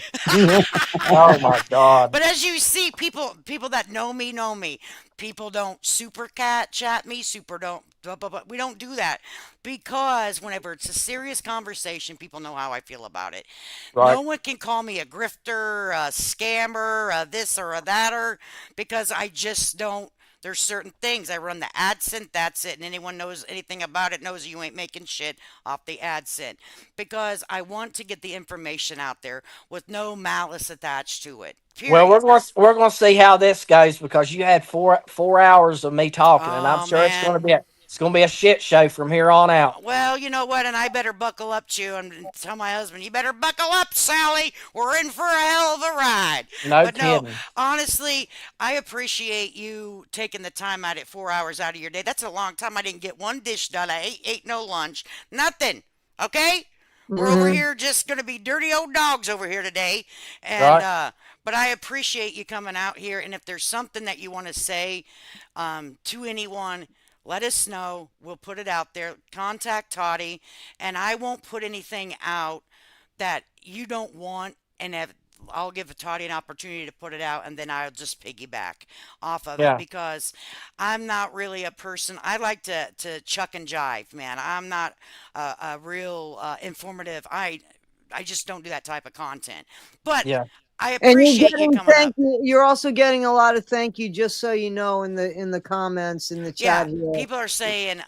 Oh my God. But as you see, people that know me. People don't super cat chat me, super don't blah, blah, blah. We don't do that because whenever it's a serious conversation, people know how I feel about it. Right. No one can call me a grifter, a scammer, a this or a thater because I just don't. There's certain things. I run the AdSense, that's it. And anyone knows anything about it knows you ain't making shit off the AdSense because I want to get the information out there with no malice attached to it. Well, Period. we're gonna see how this goes because you had four hours of me talking, and I'm Oh sure man. it's gonna be a shit show from here on out. Well, you know what? And I better buckle up too and tell my husband, you better buckle up, Sally. We're in for a hell of a ride. No But no, kidding. honestly, I appreciate you taking the time out at 4 hours out of your day. That's a long time. I didn't get one dish done. I ate no lunch. Nothing. Okay? We're over Hmm. here just going to be dirty old dogs over here today. And, Right? but I appreciate you coming out here. And if there's something that you want to say to anyone, let us know. We'll put it out there. Contact Toddy, and I won't put anything out that you don't want. And I'll give Toddy an opportunity to put it out, and then I'll just piggyback off of it Yeah. because I'm not really a person. I like to chuck and jive, man. I'm not a real informative. I just don't do that type of content. But Yeah. I And you're appreciate you getting coming up. thank you. You're also getting a lot of thank you, just so you know, in the comments in the Yeah, chat here. people are saying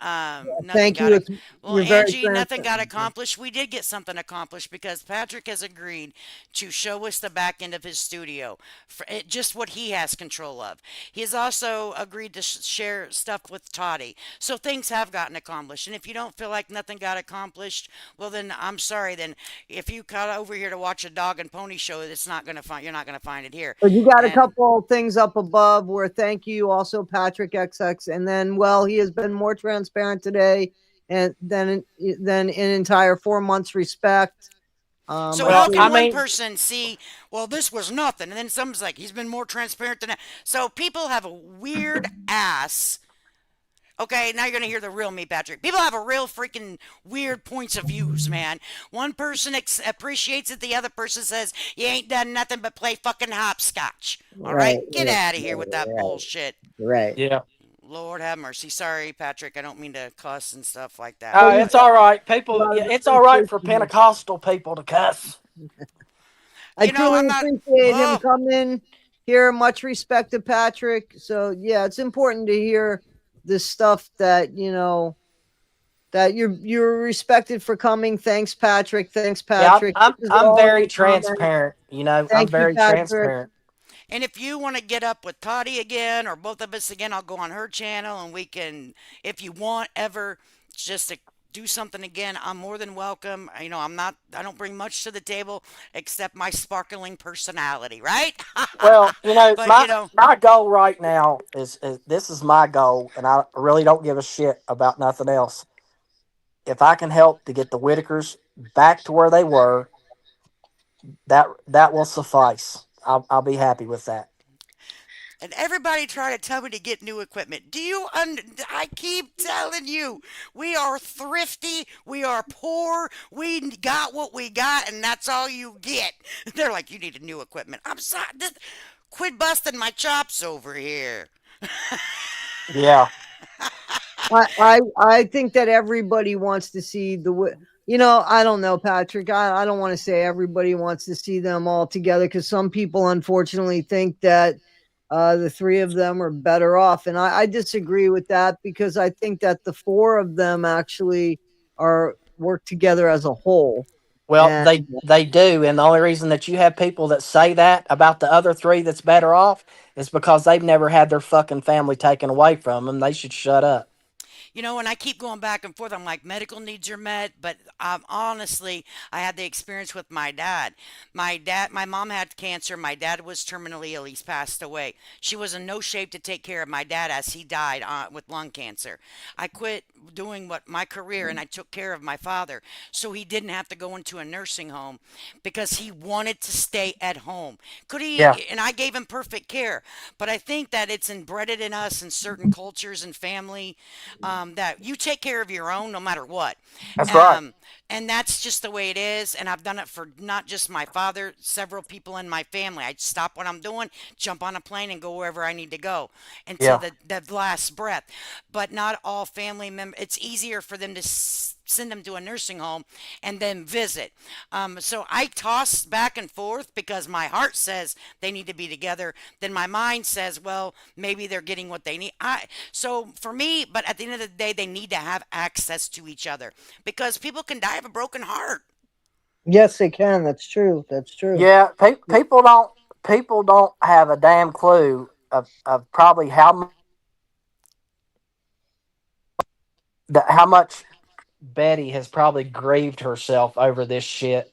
nothing Thank got you. it. It's, Well, you're very Angie, nothing got transparent. accomplished. We did get something accomplished because Patrick has agreed to show us the back end of his studio, for just what he has control of. He has also agreed to share stuff with Toddy. So things have gotten accomplished. And if you don't feel like nothing got accomplished, well then I'm sorry. Then if you got over here to watch a dog and pony show, it's not gonna find you're not gonna find it here. But you got a And couple things up above where thank you also Patrick XX, and then well he has been more transparent today, and then in entire 4 months respect. so I how Well, see. can I one mean, person see, well, this was nothing, and then someone's like, he's been more transparent than that. So people have a weird ass. Okay, now you're gonna hear the real me, Patrick. People have a real freaking weird points of views, man. One person appreciates it, the other person says you ain't done nothing but play fucking hopscotch. All right, Right, get right, out of here with that right, bullshit. right. yeah. Lord have mercy. Sorry, Patrick. I don't mean to cuss and stuff like that. Well, you It's But all right. a People, lot yeah, of it's all right appreciation for here. Pentecostal people to cuss. I you know, truly I'm not. appreciate him Oh, coming here. Much respect to Patrick. So yeah, it's important to hear this stuff that that you're respected for coming. Thanks, Patrick. Thanks, Yeah, Patrick. This is I'm all in very the comments. transparent. You know, I'm Thank you, very Patrick. transparent. and if you want to get up with Toddy again or both of us again, I'll go on her channel and we can, if you want ever, just to do something again, I'm more than welcome. I'm not, I don't bring much to the table except my sparkling personality, right? Well, you know, But, my goal right now is this is my goal, and I really don't give a shit about nothing else. If I can help to get the Whitakers back to where they were, that will suffice. I'll be happy with that. and everybody try to tell me to get new equipment. I keep telling you, we are thrifty, we are poor, we got what we got, and that's all you get. They're like, you need a new equipment. I'm sorry. Quit busting my chops over here. Yeah, I think that everybody wants to see I don't know, Patrick. I don't want to say everybody wants to see them all together because some people unfortunately think that the three of them are better off, and I disagree with that because I think that the four of them actually are work together as a whole. well, And they do, and the only reason that you have people that say that about the other three that's better off is because they've never had their fucking family taken away from them. They should shut up. And I keep going back and forth. I'm like, medical needs are met, but honestly, I had the experience with my dad. My mom had cancer. My dad was terminally ill. He's passed away. She was in no shape to take care of my dad as he died with lung cancer. I quit doing what my career and I took care of my father so he didn't have to go into a nursing home because he wanted to stay at home. Could Yeah, he? And I gave him perfect care. But I think that it's embedded in us in certain cultures and family that you take care of your own no matter what. that's right. Um, and that's just the way it is. And I've done it for not just my father, several people in my family. I stop what I'm doing, jump on a plane, and go wherever I need to go until Yeah, the last breath. But not all family members, it's easier for them to send them to a nursing home and then visit. So I toss back and forth because my heart says they need to be together. Then my mind says, well, maybe they're getting what they need. So for me, but at the end of the day, they need to have access to each other because people can die of a broken heart. yes, they can. That's true. That's true. yeah. People don't have a damn clue of probably how much Betty has probably grieved herself over this shit,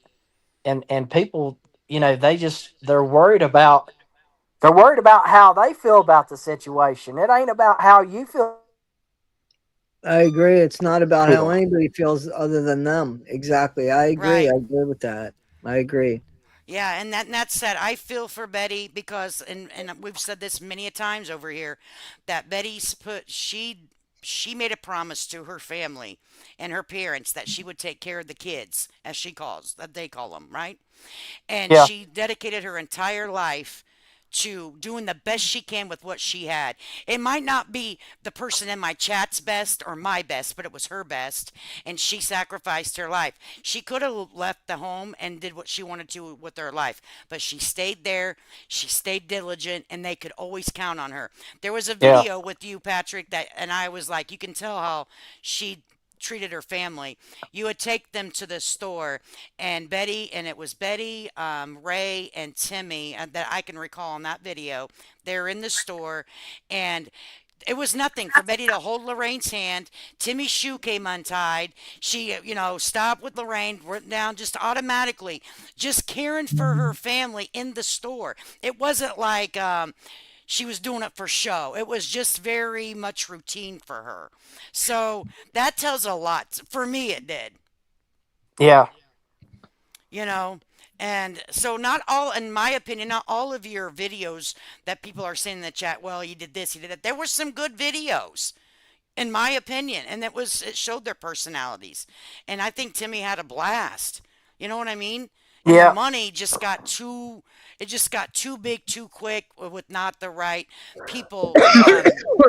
and people, you know, they're worried about how they feel about the situation. It ain't about how you I agree. It's not about how feel. anybody feels other than them. Exactly. I agree. Right. I agree with that. I agree. Yeah, and that said, I feel for Betty because, and we've said this many a times over here, that she made a promise to her family and her parents that she would take care of the kids, as she calls that they call them, right? And Yeah, she dedicated her entire life to doing the best she can with what she had. It might not be the person in my chat's best or my best, but it was her best, and she sacrificed her life. She could have left the home and did what she wanted to with her life, but she stayed there. She stayed diligent, and they could always count on her. There was a yeah, video with you, Patrick, that, and I was like, you can tell how she treated her family. You would take them to the store, and it was Betty, Ray, and Timmy that I can recall in that video. They're in the store, and it was nothing for Betty to hold Lorraine's hand. Timmy's shoe came untied. She, stopped with Lorraine, went down just automatically, just caring for her family in the store. It wasn't like she was doing it for show. It was just very much routine for her. So that tells a lot. For me, it did, yeah. you know. And so, not all, in my opinion, not all of your videos that people are saying in the chat, well, you did this, you did that. There were some good videos, in my opinion, and it showed their personalities. And I think Timmy had a blast. You know what I mean? and the Yeah, money just got too, it just got too big too quick with not the right people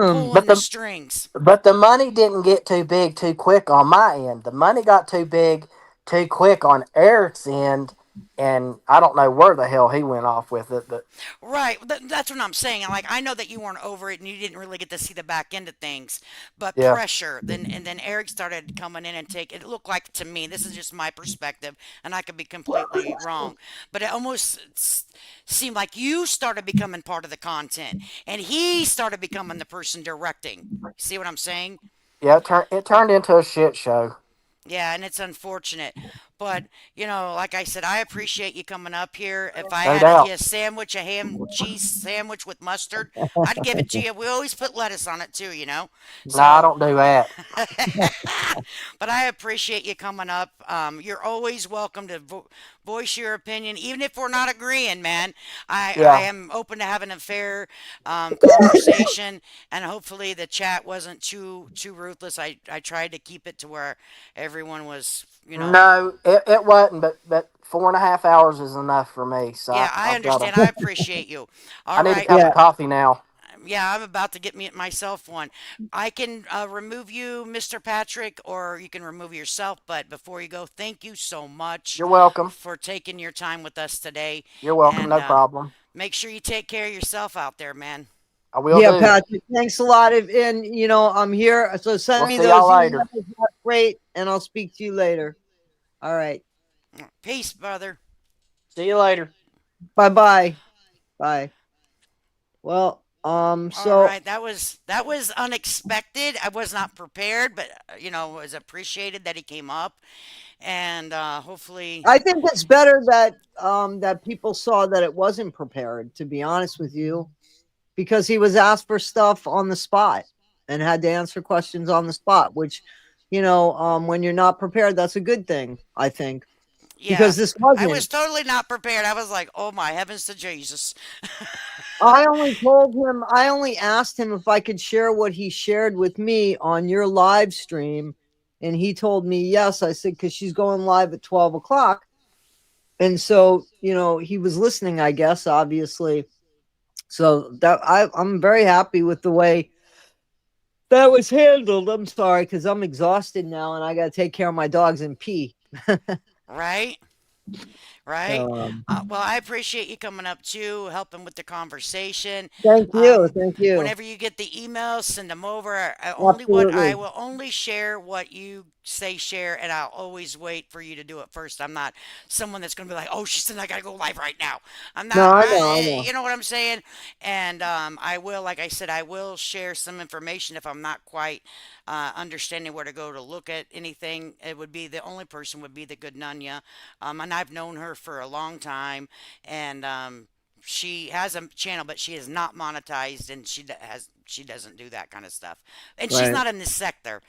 Um, pulling but the the strings. but the money didn't get too big too quick on my end. The money got too big too quick on Eric's end, and I don't know where the hell he went off with it. But Right. That's what I'm saying. Like I know that you weren't over it and you didn't really get to see the back end of things, but yeah, pressure. Then Eric started coming in and take. It looked like to me. This is just my perspective, and I could be completely wrong. But it almost seemed like you started becoming part of the content, and he started becoming the person directing. See what I'm saying? yeah, it turned into a shit show. Yeah, and it's unfortunate. But, like I said, I appreciate you coming up here. If I No had doubt. a sandwich, a ham cheese sandwich with mustard, I'd give it to you. We always put lettuce on it too, you know? No, I So, don't do that. but I appreciate you coming up. You're always welcome to voice your opinion, even if we're not agreeing, man. I Yeah. am open to having a fair conversation, and hopefully the chat wasn't too ruthless. I tried to keep it to where everyone was. No, it wasn't. But 4.5 hours is enough for me. So Yeah, I I've got to. understand. I appreciate you. I All need a right. cup of yeah, coffee now. Yeah, I'm about to get me myself one. I can remove you, Mr. Patrick, or you can remove yourself. But before you go, thank you so much You're welcome. for taking your time with us today. You're welcome. And No problem. make sure you take care of yourself out there, man. I will yeah, do. Patrick. Thanks a lot. And I'm here. So We'll send me see those y'all emails. later. That's great, and I'll speak to you later. All right. Peace, brother. See you later. Bye bye. Bye. Well, All so right, that was unexpected. I was not prepared, but it was appreciated that he came up, and hopefully, I think it's better that people saw that it wasn't prepared, to be honest with you, because he was asked for stuff on the spot and had to answer questions on the spot, which, when you're not prepared, that's a good thing, I think. yeah, Because this I was wasn't. totally not prepared. I was like, oh my heavens to Jesus. I only asked him if I could share what he shared with me on your live stream. And he told me yes. I said, because she's going live at 12 o'clock. And so, he was listening, I guess, obviously. So I'm very happy with the way that was handled. I'm sorry, because I'm exhausted now and I got to take care of my dogs and pee. Right? Right? So, Well, I appreciate you coming up too, helping with the conversation. thank you. Thank you. Whenever you get the emails, send them over. I Absolutely. will only share what you say share, and I'll always wait for you to do it first. I'm not someone that's going to be like, oh, she said I got to go live right now. I'm No, not. I know. I know. You know what I'm saying? And I will, like I said, I will share some information if I'm not quite understanding where to go to look at anything. It would be the only person would be the good Nunya, and I've known her for a long time, and she has a channel, but she is not monetized, and she doesn't do that kind of stuff, and she's Right. not in this sector,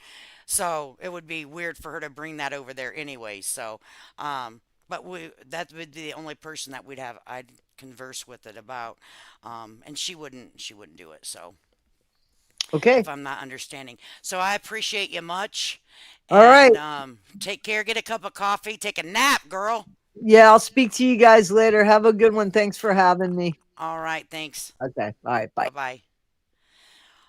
so it would be weird for her to bring that over there anyway. So, but that would be the only person that I'd converse with it about, and she wouldn't do it. So Okay. if I'm not understanding. So I appreciate you much. All right. And take care. Get a cup of coffee. Take a nap, girl. Yeah, I'll speak to you guys later. Have a good one. Thanks for having me. All right. Thanks. Okay. All right. Bye Bye. bye.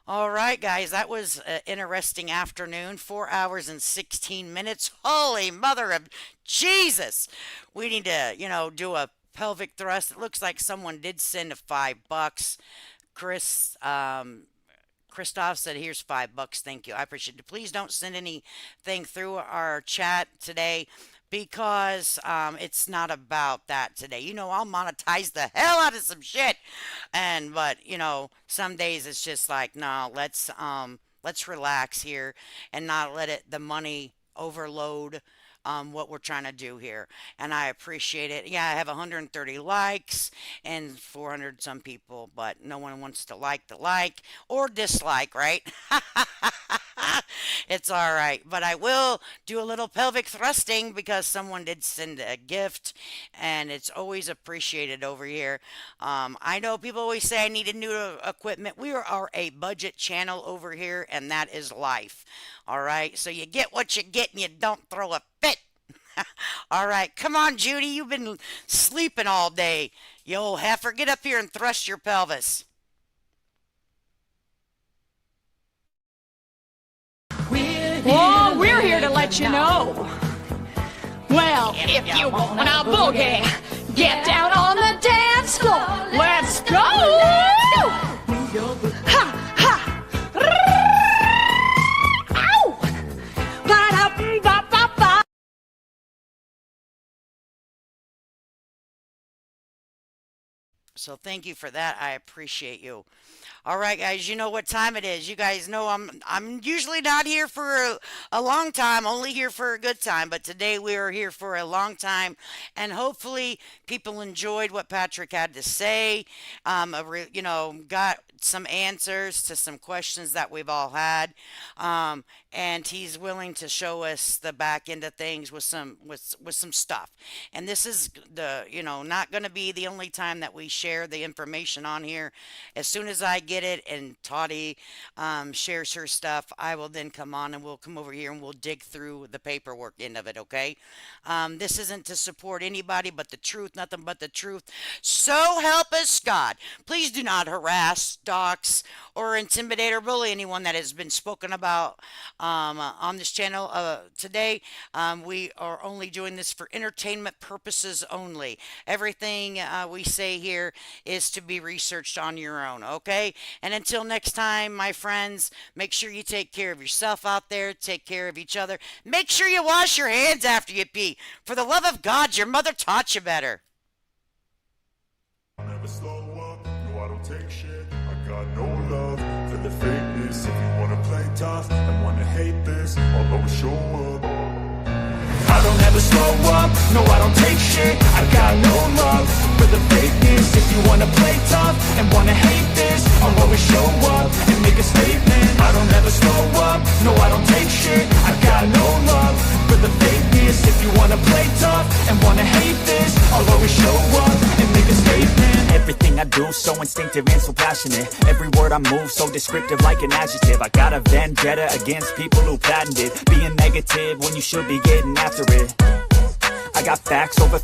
All right, guys. That was an interesting afternoon. 4 hours and 16 minutes. Holy mother of Jesus. We need to, do a pelvic thrust. It looks like someone did send a $5. Chris, Christoph said, "Here's $5. Thank you. I appreciate it. Please don't send anything through our chat today because it's not about that today. I'll monetize the hell out of some shit, but some days it's just like, no, let's relax here and not let the money overload." What we're trying to do here, and I appreciate it. Yeah, I have 130 likes and 400 some people, but no one wants to like the like or dislike, right? It's all right. But I will do a little pelvic thrusting because someone did send a gift, and it's always appreciated over here. I know people always say I need a new equipment. We are a budget channel over here, and that is life. All right. So you get what you get, and you don't throw a fit. All right, come on, Judy. You've been sleeping all day. Yo, heifer, get up here and thrust your pelvis. Oh, we're here to let you know. Well, if you want a boogie, get down on the dance floor. Let's go! Ha, ha. Ow! Ba-da-ba-ba-ba. So thank you for that. I appreciate you. All right, guys, you know what time it is. You guys know I'm usually not here for a long time, only here for a good time. But today we are here for a long time, and hopefully people enjoyed what Patrick had to say. Got some answers to some questions that we've all had, and he's willing to show us the back end of things with some stuff. And this is not going to be the only time that we share the information on here. As soon as I get it and Toddy shares her stuff, I will then come on and we'll come over here and we'll dig through the paperwork end of it, okay? This isn't to support anybody but the truth, nothing but the truth. So help us God. Please do not harass, dox, or intimidate or bully anyone that has been spoken about on this channel today. We are only doing this for entertainment purposes only. Everything we say here is to be researched on your own, okay? And until next time, my friends, make sure you take care of yourself out there. Take care of each other. Make sure you wash your hands after you pee. For the love of God, your mother taught you better. I'll never slow up, no I don't take shit. I got no love for the fakeness. If you wanna play tough and wanna hate this, I'll always show up. I don't ever slow up, no I don't take shit. I got no love for the fakeness. If you wanna play tough and wanna hate this, I'll always show up and make a statement. I don't ever slow up, no I don't take shit. I got no love for the fakeness. If you wanna play tough and wanna hate this, I'll always show up and make a statement. Everything I do so instinctive and so passionate. Every word I move so descriptive like an adjective. I got a vendetta against people who patented being negative when you should be getting after it. I got facts over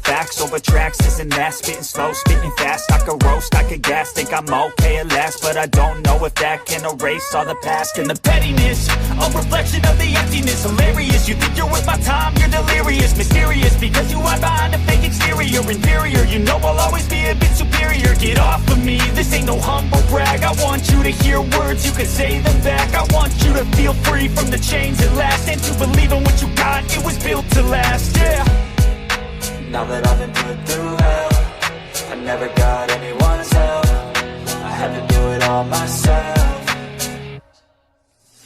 tracks, this and that. Spitting slow, spitting fast, I could roast, I could gas. Think I'm okay at last, but I don't know if that can erase all the past. And the pettiness, a reflection of the emptiness. Hilarious, you think you're worth my time, you're delirious. Mysterious, because you hide behind a fake exterior. Inferior, you know I'll always be a bit superior. Get off of me, this ain't no humble brag. I want you to hear words, you can say them back. I want you to feel free from the chains at last, and to believe in what you got, it was built to last, yeah. Now that I've been put through hell, I never got anyone's help. I had to do it all myself.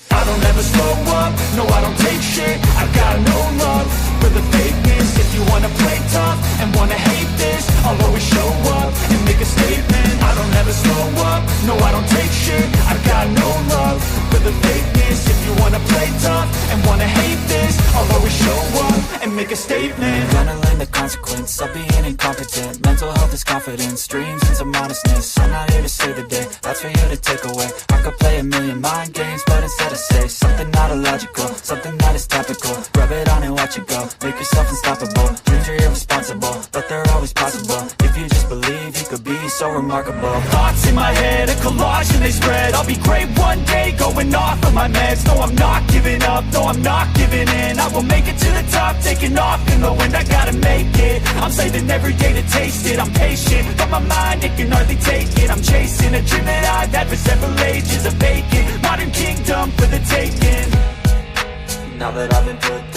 I don't ever slow up, no I don't take shit. I got no love for the fakeness. If you wanna play tough and wanna hate this, I'll always show up and make a statement. I don't ever slow up, no I don't take shit. I got no love for the fakeness. If you wanna play tough and wanna hate this, I'll always show up and make a statement. Gonna learn the consequence of being incompetent. Mental health is confidence, dreams and some honestness. I'm not here to save the day, that's for you to take away. I could play a million mind games, but instead I say something not illogical, something that is topical. Rub it on and watch it go, make yourself unstoppable. Dreams are irresponsible, but they're always possible. If you just believe, you could be so remarkable. Thoughts in my head, a collage and they spread. I'll be great one day, going off of my meds. No, I'm not giving up, no, I'm not giving in. I will make it to the top, taking off in the wind. I gotta make it, I'm saving every day to taste it. I'm patient, but my mind, it can hardly take it. I'm chasing a dream that I've had for several ages. A vacant, modern kingdom for the taking. Now that I've been put